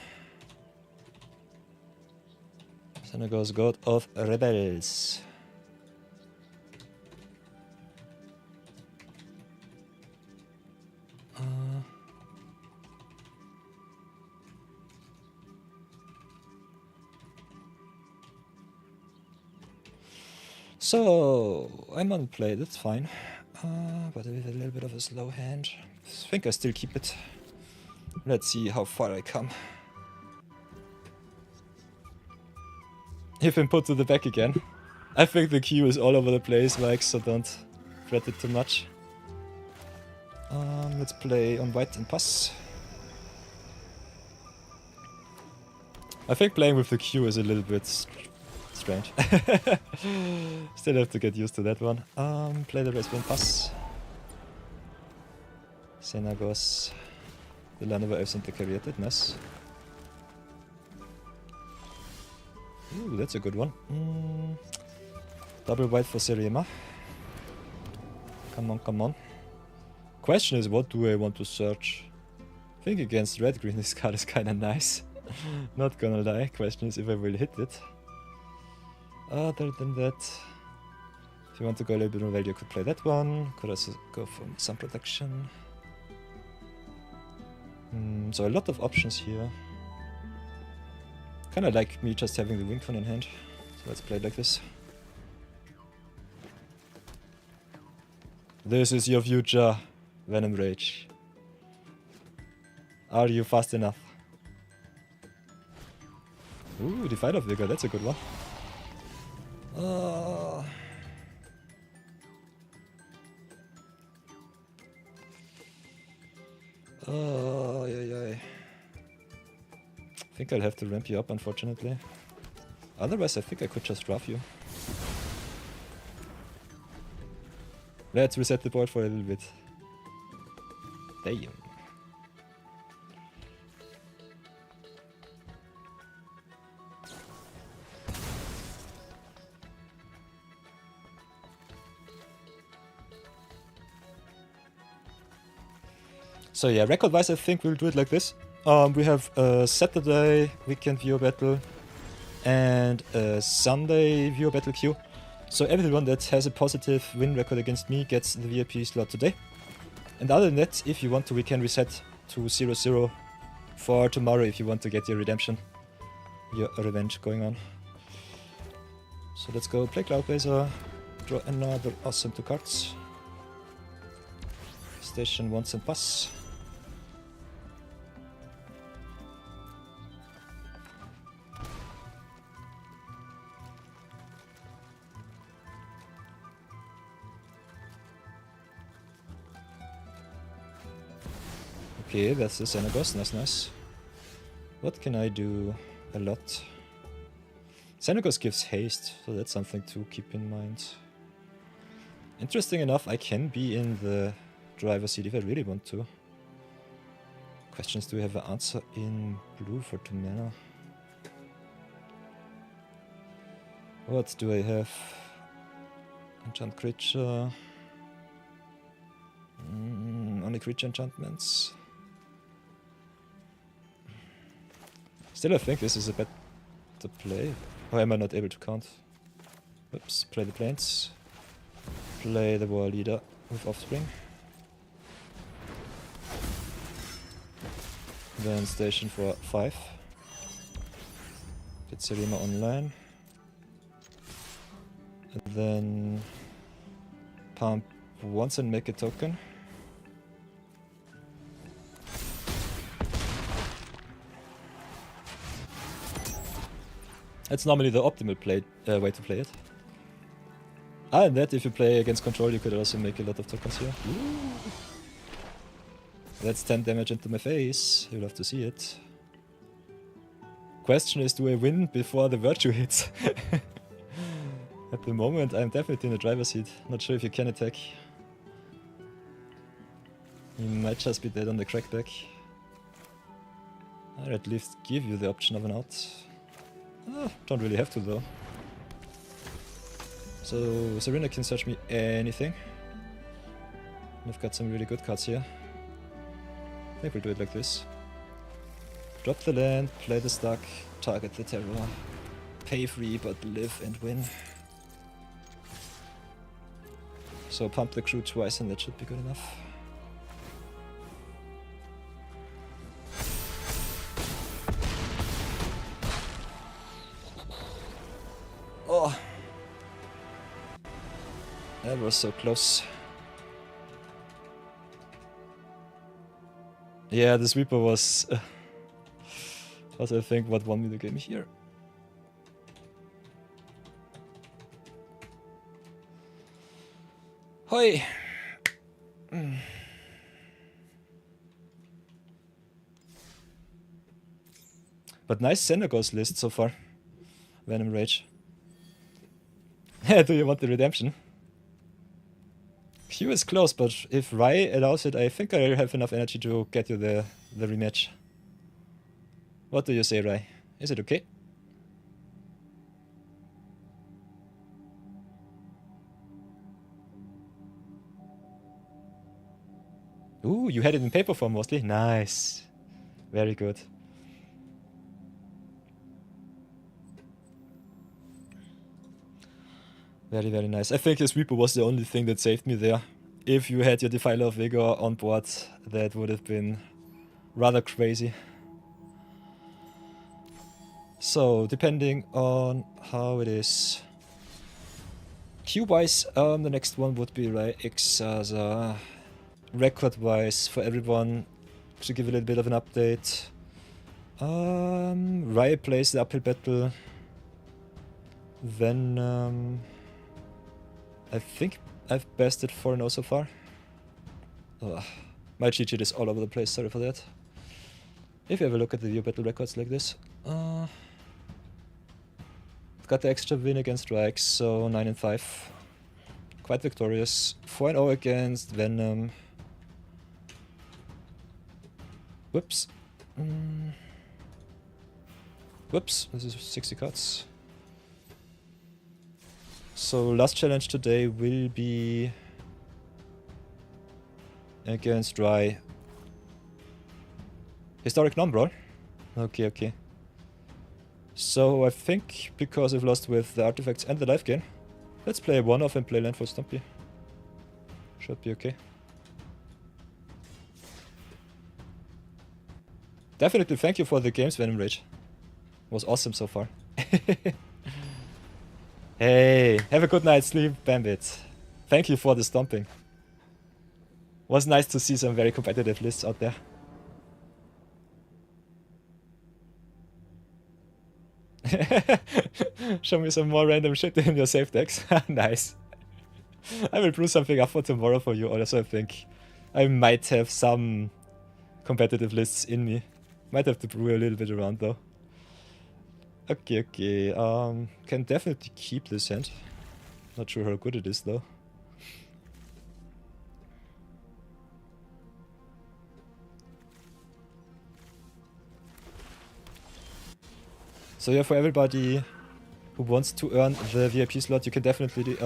Xenagos, God of Rebels. So, I'm on play, that's fine. But with a little bit of a slow hand. I think I still keep it. Let's see how far I come. You've been put to the back again. I think the queue is all over the place, Mike, so don't fret it too much. Let's play on white and pass. I think playing with the queue is a little bit strange. Still have to get used to that one. Play the race and pass. Xenagos. The Lanover Elves integrated, nice. Ooh, that's a good one. Double white for Serema. Come on, come on. Question is, what do I want to search? I think against red-green this card is kinda nice. Not gonna lie. Question is if I will hit it. Other than that, if you want to go a little bit more value, you could play that one. Could also go for some protection. So a lot of options here. Kinda like me just having the Wing Con in hand. So let's play it like this. This is your future, Venom Rage. Are you fast enough? Ooh, Defiler Vigor, that's a good one. Oh, yeah. I think I'll have to ramp you up, unfortunately. Otherwise, I think I could just draft you. Let's reset the board for a little bit. Damn. So yeah, record-wise, I think we'll do it like this. We have a Saturday weekend viewer battle and a Sunday viewer battle queue. So everyone that has a positive win record against me gets the VIP slot today. And other than that, if you want to, we can reset to 0-0 for tomorrow if you want to get your redemption, your revenge going on. So let's go play Cloudblazer, draw another awesome 2 cards. Station once and pass. Okay, that's the Xenagos, nice. What can I do? A lot. Xenagos gives haste, so that's something to keep in mind. Interesting enough, I can be in the driver's seat if I really want to. Questions, do we have an answer in blue for 2 mana? What do I have? Enchant creature. Only creature enchantments. Still, I think this is a better play. Or am I not able to count? Oops, play the planes. Play the war leader with offspring. Then station for 5. Get Serima online. And then pump once and make a token. That's normally the optimal way to play it. And that if you play against control, you could also make a lot of tokens here. Ooh. That's 10 damage into my face. You'll have to see it. Question is, do I win before the virtue hits? At the moment, I'm definitely in the driver's seat. Not sure if you can attack. You might just be dead on the crackback. I'll at least give you the option of an out. Don't really have to though. So Serena can search me anything. I've got some really good cards here. I think we'll do it like this. Drop the land, play the stack, target the terror. Pay free but live and win. So pump the crew twice and that should be good enough. Oh, that was so close. Yeah, the sweeper was I think what won me the game here. Hoi! But nice Xenagos list so far. Venom Rage. Do you want the redemption? Q is close, but if Rai allows it, I think I have enough energy to get you the rematch. What do you say, Rai? Is it okay? Ooh, you had it in paper form mostly? Nice. Very good. Very, very nice. I think the sweeper was the only thing that saved me there. If you had your Defiler of Vigor on board, that would have been rather crazy. So, depending on how it is. Queue-wise, the next one would be Rayxaza. Record-wise, for everyone, to give a little bit of an update. Rai plays the uphill battle. Then, I think I've bested 4-0 so far. Ugh. My cheat sheet is all over the place, sorry for that. If you have a look at the view battle records like this. Got the extra win against Raix, so 9-5. Quite victorious. 4-0 against Venom. Whoops. Whoops, this is 60 cards. So last challenge today will be against Rai. Historic non-brawl? Okay, okay. So I think because I've lost with the artifacts and the life gain, let's play a one-off and play land for Stumpy. Should be okay. Definitely thank you for the games, Venom Rage. Was awesome so far. Hey, have a good night's sleep, Bambit. Thank you for the stomping. Was nice to see some very competitive lists out there. Show me some more random shit in your safe decks. Nice. I will brew something up for tomorrow for you also, I think. I might have some competitive lists in me. Might have to brew a little bit around though. Okay, okay. Can definitely keep this hand. Not sure how good it is though. So yeah, for everybody who wants to earn the VIP slot, you can definitely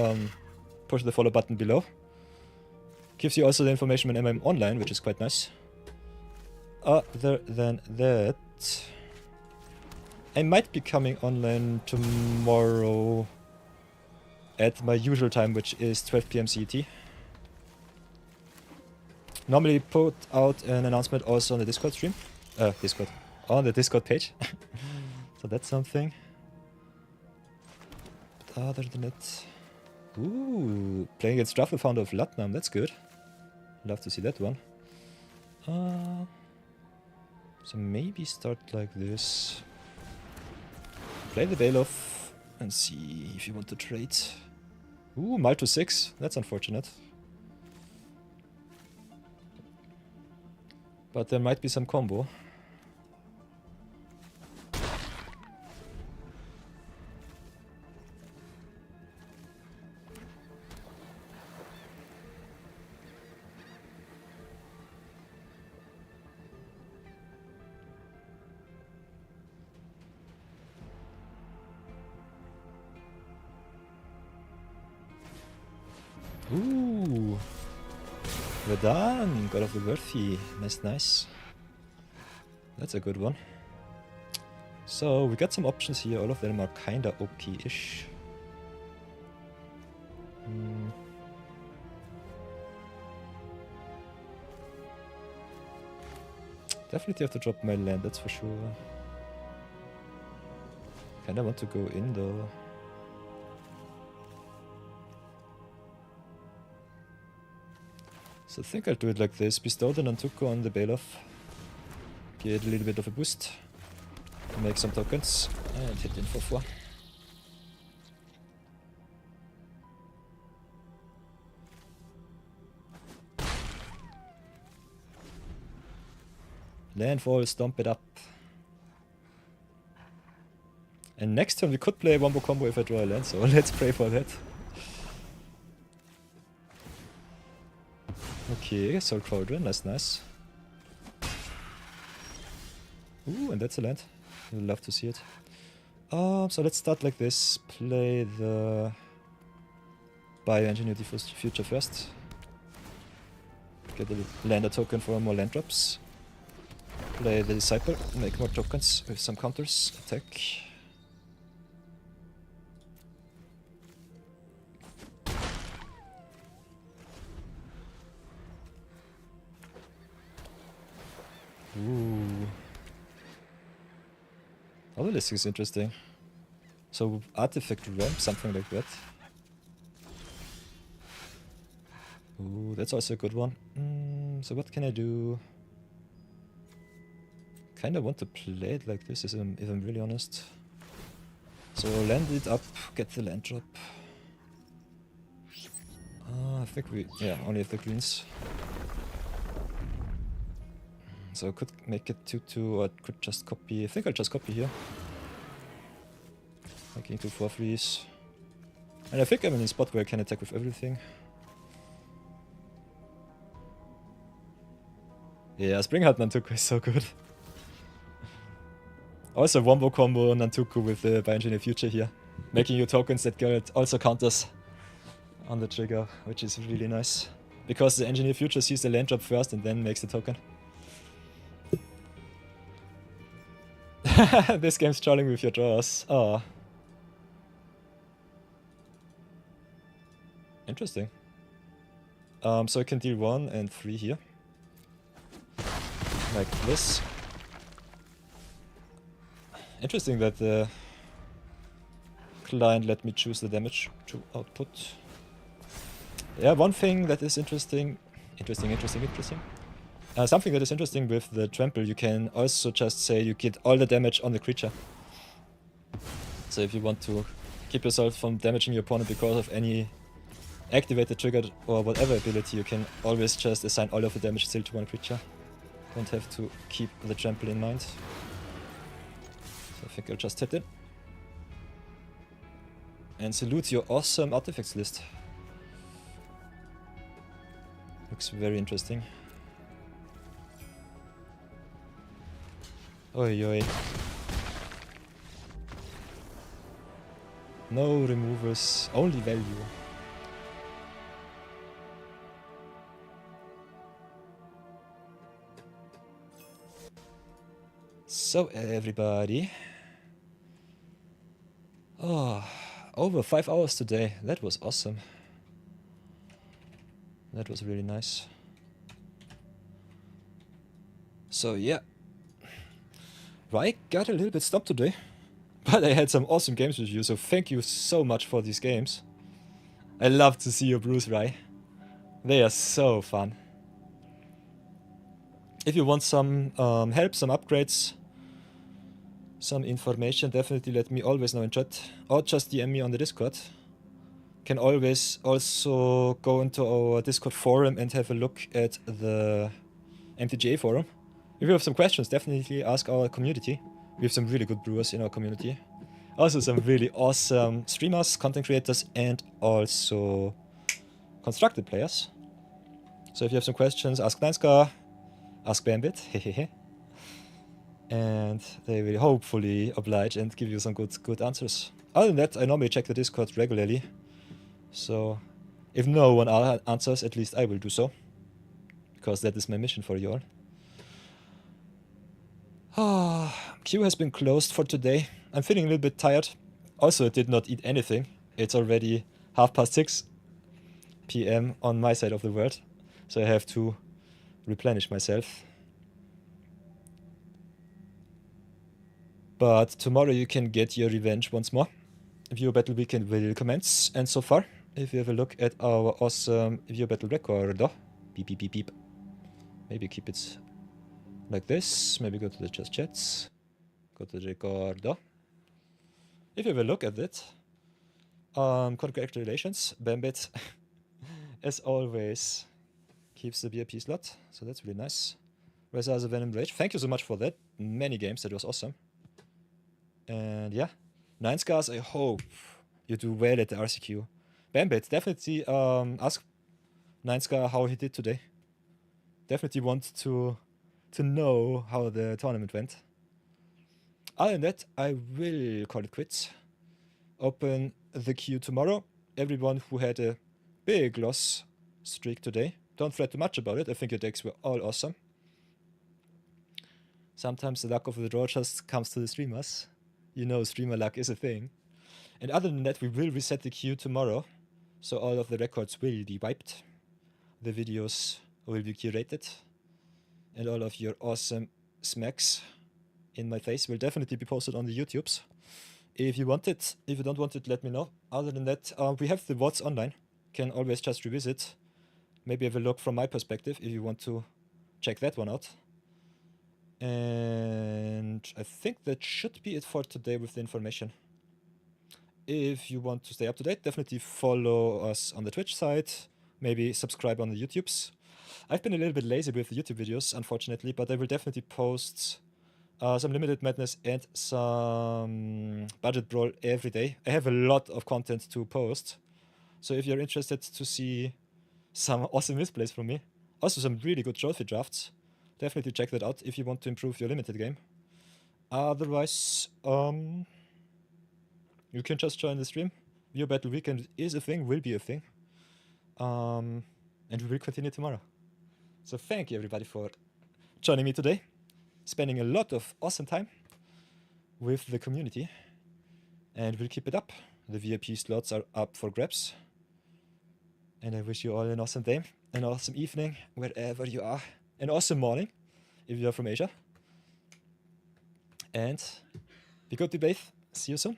push the follow button below. Gives you also the information when I'm online, which is quite nice. Other than that, I might be coming online tomorrow at my usual time, which is 12 PM CET. Normally put out an announcement also on the Discord stream. On the Discord page. So that's something. But other than that... Ooh, playing against Truffle Founder of Latnam, that's good. Love to see that one. So maybe start like this. Play the Bailoff and see if you want to trade. Ooh, Malto 6, that's unfortunate. But there might be some combo. Ooh, we're done. God of the Worthy. Nice, nice. That's a good one. So we got some options here. All of them are kinda OP-ish. Definitely have to drop my land, that's for sure. Kinda want to go in though. So I think I'll do it like this. Bestow the Nantuko on the Bailoff. Get a little bit of a boost. Make some tokens. And hit in for 4. Landfall, stomp it up. And next turn we could play a wombo combo if I draw a land, so let's pray for that. Okay, Soul Cauldron, nice, nice. Ooh, and that's a land. We'd love to see it. So let's start like this. Play the Bioengineer Future first. Get a lander token for more land drops. Play the Disciple, make more tokens with some counters. Attack. Ooh. Other listing is interesting. So artifact ramp, something like that. Ooh, that's also a good one. So what can I do? Kinda want to play it like this, if I'm really honest. So land it up, get the land drop. I think we, yeah, only have the greens. So I could make it 2-2, or I could just copy. I think I'll just copy here. Making 2 4-3s. And I think I'm in a spot where I can attack with everything. Yeah, Springheart Nantuko is so good. Also Wombo combo Nantuko with the Bioengineer Future here. Making you tokens that get also counters on the trigger, which is really nice. Because the Engineer Future sees the land drop first and then makes the token. This game's trolling with your draws. Oh. Interesting. So I can deal 1 and 3 here. Like this. Interesting that the client let me choose the damage to output. Yeah, one thing that is interesting. Something that is interesting with the trample, you can also just say you get all the damage on the creature. So if you want to keep yourself from damaging your opponent because of any activated, triggered, or whatever ability, you can always just assign all of the damage still to one creature. Don't have to keep the trample in mind. So I think I'll just hit it. And salute your awesome artifacts list. Looks very interesting. Oi oi. No removers, only value. So everybody. Oh, over 5 hours today. That was awesome. That was really nice. So yeah. I got a little bit stopped today. But I had some awesome games with you, so thank you so much for these games. I love to see your brews, Rai. They are so fun. If you want some help, some upgrades, some information, definitely let me always know in chat. Or just DM me on the Discord. Can always also go into our Discord forum and have a look at the MTGA forum. If you have some questions, definitely ask our community. We have some really good brewers in our community. Also some really awesome streamers, content creators, and also constructed players. So if you have some questions, ask Ninescar, ask Bambit, hehehe. And they will hopefully oblige and give you some good answers. Other than that, I normally check the Discord regularly. So if no one answers, at least I will do so. Because that is my mission for you all. Queue has been closed for today. I'm feeling a little bit tired. Also, I did not eat anything. It's already 6:30 PM on my side of the world. So I have to replenish myself. But tomorrow you can get your revenge once more. Viewer Battle Weekend will commence. And so far, if you have a look at our awesome Viewer Battle record, beep beep beep beep. Maybe keep it like this. Maybe go to the just chats. Go to the record. If you have a look at it, congratulations, Bambit, as always, keeps the VIP slot, so that's really nice. Reza has a Venom Rage, thank you so much for that. Many games, that was awesome. And yeah, 9 scars, I hope you do well at the RCQ. Bambit, definitely ask 9 scar how he did today. Definitely want to know how the tournament went. Other than that, I will call it quits. Open the queue tomorrow. Everyone who had a big loss streak today, don't fret too much about it. I think your decks were all awesome. Sometimes the luck of the draw just comes to the streamers. You know, streamer luck is a thing. And other than that, we will reset the queue tomorrow. So all of the records will be wiped. The videos will be curated. And all of your awesome smacks in my face will definitely be posted on the YouTubes. If you want it, if you don't want it, let me know. Other than that, we have the VODs online. Can always just revisit maybe have a look from my perspective if you want to check that one out. And I think that should be it for today with the information. If you want to stay up to date, definitely follow us on the Twitch side. Maybe subscribe on the YouTubes. I've been a little bit lazy with the YouTube videos, unfortunately, but I will definitely post some Limited Madness and some Budget Brawl every day. I have a lot of content to post. So if you're interested to see some awesome misplays from me, also some really good trophy drafts, definitely check that out if you want to improve your limited game. Otherwise, you can just join the stream. View Battle Weekend is a thing, will be a thing. And we will continue tomorrow. So thank you everybody for joining me today. Spending a lot of awesome time with the community. And we'll keep it up. The VIP slots are up for grabs. And I wish you all an awesome day, an awesome evening, wherever you are. An awesome morning, if you are from Asia. And be good, be brave. See you soon.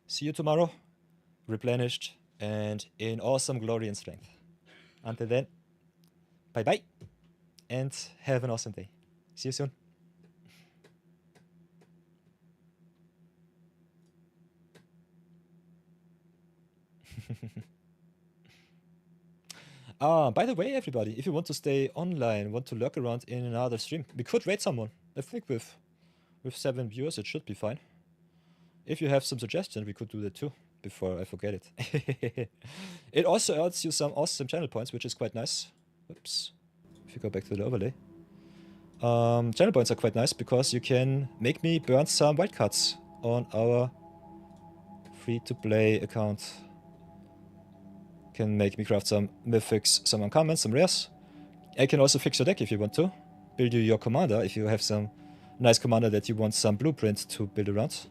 See you tomorrow, replenished and in awesome glory and strength. Until then, bye-bye, and have an awesome day. See you soon. By the way, everybody, if you want to stay online, want to lurk around in another stream, we could raid someone. I think with 7 viewers, it should be fine. If you have some suggestions, we could do that too, before I forget it. It also adds you some awesome channel points, which is quite nice. Oops. If you go back to the overlay. Channel points are quite nice, because you can make me burn some wildcards on our free-to-play account. Can make me craft some mythics, some uncommons, some rares. I can also fix your deck if you want to. Build you your commander if you have some nice commander that you want some blueprint to build around.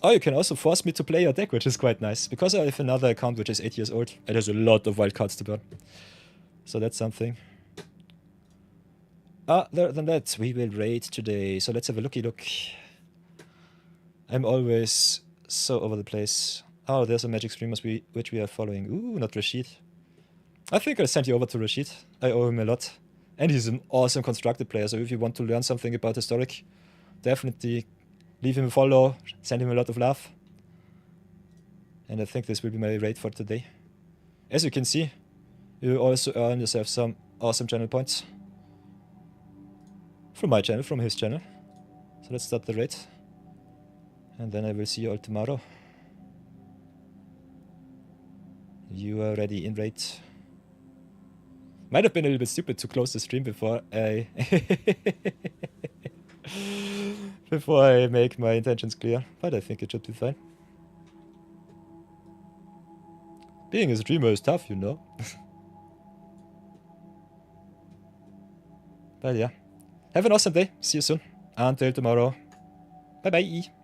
Or you can also force me to play your deck, which is quite nice, because I have another account which is 8 years old. It has a lot of wildcards to burn. So that's something. Other than that, we will raid today. So let's have a looky look. I'm always so over the place. Oh, there's some magic streamers which we are following. Ooh, not Rashid. I think I'll send you over to Rashid. I owe him a lot. And he's an awesome constructed player, so if you want to learn something about Historic, definitely leave him a follow, send him a lot of love. And I think this will be my raid for today. As you can see, you also earn yourself some awesome channel points. From my channel, from his channel. So let's start the raid. And then I will see you all tomorrow. You are ready in raid. Might have been a little bit stupid to close the stream before I before I make my intentions clear, but I think it should be fine. Being a streamer is tough, you know. But yeah. Have an awesome day. See you soon. Until tomorrow. Bye bye.